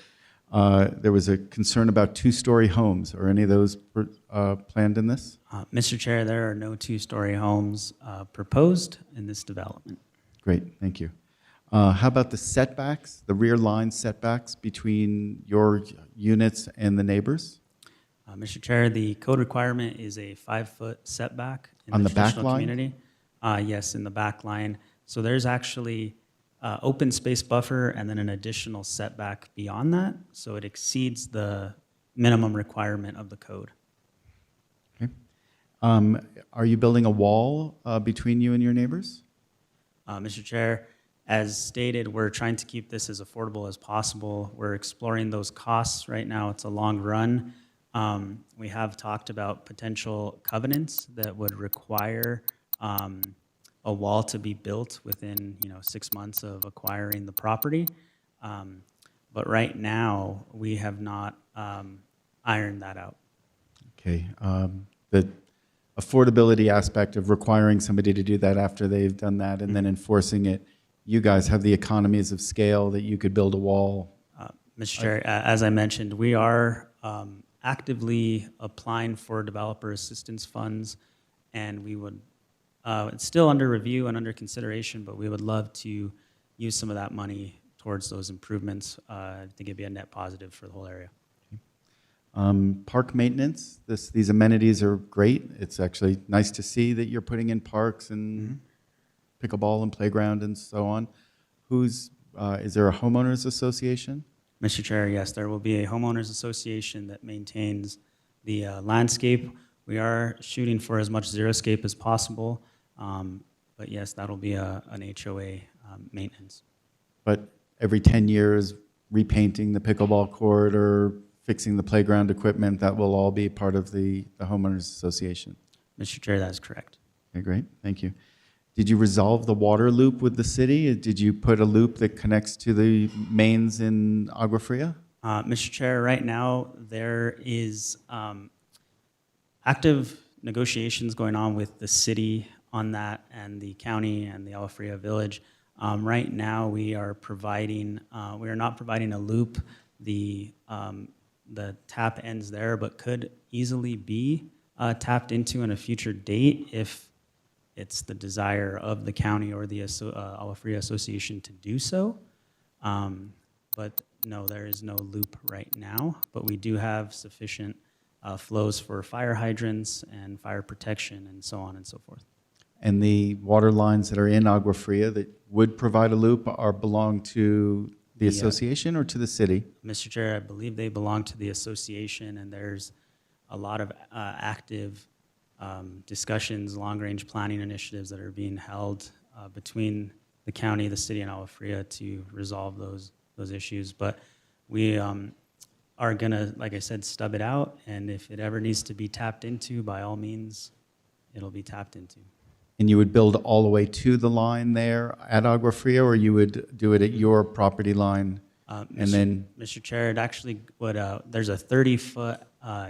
there was a concern about two-story homes. Are any of those planned in this? Mr. Chair, there are no two-story homes proposed in this development. Great, thank you. How about the setbacks, the rear line setbacks between your units and the neighbors? Mr. Chair, the code requirement is a 5-foot setback in On the the back traditional line? community. Yes, in the back line. So there's actually open space buffer and then an additional setback beyond that. So it exceeds the minimum requirement of the code. Okay. Are you building a wall between you and your neighbors? Mr. Chair, as stated, we're trying to keep this as affordable as possible. We're exploring those costs right now. It's a long run. We have talked about potential covenants that would require a wall to be built within 6 months of acquiring the property. But right now, we have not ironed that out. Okay. The affordability aspect of requiring somebody to do that after they've done that and then enforcing it, you guys have the economies of scale that you could build a wall. Mr. Chair, as I mentioned, we are actively applying for developer assistance funds, and we would, it's still under review and under consideration, but we would love to use some of that money towards those improvements. I think it'd be a net positive for the whole area. Park maintenance, these amenities are great. It's actually nice to see that you're putting in parks and pickleball and playground and so on. Who's is there a homeowners association? Mr. Chair, yes, there will be a homeowners association that maintains the landscape. We are shooting for as much xeriscape as possible, but yes, that'll be an HOA maintenance. But every 10 years, repainting the pickleball court or fixing the playground equipment, that will all be part of the homeowners association? Mr. Chair, that is correct. Okay, great, thank you. Did you resolve the water loop with the city? Did you put a loop that connects to the mains in Agua Fria? Mr. Chair, right now, there is active negotiations going on with the city on that and the county and the Agua Fria Village. Right now, we are not providing a loop. The tap ends there, but could easily be tapped into in a future date if it's the desire of the county or the Agua Fria Association to do so. But no, there is no loop right now, but we do have sufficient flows for fire hydrants and fire protection and so on and so forth. And the water lines that are in Agua Fria that would provide a loop belong to the association or to the city? Mr. Chair, I believe they belong to the association, and there's a lot of active discussions, long-range planning initiatives that are being held between the county, the city, and Agua Fria to resolve those issues. But we are gonna, like I said, stub it out, and if it ever needs to be tapped into, by all means, it'll be tapped into. And you would build all the way to the line there at Agua Fria, or you would do it at your property line? And then, Mr. Chair, it actually would, there's a 30-foot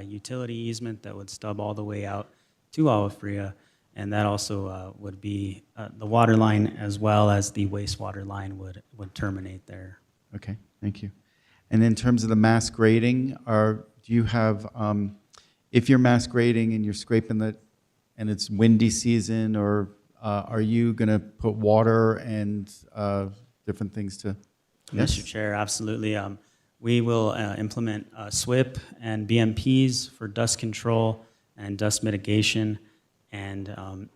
utility easement that would stub all the way out to Agua Fria, and that also would be the water line as well as the wastewater line would terminate there. okay, thank you. And in terms of the mass grading, do you have, if you're mass grading and you're scraping and it's windy season, or are you going to put water and different things to? Yes? Mr. Chair, absolutely. We will implement SWIP and BMPs for dust control and dust mitigation, and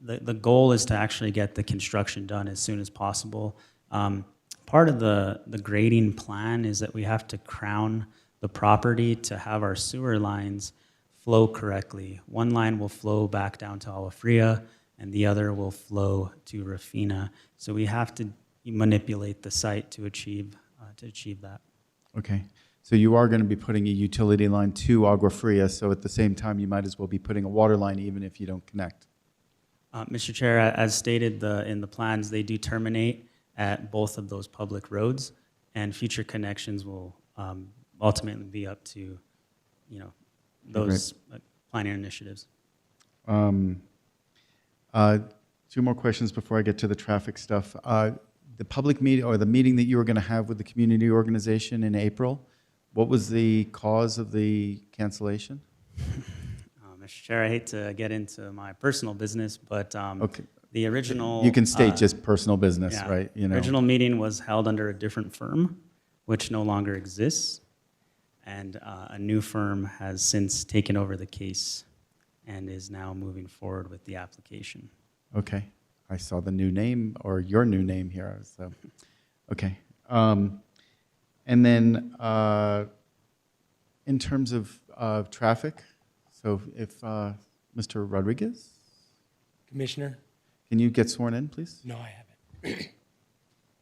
the goal is to actually get the construction done as soon as possible. Part of the grading plan is that we have to crown the property to have our sewer lines flow correctly. One line will flow back down to Agua Fria, and the other will flow to Rafina. So we have to manipulate the site to achieve that. Okay, so you are going to be putting a utility line to Agua Fria, so at the same time, you might as well be putting a water line even if you don't connect. Mr. Chair, as stated in the plans, they do terminate at both of those public roads, and future connections will ultimately be up to, those planning initiatives. 2 more questions before I get to the traffic stuff. The public meeting, or the meeting that you were going to have with the community organization in April, what was the cause of the cancellation? Mr. Chair, I hate to get into my personal business, but Okay. the original... You can state just personal business, yeah, right? The original meeting was held under a different firm, which no longer exists, and a new firm has since taken over the case and is now moving forward with the application. Okay, I saw the new name, or your new name here, so, okay. And then, in terms of traffic, so if, Mr. Rodriguez, Commissioner? can you get sworn in, please? No, I haven't.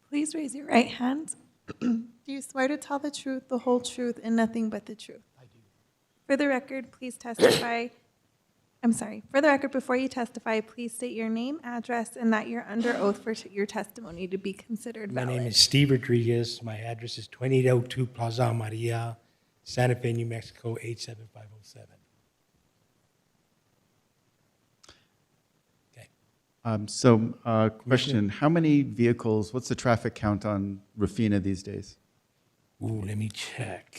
Please raise your right hand. Do you swear to tell the truth, the whole truth, and nothing but the truth? I do. For the record, please testify. I'm sorry. For the record, before you testify, please state your name, address, and that you're under oath for your testimony to be considered My valid. name is Steve Rodriguez. My address is 2802 Plaza Maria, Santa Fe, New Mexico, 87507. Okay. Question, how many vehicles, what's the traffic count on Rafina these days? Ooh, let me check.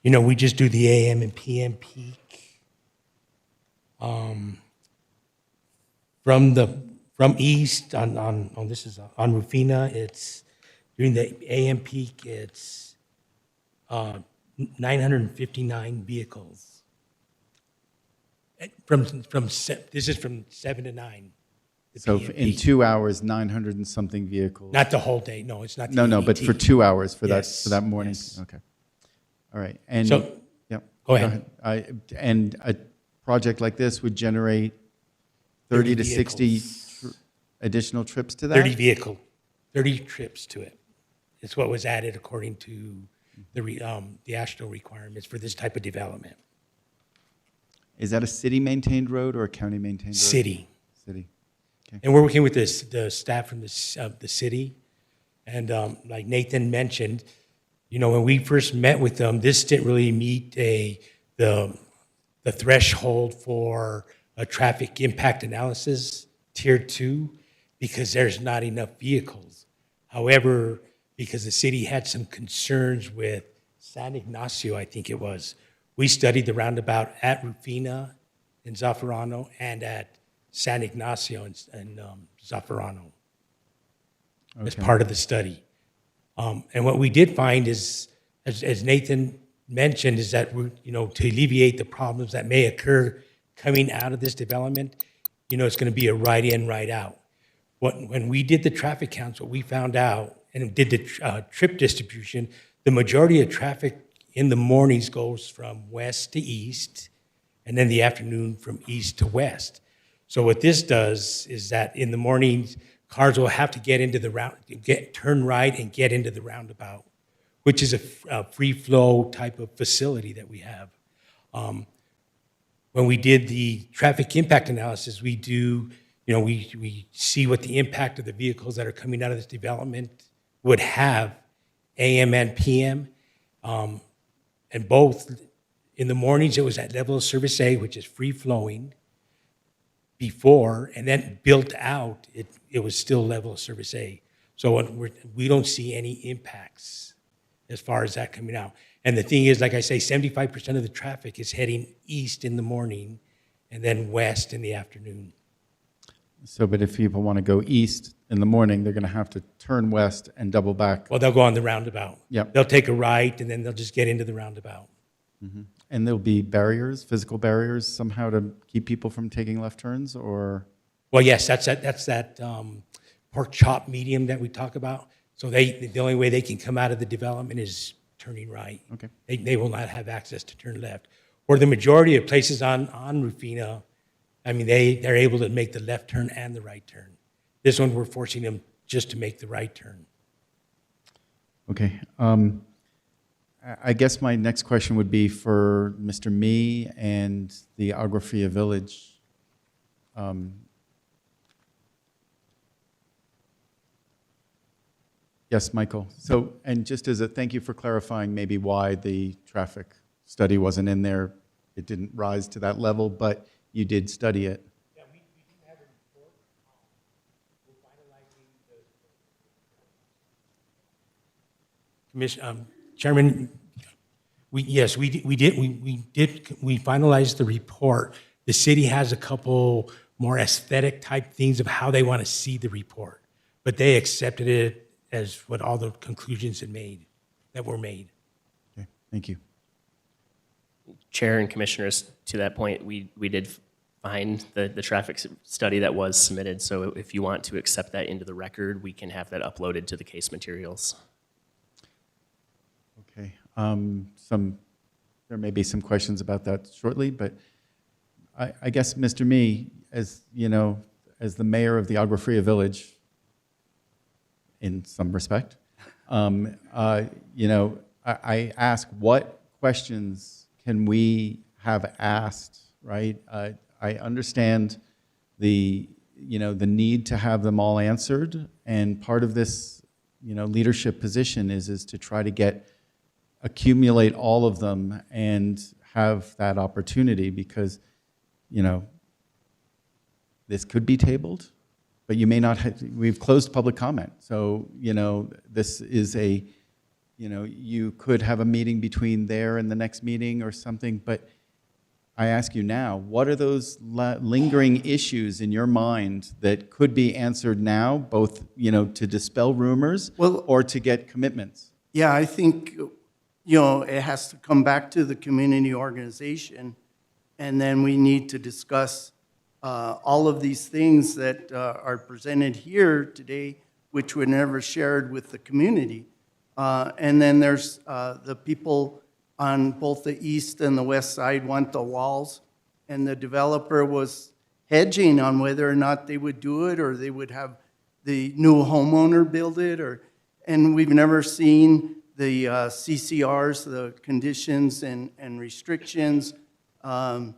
We just do the AM and PM peak. From east on Rufina, it's during the AM peak, it's 959 vehicles. This is from 7 to 9. the So PM in peak. 2 hours, 900 and something vehicles. Not the whole day, no, it's not the No, but for EDT. 2 hours, for Yes, that morning? yes. Okay. All right. And, So- yep. Go ahead. And a project like this would generate 30 to 60 additional trips to that? 30 trips to it. It's what was added according to the AASHTO requirements for this type of development. Is that a city-maintained road or a county-maintained road? City. City. Okay. And we're working with the staff from the city. And like Nathan mentioned, you know, when we first met with them, this didn't really meet the threshold for a traffic impact analysis, tier 2, because there's not enough vehicles. However, because the city had some concerns with San Ignacio, I think it was, we studied the roundabout at Rufina in Zaffarano and at San Ignacio in Zaffarano as Okay. part of the study. And what we did find is, as Nathan mentioned, is that you know, to alleviate the problems that may occur coming out of this development, you know, it's going to be a right in, right out. When we did the traffic counts, what we found out, and did the trip distribution, the majority of traffic in the mornings goes from west to east, and then the afternoon from east to west. So what this does is that in the mornings, cars will have to get into the turn right and get into the roundabout, which is a free flow type of facility that we have. When we did the traffic impact analysis, we do, you know, we see what the impact of the vehicles that are coming out of this development would have, AM and PM. And both, in the mornings, it was at level of service A, which is free flowing before, and then built out, it was still level of service A. So we don't see any impacts as far as that coming out. And the thing is, like I say, 75% of the traffic is heading east in the morning and then west in the afternoon. So, but if people want to go east in the morning, they're going to have to turn west and double back. Well, they'll go on the roundabout. Yep. They'll take a right, and then they'll just get into the roundabout. Mm-hmm. And there'll be barriers, physical barriers somehow to keep people from taking left turns, or? Well, yes, that's that pork chop medium that we talk about. So the only way they can come out of the development is turning right. Okay. They will not have access to turn left. Or the majority of places on Rufina, I mean, they're able to make the left turn and the right turn. This one, we're forcing them just to make the right turn. Okay. I guess my next question would be for Mr. Mee and the Agua Fria Village. Yes, Michael. So, and just as a thank you for clarifying maybe why the traffic study wasn't in there. It didn't rise to that level, but you did study it. Yeah, we do have a report. We're finalizing Chairman, we finalized the report. The city has a couple more aesthetic type things of how they want to see the report, but they accepted it as what all the conclusions that were made. Okay, thank you. Chair and commissioners, to that point, we did find the traffic study that was submitted. So if you want to accept that into the record, we can have that uploaded to the case materials. Okay. There may be some questions about that shortly, but I guess, Mr. Mee, as you know, as the mayor of the Agua Fria Village, in some respect, you know, I ask what questions can we have asked, right? I understand the need to have them all answered, and part of this, you know, leadership position is to try to accumulate all of them and have that opportunity, because, you know, this could be tabled, but you may not have, we've closed public comment. So, you know, this is you could have a meeting between there and the next meeting or something, but I ask you now, what are those lingering issues in your mind that could be answered now, both, you know, to dispel rumors or to get commitments? Yeah, I think, you know, it has to come back to the community organization And then we need to discuss all of these things that are presented here today, which were never shared with the community. And then there's the people on both the east and the west side want the walls, and the developer was hedging on whether or not they would do it, or they would have the new homeowner build it, and we've never seen the CCRs, the conditions and restrictions. So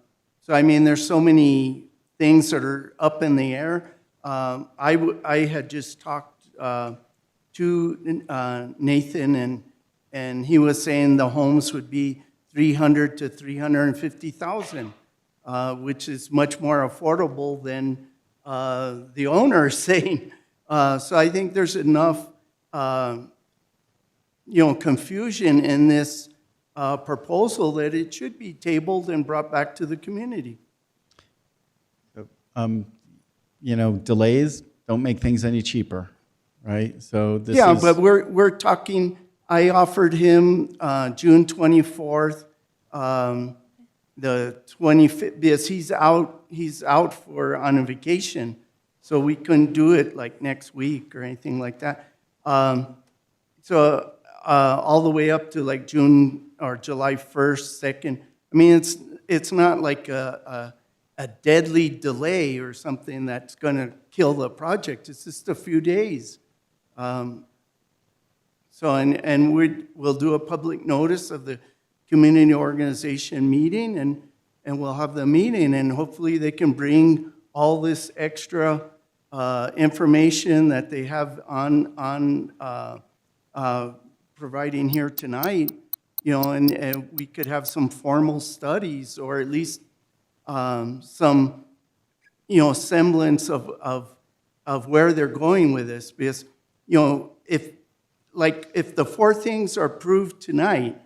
I mean, there's so many things that are up in the air. I had just talked to Nathan, and he was saying the homes would be 300 to 350,000, which is much more affordable than the owner is saying. So I think there's enough, confusion in this proposal that it should be tabled and brought back to the community. Delays don't make things any cheaper, right? So this Yeah, is, but we're talking, I offered him June 24th, the 25th, because he's out on a vacation, so we couldn't do it like next week or anything like that. So all the way up to like June or July 1st, 2nd. I mean, it's not like a deadly delay or something that's going to kill the project. It's just a few days. So, and we'll do a public notice of the community organization meeting, and we'll have the meeting, and hopefully they can bring all this extra information that they have on providing here tonight, and we could have some formal studies, or at least some, semblance of where they're going with this. Because, if the four things are approved tonight,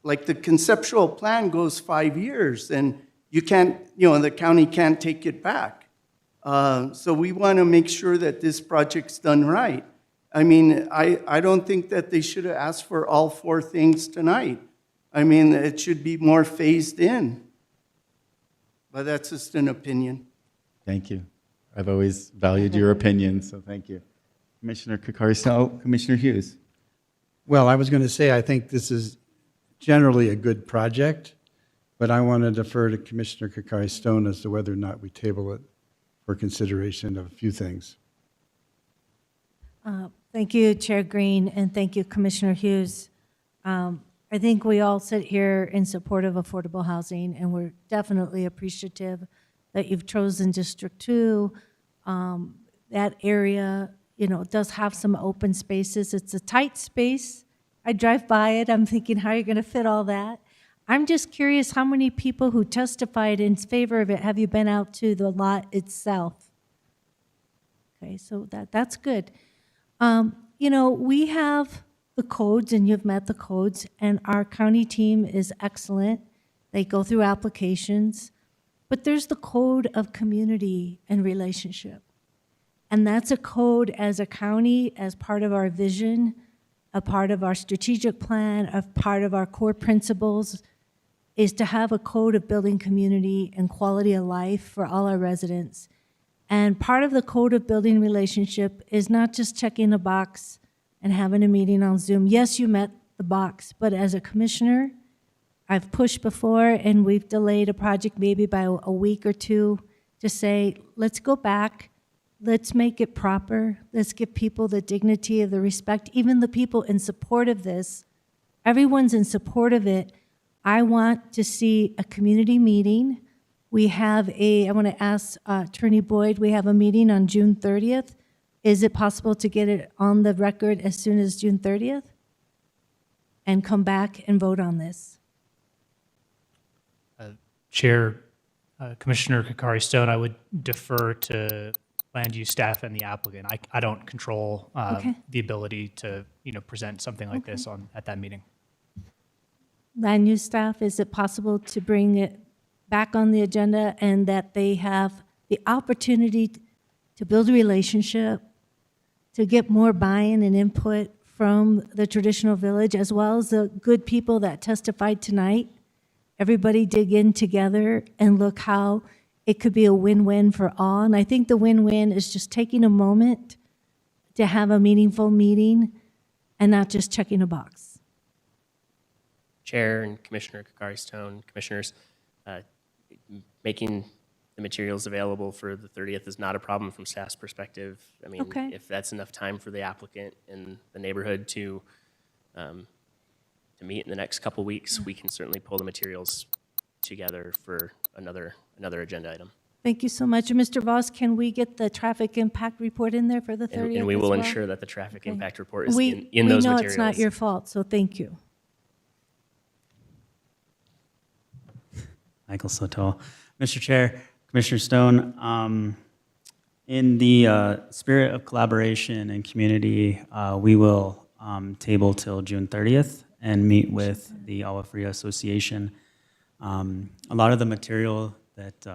like the conceptual plan goes 5 years, and you can't, the county can't take it back. So we want to make sure that this project's done right. I mean, I don't think that they should have asked for all four things tonight. I mean, it should be more phased in. But that's just an opinion. thank you. I've always valued your opinion, so thank you. Commissioner Cacari, Commissioner Hughes. Well, I was going to say, I think this is generally a good project, but I want to defer to Commissioner Cacari Stone as to whether or not we table it for consideration of a few things. Thank you, Chair Greene, and thank you, Commissioner Hughes. I think we all sit here in support of affordable housing, and we're definitely appreciative that you've chosen District 2. That area, does have some open spaces. It's a tight space. I drive by it, I'm thinking, how are you going to fit all that? I'm just curious, how many people who testified in favor of it have you been out to the lot itself? Okay, so that's good. We have the codes, and you've met the codes, and our county team is excellent. They go through applications, but there's the code of community and relationship. And that's a code as a county, as part of our vision, a part of our strategic plan, a part of our core principles, is to have a code of building community and quality of life for all our residents. And part of the code of building relationship is not just checking a box and having a meeting on Zoom. Yes, you met the box, but as a commissioner, I've pushed before, and we've delayed a project maybe by a week or two to say, let's go back, let's make it proper, let's give people the dignity of the respect, even the people in support of this. Everyone's in support of it. I want to see a community meeting. I want to ask Attorney Boyd, we have a meeting on June 30th. Is it possible to get it on the record as soon as June 30th? And come back and vote on this? Chair, Commissioner Cacari Stone, I would defer to land use staff and the applicant. I don't control the ability to present something like this at that meeting. Land use staff, is it possible to bring it back on the agenda, and that they have the opportunity to build a relationship, to get more buy-in and input from the traditional village, as well as the good people that testified tonight, everybody dig in together and look how it could be a win-win for all. And I think the win-win is just taking a moment to have a meaningful meeting and not just checking a box. Chair and Commissioner Cacari Stone, commissioners, making the materials available for the 30th is not a problem from staff's perspective. I mean, Okay. if that's enough time for the applicant and the neighborhood to meet in the next couple weeks, we can certainly pull the materials together for another agenda item. Thank you so much. And Mr. Voss, can we get the traffic impact report in there for the 30th And we as will well? ensure that the traffic Okay. impact report is We in those We materials. know it's not your fault, so thank you. Michael Soto. Mr. Chair, Commissioner Stone, in the spirit of collaboration and community, we will table till June 30th and meet with the Agua Fria Association. A lot of the material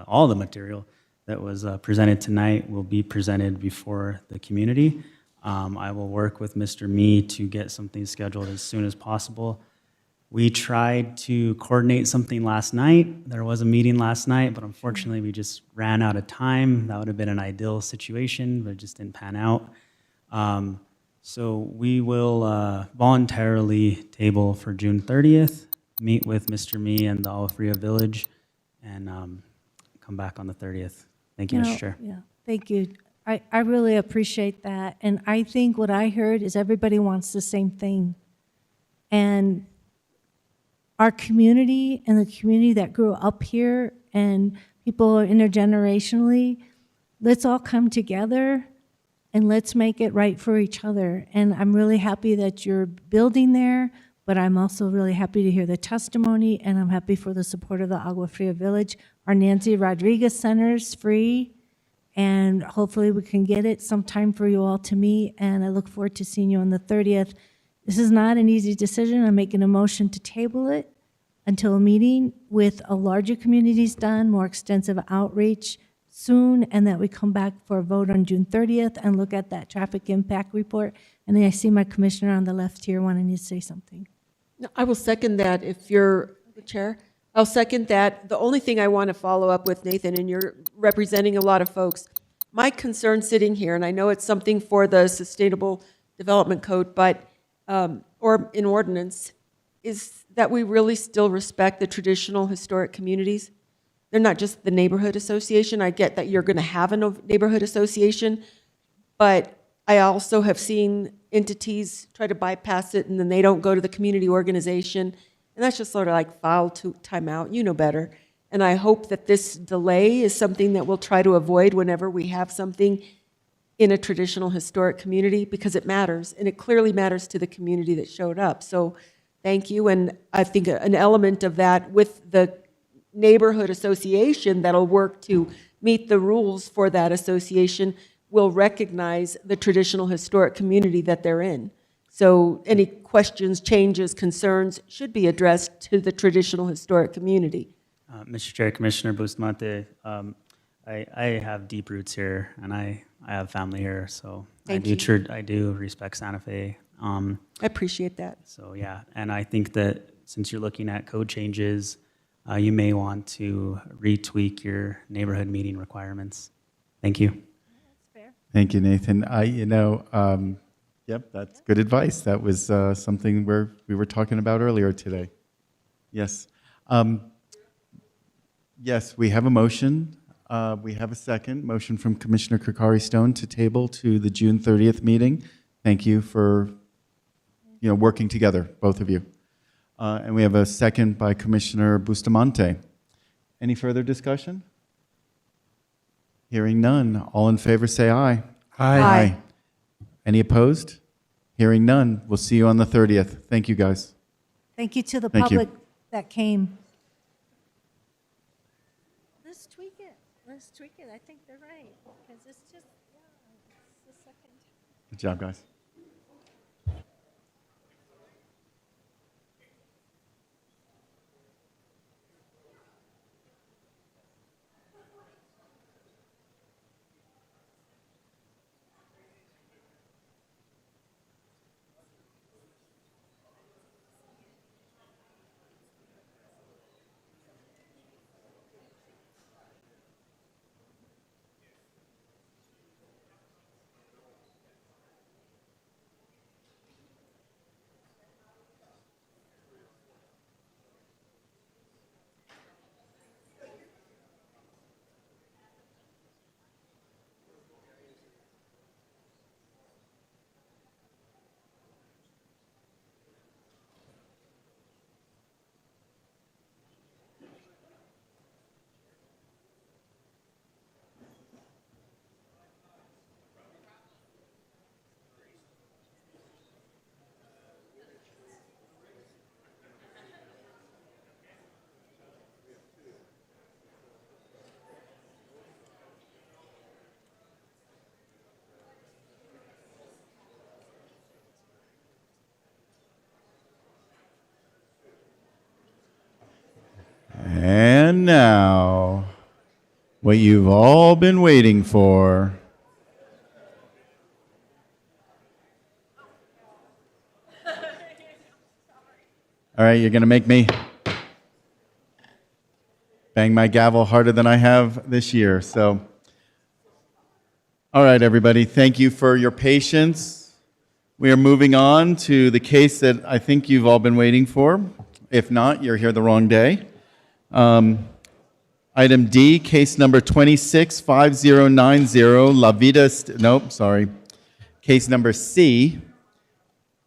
all the material that was presented tonight will be presented before the community. I will work with Mr. Mee to get something scheduled as soon as possible. We tried to coordinate something last night. There was a meeting last night, but unfortunately we just ran out of time. That would have been an ideal situation, but it just didn't pan out. So we will voluntarily table for June 30th, meet with Mr. Mee and the Agua Fria Village, and come back on the 30th. Thank you, Mr. Chair. Yeah, thank you. I really appreciate that. And I think what I heard is everybody wants the same thing. And our community and the community that grew up here and people intergenerationally, let's all come together and let's make it right for each other. And I'm really happy that you're building there, but I'm also really happy to hear the testimony, and I'm happy for the support of the Agua Fria Village. Our Nancy Rodriguez Center's free, and hopefully we can get it sometime for you all to meet, and I look forward to seeing you on the 30th. This is not an easy decision. I'm making a motion to table it until a meeting with a larger communities done, more extensive outreach soon, and that we come back for a vote on June 30th and look at that traffic impact report. And then I see my commissioner on the left here wanting to say something. No, I will second that if you're the chair. I'll second that. The only thing I want to follow up with, Nathan, and you're representing a lot of folks, my concern sitting here, and I know it's something for the Sustainable Development Code, but or in ordinance, is that we really still respect the traditional historic communities. They're not just the neighborhood association. I get that you're going to have a neighborhood association, but I also have seen entities try to bypass it, and then they don't go to the community organization. And that's just sort of like file time out. You know better. And I hope that this delay is something that we'll try to avoid whenever we have something in a traditional historic community, because it matters, and it clearly matters to the community that showed up. So thank you. And I think an element of that with the neighborhood association that'll work to meet the rules for that association will recognize the traditional historic community that they're in. So any questions, changes, concerns should be addressed to the traditional historic community. Mr. Chair, Commissioner Bustamante, I have deep roots here, and I have family here, so I do respect Santa Fe. I appreciate that. So yeah, and I think that since you're looking at code changes, you may want to retweak your neighborhood meeting requirements. Thank you. Thank you, Nathan. Yep, that's good advice. That was something we were talking about earlier today. Yes. Yes, we have a motion. We have a second motion from Commissioner Cacari Stone to table to the June 30th meeting. Thank you for working together, both of you. And we have a second by Commissioner Bustamante. Any further discussion? Hearing none. All in favor say aye. Aye. Any opposed? Hearing none. We'll see you on the 30th. Thank you, guys. Thank you to the Thank you. public that came. Let's tweak it. Let's tweak it. I think they're right, because it's just, it's the second. Good job, guys. And now, what you've all been waiting for. All right, you're going to make me bang my gavel harder than I have this year. So, all right, everybody, thank you for your patience. We are moving on to the case that I think you've all been waiting for. If not, you're here the wrong day. Item D, case number 265090, La Vida, case number C,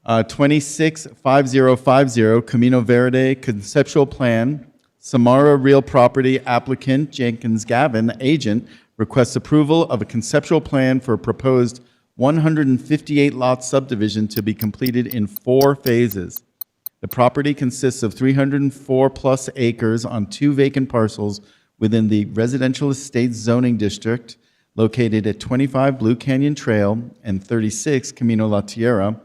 265050, Camino Verde Conceptual Plan, Samara Real Property applicant Jenkins Gavin, agent, requests approval of a conceptual plan for a proposed 158-lot subdivision to be completed in 4 phases. The property consists of 304-plus acres on 2 vacant parcels within the Residential Estates Zoning District located at 25 Blue Canyon Trail and 36 Camino La Tierra,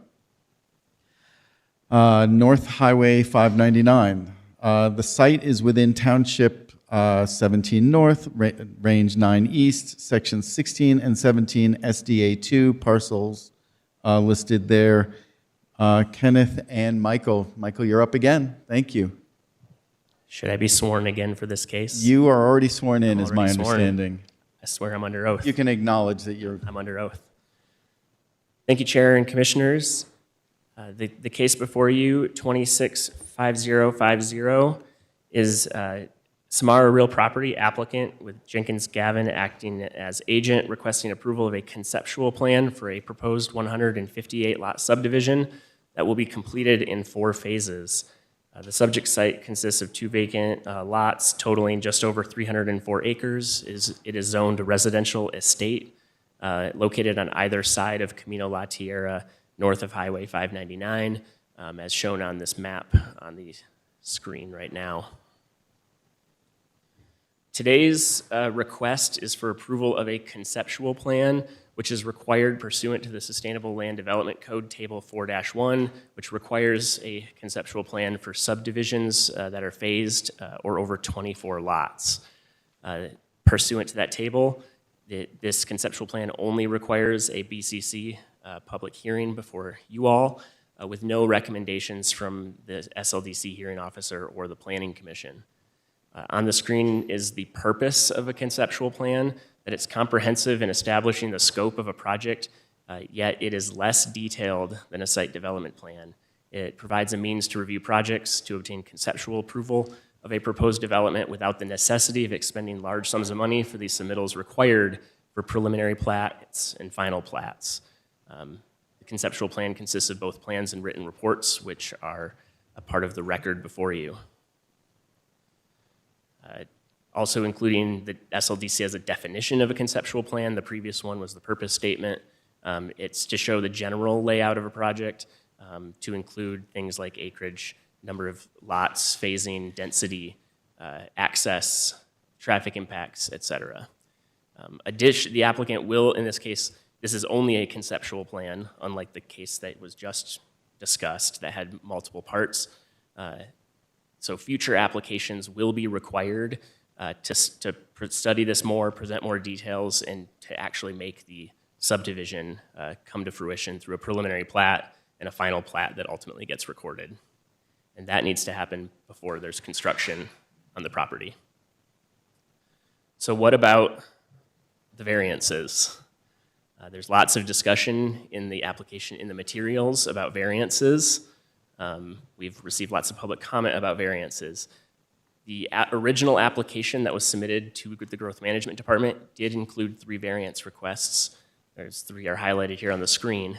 North Highway 599. The site is within Township 17 North, Range 9 East, Sections 16 and 17, SDA 2 parcels listed there. Kenneth and Michael. Michael, you're up again. Thank you. Should I be sworn again for this case? You are already sworn in, I'm is my already sworn. understanding. I swear I'm under oath. You can acknowledge that I'm under oath. Thank you, Chair and Commissioners. The case before you, 265050, is Samara Real Property applicant with Jenkins Gavin acting as agent requesting approval of a conceptual plan for a proposed 158-lot subdivision that will be completed in 4 phases. The subject site consists of 2 vacant lots totaling just over 304 acres. It is zoned a residential estate located on either side of Camino La Tierra, north of Highway 599, as shown on this map on the screen right now. Today's request is for approval of a conceptual plan, which is required pursuant to the Sustainable Land Development Code Table 4-1, which requires a conceptual plan for subdivisions that are phased or over 24 lots. Pursuant to that table, this conceptual plan only requires a BCC public hearing before you all, with no recommendations from the SLDC hearing officer or the Planning Commission. On the screen is the purpose of a conceptual plan, that it's comprehensive in establishing the scope of a project, yet it is less detailed than a site development plan. It provides a means to review projects to obtain conceptual approval of a proposed development without the necessity of expending large sums of money for these submittals required for preliminary plats and final plats. The conceptual plan consists of both plans and written reports, which are a part of the record before you. Also including the SLDC as a definition of a conceptual plan. The previous one was the purpose statement. It's to show the general layout of a project, to include things like acreage, number of lots, phasing, density, access, traffic impacts, et cetera. The applicant will, in this case, this is only a conceptual plan, unlike the case that was just discussed that had multiple parts. So future applications will be required to study this more, present more details, and to actually make the subdivision come to fruition through a preliminary plat and a final plat that ultimately gets recorded. And that needs to happen before there's construction on the property. So what about the variances? There's lots of discussion in the application, in the materials about variances. We've received lots of public comment about variances. The original application that was submitted to the Growth Management Department did include 3 variance requests. There's 3 are highlighted here on the screen.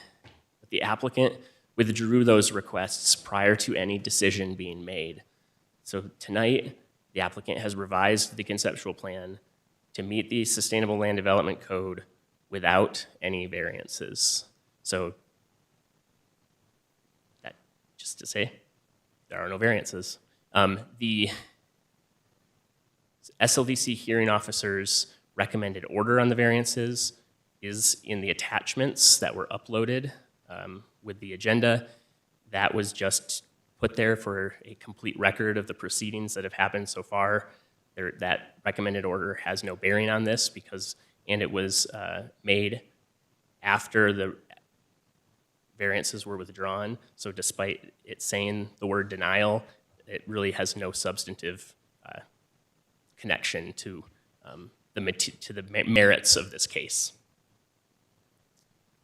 But the applicant withdrew those requests prior to any decision being made. So tonight, the applicant has revised the conceptual plan to meet the Sustainable Land Development Code without any variances. So that, just to say, there are no variances. The SLDC hearing officer's recommended order on the variances is in the attachments that were uploaded with the agenda. That was just put there for a complete record of the proceedings that have happened so far. that recommended order has no bearing on this and it was made after the variances were withdrawn. So despite it saying the word denial, it really has no substantive connection to the merits of this case.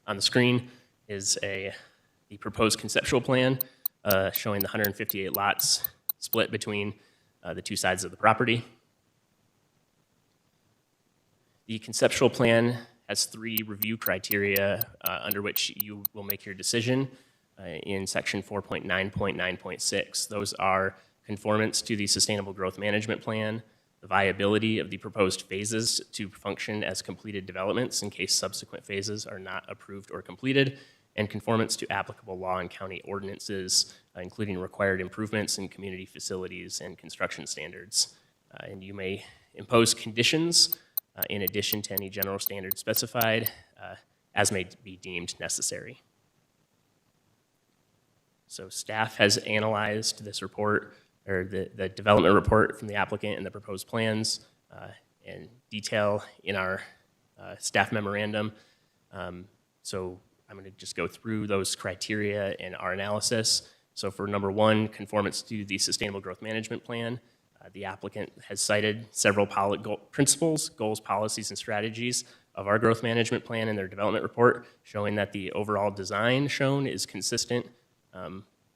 On the screen is the proposed conceptual plan showing the 158 lots split between the two sides of the property. The conceptual plan has 3 review criteria under which you will make your decision in section 4.9.9.6. Those are conformance to the Sustainable Growth Management Plan, the viability of the proposed phases to function as completed developments in case subsequent phases are not approved or completed, and conformance to applicable law and county ordinances, including required improvements in community facilities and construction standards. And you may impose conditions in addition to any general standards specified, as may be deemed necessary. So staff has analyzed this report, or the development report from the applicant and the proposed plans in detail in our staff memorandum. So I'm going to just go through those criteria in our analysis. So for number 1, conformance to the Sustainable Growth Management Plan, the applicant has cited several principles, goals, policies, and strategies of our growth management plan in their development report, showing that the overall design shown is consistent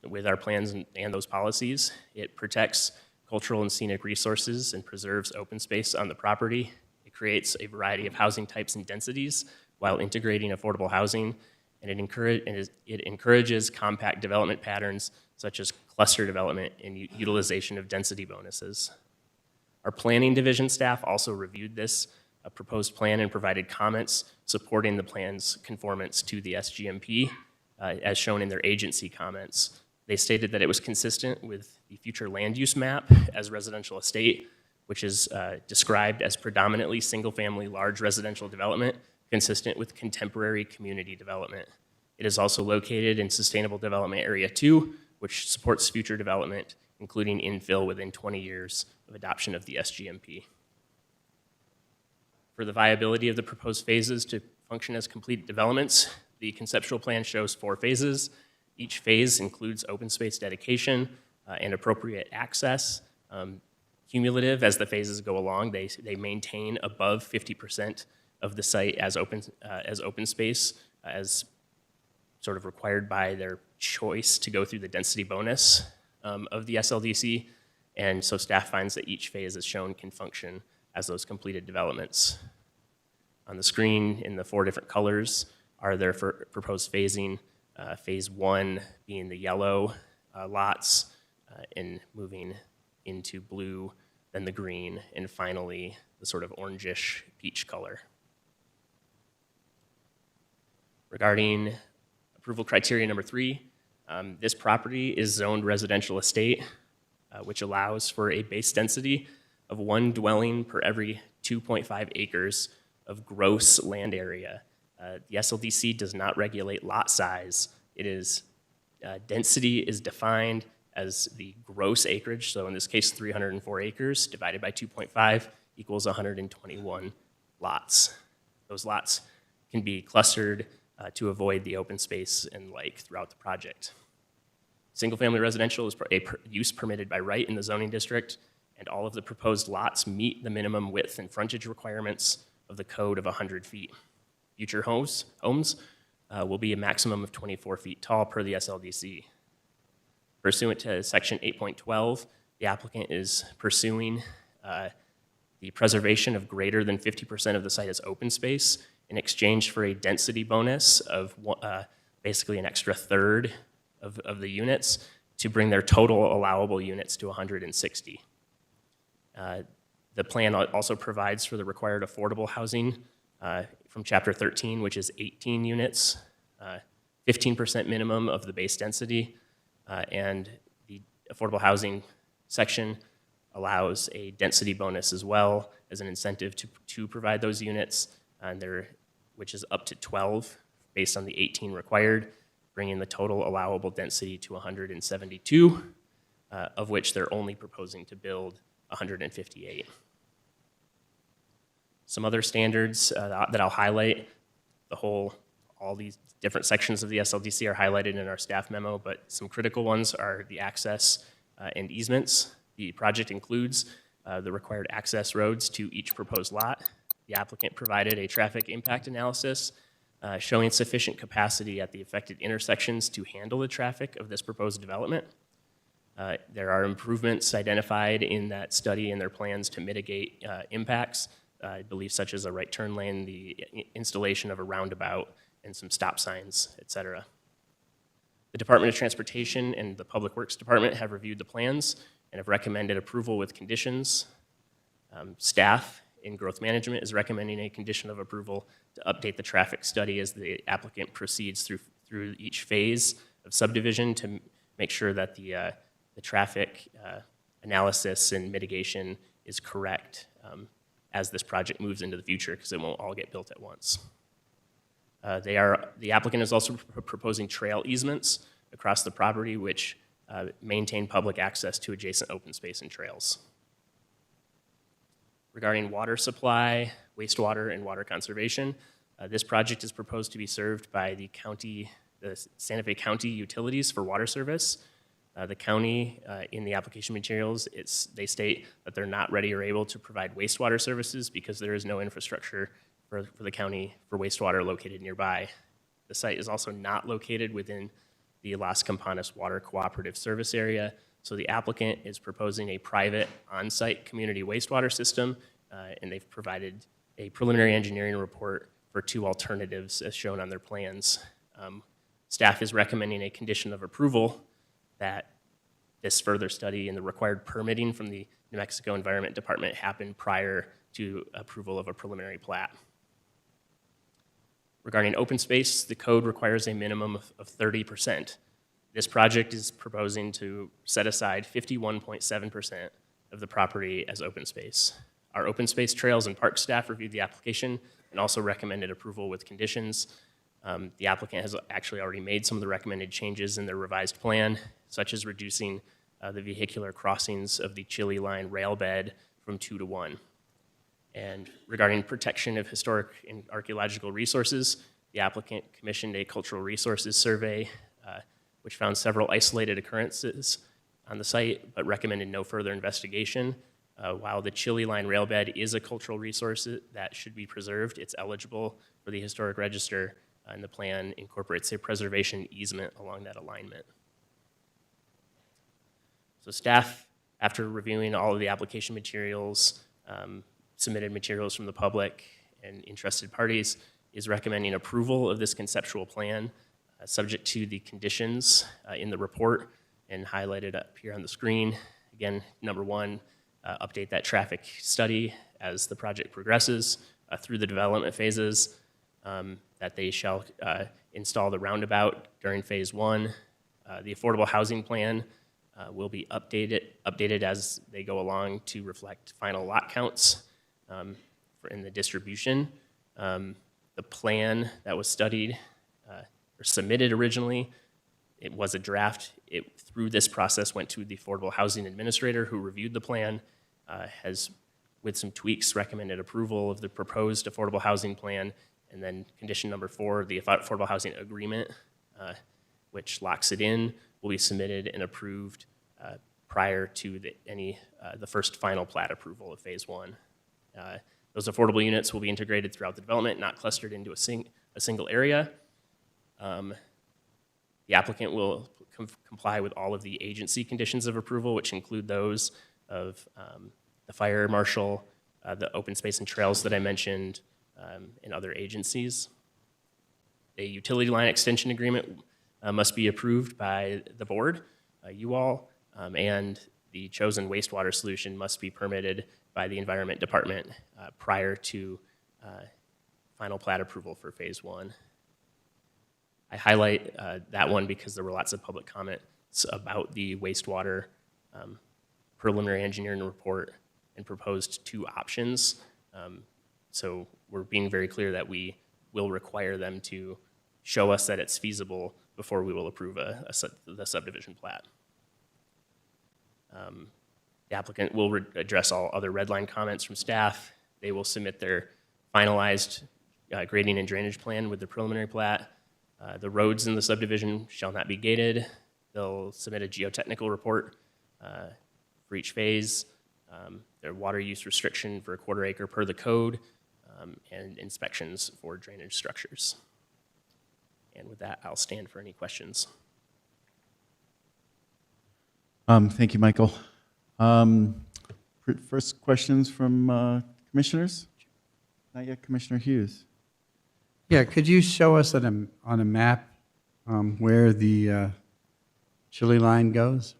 with our plans and those policies. It protects cultural and scenic resources and preserves open space on the property. It creates a variety of housing types and densities while integrating affordable housing, and it encourages compact development patterns such as cluster development and utilization of density bonuses. Our planning division staff also reviewed this proposed plan and provided comments supporting the plan's conformance to the SGMP, as shown in their agency comments. They stated that it was consistent with the future land use map as residential estate, which is described as predominantly single-family large residential development consistent with contemporary community development. It is also located in Sustainable Development Area 2, which supports future development, including infill within 20 years of adoption of the SGMP. For the viability of the proposed phases to function as complete developments, the conceptual plan shows 4 phases. Each phase includes open space dedication and appropriate access. Cumulative, as the phases go along, they maintain above 50% of the site as open space, as sort of required by their choice to go through the density bonus of the SLDC. And so staff finds that each phase as shown can function as those completed developments. On the screen in the 4 different colors are their proposed phasing. Phase 1 being the yellow lots and moving into blue, then the green, and finally the sort of orangish peach color. Regarding approval criteria number 3, this property is zoned residential estate, which allows for a base density of 1 dwelling per every 2.5 acres of gross land area. The SLDC does not regulate lot size. It is, density is defined as the gross acreage, so in this case 304 acres divided by 2.5 equals 121 lots. Those lots can be clustered to avoid the open space and light throughout the project. Single-family residential is a use permitted by right in the zoning district, and all of the proposed lots meet the minimum width and frontage requirements of the code of 100 feet. Future homes will be a maximum of 24 feet tall per the SLDC. Pursuant to section 8.12, the applicant is pursuing the preservation of greater than 50% of the site as open space in exchange for a density bonus of basically an extra third of the units to bring their total allowable units to 160. The plan also provides for the required affordable housing from Chapter 13, which is 18 units, 15% minimum of the base density, and the affordable housing section allows a density bonus as well as an incentive to provide those units, and which is up to 12 based on the 18 required, bringing the total allowable density to 172, of which they're only proposing to build 158. Some other standards that I'll highlight, all these different sections of the SLDC are highlighted in our staff memo, but some critical ones are the access and easements. The project includes the required access roads to each proposed lot. The applicant provided a traffic impact analysis showing sufficient capacity at the affected intersections to handle the traffic of this proposed development. There are improvements identified in that study and their plans to mitigate impacts, I believe such as a right turn lane, the installation of a roundabout, and some stop signs, et cetera. The Department of Transportation and the Public Works Department have reviewed the plans and have recommended approval with conditions. Staff in Growth Management is recommending a condition of approval to update the traffic study as the applicant proceeds through each phase of subdivision to make sure that the traffic analysis and mitigation is correct as this project moves into the future, because it won't all get built at once. The applicant is also proposing trail easements across the property which maintain public access to adjacent open space and trails. Regarding water supply, wastewater, and water conservation, this project is proposed to be served by the Santa Fe County utilities for water service. The county, in the application materials, they state that they're not ready or able to provide wastewater services because there is no infrastructure for the county for wastewater located nearby. The site is also not located within the Las Campanas Water Cooperative Service Area, so the applicant is proposing a private on-site community wastewater system, and they've provided a preliminary engineering report for 2 alternatives as shown on their plans. Staff is recommending a condition of approval that this further study and the required permitting from the New Mexico Environment Department happen prior to approval of a preliminary plat. Regarding open space, the code requires a minimum of 30%. This project is proposing to set aside 51.7% of the property as open space. Our open space trails and park staff reviewed the application and also recommended approval with conditions. The applicant has actually already made some of the recommended changes in their revised plan, such as reducing the vehicular crossings of the Chili Line rail bed from 2 to 1. And regarding protection of historic and archaeological resources, the applicant commissioned a cultural resources survey, which found several isolated occurrences on the site, but recommended no further investigation. While the Chili Line rail bed is a cultural resource that should be preserved, it's eligible for the historic register, and the plan incorporates a preservation easement along that alignment. So staff, after reviewing all of the application materials, submitted materials from the public and interested parties, is recommending approval of this conceptual plan, subject to the conditions in the report and highlighted up here on the screen. Again, number 1, update that traffic study as the project progresses through the development phases, that they shall install the roundabout during phase 1. The affordable housing plan will be updated as they go along to reflect final lot counts in the distribution. The plan that was studied or submitted originally, it was a draft. It, through this process, went to the Affordable Housing Administrator who reviewed the plan, has, with some tweaks, recommended approval of the proposed affordable housing plan, and then condition number 4, the Affordable Housing Agreement, which locks it in, will be submitted and approved prior to the first final plat approval of phase 1. Those affordable units will be integrated throughout the development, not clustered into a single area. The applicant will comply with all of the agency conditions of approval, which include those of the fire marshal, the open space and trails that I mentioned, and other agencies. A utility line extension agreement must be approved by the board, you all, and the chosen wastewater solution must be permitted by the Environment Department prior to final plat approval for phase 1. I highlight that one because there were lots of public comments about the wastewater preliminary engineering report and proposed 2 options. So we're being very clear that we will require them to show us that it's feasible before we will approve the subdivision plat. The applicant will address all other red line comments from staff. They will submit their finalized grading and drainage plan with the preliminary plat. The roads in the subdivision shall not be gated. They'll submit a geotechnical report for each phase, their water use restriction for a 1/4 acre per the code, and inspections for drainage structures. And with that, I'll stand for any questions. Thank you, Michael. First questions from commissioners? Not yet, Commissioner Hughes. Yeah, could you show us on a map where the Chile line goes?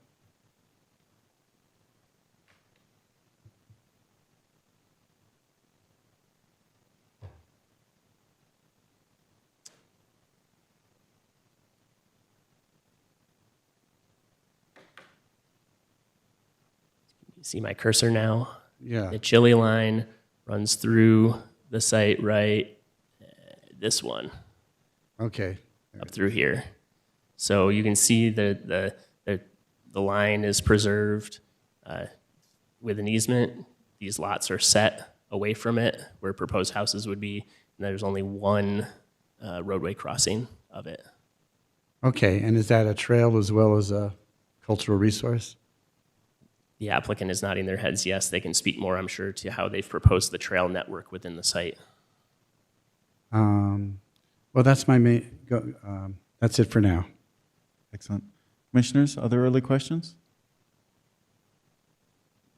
You see my cursor now? Yeah. The Chile line runs through the site right, this one, Okay. up through here. So you can see the line is preserved with an easement. These lots are set away from it where proposed houses would be, and there's only one roadway crossing of it. Okay, and is that a trail as well as a cultural resource? The applicant is nodding their heads yes. They can speak more, I'm sure, to how they've proposed the trail network within the site. Well, that's my main, that's it for now. Excellent. Commissioners, other early questions?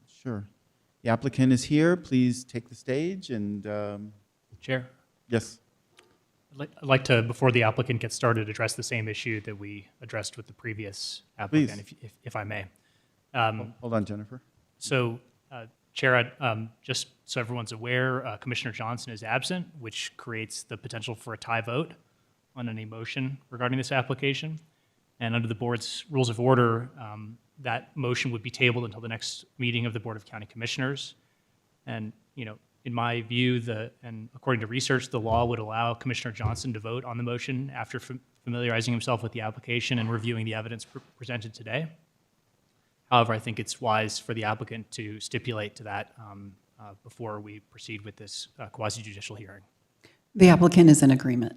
Sure. The applicant is here. Please take the stage and, Chair, yes. I'd like to, before the applicant gets started, address the same issue that we addressed with the previous applicant, if I may. Hold on, Jennifer. So, Chair, just so everyone's aware, Commissioner Johnson is absent, which creates the potential for a tie vote on any motion regarding this application. And under the board's rules of order, that motion would be tabled until the next meeting of the Board of County Commissioners. And, you know, in my view, and according to research, the law would allow Commissioner Johnson to vote on the motion after familiarizing himself with the application and reviewing the evidence presented today. However, I think it's wise for the applicant to stipulate to that before we proceed with this quasi-judicial hearing. The applicant is in agreement.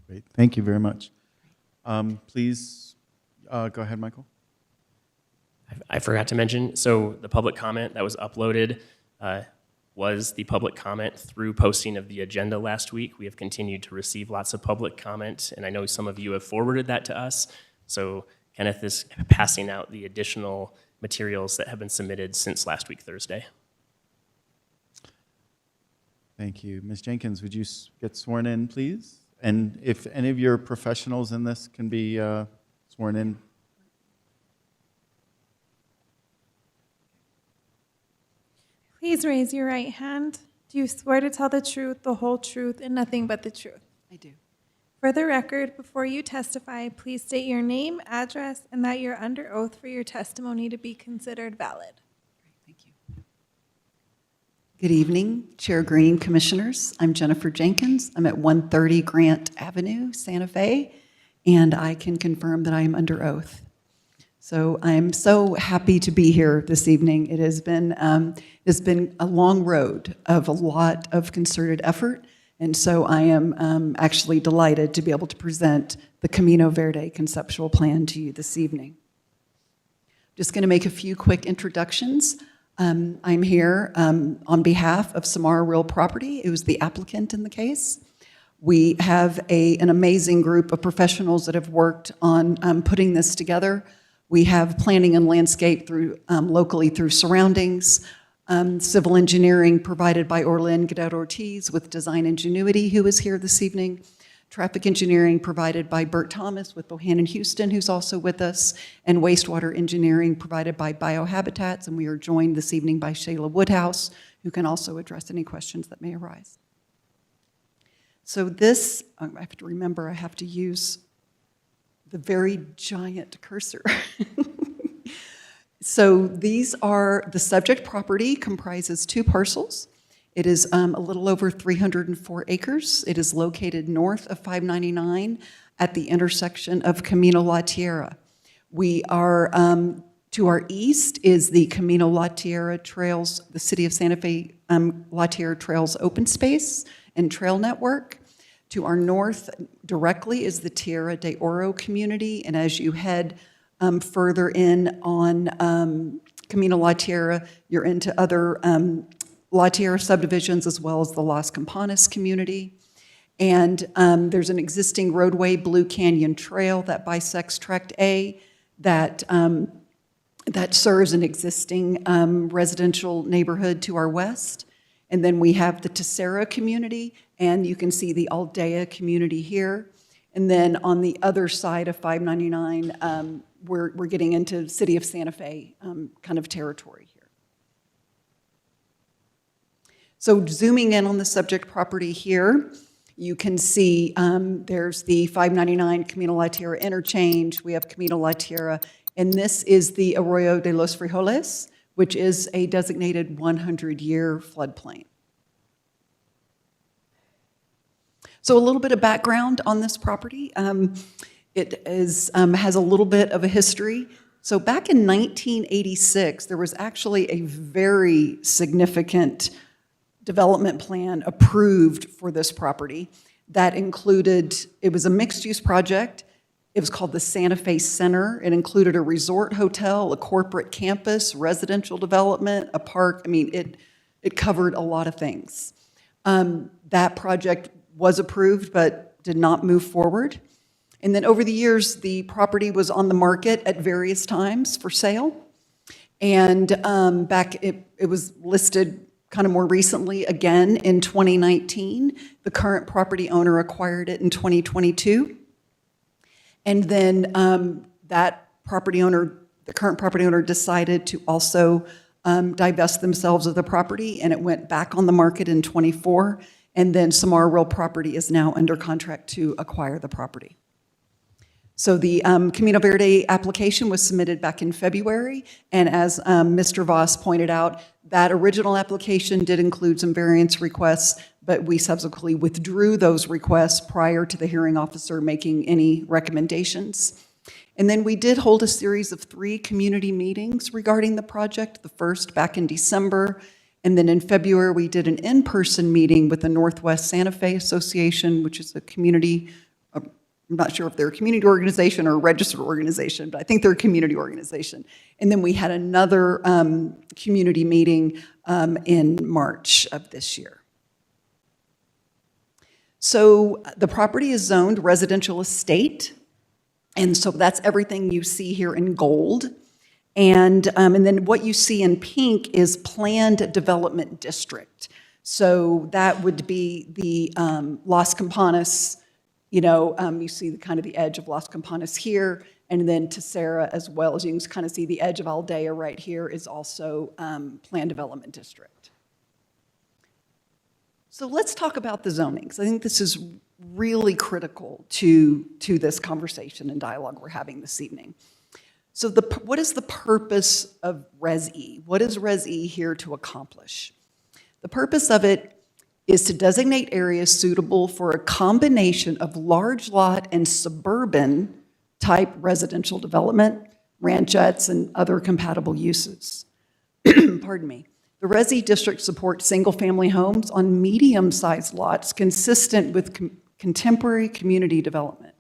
Great. Thank you very much. Please go ahead, Michael. I forgot to mention, so the public comment that was uploaded was the public comment through posting of the agenda last week. We have continued to receive lots of public comment, and I know some of you have forwarded that to us. So Kenneth is passing out the additional materials that have been submitted since last week, Thursday. Thank you. Ms. Jenkins, would you get sworn in, please? And if any of your professionals in this can be sworn in. Please raise your right hand. Do you swear to tell the truth, the whole truth, and nothing but the truth? I do. For the record, before you testify, please state your name, address, and that you're under oath for your testimony to be considered valid. Thank you. Good evening, Chair Greene, Commissioners. I'm Jennifer Jenkins. I'm at 130 Grant Avenue, Santa Fe, and I can confirm that I am under oath. So I'm so happy to be here this evening. It has been a long road of a lot of concerted effort, and so I am actually delighted to be able to present the Camino Verde conceptual plan to you this evening. Just going to make a few quick introductions. I'm here on behalf of Samara Real Property, who's the applicant in the case. We have an amazing group of professionals that have worked on putting this together. We have planning and landscape through locally through surroundings, civil engineering provided by Orlin Guerrero-Ortiz with Design Ingenuity, who is here this evening, traffic engineering provided by Bert Thomas with Bohannon Houston, who's also with us, and wastewater engineering provided by Biohabitats, and we are joined this evening by Shayla Woodhouse, who can also address any questions that may arise. So this, I have to remember, I have to use the very giant cursor. So these are, the subject property comprises 2 parcels. It is a little over 304 acres. It is located north of 599 at the intersection of Camino La Tierra. We are To our east is the Camino La Tierra Trails, the City of Santa Fe La Tierra Trails Open Space and Trail Network. To our north directly is the Tierra de Oro community, and as you head further in on Camino La Tierra, you're into other La Tierra subdivisions as well as the Las Campanas community. And there's an existing roadway, Blue Canyon Trail, that bisects Tract A that serves an existing residential neighborhood to our west. And then we have the Tierra community, and you can see the Aldea community here. And then on the other side of 599, we're getting into City of Santa Fe kind of territory here. So zooming in on the subject property here, you can see there's the 599 Camino La Tierra interchange. We have Camino La Tierra, and this is the Arroyo de los Frijoles, which is a designated 100-year floodplain. So a little bit of background on this property. It has a little bit of a history. So back in 1986, there was actually a very significant development plan approved for this property that included, it was a mixed-use project. It was called the Santa Fe Center. It included a resort hotel, a corporate campus, residential development, a park. I mean, it covered a lot of things. That project was approved but did not move forward. And then over the years, the property was on the market at various times for sale. And it was listed kind of more recently again in 2019. The current property owner acquired it in 2022. And then the current property owner decided to also divest themselves of the property, and it went back on the market in 24. And then Samara Real Property is now under contract to acquire the property. So the Camino Verde application was submitted back in February, and as Mr. Voss pointed out, that original application did include some variance requests, but we subsequently withdrew those requests prior to the hearing officer making any recommendations. And then we did hold a series of 3 community meetings regarding the project, the first back in December, and then in February we did an in-person meeting with the Northwest Santa Fe Association, which is a community, I'm not sure if they're a community organization or a registered organization, but I think they're a community organization. And then we had another community meeting in March of this year. So the property is zoned residential estate, and so that's everything you see here in gold. And then what you see in pink is planned development district. So that would be the Las Campanas. You see the kind of the edge of Las Campanas here, and then Tierra as well, as you can kind of see the edge of Aldea right here is also planned development district. So let's talk about the zonings. I think this is really critical to this conversation and dialogue we're having this evening. So what is the purpose of Res E? What is Res E here to accomplish? The purpose of it is to designate areas suitable for a combination of large lot and suburban type residential development, ranchettes, and other compatible uses. Pardon me. The Res E district supports single-family homes on medium-sized lots consistent with contemporary community development.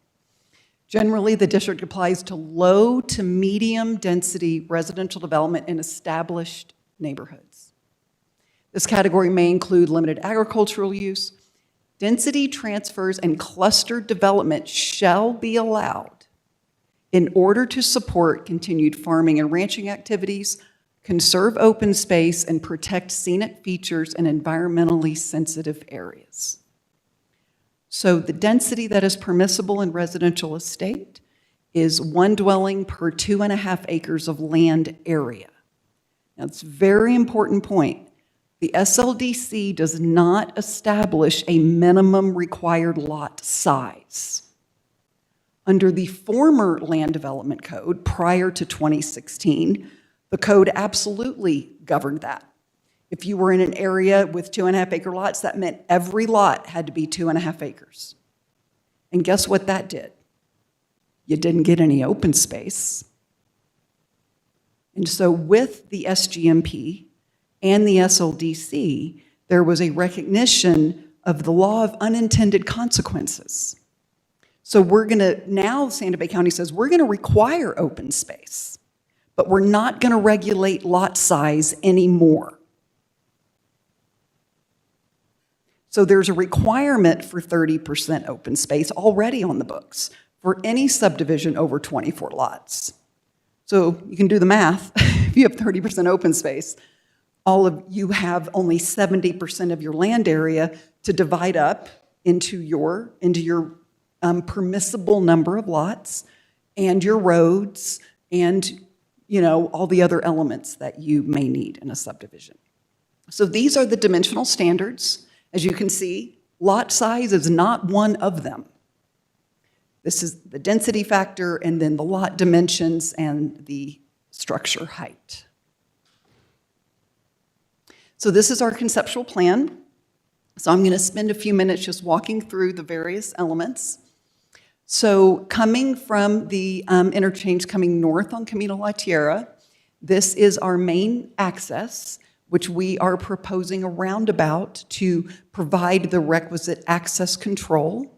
Generally, the district applies to low to medium density residential development in established neighborhoods. This category may include limited agricultural use. Density transfers and clustered development shall be allowed in order to support continued farming and ranching activities, conserve open space, and protect scenic features in environmentally sensitive areas. So the density that is permissible in residential estate is 1 dwelling per 2.5 acres of land area. Now, it's a very important point. The SLDC does not establish a minimum required lot size. Under the former land development code prior to 2016, the code absolutely governed that. If you were in an area with 2.5 acre lots, that meant every lot had to be 2.5 acres. And guess what that did? You didn't get any open space. And so with the SGMP and the SLDC, there was a recognition of the law of unintended consequences. So we're going to, now Santa Fe County says, we're going to require open space, but we're not going to regulate lot size anymore. So there's a requirement for 30% open space already on the books for any subdivision over 24 lots. So you can do the math. If you have 30% open space, you have only 70% of your land area to divide up into your permissible number of lots and your roads and all the other elements that you may need in a subdivision. So these are the dimensional standards. As you can see, lot size is not one of them. This is the density factor and then the lot dimensions and the structure height. So this is our conceptual plan. So I'm going to spend a few minutes just walking through the various elements. So coming from the interchange coming north on Camino La Tierra, this is our main access, which we are proposing a roundabout to provide the requisite access control.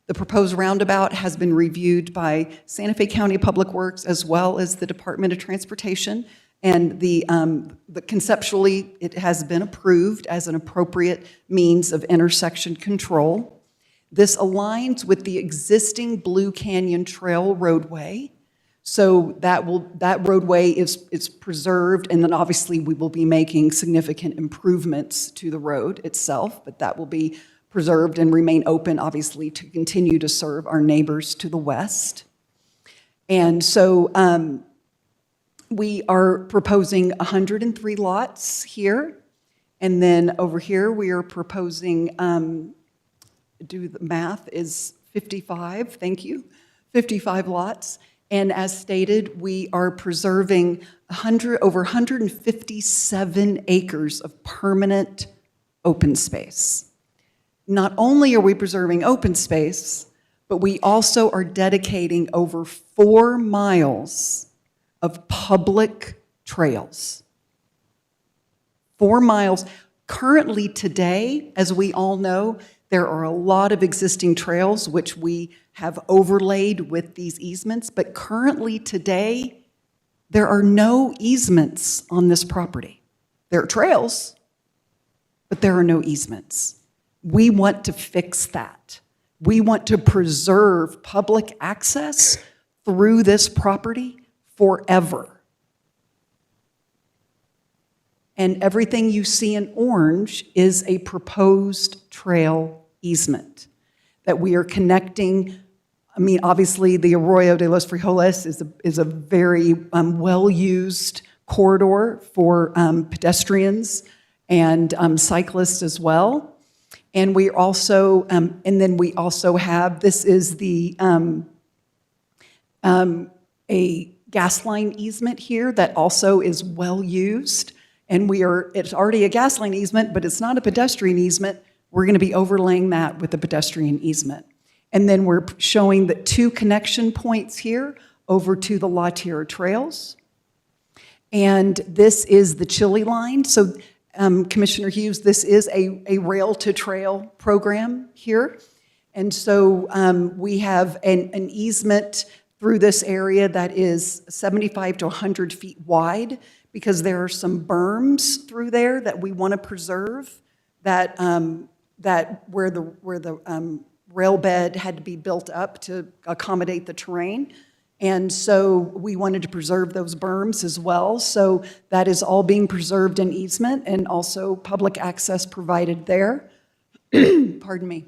The proposed roundabout has been reviewed by Santa Fe County Public Works as well as the Department of Transportation, and conceptually it has been approved as an appropriate means of intersection control. This aligns with the existing Blue Canyon Trail roadway. So that roadway is preserved, and then obviously we will be making significant improvements to the road itself, but that will be preserved and remain open, obviously, to continue to serve our neighbors to the west. And so we are proposing 103 lots here, and then over here we are proposing, do the math, is 55, thank you, 55 lots. And as stated, we are preserving over 157 acres of permanent open space. Not only are we preserving open space, but we also are dedicating over 4 miles of public trails. 4 miles. Currently today, as we all know, there are a lot of existing trails which we have overlaid with these easements, but currently today, there are no easements on this property. There are trails, but there are no easements. We want to fix that. We want to preserve public access through this property forever. And everything you see in orange is a proposed trail easement that we are connecting. I mean, obviously, the Arroyo de los Frijoles is a very well-used corridor for pedestrians and cyclists as well. And we also, and then we also have, this is the a gas line easement here that also is well-used. And it's already a gas line easement, but it's not a pedestrian easement. We're going to be overlaying that with a pedestrian easement. And then we're showing the 2 connection points here over to the La Tierra trails. And this is the Chile line. So Commissioner Hughes, this is a rail-to-trail program here. And so we have an easement through this area that is 75 to 100 feet wide, because there are some berms through there that we want to preserve, that where the rail bed had to be built up to accommodate the terrain. And so we wanted to preserve those berms as well. So that is all being preserved in easement and also public access provided there. Pardon me.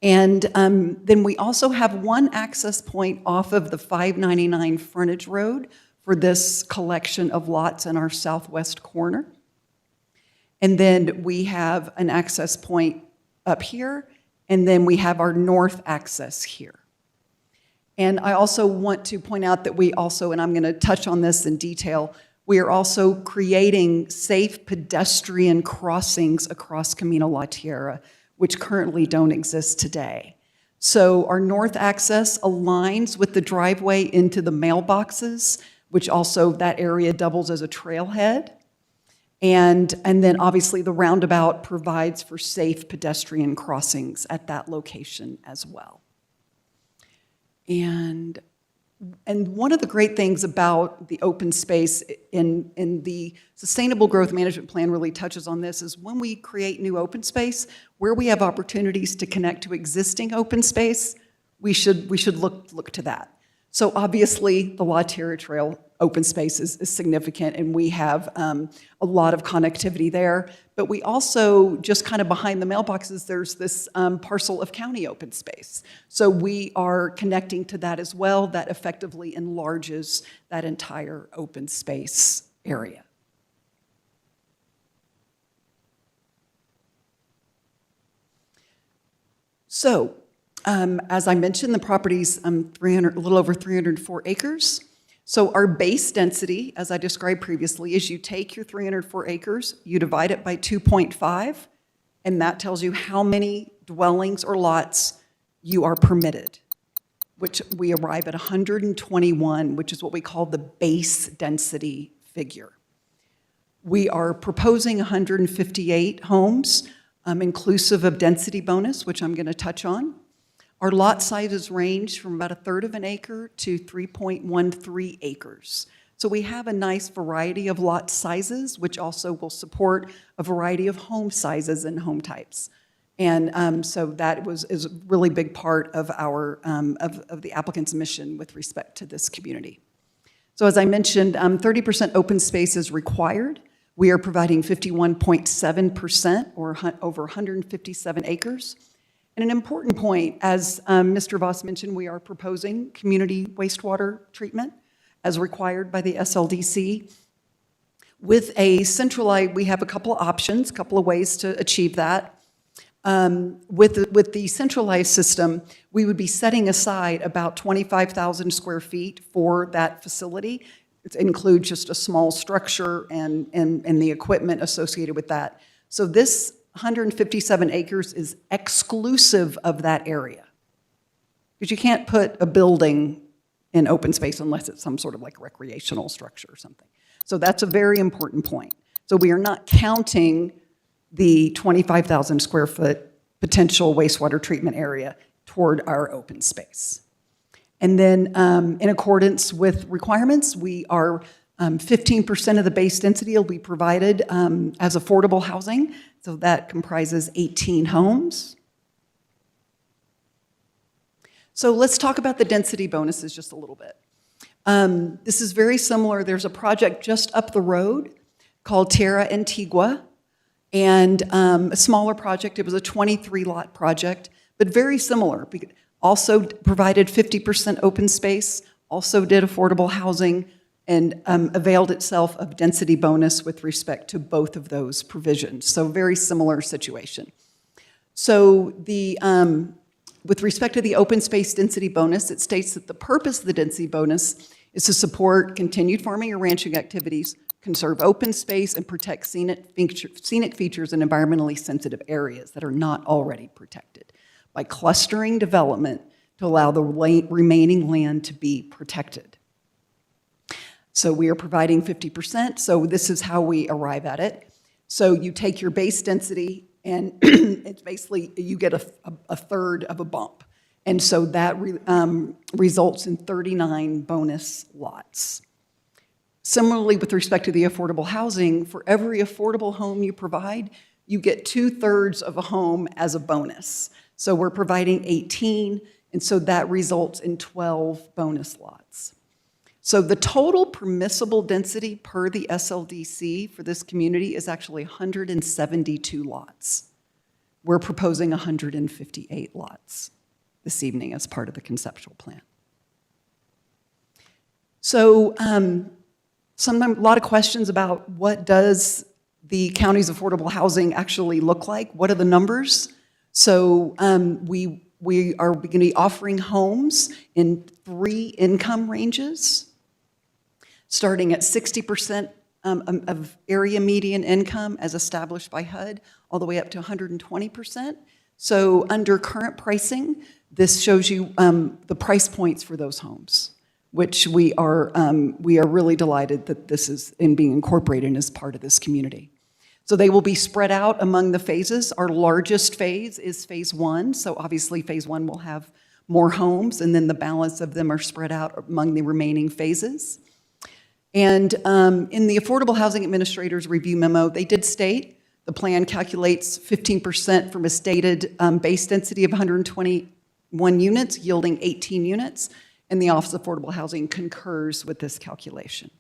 And then we also have one access point off of the 599 frontage road for this collection of lots in our southwest corner. And then we have an access point up here, and then we have our north access here. And I also want to point out that we also, and I'm going to touch on this in detail, we are also creating safe pedestrian crossings across Camino La Tierra, which currently don't exist today. So our north access aligns with the driveway into the mailboxes, which also that area doubles as a trailhead. And then obviously the roundabout provides for safe pedestrian crossings at that location as well. And one of the great things about the open space in the Sustainable Growth Management Plan really touches on this is when we create new open space, where we have opportunities to connect to existing open space, we should look to that. So obviously, the La Tierra Trail open space is significant, and we have a lot of connectivity there. But we also, just kind of behind the mailboxes, there's this parcel of county open space. So we are connecting to that as well. That effectively enlarges that entire open space area. So, as I mentioned, the property's a little over 304 acres. So our base density, as I described previously, is you take your 304 acres, you divide it by 2.5, and that tells you how many dwellings or lots you are permitted, which we arrive at 121, which is what we call the base density figure. We are proposing 158 homes, inclusive of density bonus, which I'm going to touch on. Our lot sizes range from about 1/3 of an acre to 3.13 acres. So we have a nice variety of lot sizes, which also will support a variety of home sizes and home types. And so that is a really big part of our of the applicant's mission with respect to this community. So as I mentioned, 30% open space is required. We are providing 51.7%, or over 157 acres. And an important point, as Mr. Voss mentioned, we are proposing community wastewater treatment as required by the SLDC. With a centralized, we have a couple of options, a couple of ways to achieve that. With the centralized system, we would be setting aside about 25,000 square feet for that facility. It includes just a small structure and the equipment associated with that. So this 157 acres is exclusive of that area. Because you can't put a building in open space unless it's some sort of like recreational structure or something. So that's a very important point. So we are not counting the 25,000 square foot potential wastewater treatment area toward our open space. And then in accordance with requirements, we are 15% of the base density will be provided as affordable housing. So that comprises 18 homes. So let's talk about the density bonuses just a little bit. This is very similar. There's a project just up the road called Tierra Antigua, and a smaller project. It was a 23-lot project, but very similar. Also provided 50% open space, also did affordable housing, and availed itself of density bonus with respect to both of those provisions. So very similar situation. So with respect to the open space density bonus, it states that the purpose of the density bonus is to support continued farming or ranching activities, conserve open space, and protect scenic features in environmentally sensitive areas that are not already protected by clustering development to allow the remaining land to be protected. So we are providing 50%, so this is how we arrive at it. So you take your base density, and it's basically, you get a third of a bump. And so that results in 39 bonus lots. Similarly, with respect to the affordable housing, for every affordable home you provide, you get 2/3 of a home as a bonus. So we're providing 18, and so that results in 12 bonus lots. So the total permissible density per the SLDC for this community is actually 172 lots. We're proposing 158 lots this evening as part of the conceptual plan. So sometimes a lot of questions about what does the county's affordable housing actually look like? What are the numbers? So we are going to be offering homes in 3 income ranges, starting at 60% of area median income as established by HUD, all the way up to 120%. So under current pricing, this shows you the price points for those homes. which we are really delighted that this is being incorporated as part of this community. So they will be spread out among the phases. Our largest phase is phase 1, so obviously phase 1 will have more homes, and then the balance of them are spread out among the remaining phases. And in the Affordable Housing Administrator's review memo, they did state the plan calculates 15% from a stated base density of 121 units, yielding 18 units, and the Office of Affordable Housing concurs with this calculation.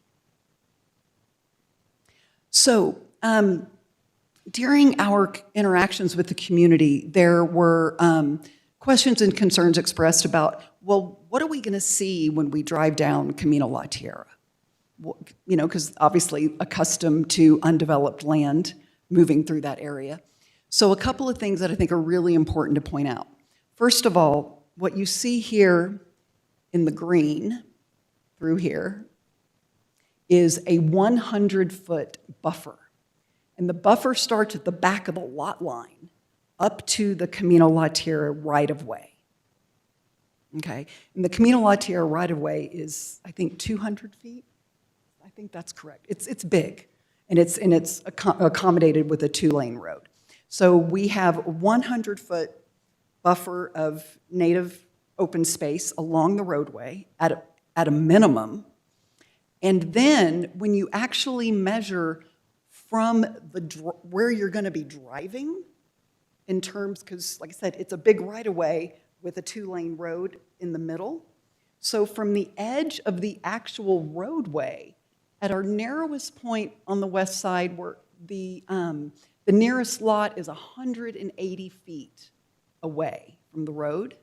So during our interactions with the community, there were questions and concerns expressed about, well, what are we going to see when we drive down Camino La Tierra? Well, you know, because obviously accustomed to undeveloped land moving through that area. So a couple of things that I think are really important to point out. First of all, what you see here in the green through here is a 100-foot buffer. And the buffer starts at the back of the lot line up to the Camino La Tierra right-of-way. Okay? And the Camino La Tierra right-of-way is, I think, 200 feet? I think that's correct. It's big, and it's accommodated with a 2-lane road. So we have a 100-foot buffer of native open space along the roadway at a minimum. And then when you actually measure from where you're going to be driving in terms, because like I said, it's a big right-of-way with a 2-lane road in the middle. So from the edge of the actual roadway, at our narrowest point on the west side, where the nearest lot is 180 feet away from the road.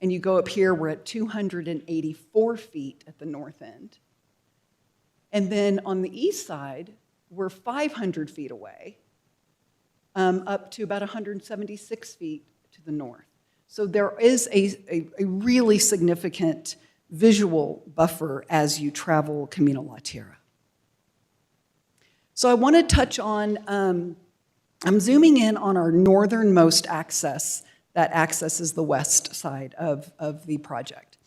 And you go up here, we're at 284 feet at the north end. And then on the east side, we're 500 feet away, up to about 176 feet to the north. So there is a really significant visual buffer as you travel Camino La Tierra. So I want to touch on, I'm zooming in on our northernmost access that accesses the west side of the project.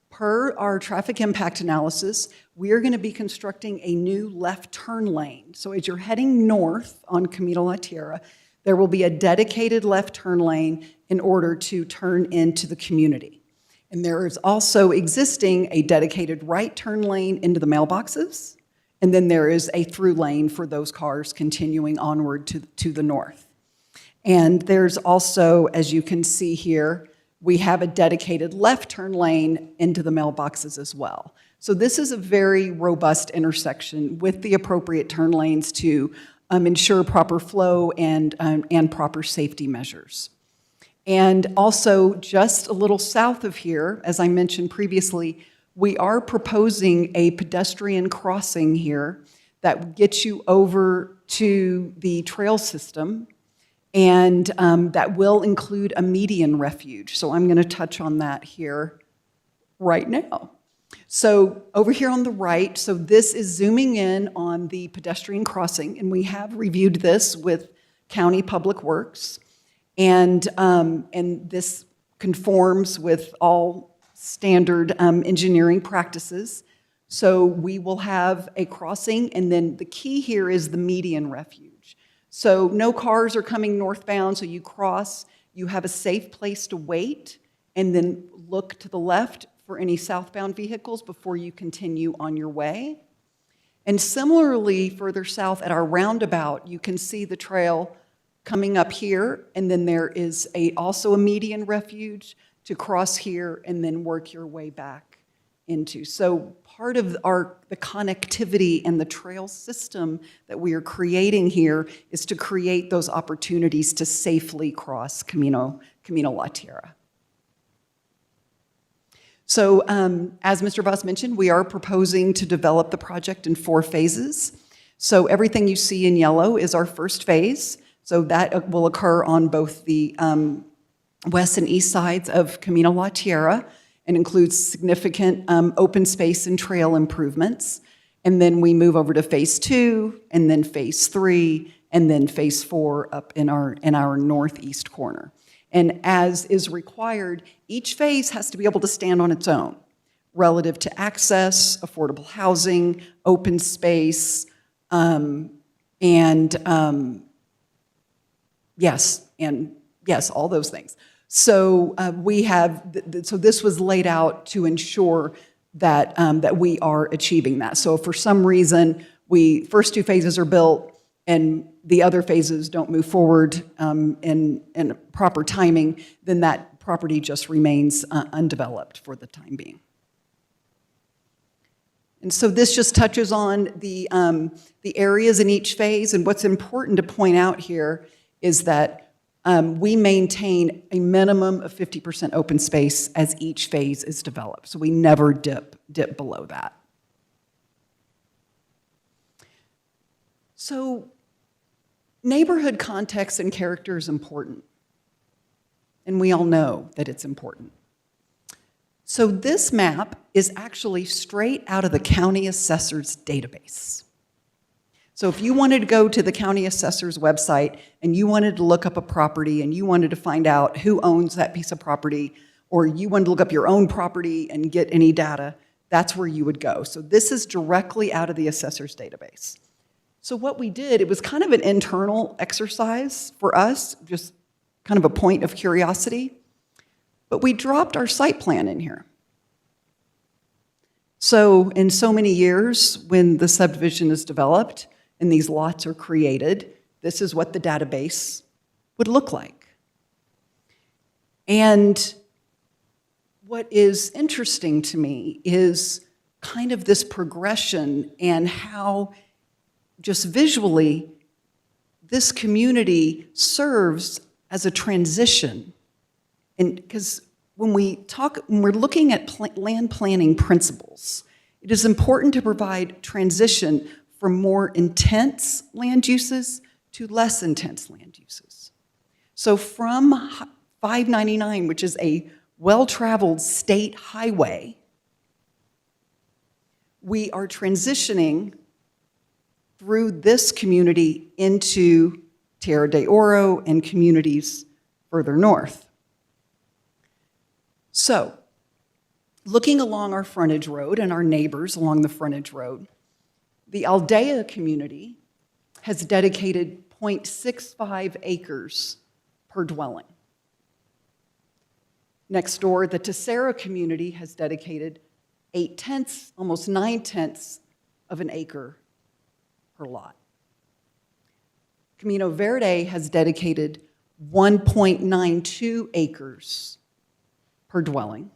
Per our traffic impact analysis, we are going to be constructing a new left turn lane. So as you're heading north on Camino La Tierra, there will be a dedicated left turn lane in order to turn into the community. And there is also existing a dedicated right turn lane into the mailboxes, and then there is a through lane for those cars continuing onward to the north. And there's also, as you can see here, we have a dedicated left turn lane into the mailboxes as well. So this is a very robust intersection with the appropriate turn lanes to ensure proper flow and proper safety measures. And also, just a little south of here, as I mentioned previously, we are proposing a pedestrian crossing here that gets you over to the trail system, and that will include a median refuge. So I'm going to touch on that here right now. So over here on the right, so this is zooming in on the pedestrian crossing, and we have reviewed this with County Public Works. And this conforms with all standard engineering practices. So we will have a crossing, and then the key here is the median refuge. So no cars are coming northbound, so you cross, you have a safe place to wait, and then look to the left for any southbound vehicles before you continue on your way. And similarly, further south at our roundabout, you can see the trail coming up here, and then there is also a median refuge to cross here and then work your way back into. So part of the connectivity and the trail system that we are creating here is to create those opportunities to safely cross Camino La Tierra. So as Mr. Voss mentioned, we are proposing to develop the project in 4 phases. So everything you see in yellow is our first phase. So that will occur on both the west and east sides of Camino La Tierra and includes significant open space and trail improvements. And then we move over to phase 2, and then phase 3, and then phase 4 up in our northeast corner. And as is required, each phase has to be able to stand on its own. relative to access, affordable housing, open space, and yes, all those things. So so this was laid out to ensure that, that we are achieving that. So if for some reason first two phases are built and the other phases don't move forward in proper timing, then that property just remains undeveloped for the time being. And so this just touches on the areas in each phase, and what's important to point out here is that we maintain a minimum of 50% open space as each phase is developed. So we never dip below that. So neighborhood context and character is important. And we all know that it's important. So this map is actually straight out of the county assessor's database. So if you wanted to go to the county assessor's website and you wanted to look up a property and you wanted to find out who owns that piece of property, or you wanted to look up your own property and get any data, that's where you would go. So this is directly out of the assessor's database. So what we did, it was kind of an internal exercise for us, just kind of a point of curiosity, but we dropped our site plan in here. So in so many years, when the subdivision is developed and these lots are created, this is what the database would look like. And what is interesting to me is kind of this progression and how just visually this community serves as a transition. And because when we're looking at land planning principles, it is important to provide transition from more intense land uses to less intense land uses. So from 599, which is a well-traveled state highway, we are transitioning through this community into Tierra de Oro and communities further north. So, looking along our frontage road and our neighbors along the frontage road, the Aldea community has dedicated 0.65 acres per dwelling. Next door, the Tierra community has dedicated 8/10, almost 9/10 of an acre per lot. Camino Verde has dedicated 1.92 acres per dwelling.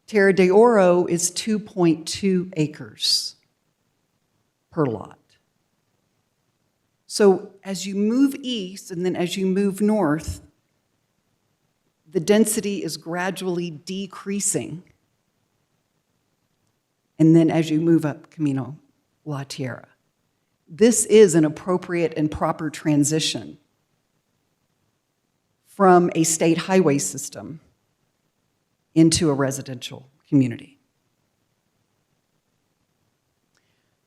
Tierra de Oro is 2.2 acres per lot. So as you move east and then as you move north, the density is gradually decreasing. And then as you move up Camino La Tierra. This is an appropriate and proper transition from a state highway system into a residential community.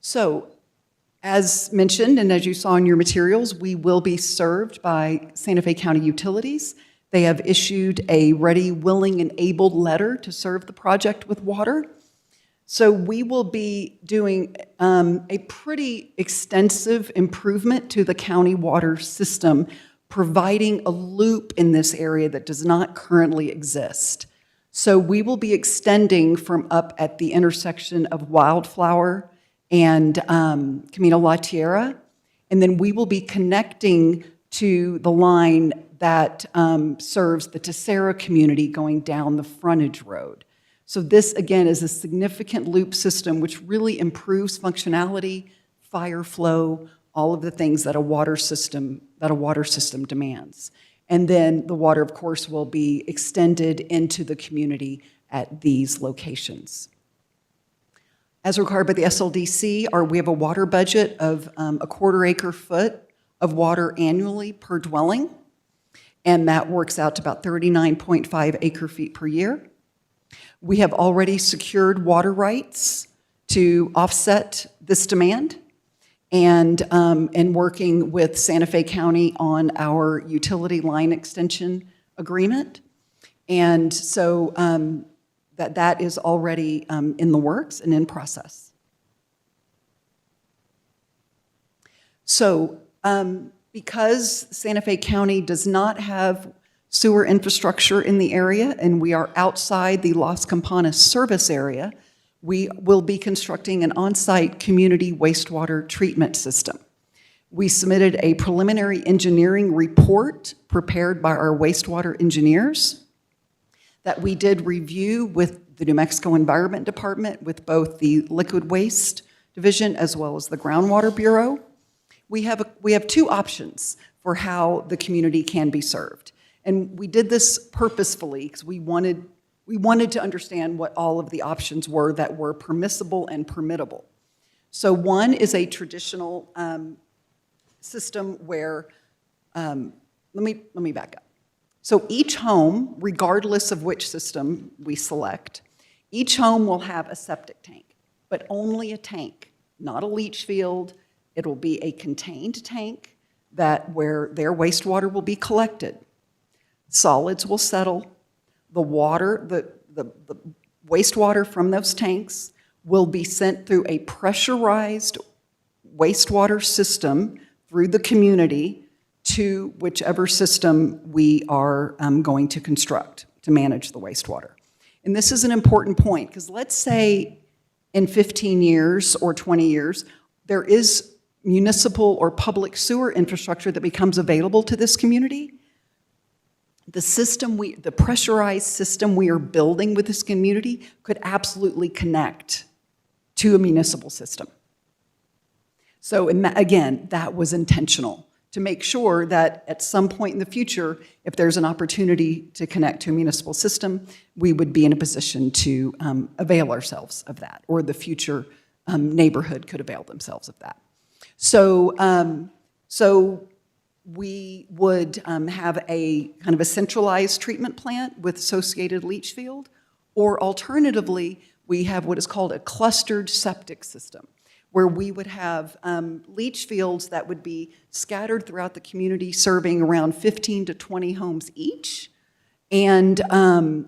So, as mentioned, and as you saw in your materials, we will be served by Santa Fe County Utilities. They have issued a ready, willing, and able letter to serve the project with water. So we will be doing a pretty extensive improvement to the county water system, providing a loop in this area that does not currently exist. So we will be extending from up at the intersection of Wildflower and Camino La Tierra, and then we will be connecting to the line that serves the Tierra community going down the frontage road. So this, again, is a significant loop system which really improves functionality, fire flow, all of the things that a water system demands. And then the water, of course, will be extended into the community at these locations. As required by the SLDC, we have a water budget of a 1/4 acre foot of water annually per dwelling, and that works out to about 39.5 acre feet per year. We have already secured water rights to offset this demand, and working with Santa Fe County on our utility line extension agreement. And so that is already in the works and in process. So because Santa Fe County does not have sewer infrastructure in the area, and we are outside the Las Campanas service area, we will be constructing an on-site community wastewater treatment system. We submitted a preliminary engineering report prepared by our wastewater engineers that we did review with the New Mexico Environment Department, with both the Liquid Waste Division as well as the Groundwater Bureau. We have two options for how the community can be served. And we did this purposefully because we wanted to understand what all of the options were that were permissible and permittable. So one is a traditional system where, let me back up. So each home, regardless of which system we select, each home will have a septic tank, but only a tank, not a leach field. It'll be a contained tank where their wastewater will be collected. Solids will settle. The water, the wastewater from those tanks will be sent through a pressurized wastewater system through the community to whichever system we are going to construct to manage the wastewater. And this is an important point, because let's say in 15 years or 20 years, there is municipal or public sewer infrastructure that becomes available to this community. The pressurized system we are building with this community could absolutely connect to a municipal system. So again, that was intentional, to make sure that at some point in the future, if there's an opportunity to connect to a municipal system, we would be in a position to avail ourselves of that, or the future neighborhood could avail themselves of that. So we would have a kind of a centralized treatment plant with associated leach field, or alternatively, we have what is called a clustered septic system, where we would have leach fields that would be scattered throughout the community, serving around 15 to 20 homes each. And all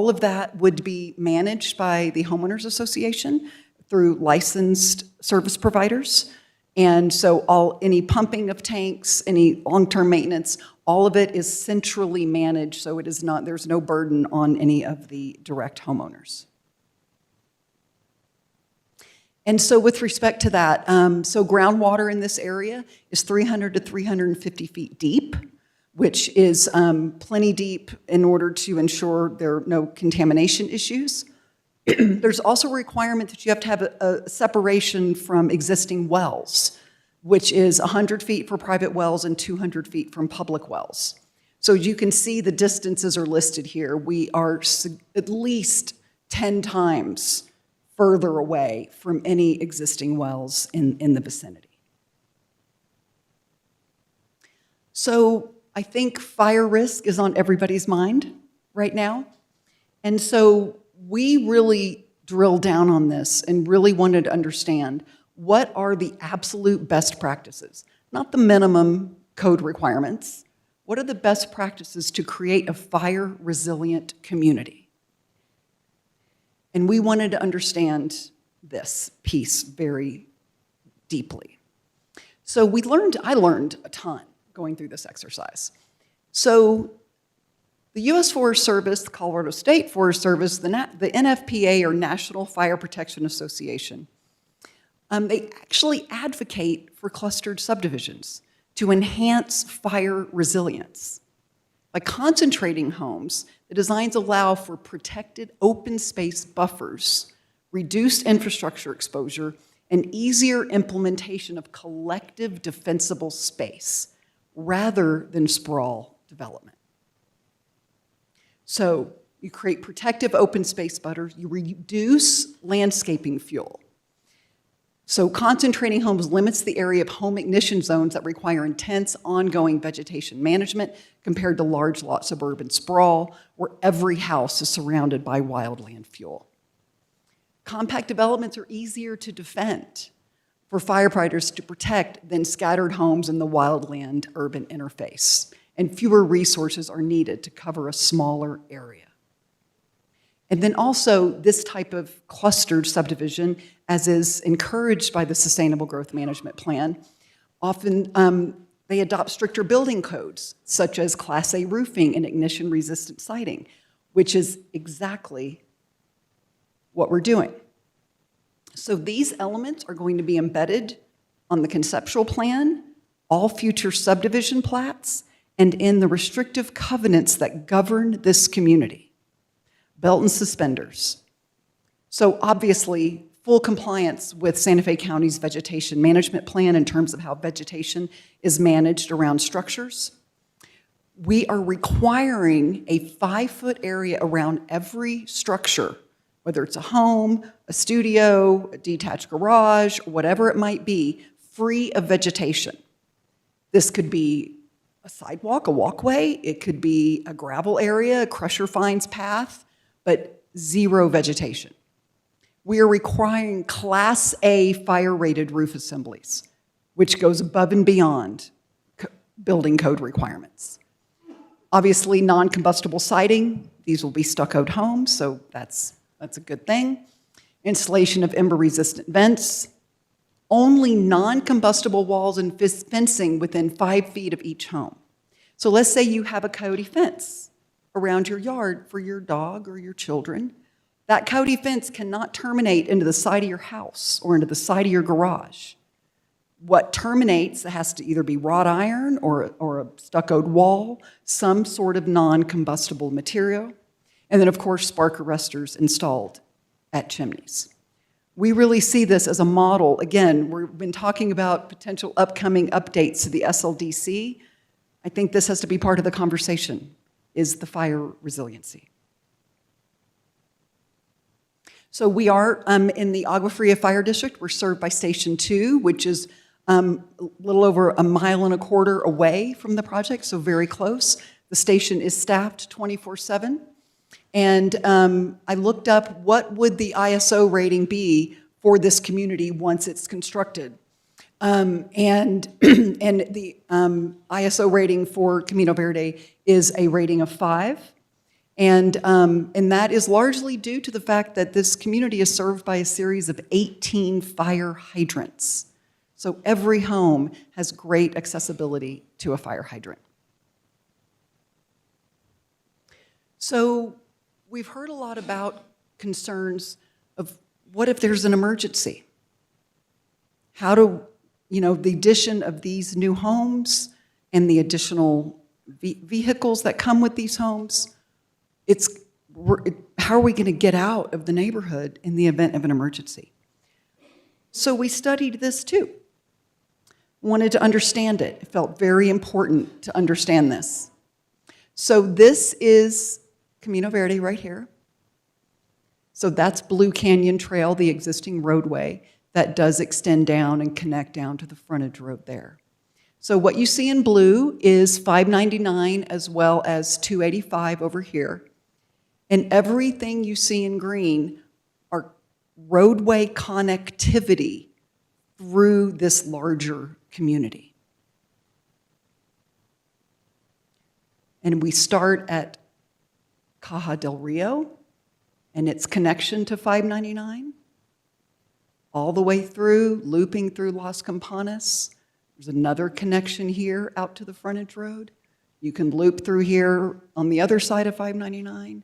of that would be managed by the Homeowners Association through licensed service providers. And so any pumping of tanks, any long-term maintenance, all of it is centrally managed, so there's no burden on any of the direct homeowners. And so with respect to that, so groundwater in this area is 300 to 350 feet deep, which is plenty deep in order to ensure there are no contamination issues. There's also a requirement that you have to have a separation from existing wells, which is 100 feet for private wells and 200 feet from public wells. So you can see the distances are listed here. We are at least 10 times further away from any existing wells in the vicinity. So I think fire risk is on everybody's mind right now. And so we really drilled down on this and really wanted to understand what are the absolute best practices, not the minimum code requirements. What are the best practices to create a fire-resilient community? And we wanted to understand this piece very deeply. So I learned a ton going through this exercise. So the U.S. Forest Service, the Colorado State Forest Service, the NFPA, or National Fire Protection Association, they actually advocate for clustered subdivisions to enhance fire resilience. By concentrating homes, the designs allow for protected open space buffers, reduced infrastructure exposure, and easier implementation of collective defensible space rather than sprawl development. So you create protective open space buffers, you reduce landscaping fuel. So concentrating homes limits the area of home ignition zones that require intense ongoing vegetation management compared to large lot suburban sprawl, where every house is surrounded by wildland fuel. Compact developments are easier to defend for firefighters to protect than scattered homes in the wildland urban interface, and fewer resources are needed to cover a smaller area. And then also this type of clustered subdivision, as is encouraged by the Sustainable Growth Management Plan, often they adopt stricter building codes, such as Class A roofing and ignition-resistant siding, which is exactly what we're doing. So these elements are going to be embedded on the conceptual plan, all future subdivision plats, and in the restrictive covenants that govern this community. Belt and suspenders. So obviously, full compliance with Santa Fe County's vegetation management plan in terms of how vegetation is managed around structures. We are requiring a 5-foot area around every structure, whether it's a home, a studio, a detached garage, whatever it might be, free of vegetation. This could be a sidewalk, a walkway, it could be a gravel area, a crusher fines path, but zero vegetation. We are requiring Class A fire-rated roof assemblies, which goes above and beyond building code requirements. Obviously, non-combustible siding, these will be stuccoed homes, so that's a good thing. Installation of ember-resistant vents, only non-combustible walls and fencing within 5 feet of each home. So let's say you have a coyote fence around your yard for your dog or your children. That coyote fence cannot terminate into the side of your house or into the side of your garage. What terminates has to either be wrought iron or a stuccoed wall, some sort of non-combustible material, and then of course spark arresters installed at chimneys. We really see this as a model. Again, we've been talking about potential upcoming updates to the SLDC. I think this has to be part of the conversation, is the fire resiliency. So we are in the Agua Fria Fire District. We're served by Station 2, which is a little over 1.25 miles away from the project, so very close. The station is staffed 24/7. And I looked up what would the ISO rating be for this community once it's constructed. And the ISO rating for Camino Verde is a rating of 5. And that is largely due to the fact that this community is served by a series of 18 fire hydrants. So every home has great accessibility to a fire hydrant. So we've heard a lot about concerns of what if there's an emergency? How do, the addition of these new homes and the additional vehicles that come with these homes, how are we going to get out of the neighborhood in the event of an emergency? So we studied this too. Wanted to understand it. It felt very important to understand this. So this is Camino Verde right here. So that's Blue Canyon Trail, the existing roadway that does extend down and connect down to the frontage road there. So what you see in blue is 599 as well as 285 over here. And everything you see in green are roadway connectivity through this larger community. And we start at Caja del Rio and its connection to 599, all the way through, looping through Las Campanas. There's another connection here out to the frontage road. You can loop through here on the other side of 599.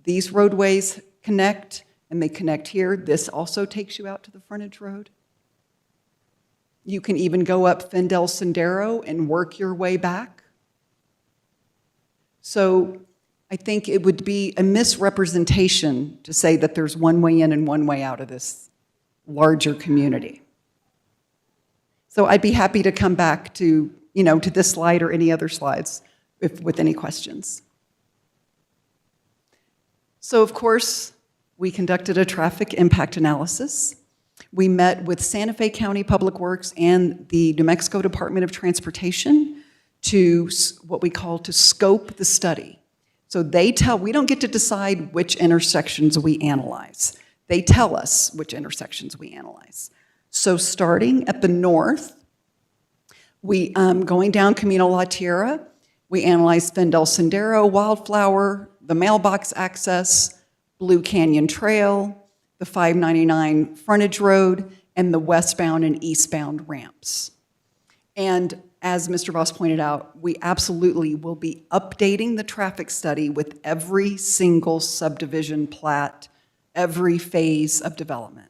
These roadways connect, and they connect here. This also takes you out to the frontage road. You can even go up Fendel Sendero and work your way back. So I think it would be a misrepresentation to say that there's one way in and one way out of this larger community. So I'd be happy to come back to, to this slide or any other slides with any questions. So of course, we conducted a traffic impact analysis. We met with Santa Fe County Public Works and the New Mexico Department of Transportation to what we call to scope the study. So we don't get to decide which intersections we analyze. They tell us which intersections we analyze. So starting at the north, we going down Camino La Tierra, we analyzed Fendel Sendero, Wildflower, the mailbox access, Blue Canyon Trail, the 599 frontage road, and the westbound and eastbound ramps. And as Mr. Voss pointed out, we absolutely will be updating the traffic study with every single subdivision plat, every phase of development.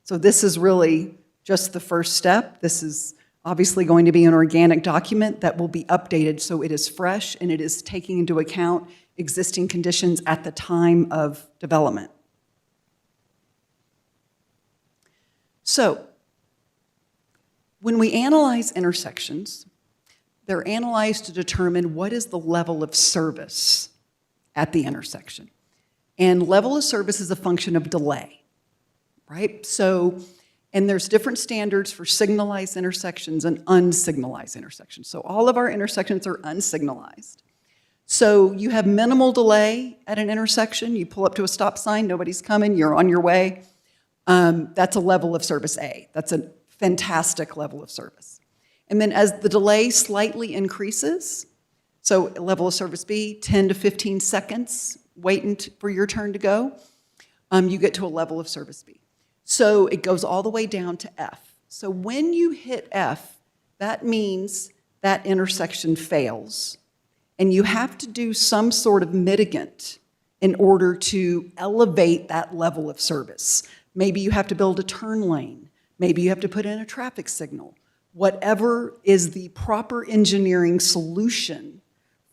So this is really just the first step. This is obviously going to be an organic document that will be updated so it is fresh and it is taking into account existing conditions at the time of development. So, when we analyze intersections, they're analyzed to determine what is the level of service at the intersection. And level of service is a function of delay, right? So, and there's different standards for signalized intersections and unsignalized intersections. So all of our intersections are unsignalized. So you have minimal delay at an intersection. You pull up to a stop sign, nobody's coming, you're on your way. That's a level of service A. That's a fantastic level of service. And then as the delay slightly increases, so level of service B, 10 to 15 seconds waiting for your turn to go, you get to a level of service B. So it goes all the way down to F. So when you hit F, that means that intersection fails, and you have to do some sort of mitigant in order to elevate that level of service. Maybe you have to build a turn lane. Maybe you have to put in a traffic signal. Whatever is the proper engineering solution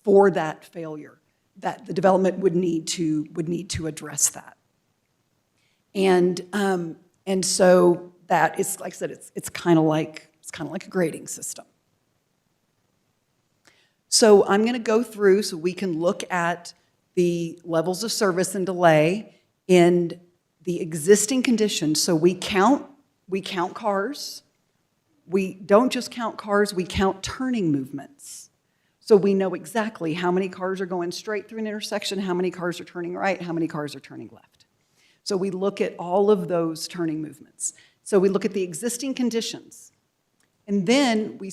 for that failure, that the development would need to address that. And so that is, like I said, it's kind of like a grading system. So I'm going to go through so we can look at the levels of service and delay in the existing conditions. So we count cars. We don't just count cars, we count turning movements. So we know exactly how many cars are going straight through an intersection, how many cars are turning right, how many cars are turning left. So we look at all of those turning movements. So we look at the existing conditions. And then we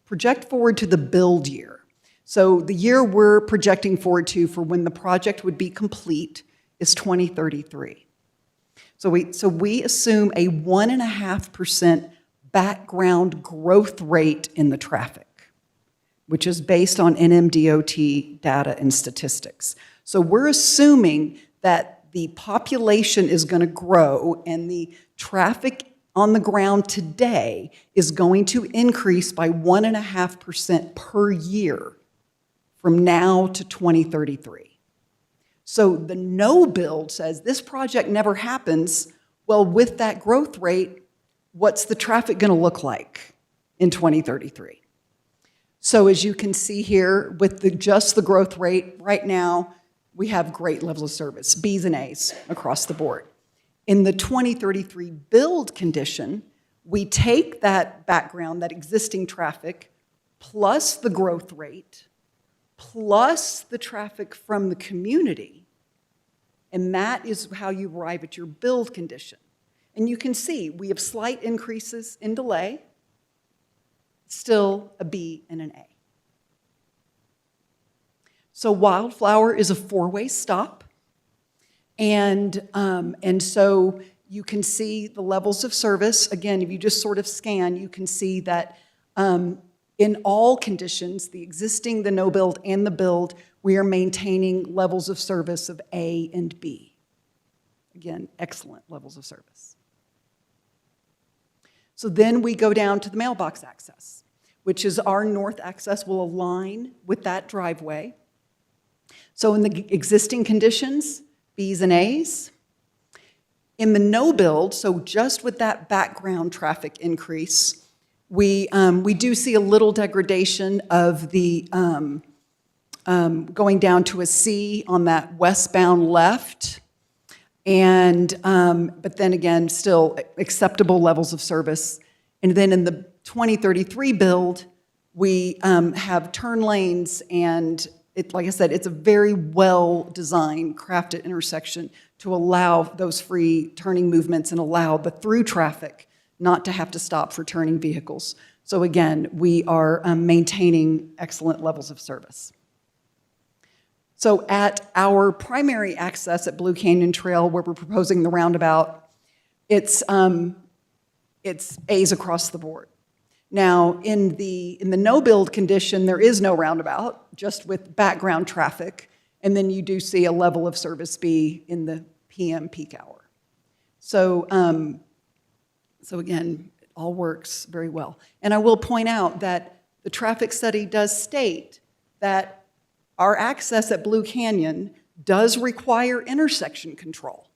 project forward to the build year. So the year we're projecting forward to for when the project would be complete is 2033. So we assume a 1.5% background growth rate in the traffic, which is based on NMDOT data and statistics. So we're assuming that the population is going to grow and the traffic on the ground today is going to increase by 1.5% per year from now to 2033. So the no build says this project never happens. Well, with that growth rate, what's the traffic going to look like in 2033? So as you can see here, with just the growth rate, right now, we have great levels of service, Bs and As across the board. In the 2033 build condition, we take that background, that existing traffic, plus the growth rate, plus the traffic from the community, and that is how you arrive at your build condition. And you can see we have slight increases in delay, still a B and an A. So Wildflower is a four-way stop, and so you can see the levels of service. Again, if you just sort of scan, you can see that in all conditions, the existing, the no build, and the build, we are maintaining levels of service of A and B. Again, excellent levels of service. So then we go down to the mailbox access, which is our north access will align with that driveway. So in the existing conditions, Bs and As. In the no build, so just with that background traffic increase, we do see a little degradation of the going down to a C on that westbound left, and but then again, still acceptable levels of service. And then in the 2033 build, we have turn lanes, and like I said, it's a very well-designed, crafted intersection to allow those free turning movements and allow the through traffic not to have to stop for turning vehicles. So again, we are maintaining excellent levels of service. So at our primary access at Blue Canyon Trail, where we're proposing the roundabout, it's A's across the board. Now, in the no-build condition, there is no roundabout, just with background traffic, and then you do see a level of service B in the PM peak hour. So, so again, it all works very well. And I will point out that the traffic study does state that our access at Blue Canyon does require intersection control.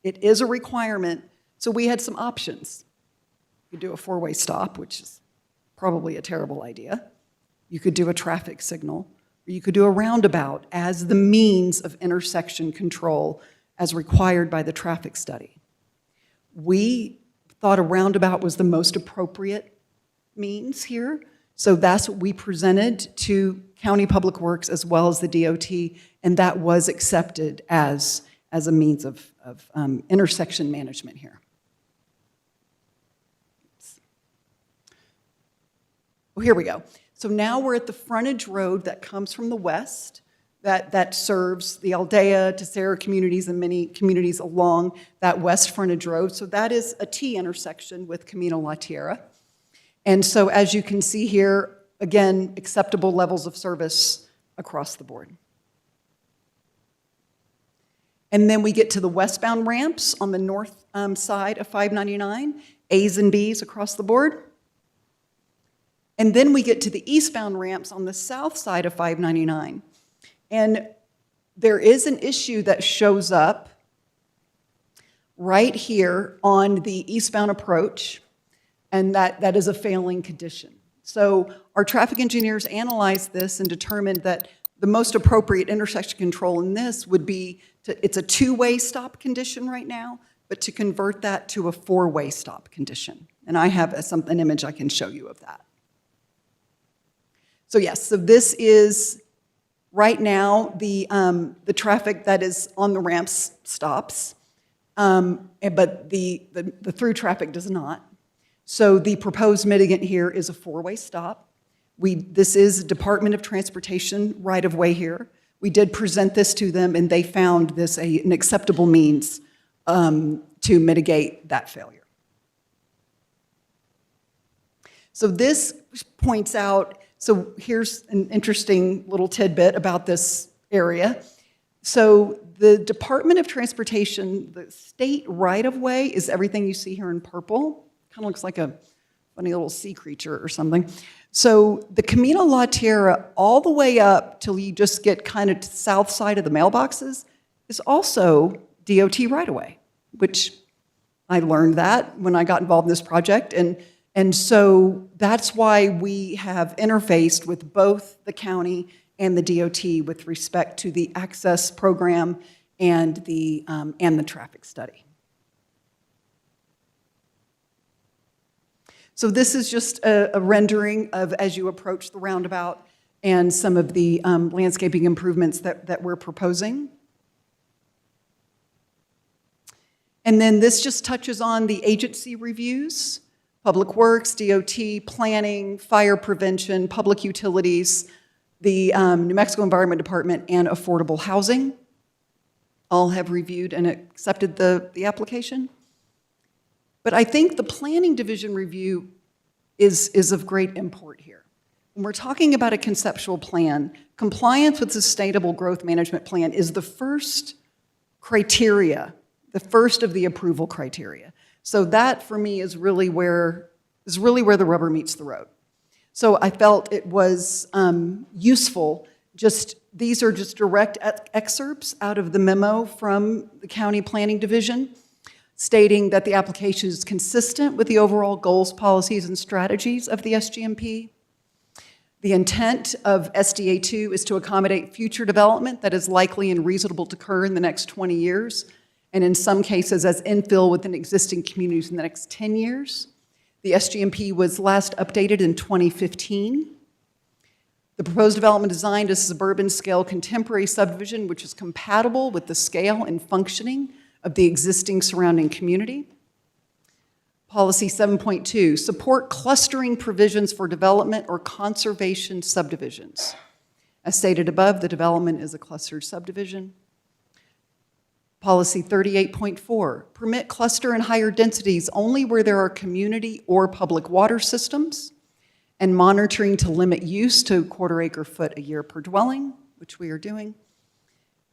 It is a requirement, so we had some options. You could do a four-way stop, which is probably a terrible idea. You could do a traffic signal, or you could do a roundabout as the means of intersection control as required by the traffic study. We thought a roundabout was the most appropriate means here, so that's what we presented to County Public Works as well as the DOT, and that was accepted as a means of intersection management here. Well, here we go. So now we're at the frontage road that comes from the west, that serves the Aldea, Tierra communities and many communities along that west frontage road. So that is a T intersection with Camino La Tierra. And so as you can see here, again, acceptable levels of service across the board. And then we get to the westbound ramps on the north side of 599, A's and B's across the board. And then we get to the eastbound ramps on the south side of 599. And there is an issue that shows up right here on the eastbound approach, and that is a failing condition. So our traffic engineers analyzed this and determined that the most appropriate intersection control in this would be, it's a two-way stop condition right now, but to convert that to a four-way stop condition. And I have an image I can show you of that. So yes, so this is right now the traffic that is on the ramps stops, but the through traffic does not. So the proposed mitigant here is a four-way stop. This is Department of Transportation right-of-way here. We did present this to them, and they found this an acceptable means to mitigate that failure. So this points out, so here's an interesting little tidbit about this area. So the Department of Transportation, the state right-of-way is everything you see here in purple. Kind of looks like a funny little sea creature or something. So the Camino La Tierra, all the way up till you just get kind of to the south side of the mailboxes, is also DOT right-of-way, which I learned that when I got involved in this project. And so that's why we have interfaced with both the county and the DOT with respect to the access program and the traffic study. So this is just a rendering of as you approach the roundabout and some of the landscaping improvements that we're proposing. And then this just touches on the agency reviews, Public Works, DOT, planning, fire prevention, public utilities, the New Mexico Environment Department, and affordable housing. All have reviewed and accepted the application. But I think the Planning Division review is of great import here. When we're talking about a conceptual plan, compliance with Sustainable Growth Management Plan is the first criteria, the first of the approval criteria. So that, for me, is really where the rubber meets the road. So I felt it was useful. These are just direct excerpts out of the memo from the County Planning Division, stating that the application is consistent with the overall goals, policies, and strategies of the SGMP. The intent of SDA 2 is to accommodate future development that is likely and reasonable to occur in the next 20 years, and in some cases as infill within existing communities in the next 10 years. The SGMP was last updated in 2015. The proposed development design is a suburban scale contemporary subdivision which is compatible with the scale and functioning of the existing surrounding community. Policy 7.2, support clustering provisions for development or conservation subdivisions. As stated above, the development is a clustered subdivision. Policy 38.4, permit cluster and higher densities only where there are community or public water systems, and monitoring to limit use to 1/4 acre foot a year per dwelling, which we are doing.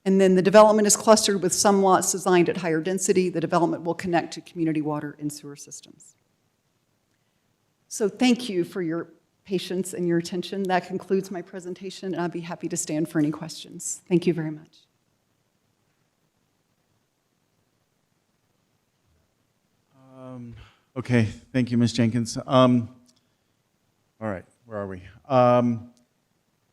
And then the development is clustered with some lots designed at higher density. The development will connect to community water and sewer systems. So thank you for your patience and your attention. That concludes my presentation, and I'd be happy to stand for any questions. Thank you very much. Okay, thank you, Ms. Jenkins. All right, where are we?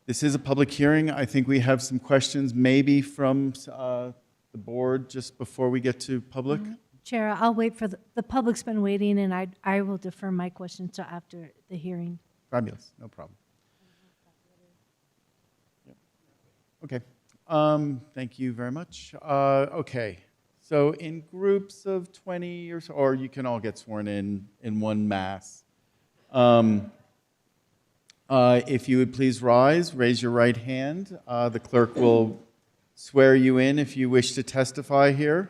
This is a public hearing. I think we have some questions maybe from the board just before we get to public. Chair, I'll wait for the public's been waiting, and I will defer my questions to after the hearing. Fabulous, no problem. Yep. Okay, thank you very much. Okay, so in groups of 20 or so, or you can all get sworn in one mass. If you would please rise, raise your right hand. The clerk will swear you in if you wish to testify here.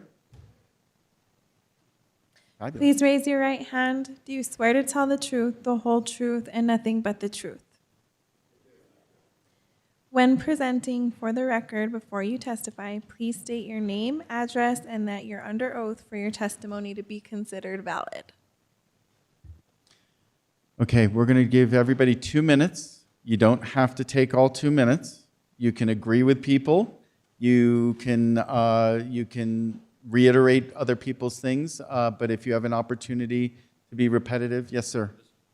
Fabulous. Please raise your right hand. Do you swear to tell the truth, the whole truth, and nothing but the truth? When presenting for the record before you testify, please state your name, address, and that you're under oath for your testimony to be considered valid. Okay, we're going to give everybody 2 minutes. You don't have to take all 2 minutes. You can agree with people. You can reiterate other people's things, but if you have an opportunity to be repetitive, yes, sir.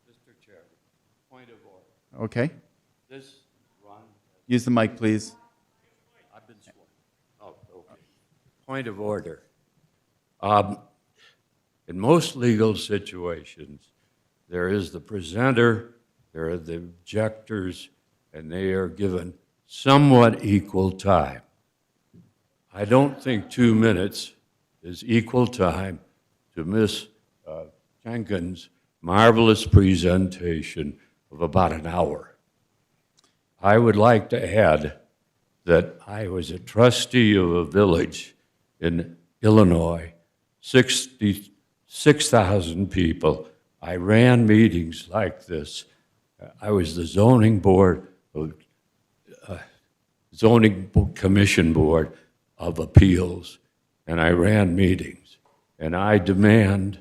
Mr. Chair, point of order. Okay. This run. Use the mic, please. I've been sworn. Oh, okay. Point of order. In most legal situations, there is the presenter, there are the objectors, and they are given somewhat equal time. I don't think 2 minutes is equal time to Ms. Jenkins' marvelous presentation of about an hour. I would like to add that I was a trustee of a village in Illinois, 66,000 people. I ran meetings like this. I was the zoning commission board of appeals, and I ran meetings. And I demand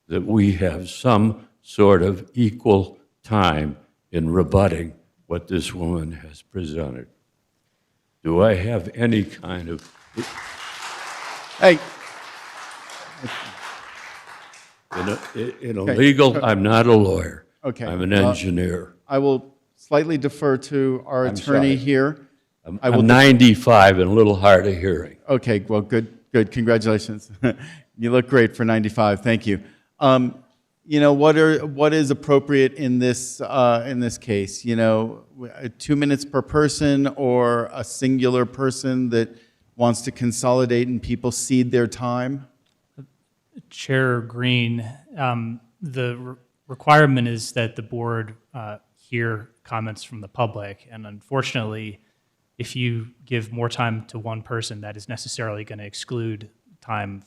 that we have some sort of equal time in rebutting what this woman has presented. Do I have any kind of... Hey. In a legal, I'm not a lawyer. Okay. I'm an engineer. I will slightly defer to our attorney here. I'm 95 and a little hard of hearing. Okay, well, good. Congratulations. You look great for 95. Thank you. You know, what is appropriate in this case? You know, 2 minutes per person or a singular person that wants to consolidate and people cede their time? Chair Greene, the requirement is that the board hear comments from the public, and unfortunately, if you give more time to one person, that is necessarily going to exclude time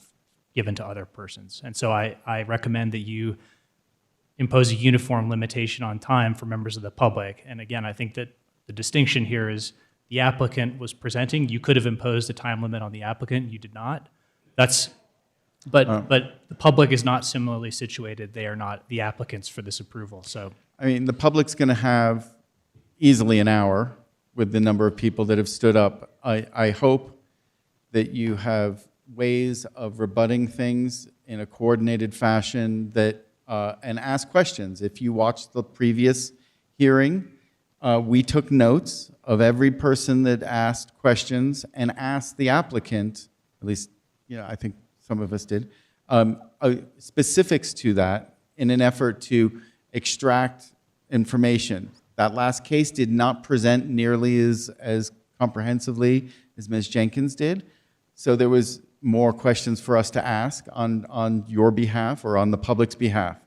given to other persons. And so I recommend that you impose a uniform limitation on time for members of the public. And again, I think that the distinction here is the applicant was presenting. You could have imposed a time limit on the applicant. You did not. But the public is not similarly situated. They are not the applicants for this approval. So I mean, the public's going to have easily an hour with the number of people that have stood up. I hope that you have ways of rebutting things in a coordinated fashion that and ask questions. If you watched the previous hearing, we took notes of every person that asked questions and asked the applicant, at least, you know, I think some of us did, specifics to that in an effort to extract information. That last case did not present nearly as comprehensively as Ms. Jenkins did, so there was more questions for us to ask on your behalf or on the public's behalf.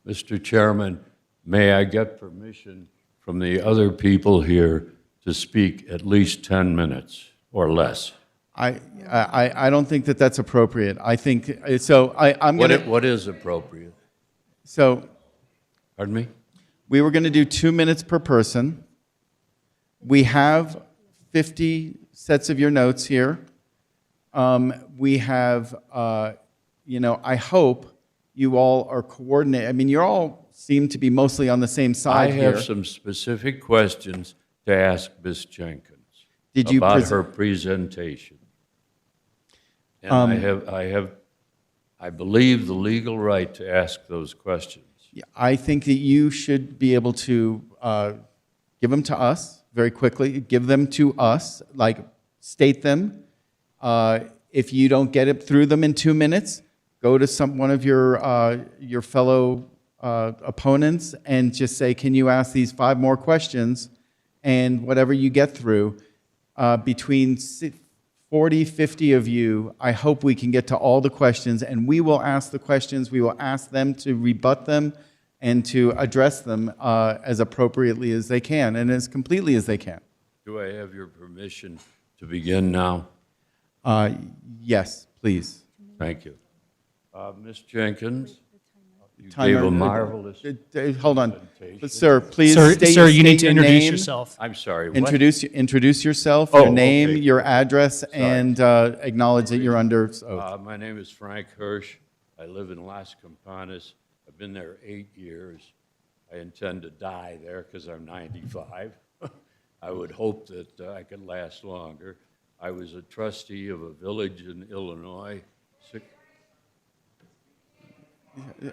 Mr. Chairman, may I get permission from the other people here to speak at least 10 minutes or less. I don't think that that's appropriate. I think, so I'm going to, What is appropriate? so Pardon me? we were going to do 2 minutes per person. We have 50 sets of your notes here. We have, I hope you all are coordinated. I mean, you all seem to be mostly on the same I side here. have some specific questions to ask Ms. Jenkins Did you about pres- her presentation. And I believe the legal right to ask those questions. I think that you should be able to give them to us very quickly. Give them to us, like state them. If you don't get it through them in 2 minutes, go to one of your fellow opponents and just say, can you ask these 5 more questions? And whatever you get through, between 40, 50 of you, I hope we can get to all the questions, and we will ask the questions. We will ask them to rebut them and to address them as appropriately as they can and as completely as they can. Do I have your permission to begin now? Yes, please. Thank you. Ms. Jenkins, you Timer. gave a marvelous Hold on. presentation. But sir, please Sir, state, sir, you need state to your introduce name. yourself. I'm sorry, what? Introduce yourself, Oh, your name, okay. your address, and acknowledge that you're under oath. My name is Frank Hirsch. I live in Las Campanas. I've been there 8 years. I intend to die there because I'm 95. I would hope that I could last longer. I was a trustee of a village in Illinois.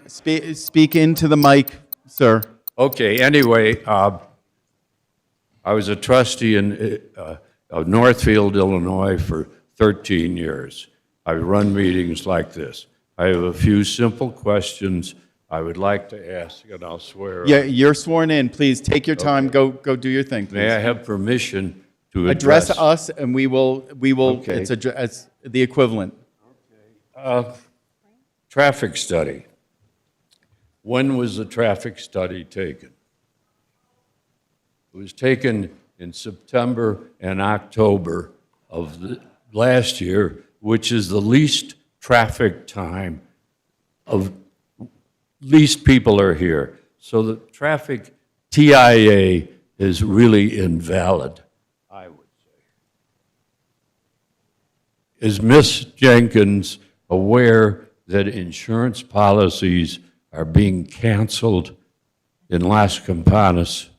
Speak into the mic, sir. Okay, anyway, I was a trustee of Northfield, Illinois for 13 years. I've run meetings like this. I have a few simple questions I would like to ask, and I'll swear. Yeah, you're sworn in. Please take your time. Go do your thing, please. May I have permission to address us, and we will. Okay. It's the equivalent. Traffic study. When was the traffic study taken? It was taken in September and October of last year, which is the least traffic time of least people are here. So the traffic TIA is really invalid, I would say. Is Ms. Jenkins aware that insurance policies are being canceled in Las Campanas?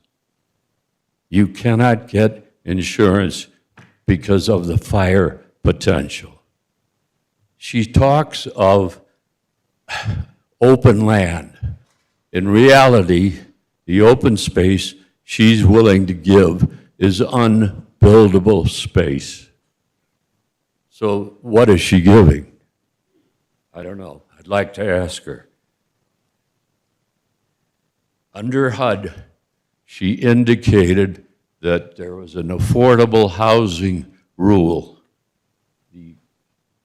You cannot get insurance because of the fire potential. She talks of open land. In reality, the open space she's willing to give is unbuildable space. So what is she giving? I don't know. I'd like to ask her. Under HUD, she indicated that there was an affordable housing rule. The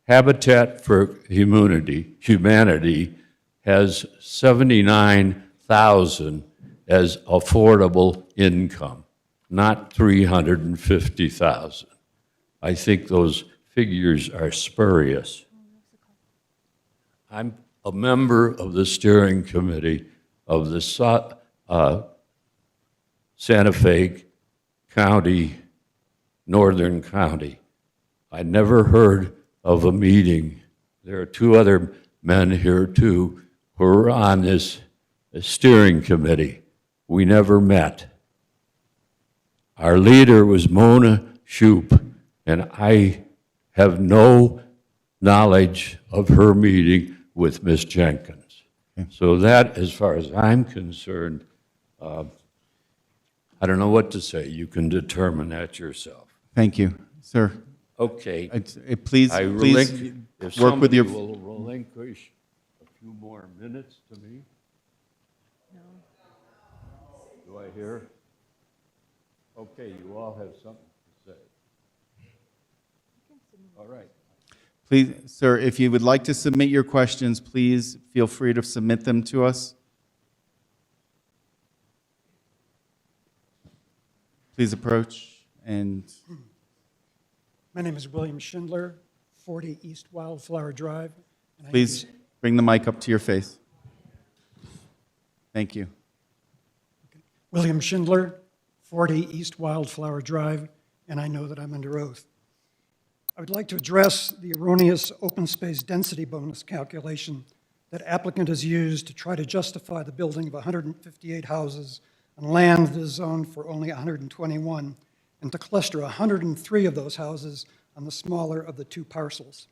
Habitat for Humanity has 79,000 as affordable income, not 350,000. I think those figures are spurious. I'm a member of the steering committee of the Santa Fe County, Northern County. I never heard of a meeting. There are 2 other men here too who are on this steering committee. We never met. Our leader was Mona Shoup, and I have no knowledge of her meeting with Ms. Jenkins. So that, as far as I'm concerned, I don't know what to say. You can determine that yourself. Thank you, sir. Okay. Please If work with your. somebody will relinquish a few more minutes to me. No. Do I hear? Okay, you all have something to say. All right. Please, sir, if you would like to submit your questions, please feel free to submit them to us. Please approach And My name is William Schindler, 40 East Wildflower Drive. and I please bring the mic up to your face. Thank you. William Schindler, 40 East Wildflower Drive, and I know that I'm under oath. I would like to address the erroneous open space density bonus calculation that applicant has used to try to justify the building of 158 houses on land that is zoned for only 121, and to cluster 103 of those houses on the smaller of the two parcels.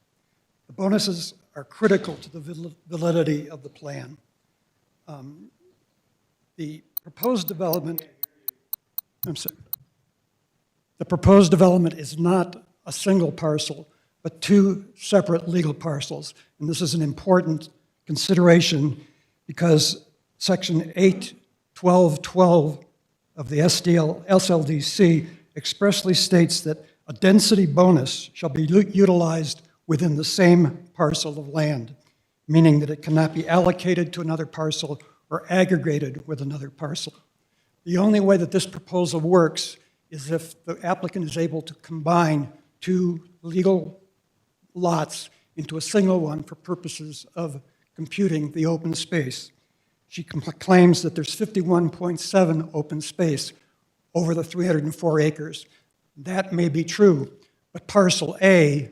The bonuses are critical to the validity of the plan. The proposed development, I'm sorry, the proposed development is not a single parcel, but two separate legal parcels. And this is an important consideration because Section 8.12.12 of the SLDC expressly states that a density bonus shall be utilized within the same parcel of land, meaning that it cannot be allocated to another parcel or aggregated with another parcel. The only way that this proposal works is if the applicant is able to combine two legal lots into a single one for purposes of computing the open space. She claims that there's 51.7 open space over the 304 acres. That may be true, but parcel A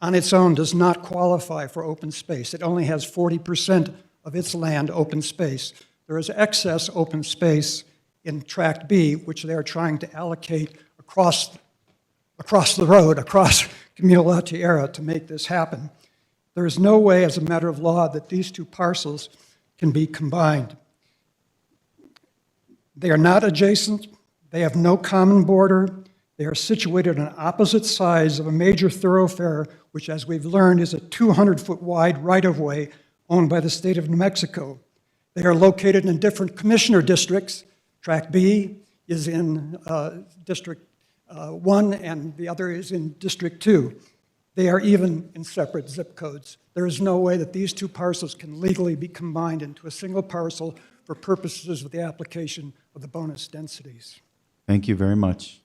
on its own does not qualify for open space. It only has 40% of its land open space. There is excess open space in Tract B, which they are trying to allocate across the road, across Camilla, Tierra, to make this happen. There is no way, as a matter of law, that these two parcels can be combined. They are not adjacent. They have no common border. They are situated on opposite sides of a major thoroughfare, which, as we've learned, is a 200-foot wide right-of-way owned by the state of New Mexico. They are located in different commissioner districts. Tract B is in District 1, and the other is in District 2. They are even in separate zip codes. There is no way that these two parcels can legally be combined into a single parcel for purposes of the application of the bonus densities. Thank you very much.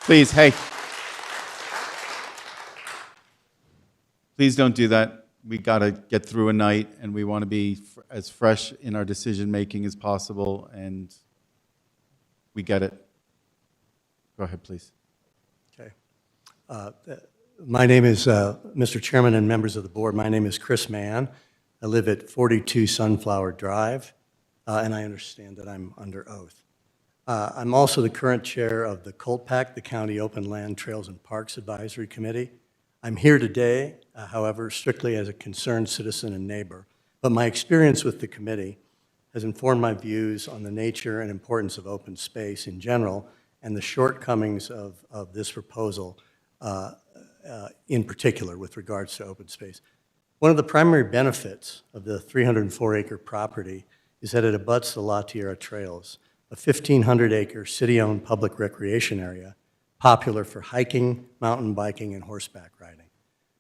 Please, hey. Please don't do that. We got to get through a night, and we want to be as fresh in our decision-making as possible, and we get it. Go ahead, please. Okay. My name is, Mr. Chairman and members of the board, my name is Chris Mann. I live at 42 Sunflower Drive, and I understand that I'm under oath. I'm also the current chair of the COLPAC, the County Open Land Trails and Parks Advisory Committee. I'm here today, however, strictly as a concerned citizen and neighbor, but my experience with the committee has informed my views on the nature and importance of open space in general and the shortcomings of this proposal in particular with regards to open space. One of the primary benefits of the 304-acre property is that it abuts the La Tierra Trails, a 1,500-acre city-owned public recreation area popular for hiking, mountain biking, and horseback riding.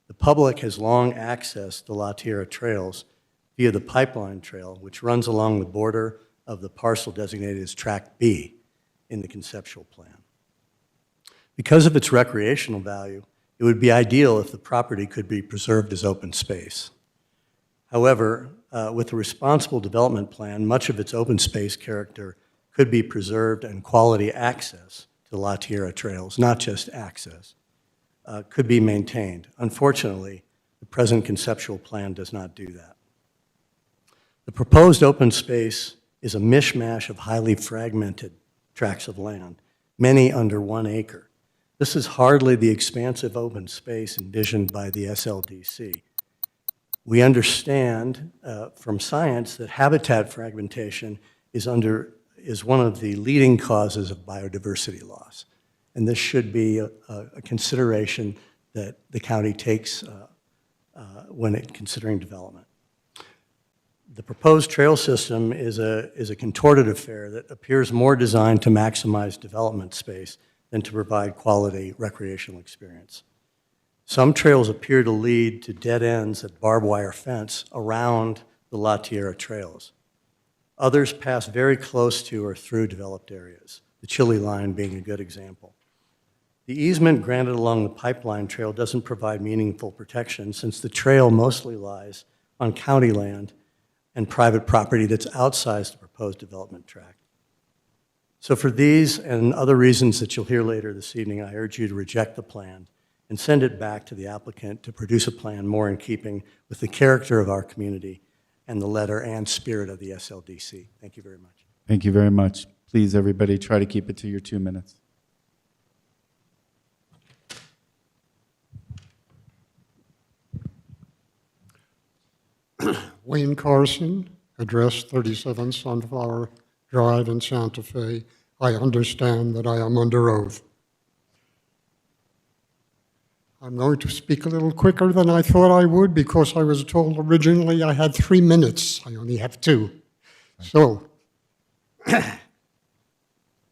The public has long accessed the La Tierra Trails via the pipeline trail, which runs along the border of the parcel designated as Tract B in the conceptual plan. Because of its recreational value, it would be ideal if the property could be preserved as open space. However, with the responsible development plan, much of its open space character could be preserved and quality access to La Tierra Trails, not just access, could be maintained. Unfortunately, the present conceptual plan does not do that. The proposed open space is a mishmash of highly fragmented tracts of land, many under 1 acre. This is hardly the expansive open space envisioned by the SLDC. We understand from science that habitat fragmentation is one of the leading causes of biodiversity loss. And this should be a consideration that the county takes when considering development. The proposed trail system is a contorted affair that appears more designed to maximize development space than to provide quality recreational experience. Some trails appear to lead to dead ends at barbed wire fence around the La Tierra Trails. Others pass very close to or through developed areas. the Chile line being a good example. The easement granted along the pipeline trail doesn't provide meaningful protection since the trail mostly lies on county land and private property that's outside the proposed development tract. So for these and other reasons that you'll hear later this evening, I urge you to reject the plan and send it back to the applicant to produce a plan more in keeping with the character of our community and the letter and spirit of the SLDC. Thank you very much. Thank you very much. Please, everybody, try to keep it to your 2 minutes. Wayne Carson, address 37 Sunflower Drive in Santa Fe. I understand that I am under oath. I'm going to speak a little quicker than I thought I would because I was told originally I had 3 minutes. I only have 2. So,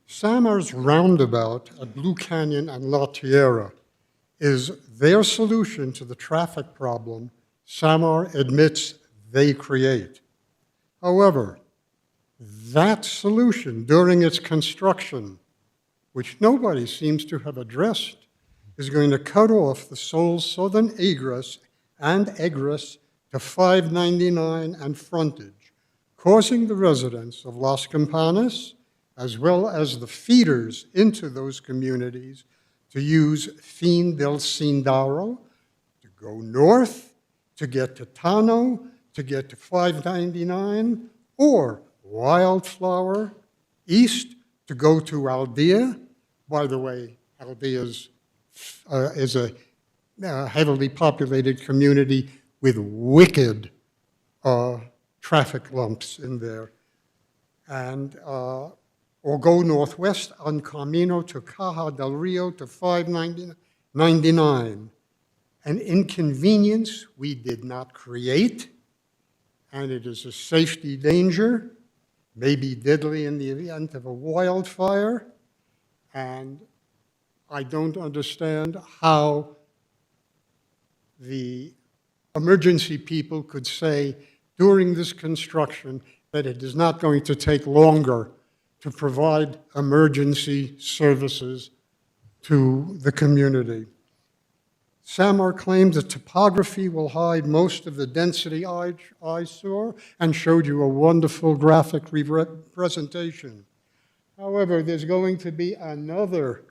Samar's roundabout at Blue Canyon and La Tierra is their solution to the traffic problem Samar admits they create. However, that solution during its construction, which nobody seems to have addressed, is going to cut off the sole southern egress and egress to 599 and frontage, causing the residents of Las Campanas, as well as the feeders into those communities, to use Fin del Cindaro to go north, to get to Tano, to get to 599, or Wildflower east to go to Aldea. By the way, Aldea is a heavily populated community with wicked traffic lumps in there. And or go northwest on Camino to Caja del Rio to 599. An inconvenience we did not create, and it is a safety danger, may be deadly in the event of a wildfire, and I don't understand how the emergency people could say during this construction that it is not going to take longer to provide emergency services to the community. Samar claimed the topography will hide most of the density eyesore and showed you a wonderful graphic presentation. However, there's going to be another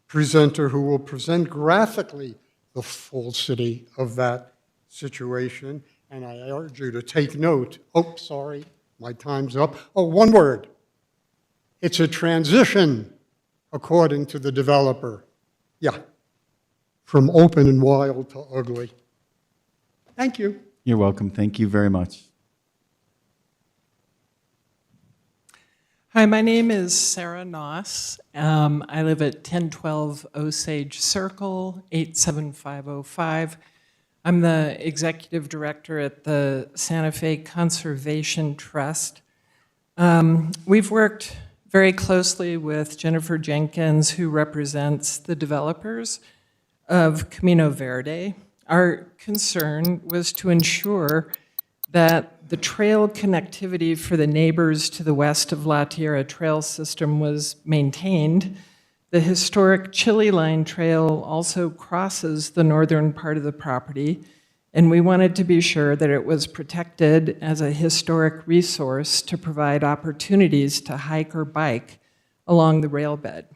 presenter who will present graphically the falsity of that situation, and I urge you to take note. Oh, sorry, my time's up. Oh, one word. It's a transition, according to the developer. Yeah. From open and wild to ugly. Thank you. You're welcome. Thank you very much. Hi, my name is Sarah Noss. I live at 1012 Osage Circle, 87505. I'm the executive director at the Santa Fe Conservation Trust. We've worked very closely with Jennifer Jenkins, who represents the developers of Camino Verde. Our concern was to ensure that the trail connectivity for the neighbors to the west of La Tierra trail system was maintained. The historic Chile Line Trail also crosses the northern part of the property, and we wanted to be sure that it was protected as a historic resource to provide opportunities to hike or bike along the rail bed.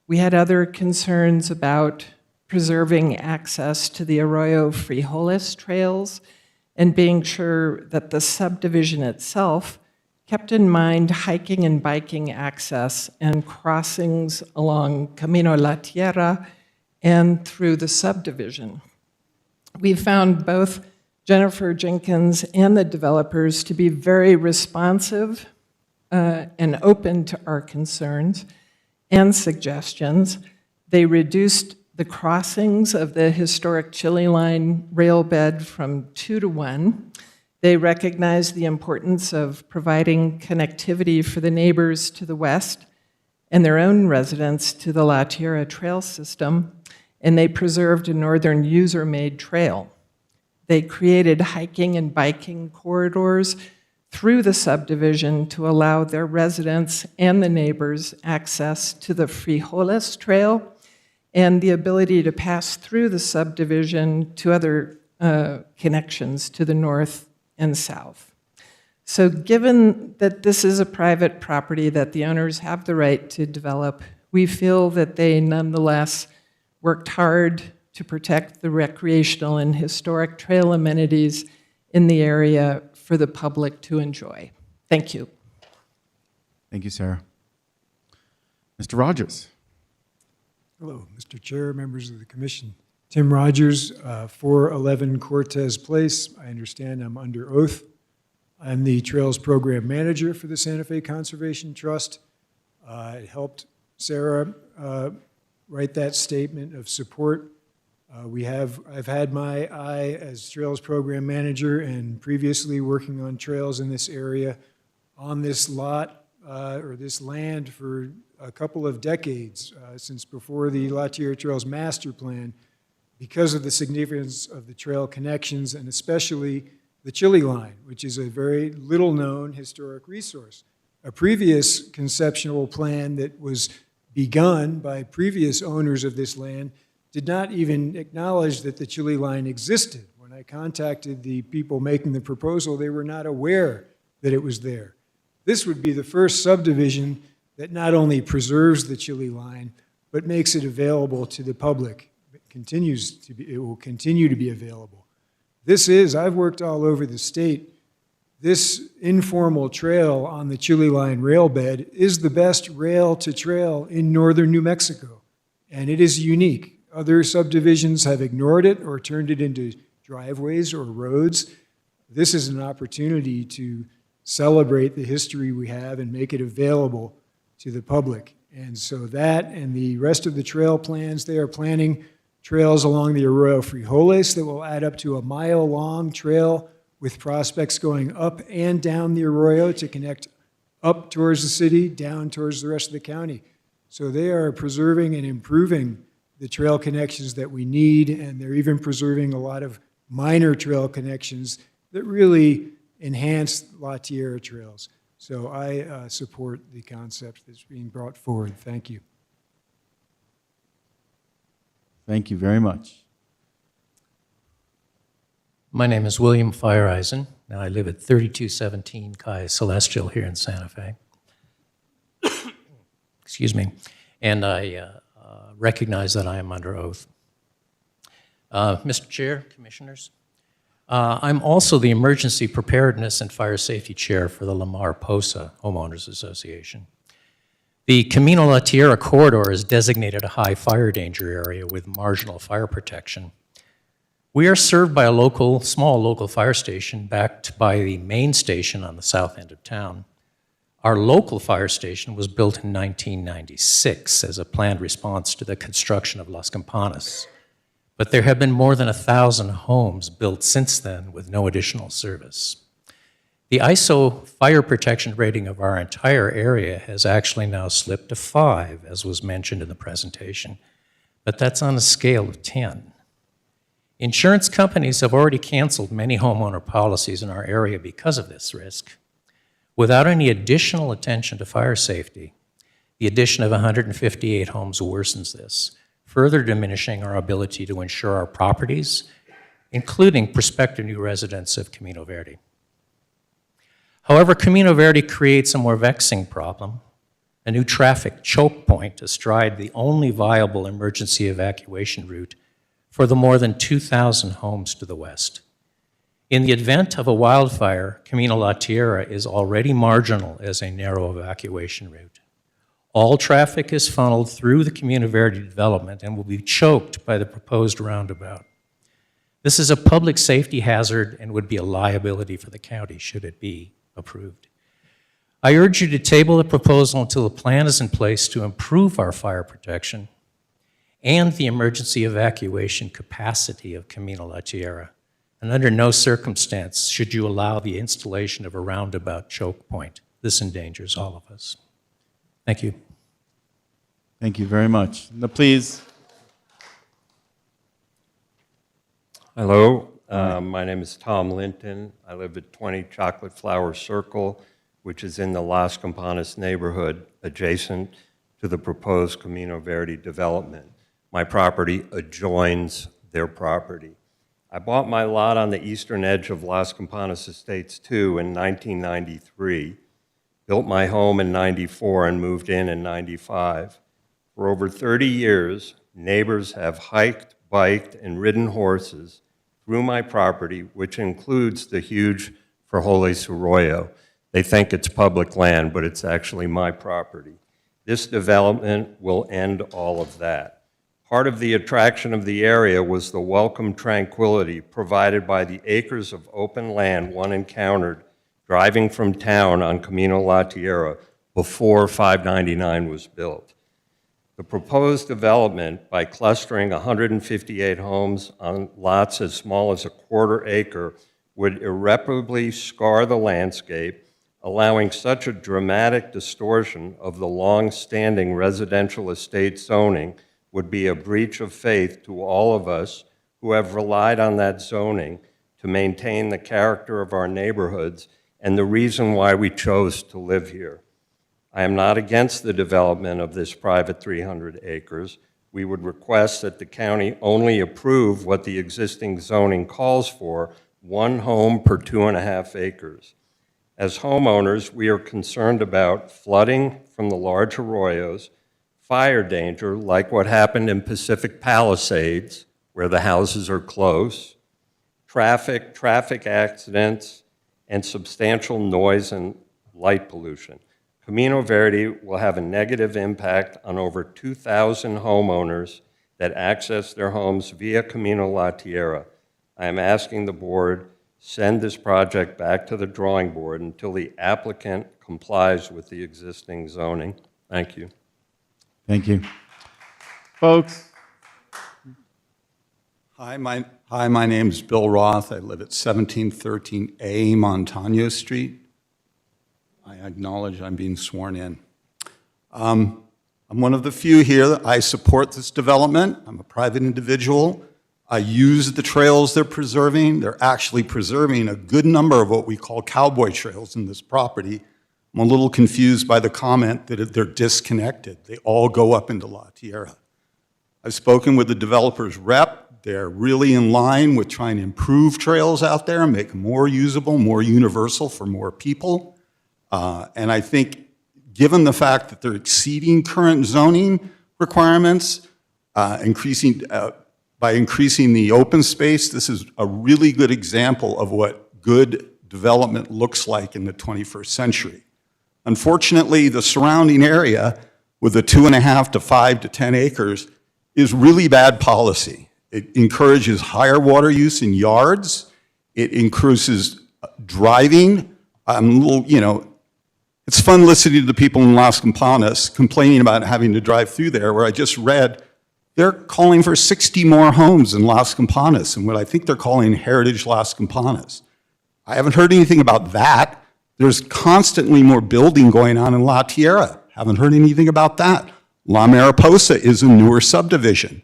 We had other concerns about preserving access to the Arroyo Frijoles trails and being sure that the subdivision itself kept in mind hiking and biking access and crossings along Camino La Tierra and through the subdivision. We found both Jennifer Jenkins and the developers to be very responsive and open to our concerns and suggestions. They reduced the crossings of the historic Chile Line rail bed from 2 to 1. They recognized the importance of providing connectivity for the neighbors to the west and their own residents to the La Tierra trail system, and they preserved a northern user-made trail. They created hiking and biking corridors through the subdivision to allow their residents and the neighbors access to the Frijoles Trail and the ability to pass through the subdivision to other connections to the north and south. So given that this is a private property that the owners have the right to develop, we feel that they nonetheless worked hard to protect the recreational and historic trail amenities in the area for the public to enjoy. Thank you. Thank you, Sarah. Mr. Rogers. Hello, Mr. Chair, members of the commission. Tim Rogers, 411 Cortez Place. I understand I'm under oath. I'm the Trails Program Manager for the Santa Fe Conservation Trust. I helped Sarah write that statement of support. I've had my eye as Trails Program Manager and previously working on trails in this area on this lot or this land for a couple of decades, since before the La Tierra Trails Master Plan, because of the significance of the trail connections and especially the Chili Line, which is a very little-known historic resource. A previous conceptual plan that was begun by previous owners of this land did not even acknowledge that the Chili Line existed. When I contacted the people making the proposal, they were not aware that it was there. This would be the first subdivision that not only preserves the Chili Line, but makes it available to the public. It will continue to be available. I've worked all over the state. This informal trail on the Chili Line railbed is the best rail to trail in northern New Mexico, and it is unique. Other subdivisions have ignored it or turned it into driveways or roads. This is an opportunity to celebrate the history we have and make it available to the public. And so that and the rest of the trail plans, they are planning trails along the Arroyo Frijoles that will add up to a mile-long trail with prospects going up and down the arroyo to connect up towards the city, down towards the rest of the county. So they are preserving and improving the trail connections that we need, and they're even preserving a lot of minor trail connections that really enhance La Tierra trails. So I support the concept that's being brought forward. Thank you. Thank you very much. My name is William Fireeisen. Now I live at 3217 Kai Celestial here in Santa Fe. Excuse me. And I recognize that I am under oath. Mr. Chair, Commissioners, I'm also the Emergency Preparedness and Fire Safety Chair for the Lamar Posa Homeowners Association. The Camino La Tierra corridor is designated a high fire danger area with marginal fire protection. We are served by a small local fire station backed by the main station on the south end of town. Our local fire station was built in 1996 as a planned response to the construction of Las Campanas. But there have been more than 1,000 homes built since then with no additional service. The ISO fire protection rating of our entire area has actually now slipped to 5, as was mentioned in the presentation, but that's on a scale of 10. Insurance companies have already canceled many homeowner policies in our area because of this risk. Without any additional attention to fire safety, the addition of 158 homes worsens this, further diminishing our ability to insure our properties, including prospective new residents of Camino Verde. However, Camino Verde creates a more vexing problem, a new traffic choke point astride the only viable emergency evacuation route for the more than 2,000 homes to the west. In the event of a wildfire, Camino La Tierra is already marginal as a narrow evacuation route. All traffic is funneled through the Camino Verde development and will be choked by the proposed roundabout. This is a public safety hazard and would be a liability for the county should it be approved. I urge you to table the proposal until a plan is in place to improve our fire protection and the emergency evacuation capacity of Camino La Tierra. And under no circumstance should you allow the installation of a roundabout choke point. This endangers all of us. Thank you. Thank you very much. Now, please. Hello, My name is Tom Linton. I live at 20 Chocolate Flower Circle, which is in the Las Campanas neighborhood adjacent to the proposed Camino Verde development. My property adjoins their property. I bought my lot on the eastern edge of Las Campanas Estates 2 in 1993, built my home in 94 and moved in 95. For over 30 years, neighbors have hiked, biked, and ridden horses through my property, which includes the huge Frijoles Arroyo. They think it's public land, but it's actually my property. This development will end all of that. Part of the attraction of the area was the welcome tranquility provided by the acres of open land one encountered driving from town on Camino La Tierra before 599 was built. The proposed development, by clustering 158 homes on lots as small as a quarter acre, would irreparably scar the landscape, allowing such a dramatic distortion of the long-standing residential estate zoning would be a breach of faith to all of us who have relied on that zoning to maintain the character of our neighborhoods and the reason why we chose to live here. I am not against the development of this private 300 acres. We would request that the county only approve what the existing zoning calls for, 1 home per 2.5 acres. As homeowners, we are concerned about flooding from the large arroyos, fire danger, like what happened in Pacific Palisades, where the houses are close, traffic accidents, and substantial noise and light pollution. Camino Verde will have a negative impact on over 2,000 homeowners that access their homes via Camino La Tierra. I am asking the board send this project back to the drawing board until the applicant complies with the existing zoning. Thank you. Thank you. Folks. Hi, my name is Bill Roth. I live at 1713A Montano Street. I acknowledge I'm being sworn in. I'm one of the few here that I support this development. I'm a private individual. I use the trails they're preserving. They're actually preserving a good number of what we call cowboy trails in this property. I'm a little confused by the comment that they're disconnected. They all go up into La Tierra. I've spoken with the developer's rep. They're really in line with trying to improve trails out there and make them more usable, more universal for more people. And I think given the fact that they're exceeding current zoning requirements, by increasing the open space, this is a really good example of what good development looks like in the 21st century. Unfortunately, the surrounding area with the 2.5 to 5 to 10 acres is really bad policy. It encourages higher water use in yards. It increases driving. It's fun listening to the people in Las Campanas complaining about having to drive through there, where I just read they're calling for 60 more homes in Las Campanas and what I think they're calling Heritage Las Campanas. I haven't heard anything about that. There's constantly more building going on in La Tierra. Haven't heard anything about that. La Mariposa is a newer subdivision.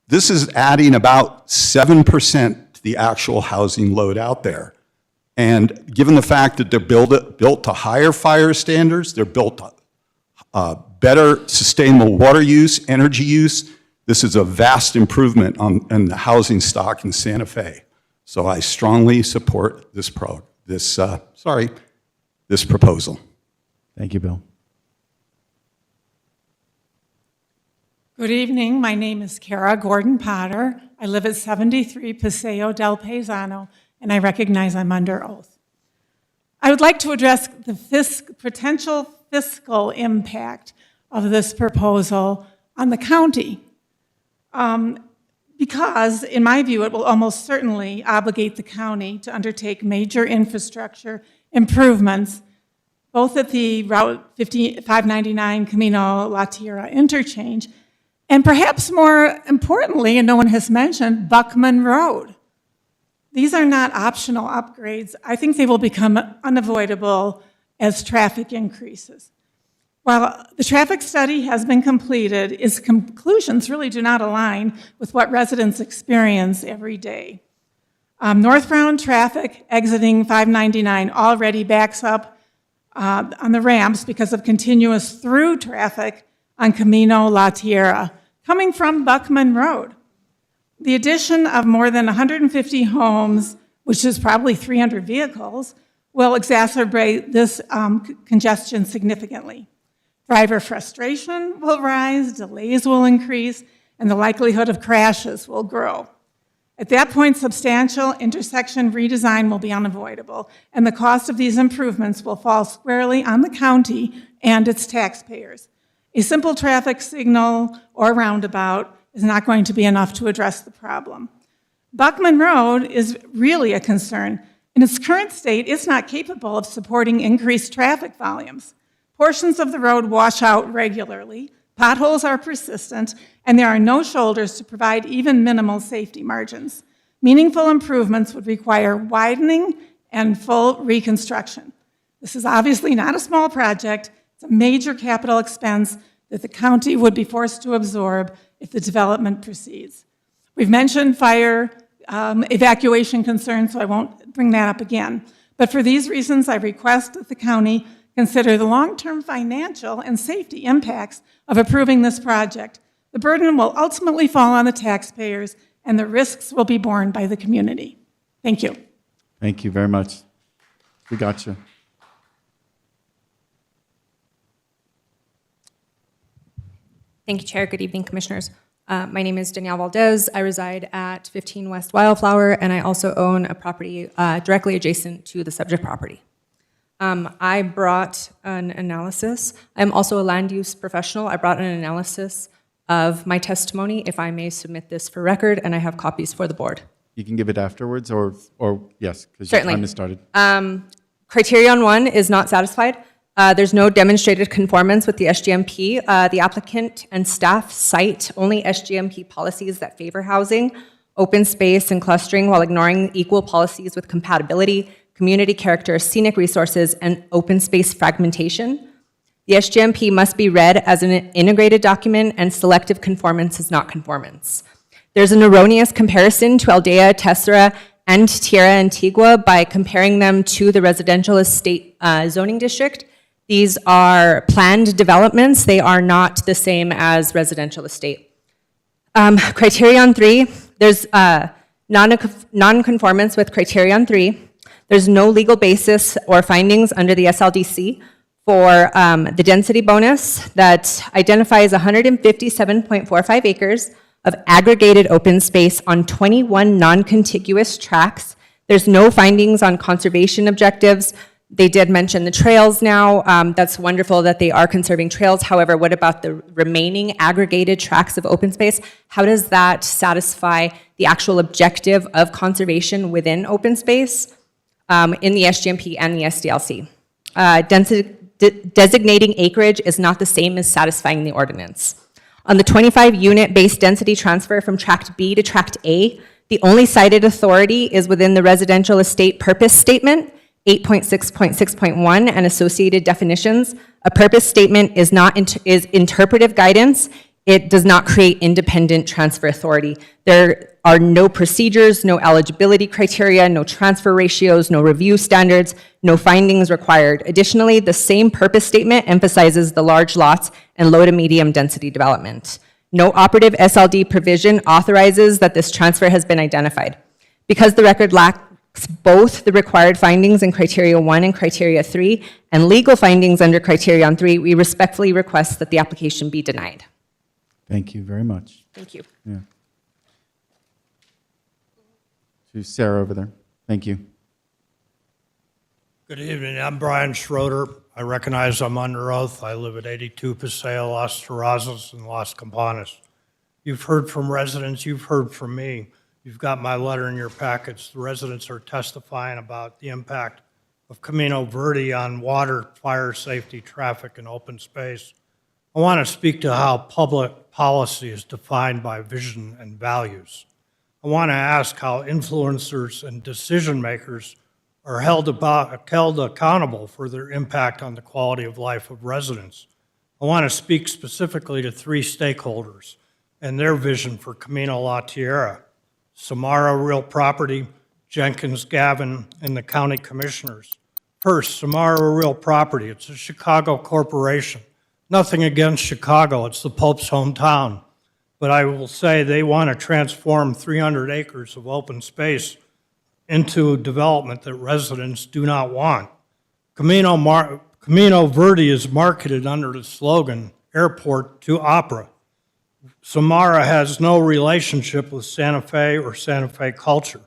This is adding about 7% to the actual housing load out there. And given the fact that they're built to higher fire standards, they're built to better sustainable water use, energy use, this is a vast improvement in the housing stock in Santa Fe. So I strongly support this proposal. Thank you, Bill. Good evening. My name is Kara Gordon-Potter. I live at 73 Paseo del Paisano, and I recognize I'm under oath. I would like to address the potential fiscal impact of this proposal on the county, because, in my view, it will almost certainly obligate the county to undertake major infrastructure improvements, both at the Route 599 Camino La Tierra interchange, and perhaps more importantly, and no one has mentioned, Buckman Road. These are not optional upgrades. I think they will become unavoidable as traffic increases. While the traffic study has been completed, its conclusions really do not align with what residents experience every day. Northbound traffic exiting 599 already backs up on the ramps because of continuous through traffic on Camino La Tierra, coming from Buckman Road. The addition of more than 150 homes, which is probably 300 vehicles, will exacerbate this congestion significantly. Driver frustration will rise, delays will increase, and the likelihood of crashes will grow. At that point, substantial intersection redesign will be unavoidable, and the cost of these improvements will fall squarely on the county and its taxpayers. A simple traffic signal or roundabout is not going to be enough to address the problem. Buckman Road is really a concern. In its current state, it's not capable of supporting increased traffic volumes. Portions of the road wash out regularly, potholes are persistent, and there are no shoulders to provide even minimal safety margins. Meaningful improvements would require widening and full reconstruction. This is obviously not a small project. It's a major capital expense that the county would be forced to absorb if the development proceeds. We've mentioned fire evacuation concerns, so I won't bring that up again. But for these reasons, I request that the county consider the long-term financial and safety impacts of approving this project. The burden will ultimately fall on the taxpayers, and the risks will be borne by the community. Thank you. Thank you very much. We got you. Thank you, Chair. Good evening, Commissioners. My name is Danielle Valdez. I reside at 15 West Wildflower, and I also own a property directly adjacent to the subject property. I brought an analysis. I'm also a land use professional. I brought an analysis of my testimony, if I may submit this for record, and I have copies for the board. You can give it afterwards, or yes, because your Certainly. time has started. Criterion 1 is not satisfied. There's no demonstrated conformance with the SGMP. The applicant and staff cite only SGMP policies that favor housing, open space, and clustering while ignoring equal policies with compatibility, community character, scenic resources, and open space fragmentation. The SGMP must be read as an integrated document, and selective conformance is not conformance. There's an erroneous comparison to Aldea, Tessera, and Tierra Antigua by comparing them to the residential estate zoning district. These are planned developments. They are not the same as residential estate. Criterion 3, there's non-conformance with Criterion 3. There's no legal basis or findings under the SLDC for the density bonus that identifies 157.45 acres of aggregated open space on 21 non-contiguous tracts. There's no findings on conservation objectives. They did mention the trails now. That's wonderful that they are conserving trails. However, what about the remaining aggregated tracts of open space? How does that satisfy the actual objective of conservation within open space in the SGMP and the SDLC? Designating acreage is not the same as satisfying the ordinance. On the 25-unit base density transfer from Tract B to Tract A, the only cited authority is within the residential estate purpose statement, 8.6.6.1, and associated definitions. A purpose statement is interpretive guidance. It does not create independent transfer authority. There are no procedures, no eligibility criteria, no transfer ratios, no review standards, no findings required. Additionally, the same purpose statement emphasizes the large lots and low to medium density development. No operative SLD provision authorizes that this transfer has been identified. Because the record lacks both the required findings in Criteria 1 and Criteria 3 and legal findings under Criterion 3, we respectfully request that the application be denied. Thank you very much. Thank you. Yeah. To Sarah over there. Thank you. Good evening. I'm Brian Schroeder. I recognize I'm under oath. I live at 82 Paseo, Las Terrazas, and Las Campanas. You've heard from residents. You've heard from me. You've got my letter in your packets. The residents are testifying about the impact of Camino Verde on water, fire safety, traffic, and open space. I want to speak to how public policy is defined by vision and values. I want to ask how influencers and decision makers are held accountable for their impact on the quality of life of residents. I want to speak specifically to three stakeholders and their vision for Camino La Tierra: Samara Real Property, Jenkins, Gavin, and the county commissioners. First, Samara Real Property. It's a Chicago corporation. Nothing against Chicago. It's the Pope's hometown. But I will say they want to transform 300 acres of open space into development that residents do not want. Camino Verde is marketed under the slogan, Airport to Opera. Samara has no relationship with Santa Fe or Santa Fe culture.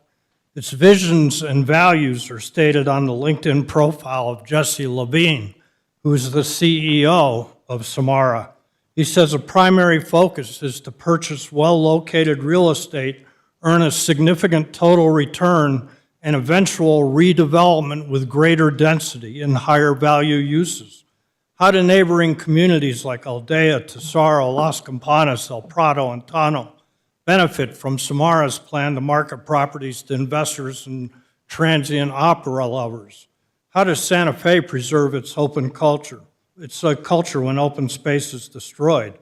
Its visions and values are stated on the LinkedIn profile of Jesse Levine, who is the CEO of Samara. He says a primary focus is to purchase well-located real estate, earn a significant total return, and eventual redevelopment with greater density and higher value uses. How do neighboring communities like Aldea, Tesoro, Las Campanas, El Prado, and Tano benefit from Samara's plan to market properties to investors and transient opera lovers? How does Santa Fe preserve its open culture? It's a culture when open space is destroyed.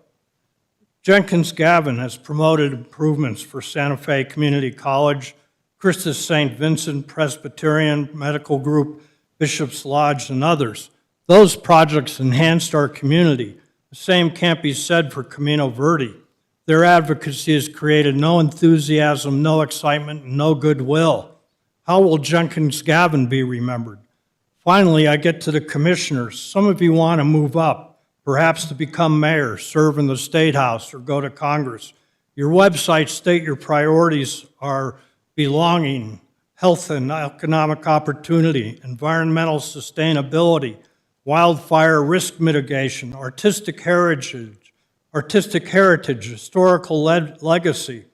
Jenkins Gavin has promoted improvements for Santa Fe Community College, Christus St. Vincent Presbyterian Medical Group, Bishop's Lodge, and others. Those projects enhanced our community. The same can't be said for Camino Verde. Their advocacy has created no enthusiasm, no excitement, and no goodwill. How will Jenkins Gavin be remembered? Finally, I get to the commissioners. Some of you want to move up, perhaps to become mayor, serve in the State House, or go to Congress. Your websites state your priorities are belonging, health and economic opportunity, environmental sustainability, wildfire risk mitigation, artistic heritage, historical legacy,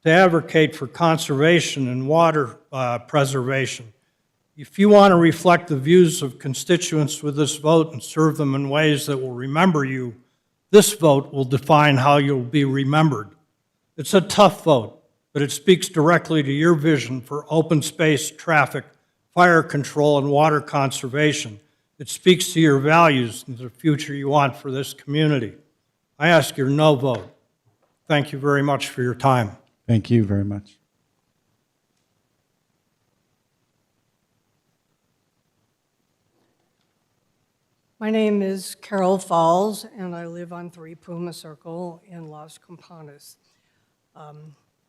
to advocate for conservation and water preservation. If you want to reflect the views of constituents with this vote and serve them in ways that will remember you, this vote will define how you'll be remembered. It's a tough vote, but it speaks directly to your vision for open space, traffic, fire control, and water conservation. It speaks to your values and the future you want for this community. I ask your no vote. Thank you very much for your time. Thank you very much. My name is Carol Falls, and I live on 3 Puma Circle in Las Campanas.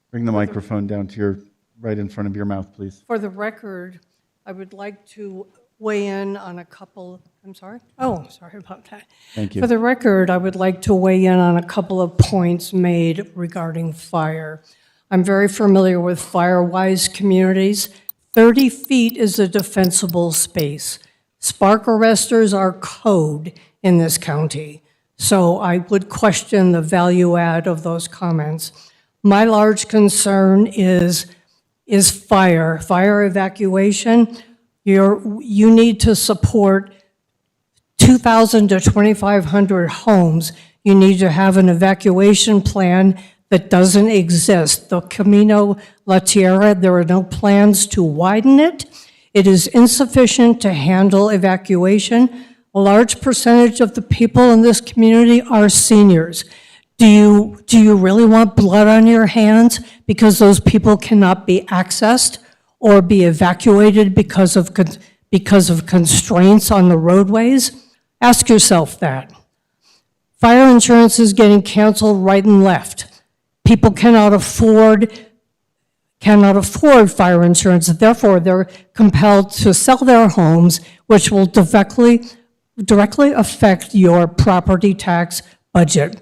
Bring the microphone down to your, right in front of your mouth, please. For the record, I would like to weigh in on a couple, I'm sorry? Oh, sorry about that. Thank you. For the record, I would like to weigh in on a couple of points made regarding fire. I'm very familiar with fire-wise communities. 30 feet is a defensible space. Spark arresters are code in this county, so I would question the value add of those comments. My large concern is fire evacuation. You need to support 2,000 to 2,500 homes. You need to have an evacuation plan that doesn't exist. The Camino La Tierra, there are no plans to widen it. It is insufficient to handle evacuation. A large percentage of the people in this community are seniors. Do you really want blood on your hands because those people cannot be accessed or be evacuated because of constraints on the roadways? Ask yourself that. Fire insurance is getting canceled right and left. People cannot afford fire insurance, therefore they're compelled to sell their homes, which will directly affect your property tax budget.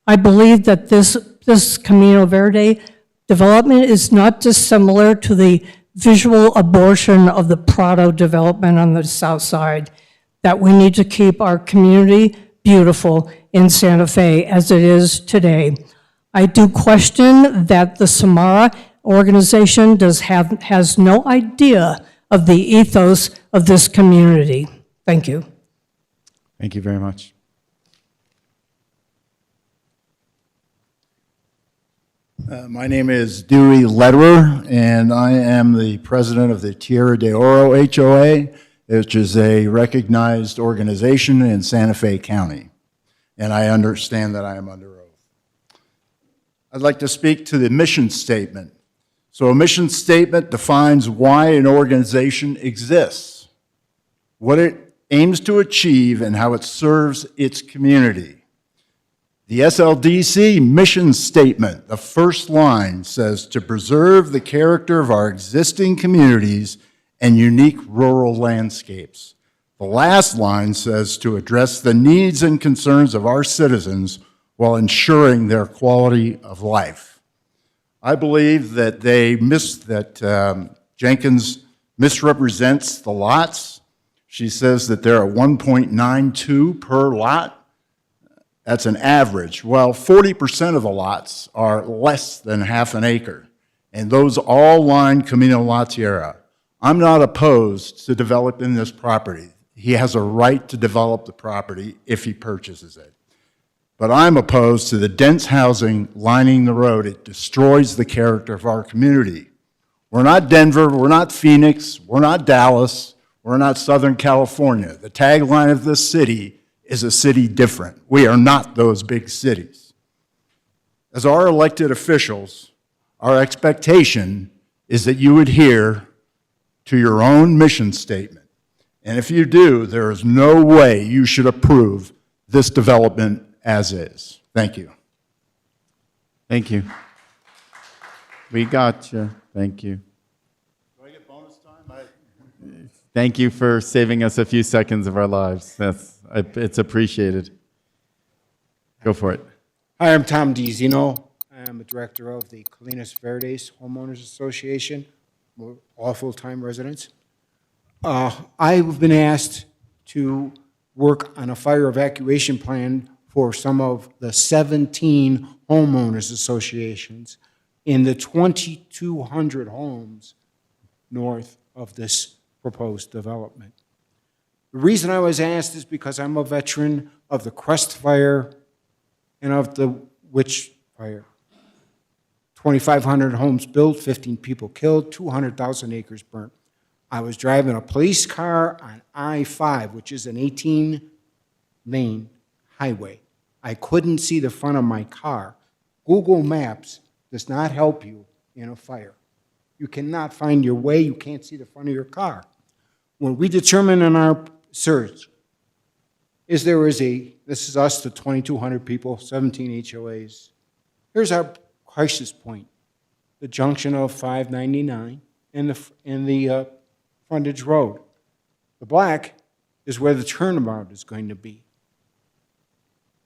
I believe that this Camino Verde development is not dissimilar to the visual abortion of the Prado development on the south side, that we need to keep our community beautiful in Santa Fe as it is today. I do question that the Samara organization has no idea of the ethos of this community. Thank you. Thank you very much. My name is Dewey Lederer, and I am the president of the Tierra de Oro HOA, which is a recognized organization in Santa Fe County. And I understand that I am under oath. I'd like to speak to the mission statement. So a mission statement defines why an organization exists, what it aims to achieve, and how it serves its community. The SLDC mission statement, the first line says to preserve the character of our existing communities and unique rural landscapes. The last line says to address the needs and concerns of our citizens while ensuring their quality of life. I believe that Jenkins misrepresents the lots. She says that they're at 1.92 per lot. That's an average. Well, 40% of the lots are less than half an acre, and those all line Camino La Tierra. I'm not opposed to developing this property. He has a right to develop the property if he purchases it. But I'm opposed to the dense housing lining the road. It destroys the character of our community. We're not Denver, we're not Phoenix, we're not Dallas, we're not Southern California. The tagline of this city is a city different. We are not those big cities. As our elected officials, our expectation is that you adhere to your own mission statement. And if you do, there is no way you should approve this development as is. Thank you. Thank you. We got you. Thank you. Do I get bonus time? Thank you for saving us a few seconds of our lives. It's appreciated. Go for it. Hi, I'm Tom DiZino. I'm the director of the Colinas Verdes Homeowners Association. We're all full-time residents. I've been asked to work on a fire evacuation plan for some of the 17 homeowners associations in the 2,200 homes north of this proposed development. The reason I was asked is because I'm a veteran of the Crest Fire and of the Witch Fire. 2,500 homes built, 15 people killed, 200,000 acres burnt. I was driving a police car on I-5, which is an 18-lane highway. I couldn't see the front of my car. Google Maps does not help you in a fire. You cannot find your way. You can't see the front of your car. When we determine in our search, this is us, the 2,200 people, 17 HOAs. Here's our crisis point, the junction of 599 and the frontage road. The black is where the turnabout is going to be.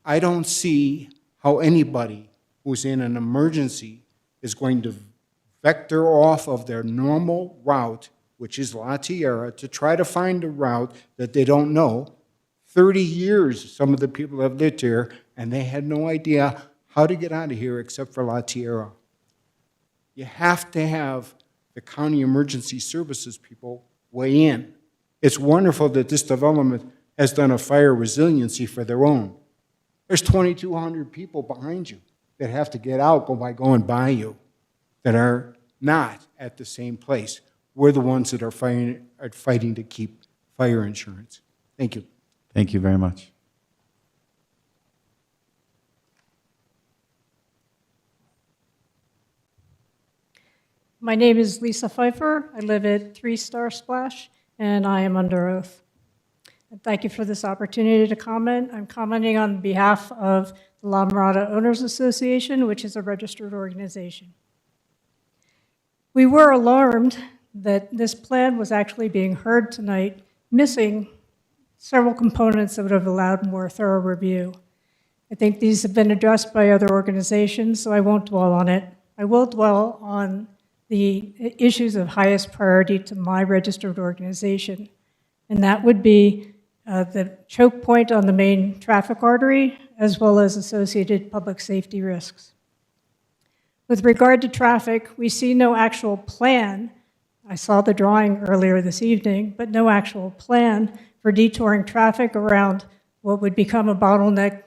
I don't see how anybody who's in an emergency is going to vector off of their normal route, which is La Tierra, to try to find a route that they don't know. 30 years some of the people have lived here, and they had no idea how to get out of here except for La Tierra. You have to have the county emergency services people weigh in. It's wonderful that this development has done a fire resiliency for their own. There's 2,200 people behind you that have to get out by going by you that are not at the same place. We're the ones that are fighting to keep fire insurance. Thank you. Thank you very much. My name is Lisa Pfeiffer. I live at 3 Star Splash, and I am under oath. And thank you for this opportunity to comment. I'm commenting on behalf of the La Mirada Owners Association, which is a registered organization. We were alarmed that this plan was actually being heard tonight, missing several components that would have allowed more thorough review. I think these have been addressed by other organizations, so I won't dwell on it. I will dwell on the issues of highest priority to my registered organization, and that would be the choke point on the main traffic artery, as well as associated public safety risks. With regard to traffic, we see no actual plan. I saw the drawing earlier this evening, but no actual plan for detouring traffic around what would become a bottleneck,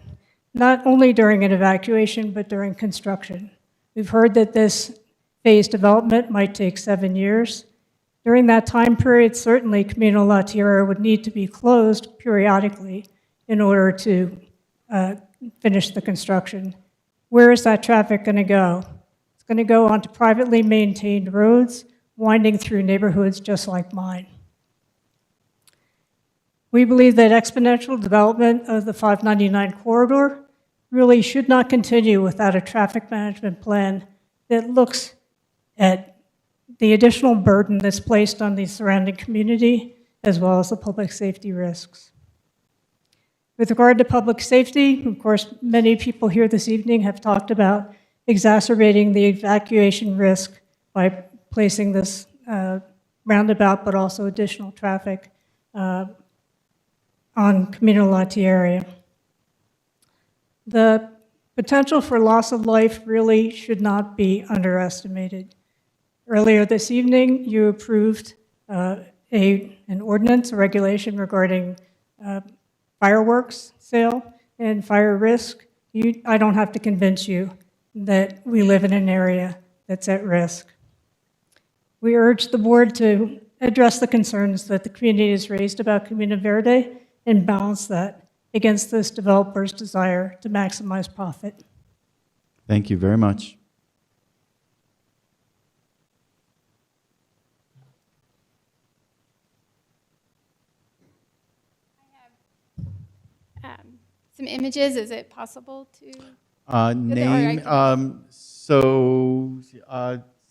not only during an evacuation, but during construction. We've heard that this phase development might take 7 years. During that time period, certainly Camino La Tierra would need to be closed periodically in order to finish the construction. Where is that traffic going to go? It's going to go onto privately maintained roads, winding through neighborhoods just like mine. We believe that exponential development of the 599 corridor really should not continue without a traffic management plan that looks at the additional burden that's placed on the surrounding community, as well as the public safety risks. With regard to public safety, of course, many people here this evening have talked about exacerbating the evacuation risk by placing this roundabout, but also additional traffic on Camino La Tierra. The potential for loss of life really should not be underestimated. Earlier this evening, you approved an ordinance, a regulation regarding fireworks sale and fire risk. I don't have to convince you that we live in an area that's at risk. We urge the board to address the concerns that the community has raised about Camino Verde and balance that against this developer's desire to maximize profit. Thank you very much. Some images, is it possible to?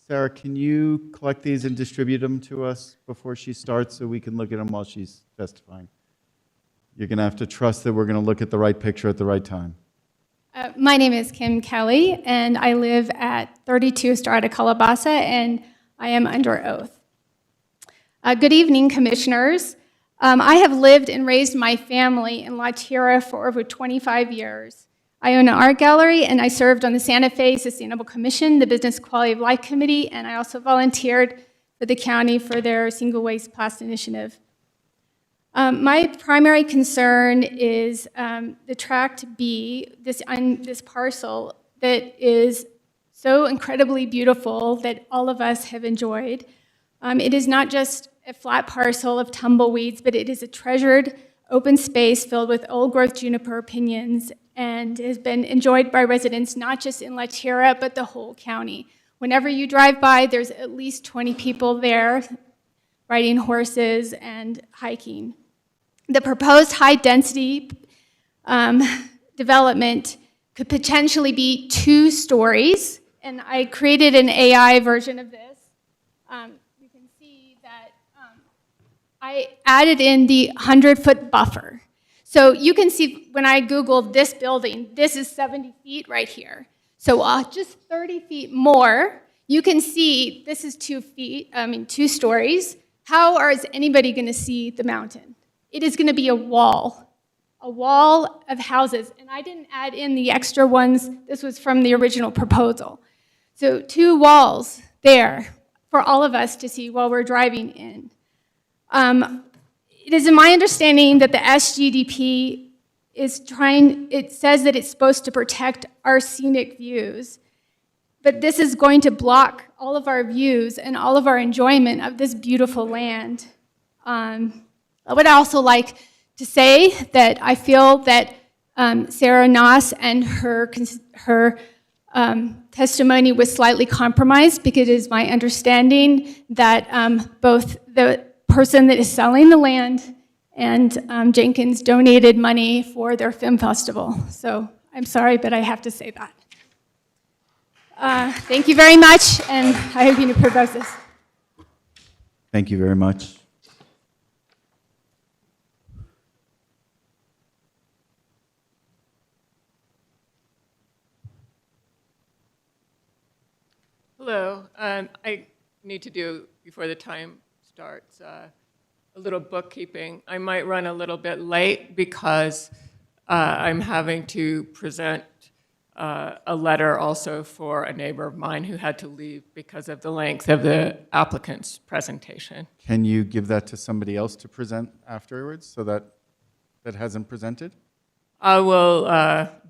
Sarah, can you collect these and distribute them to us before she starts so we can look at them while she's testifying? You're going to have to trust that we're going to look at the right picture at the right time. My name is Kim Kelly, and I live at 32 Estrada Calabasa, and I am under oath. Good evening, commissioners. I have lived and raised my family in La Tierra for over 25 years. I own an art gallery, and I served on the Santa Fe Sustainable Commission, the Business Quality of Life Committee, and I also volunteered for the county for their Single Waste Plastic Initiative. My primary concern is the Tract B, this parcel that is so incredibly beautiful that all of us have enjoyed. It is not just a flat parcel of tumbleweeds, but it is a treasured open space filled with old-growth juniper pinions and has been enjoyed by residents not just in La Tierra, but the whole county. Whenever you drive by, there's at least 20 people there riding horses and hiking. The proposed high-density development could potentially be 2 stories, and I created an AI version of this. You can see that I added in the 100-foot buffer. So you can see when I Googled this building, this is 70 feet right here. So just 30 feet more, you can see this is 2 stories. How is anybody going to see the mountain? It is going to be a wall of houses. And I didn't add in the extra ones. This was from the original proposal. So 2 walls there for all of us to see while we're driving in. It is in my understanding that the SGDP it says that it's supposed to protect our scenic views, but this is going to block all of our views and all of our enjoyment of this beautiful land. I would also like to say that I feel that Sarah Noss and her testimony was slightly compromised because it is my understanding that both the person that is selling the land and Jenkins donated money for their film festival. So I'm sorry, but I have to say that. Thank you very much, and I hope you approve of this. Thank you very much. Hello. I need to do, before the time starts, a little bookkeeping. I might run a little bit late because I'm having to present a letter also for a neighbor of mine who had to leave because of the length of the applicant's presentation. Can you give that to somebody else to present afterwards so that hasn't presented? I will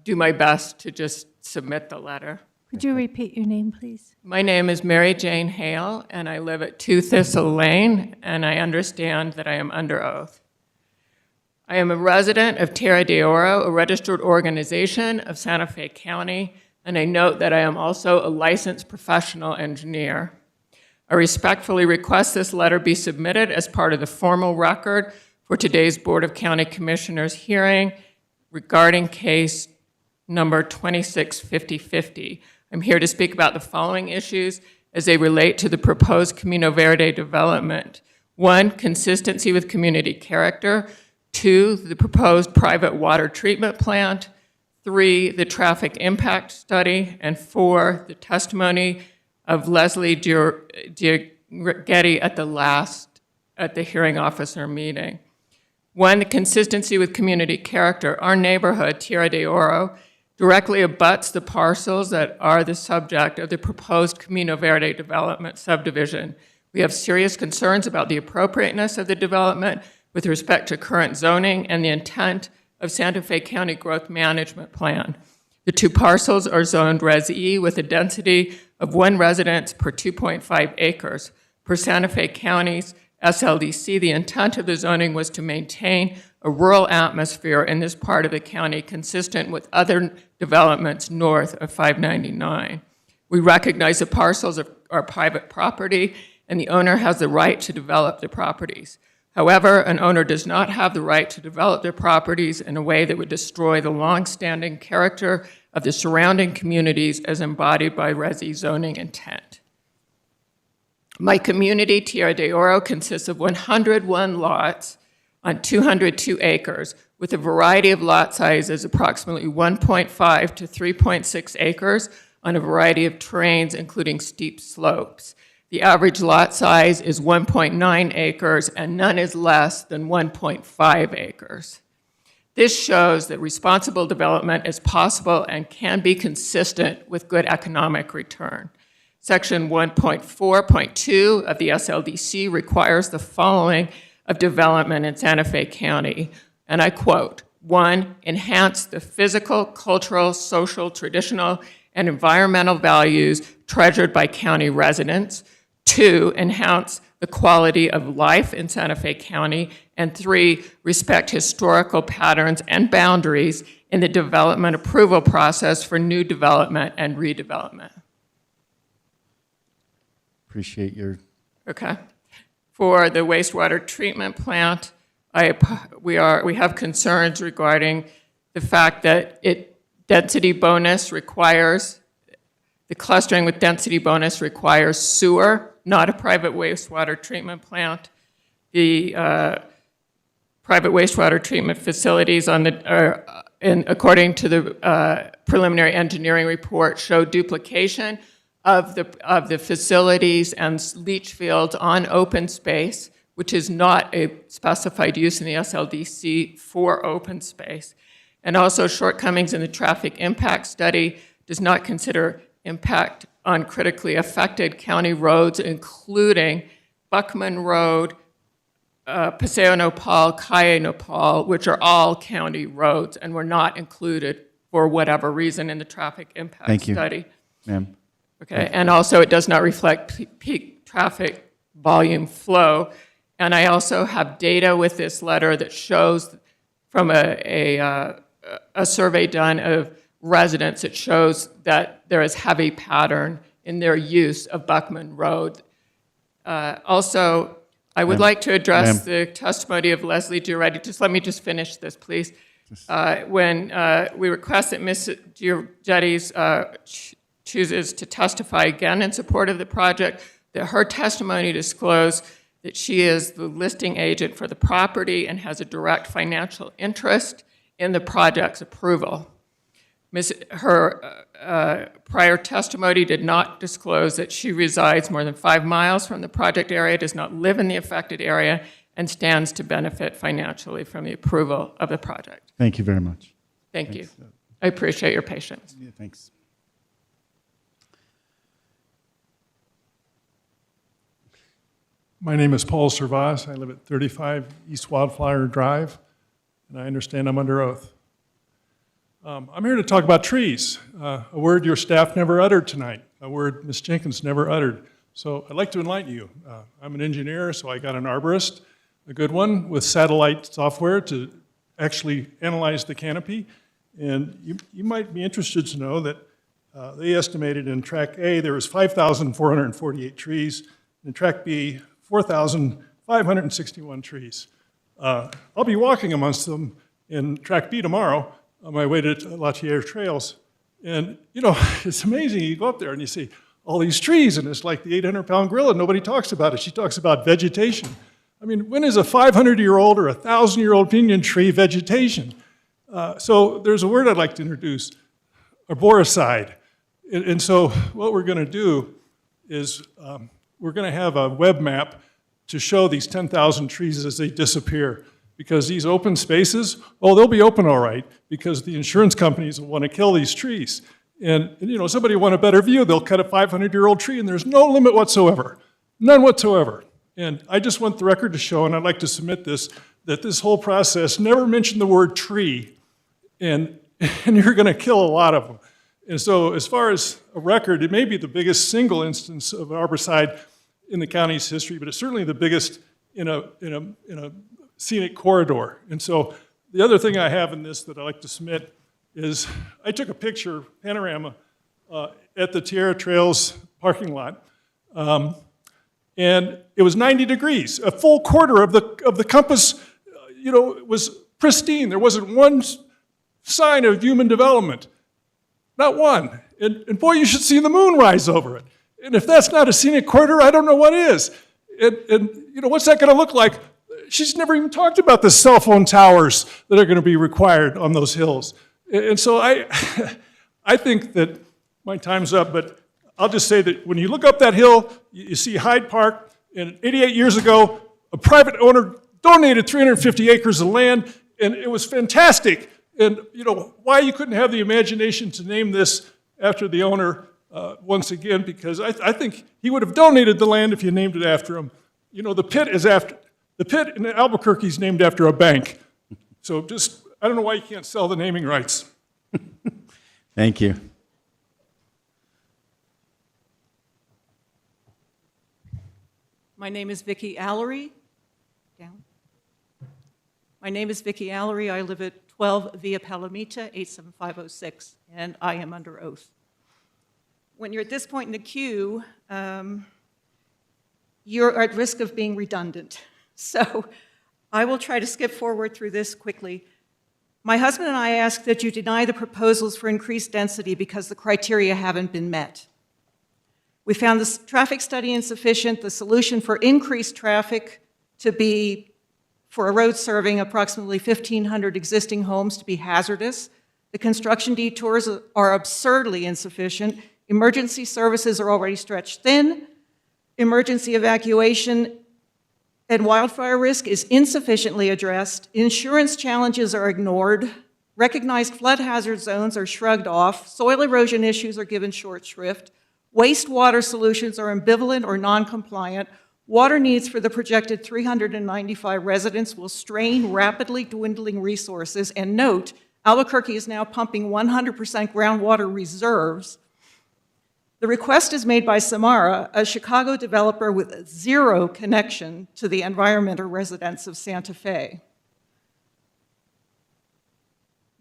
do my best to just submit the letter. Could you repeat your name, please? My name is Mary Jane Hale, and I live at 2 Thistle Lane, and I understand that I am under oath. I am a resident of Tierra de Oro, a registered organization of Santa Fe County, and I note that I am also a licensed professional engineer. I respectfully request this letter be submitted as part of the formal record for today's Board of County Commissioners hearing regarding case number 265050. I'm here to speak about the following issues as they relate to the proposed Camino Verde development. 1, consistency with community character. 2, the proposed private water treatment plant. 3, the traffic impact study. And 4, the testimony of Leslie Getty at the hearing officer meeting. 1, the consistency with community character. Our neighborhood, Tierra de Oro, directly abuts the parcels that are the subject of the proposed Camino Verde development subdivision. We have serious concerns about the appropriateness of the development with respect to current zoning and the intent of Santa Fe County Growth Management Plan. The 2 parcels are zoned Res E with a density of 1 residence per 2.5 acres. Per Santa Fe County's SLDC, the intent of the zoning was to maintain a rural atmosphere in this part of the county consistent with other developments north of 599. We recognize the parcels are private property and the owner has the right to develop the properties. However, an owner does not have the right to develop their properties in a way that would destroy the long-standing character of the surrounding communities as embodied by Resi zoning intent. My community, Tierra de Oro, consists of 101 lots on 202 acres with a variety of lot sizes, approximately 1.5 to 3.6 acres on a variety of terrains, including steep slopes. The average lot size is 1.9 acres and none is less than 1.5 acres. This shows that responsible development is possible and can be consistent with good economic return. Section 1.4.2 of the SLDC requires the following of development in Santa Fe County, and I quote, 1, enhance the physical, cultural, social, traditional, and environmental values treasured by county residents. 2, enhance the quality of life in Santa Fe County. And 3, respect historical patterns and boundaries in the development approval process for new development and redevelopment. Appreciate your... Okay. For the wastewater treatment plant, we have concerns regarding the fact that density bonus requires, the clustering with density bonus requires sewer, not a private wastewater treatment plant. The private wastewater treatment facilities according to the preliminary engineering report, show duplication of the facilities and leach fields on open space, which is not a specified use in the SLDC for open space. And also shortcomings in the traffic impact study does not consider impact on critically affected county roads, including Buckman Road, Paseo Nopal, Calle Nopal, which are all county roads and were not included for whatever reason in the traffic impact study. Ma'am. Okay, and also it does not reflect peak traffic volume flow. And I also have data with this letter that shows from a survey done of residents, it shows that there is heavy pattern in their use of Buckman Road. Also, I would like to address the testimony of Leslie Giorgetti. Just let me just finish this, please. When we request that Ms. Giorgetti chooses to testify again in support of the project, that her testimony disclosed that she is the listing agent for the property and has a direct financial interest in the project's approval. Her prior testimony did not disclose that she resides more than 5 miles from the project area, does not live in the affected area, and stands to benefit financially from the approval of the project. Thank you very much. Thank you. I appreciate your patience. Yeah, thanks. My name is Paul Servas. I live at 35 East Wildflower Drive, and I understand I'm under oath. I'm here to talk about trees, a word your staff never uttered tonight, a word Ms. Jenkins never uttered. So I'd like to enlighten you. I'm an engineer, so I got an arborist, a good one, with satellite software to actually analyze the canopy. And you might be interested to know that They estimated in Tract A there was 5,448 trees, in Tract B 4,561 trees. I'll be walking amongst them in Tract B tomorrow on my way to La Tierra Trails. And, you know, it's amazing. You go up there and you see all these trees, and it's like the 800-pound gorilla. Nobody talks about it. She talks about vegetation. I mean, when is a 500-year-old or a 1,000-year-old pinyon tree vegetation? So there's a word I'd like to introduce, arboricide. And so what we're going to do is we're going to have a web map to show these 10,000 trees as they disappear. Because these open spaces, oh, they'll be open all right, because the insurance companies will want to kill these trees. And you know, somebody want a better view, they'll cut a 500-year-old tree, and there's no limit whatsoever, none whatsoever. And I just want the record to show, and I'd like to submit this, that this whole process never mentioned the word tree, and you're going to kill a lot of them. And so as far as a record, it may be the biggest single instance of arboricide in the county's history, but it's certainly the biggest in a scenic corridor. And so the other thing I have in this that I like to submit is I took a picture, panorama, at the Tierra Trails parking lot, and it was 90 degrees. A full quarter of the compass, you know, was pristine. There wasn't one sign of human development, not one. And boy, you should see the moon rise over it. And if that's not a scenic corridor, I don't know what is. And you know, what's that going to look like? She's never even talked about the cell phone towers that are going to be required on those hills. And so I think that my time's up, but I'll just say that when you look up that hill, you see Hyde Park, and 88 years ago, a private owner donated 350 acres of land, and it was fantastic. And you know, why you couldn't have the imagination to name this after the owner once again, because I think he would have donated the land if you named it after him. You know, the pit in Albuquerque is named after a bank. So just, I don't know why you can't sell the naming rights. Thank you. My name is Vicki Allery. Down. My name is Vicki Allery. I live at 12 Via Palomita, 87506, and I am under oath. When you're at this point in the queue, you're at risk of being redundant. So I will try to skip forward through this quickly. My husband and I ask that you deny the proposals for increased density because the criteria haven't been met. We found this traffic study insufficient, the solution for increased traffic to be, for a road serving approximately 1,500 existing homes, to be hazardous. The construction detours are absurdly insufficient. Emergency services are already stretched thin. Emergency evacuation and wildfire risk is insufficiently addressed. Insurance challenges are ignored. Recognized flood hazard zones are shrugged off. Soil erosion issues are given short shrift. Wastewater solutions are ambivalent or non-compliant. Water needs for the projected 395 residents will strain rapidly dwindling resources. And note, Albuquerque is now pumping 100% groundwater reserves. The request is made by Samara, a Chicago developer with zero connection to the environment or residents of Santa Fe.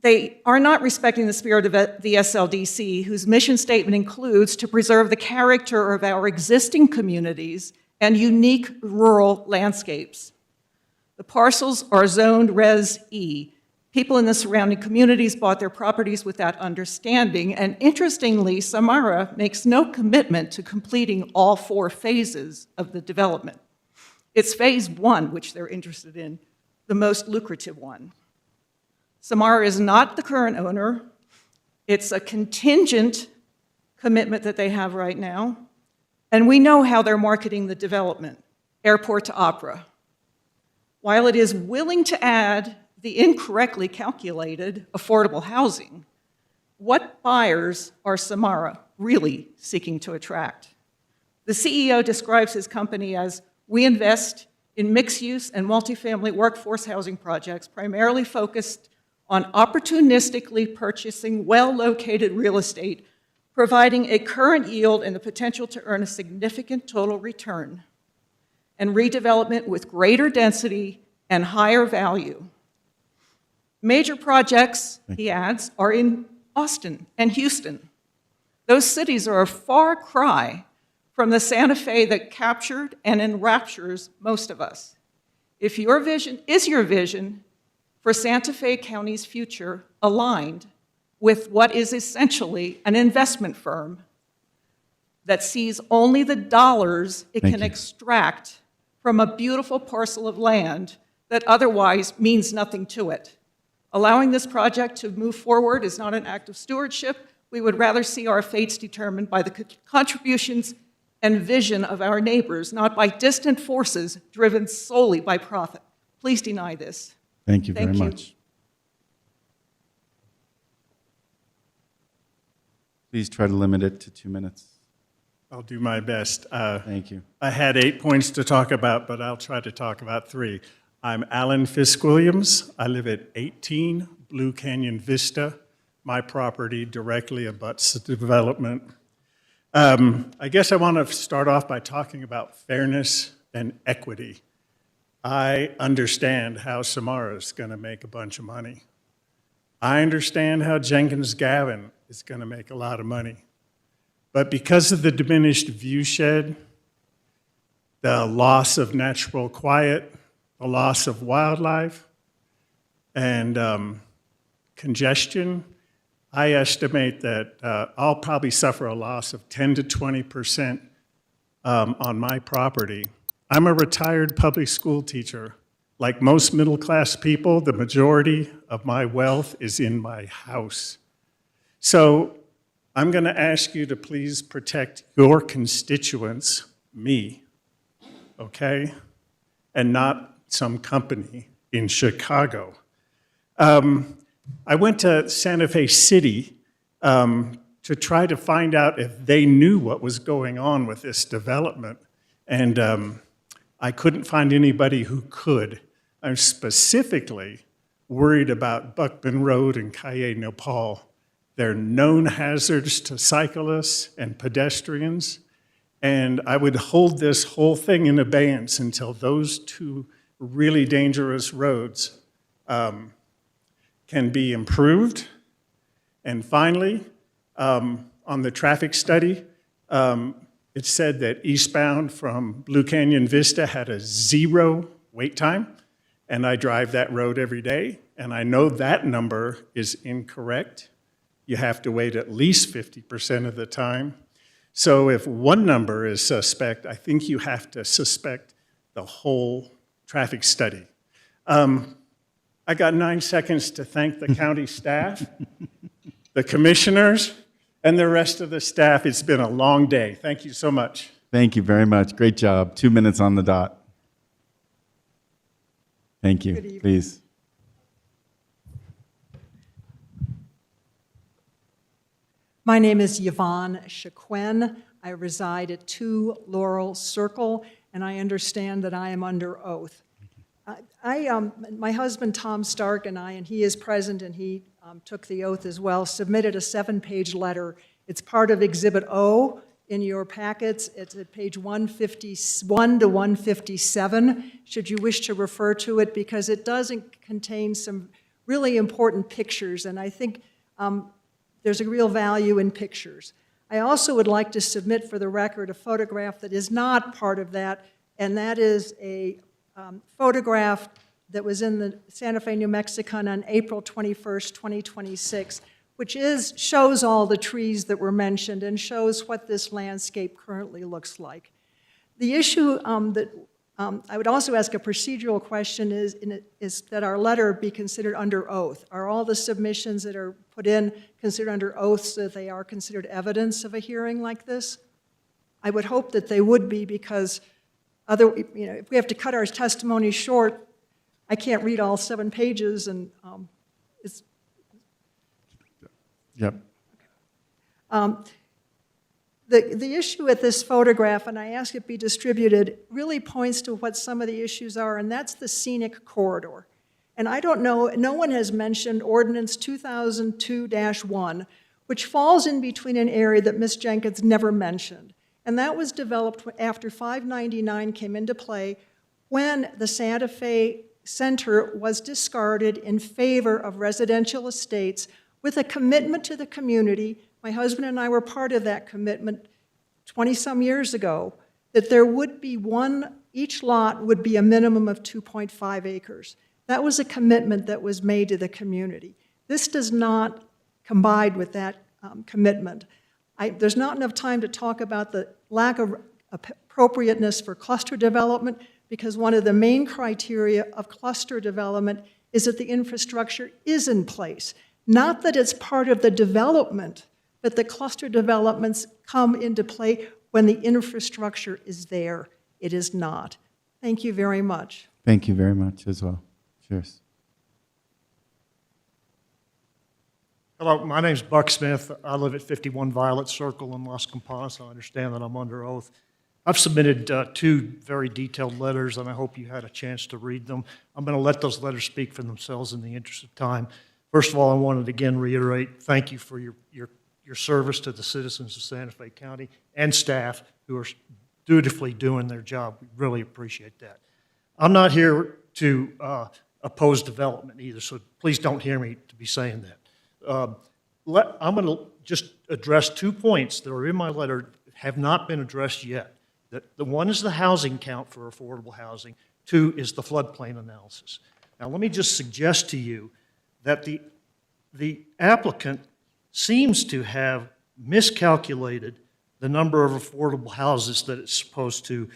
They are not respecting the spirit of the SLDC, whose mission statement includes to preserve the character of our existing communities and unique rural landscapes. The parcels are zoned Res E. People in the surrounding communities bought their properties without understanding, and interestingly, Samara makes no commitment to completing all 4 phases of the development. It's phase 1, which they're interested in, the most lucrative one. Samara is not the current owner. It's a contingent commitment that they have right now, and we know how they're marketing the development, airport to opera. While it is willing to add the incorrectly calculated affordable housing, what buyers are Samara really seeking to attract? The CEO describes his company as, we invest in mixed-use and multifamily workforce housing projects primarily focused on opportunistically purchasing well-located real estate, providing a current yield and the potential to earn a significant total return, and redevelopment with greater density and higher value. Major projects, he adds, are in Austin and Houston. Those cities are a far cry from the Santa Fe that captured and enraptures most of us. If your vision for Santa Fe County's future aligned with what is essentially an investment firm that sees only the dollars it can extract from a beautiful parcel of land that otherwise means nothing to it. Allowing this project to move forward is not an act of stewardship. We would rather see our fates determined by the contributions and vision of our neighbors, not by distant forces driven solely by profit. Please deny this. Thank you very much. Please try to limit it to 2 minutes. I'll do my best. Thank you. I had 8 points to talk about, but I'll try to talk about 3. I'm Alan Fisk-Williams. I live at 18 Blue Canyon Vista. My property directly abuts the development. I guess I want to start off by talking about fairness and equity. I understand how Samara's going to make a bunch of money. I understand how Jenkins Gavin is going to make a lot of money. But because of the diminished viewshed, the loss of natural quiet, the loss of wildlife, and congestion, I estimate that I'll probably suffer a loss of 10 to 20% on my property. I'm a retired public school teacher. Like most middle-class people, the majority of my wealth is in my house. So I'm going to ask you to please protect your constituents, me, okay, and not some company in Chicago. I went to Santa Fe City to try to find out if they knew what was going on with this development, and I couldn't find anybody who could. I'm specifically worried about Buckman Road and Calle Nepal. They're known hazards to cyclists and pedestrians, and I would hold this whole thing in abeyance until those two really dangerous roads can be improved. And finally, on the traffic study, it said that eastbound from Blue Canyon Vista had a 0 wait time, and I drive that road every day, and I know that number is incorrect. You have to wait at least 50% of the time. So if one number is suspect, I think you have to suspect the whole traffic study. I got 9 seconds to thank the county staff, the commissioners, and the rest of the staff. It's been a long day. Thank you so much. Thank you very much. Great job. 2 minutes on the dot. Thank you. Please. My name is Yvonne Chiquen. I reside at 2 Laurel Circle, and I understand that I am under oath. My husband, Tom Stark, and he is present, and he took the oath as well, submitted a 7-page letter. It's part of Exhibit O in your packets. It's at page 151 to 157, should you wish to refer to it, because it doesn't contain some really important pictures, and I think there's a real value in pictures. I also would like to submit for the record a photograph that is not part of that, and that is a photograph that was in the Santa Fe New Mexican on April 21st, 2026, which shows all the trees that were mentioned and shows what this landscape currently looks like. The issue that I would also ask a procedural question is that our letter be considered under oath. Are all the submissions that are put in considered under oath so that they are considered evidence of a hearing like this? I would hope that they would be, because if we have to cut our testimony short, I can't read all 7 pages, and it's... Yep. The issue with this photograph, and I ask it be distributed, really points to what some of the issues are, and that's the scenic corridor. And I don't know, no one has mentioned Ordinance 2002-1, which falls in between an area that Ms. Jenkins never mentioned. And that was developed after 599 came into play, when the Santa Fe Center was discarded in favor of residential estates with a commitment to the community. My husband and I were part of that commitment 20-some years ago, that there would be each lot would be a minimum of 2.5 acres. That was a commitment that was made to the community. This does not combine with that commitment. There's not enough time to talk about the lack of appropriateness for cluster development, because one of the main criteria of cluster development is that the infrastructure is in place. Not that it's part of the development, but the cluster developments come into play when the infrastructure is there. It is not. Thank you very much. Thank you very much as well. Cheers. Hello, my name's Buck Smith. I live at 51 Violet Circle in Las Campanas. I understand that I'm under oath. I've submitted 2 very detailed letters, and I hope you had a chance to read them. I'm going to let those letters speak for themselves in the interest of time. First of all, I wanted to again reiterate, thank you for your service to the citizens of Santa Fe County and staff who are dutifully doing their job. We really appreciate that. I'm not here to oppose development either, so please don't hear me to be saying that. I'm going to just address 2 points that are in my letter that have not been addressed yet. The one is the housing count for affordable housing. 2 is the floodplain analysis. Now, let me just suggest to you that the applicant seems to have miscalculated the number of affordable houses that it's supposed to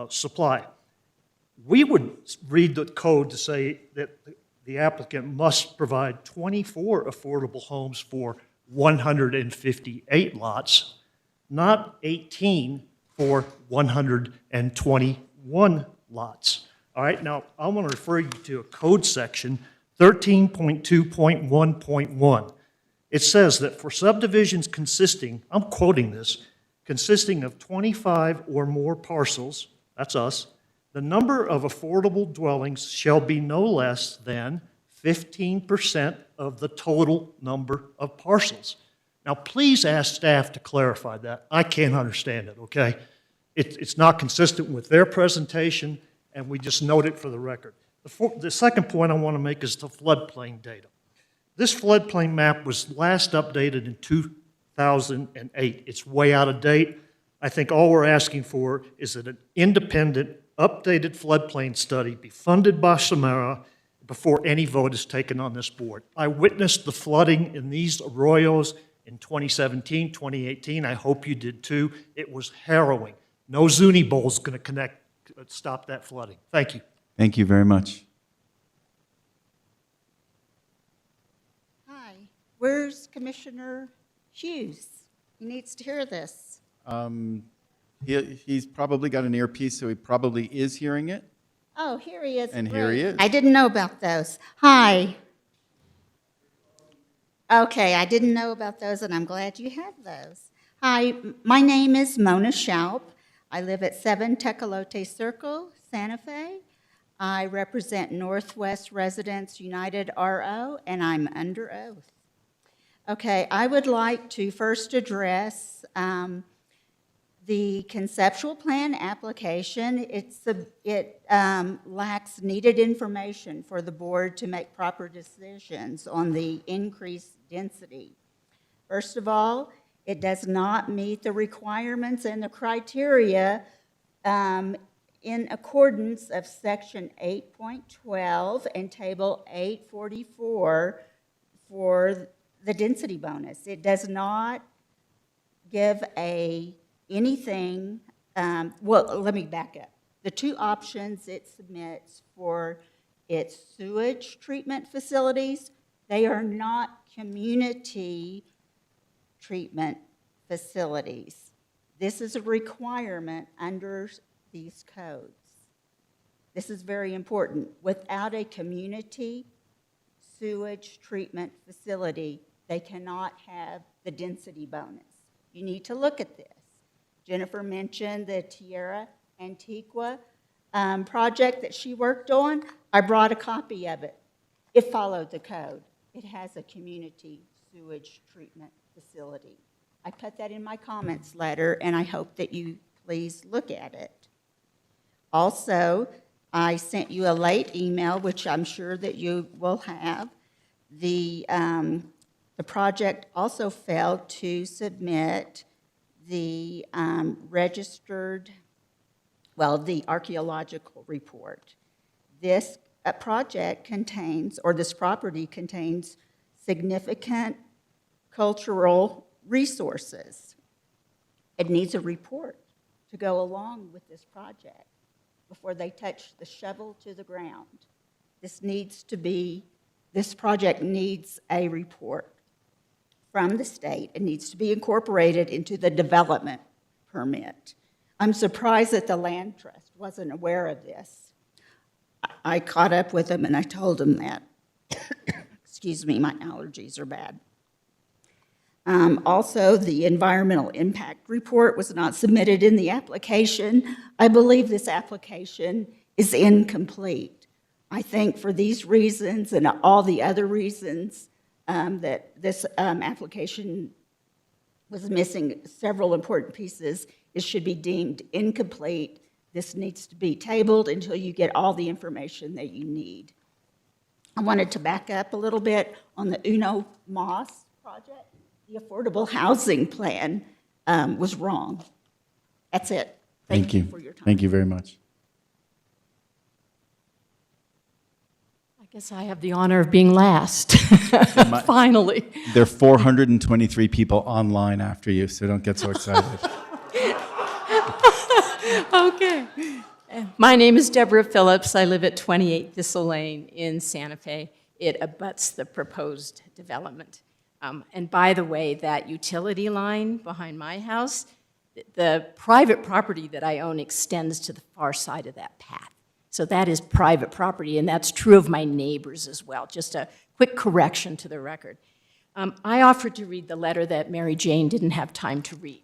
supply. We would read the code to say that the applicant must provide 24 affordable homes for 158 lots, not 18 for 121 lots. All right, now I want to refer you to a code section, 13.2.1.1. It says that for subdivisions consisting, I'm quoting this, consisting of 25 or more parcels, that's us, the number of affordable dwellings shall be no less than 15% of the total number of parcels. Now, please ask staff to clarify that. I can't understand it, okay? It's not consistent with their presentation, and we just note it for the record. The second point I want to make is the floodplain data. This floodplain map was last updated in 2008. It's way out of date. I think all we're asking for is that an independent, updated floodplain study be funded by Samara before any vote is taken on this board. I witnessed the flooding in these arroyos in 2017, 2018. I hope you did too. It was harrowing. No Zuni Bowl is going to stop that flooding. Thank you. Thank you very much. Hi, where's Commissioner Hughes? He needs to hear this. He's probably got an earpiece, so he probably is hearing it. Oh, here he is. And here he is. I didn't know about those. Hi. Okay, I didn't know about those, and I'm glad you have those. Hi, my name is Mona Schaup. I live at 7 Tecolote Circle, Santa Fe. I represent Northwest Residents United RO, and I'm under oath. Okay, I would like to first address the conceptual plan application. It lacks needed information for the board to make proper decisions on the increased density. First of all, it does not meet the requirements and the criteria in accordance of Section 8.12 and Table 844 for the density bonus. It does not give anything, well, let me back up. The 2 options it submits for its sewage treatment facilities, they are not community treatment facilities. This is a requirement under these codes. This is very important. Without a community sewage treatment facility, they cannot have the density bonus. You need to look at this. Jennifer mentioned the Tierra Antigua project that she worked on. I brought a copy of it. It followed the code. It has a community sewage treatment facility. I put that in my comments letter, and I hope that you please look at it. Also, I sent you a late email, which I'm sure that you will have. The The project also failed to submit the the archaeological report. This project contains, or this property contains, significant cultural resources. It needs a report to go along with this project before they touch the shovel to the ground. This project needs a report from the state. It needs to be incorporated into the development permit. I'm surprised that the Land Trust wasn't aware of this. I caught up with them and I told them that. Excuse me, my allergies are bad. Also, the environmental impact report was not submitted in the application. I believe this application is incomplete. I think for these reasons and all the other reasons that this application was missing several important pieces, it should be deemed incomplete. This needs to be tabled until you get all the information that you need. I wanted to back up a little bit on the Uno Moss project. The affordable housing plan was wrong. That's it. Thank you for your time. Thank you very much. I guess I have the honor of being last, finally. There are 423 people online after you, so don't get so excited. Okay. My name is Deborah Phillips. I live at 28 Thistle Lane in Santa Fe. It abuts the proposed development. And by the way, that utility line behind my house, the private property that I own extends to the far side of that path. So that is private property, and that's true of my neighbors as well. Just a quick correction to the record. I offered to read the letter that Mary Jane didn't have time to read.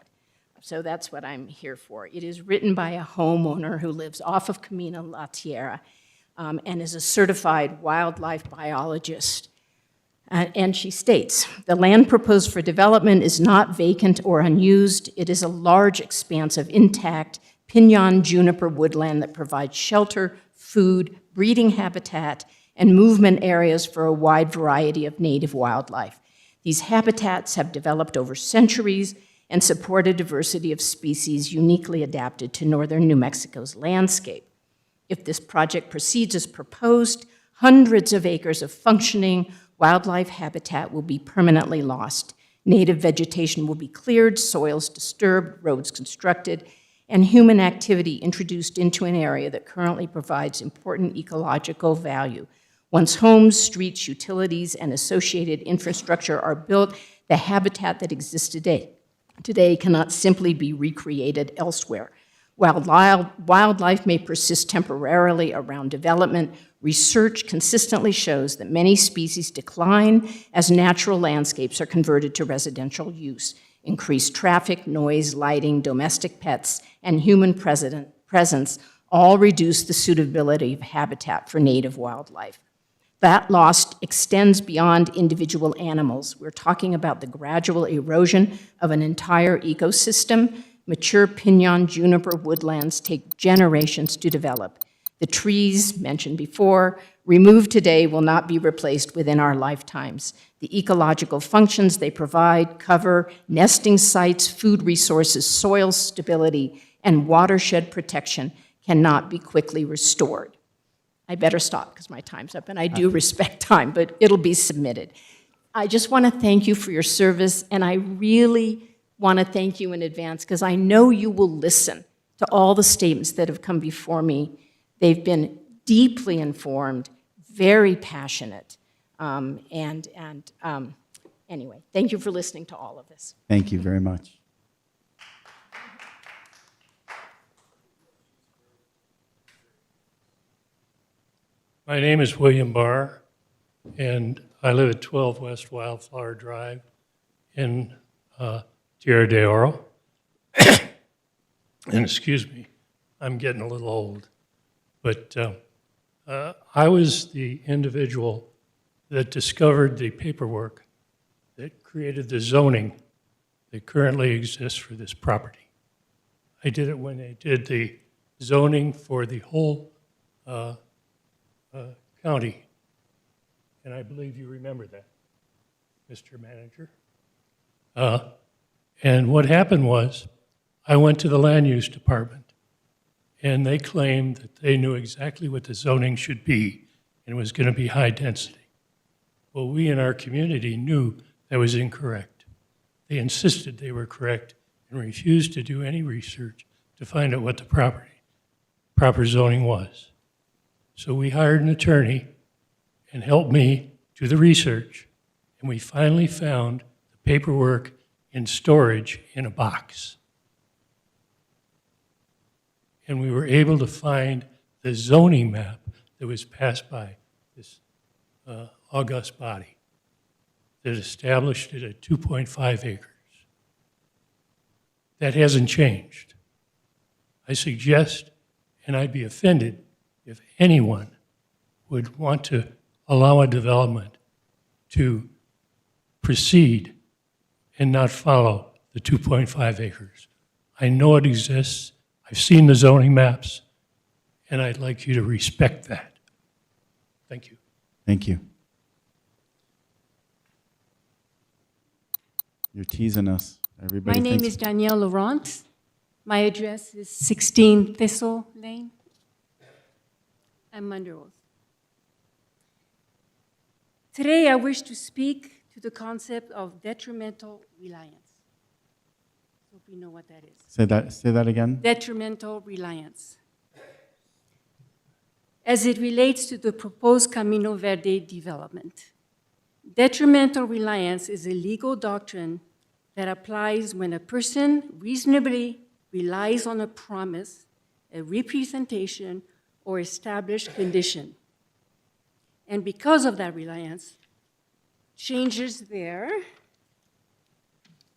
So that's what I'm here for. It is written by a homeowner who lives off of Camino La Tierra and is a certified wildlife biologist. And she states, the land proposed for development is not vacant or unused. It is a large expanse of intact pinon juniper woodland that provides shelter, food, breeding habitat, and movement areas for a wide variety of native wildlife. These habitats have developed over centuries and support a diversity of species uniquely adapted to northern New Mexico's landscape. If this project proceeds as proposed, hundreds of acres of functioning wildlife habitat will be permanently lost. Native vegetation will be cleared, soils disturbed, roads constructed, and human activity introduced into an area that currently provides important ecological value. Once homes, streets, utilities, and associated infrastructure are built, the habitat that exists today cannot simply be recreated elsewhere. While wildlife may persist temporarily around development, research consistently shows that many species decline as natural landscapes are converted to residential use. Increased traffic, noise, lighting, domestic pets, and human presence all reduce the suitability of habitat for native wildlife. That loss extends beyond individual animals. We're talking about the gradual erosion of an entire ecosystem. Mature pinon juniper woodlands take generations to develop. The trees, mentioned before, removed today will not be replaced within our lifetimes. The ecological functions they provide, cover, nesting sites, food resources, soil stability, and watershed protection cannot be quickly restored. I better stop because my time's up, and I do respect time, but it'll be submitted. I just want to thank you for your service, and I really want to thank you in advance because I know you will listen to all the statements that have come before me. They've been deeply informed, very passionate, anyway, thank you for listening to all of this. Thank you very much. My name is William Barr, and I live at 12 West Wildflower Drive in Tierra de Oro. And excuse me, I'm getting a little old. But I was the individual that discovered the paperwork that created the zoning that currently exists for this property. I did it when they did the zoning for the whole county, and I believe you remember that. Mr. Manager. And what happened was, I went to the land use department, and they claimed that they knew exactly what the zoning should be, and it was going to be high density. Well, we in our community knew that was incorrect. They insisted they were correct and refused to do any research to find out what the proper zoning was. So we hired an attorney and helped me do the research, and we finally found the paperwork in storage in a box. And we were able to find the zoning map that was passed by this august body that established it at 2.5 acres. That hasn't changed. I suggest, and I'd be offended if anyone would want to allow a development to proceed and not follow the 2.5 acres. I know it exists. I've seen the zoning maps, and I'd like you to respect that. Thank you. Thank you. You're teasing us. Everybody My name thinks- is Danielle Laurent. My address is 16 Thistle Lane. I'm under oath. Today, I wish to speak to the concept of detrimental reliance. Hope you know what that is. Say that again. Detrimental reliance. As it relates to the proposed Camino Verde development. Detrimental reliance is a legal doctrine that applies when a person reasonably relies on a promise, a representation, or established condition. And because of that reliance, changes their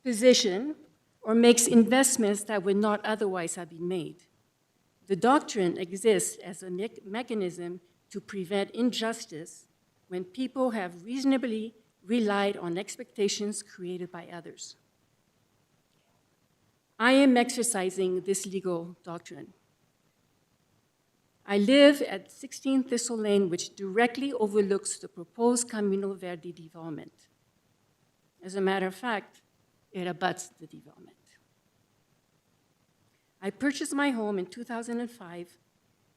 position or makes investments that would not otherwise have been made. The doctrine exists as a mechanism to prevent injustice when people have reasonably relied on expectations created by others. I am exercising this legal doctrine. I live at 16 Thistle Lane, which directly overlooks the proposed Camino Verde development. As a matter of fact, it abuts the development. I purchased my home in 2005.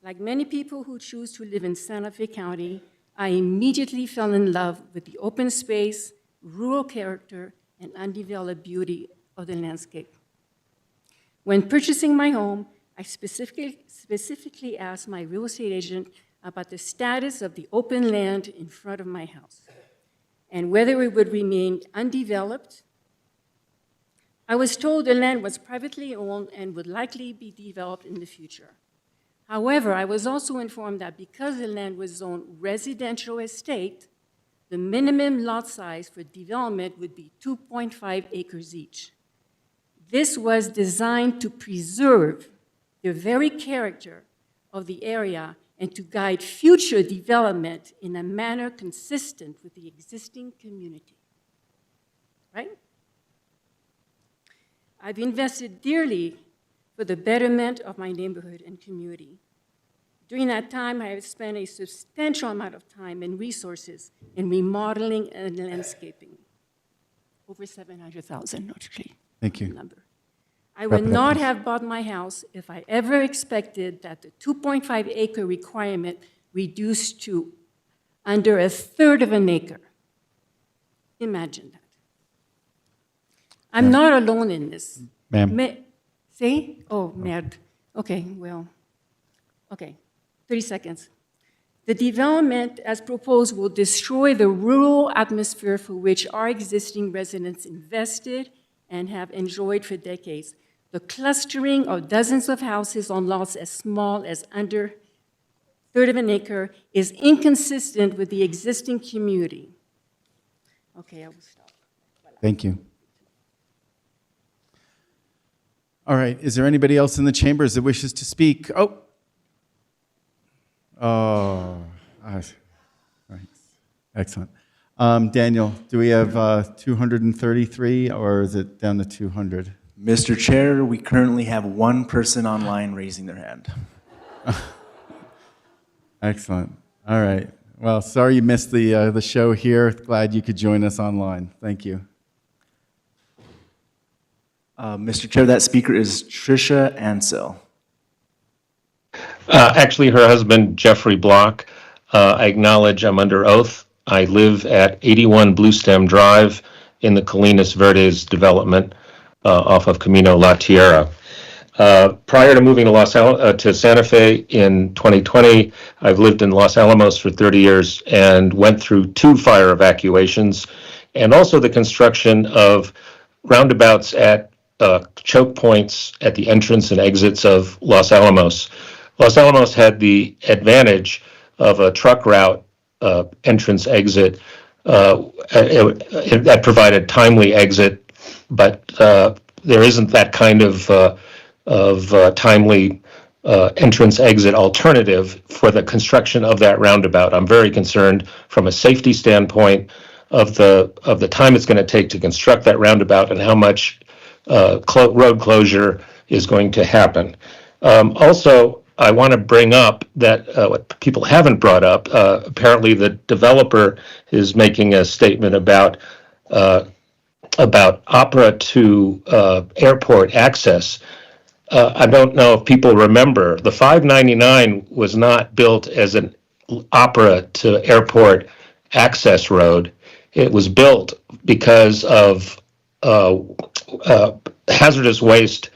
Like many people who choose to live in Santa Fe County, I immediately fell in love with the open space, rural character, and undeveloped beauty of the landscape. When purchasing my home, I specifically asked my real estate agent about the status of the open land in front of my house and whether it would remain undeveloped. I was told the land was privately owned and would likely be developed in the future. However, I was also informed that because the land was zoned residential estate, the minimum lot size for development would be 2.5 acres each. This was designed to preserve the very character of the area and to guide future development in a manner consistent with the existing community. Right? I've invested dearly for the betterment of my neighborhood and community. During that time, I have spent a substantial amount of time and resources in remodeling and landscaping. Over $700,000, actually. Thank you. Number. I would not have bought my house if I ever expected that the 2.5 acre requirement reduced to under a third of an acre. Imagine that. I'm not alone in this. Ma'am. See? Oh, merde. Okay, well, okay, 30 seconds. The development as proposed will destroy the rural atmosphere for which our existing residents invested and have enjoyed for decades. The clustering of dozens of houses on lots as small as under a third of an acre is inconsistent with the existing community. Okay, I will stop. Thank you. All right, is there anybody else in the chambers that wishes to speak? Right. Excellent. Daniel, do we have 233 or is it down to 200? Mr. Chair, we currently have one person online raising their hand. Excellent. All right. Well, sorry you missed the show here. Glad you could join us online. Thank you. Mr. Chair, that speaker is Tricia Ansell. Actually, her husband, Jeffrey Block. I acknowledge I'm under oath. I live at 81 Bluestem Drive in the Colinas Verdes development off of Camino La Tierra. Prior to moving to Santa Fe in 2020, I've lived in Los Alamos for 30 years and went through 2 fire evacuations and also the construction of roundabouts at choke points at the entrance and exits of Los Alamos. Los Alamos had the advantage of a truck route entrance exit that provided timely exit, but there isn't that kind of timely entrance exit alternative for the construction of that roundabout. I'm very concerned from a safety standpoint of the time it's going to take to construct that roundabout and how much road closure is going to happen. Also, I want to bring up that what people haven't brought up, apparently the developer is making a statement about opera to airport access. I don't know if people remember, the 599 was not built as an opera to airport access road. It was built because of hazardous waste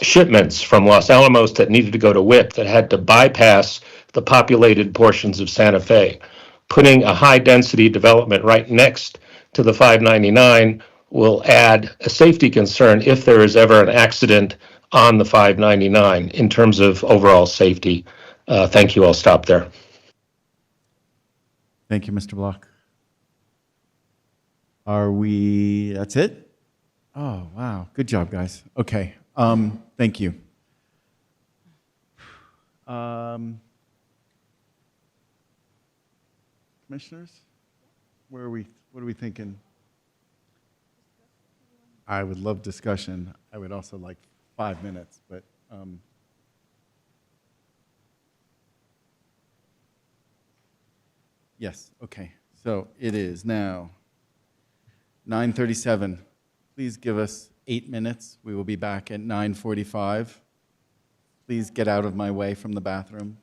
shipments from Los Alamos that needed to go to WIP that had to bypass the populated portions of Santa Fe. Putting a high-density development right next to the 599 will add a safety concern if there is ever an accident on the 599 in terms of overall safety. Thank you. I'll stop there. Thank you, Mr. Block. That's it? Oh, wow. Good job, guys. Okay. Thank you. Commissioners, what are we thinking? I would love discussion. I would also like 5 minutes, but yes, okay. So it is now 9:37. Please give us 8 minutes. We will be back at 9:45. Please get out of my way from the bathroom.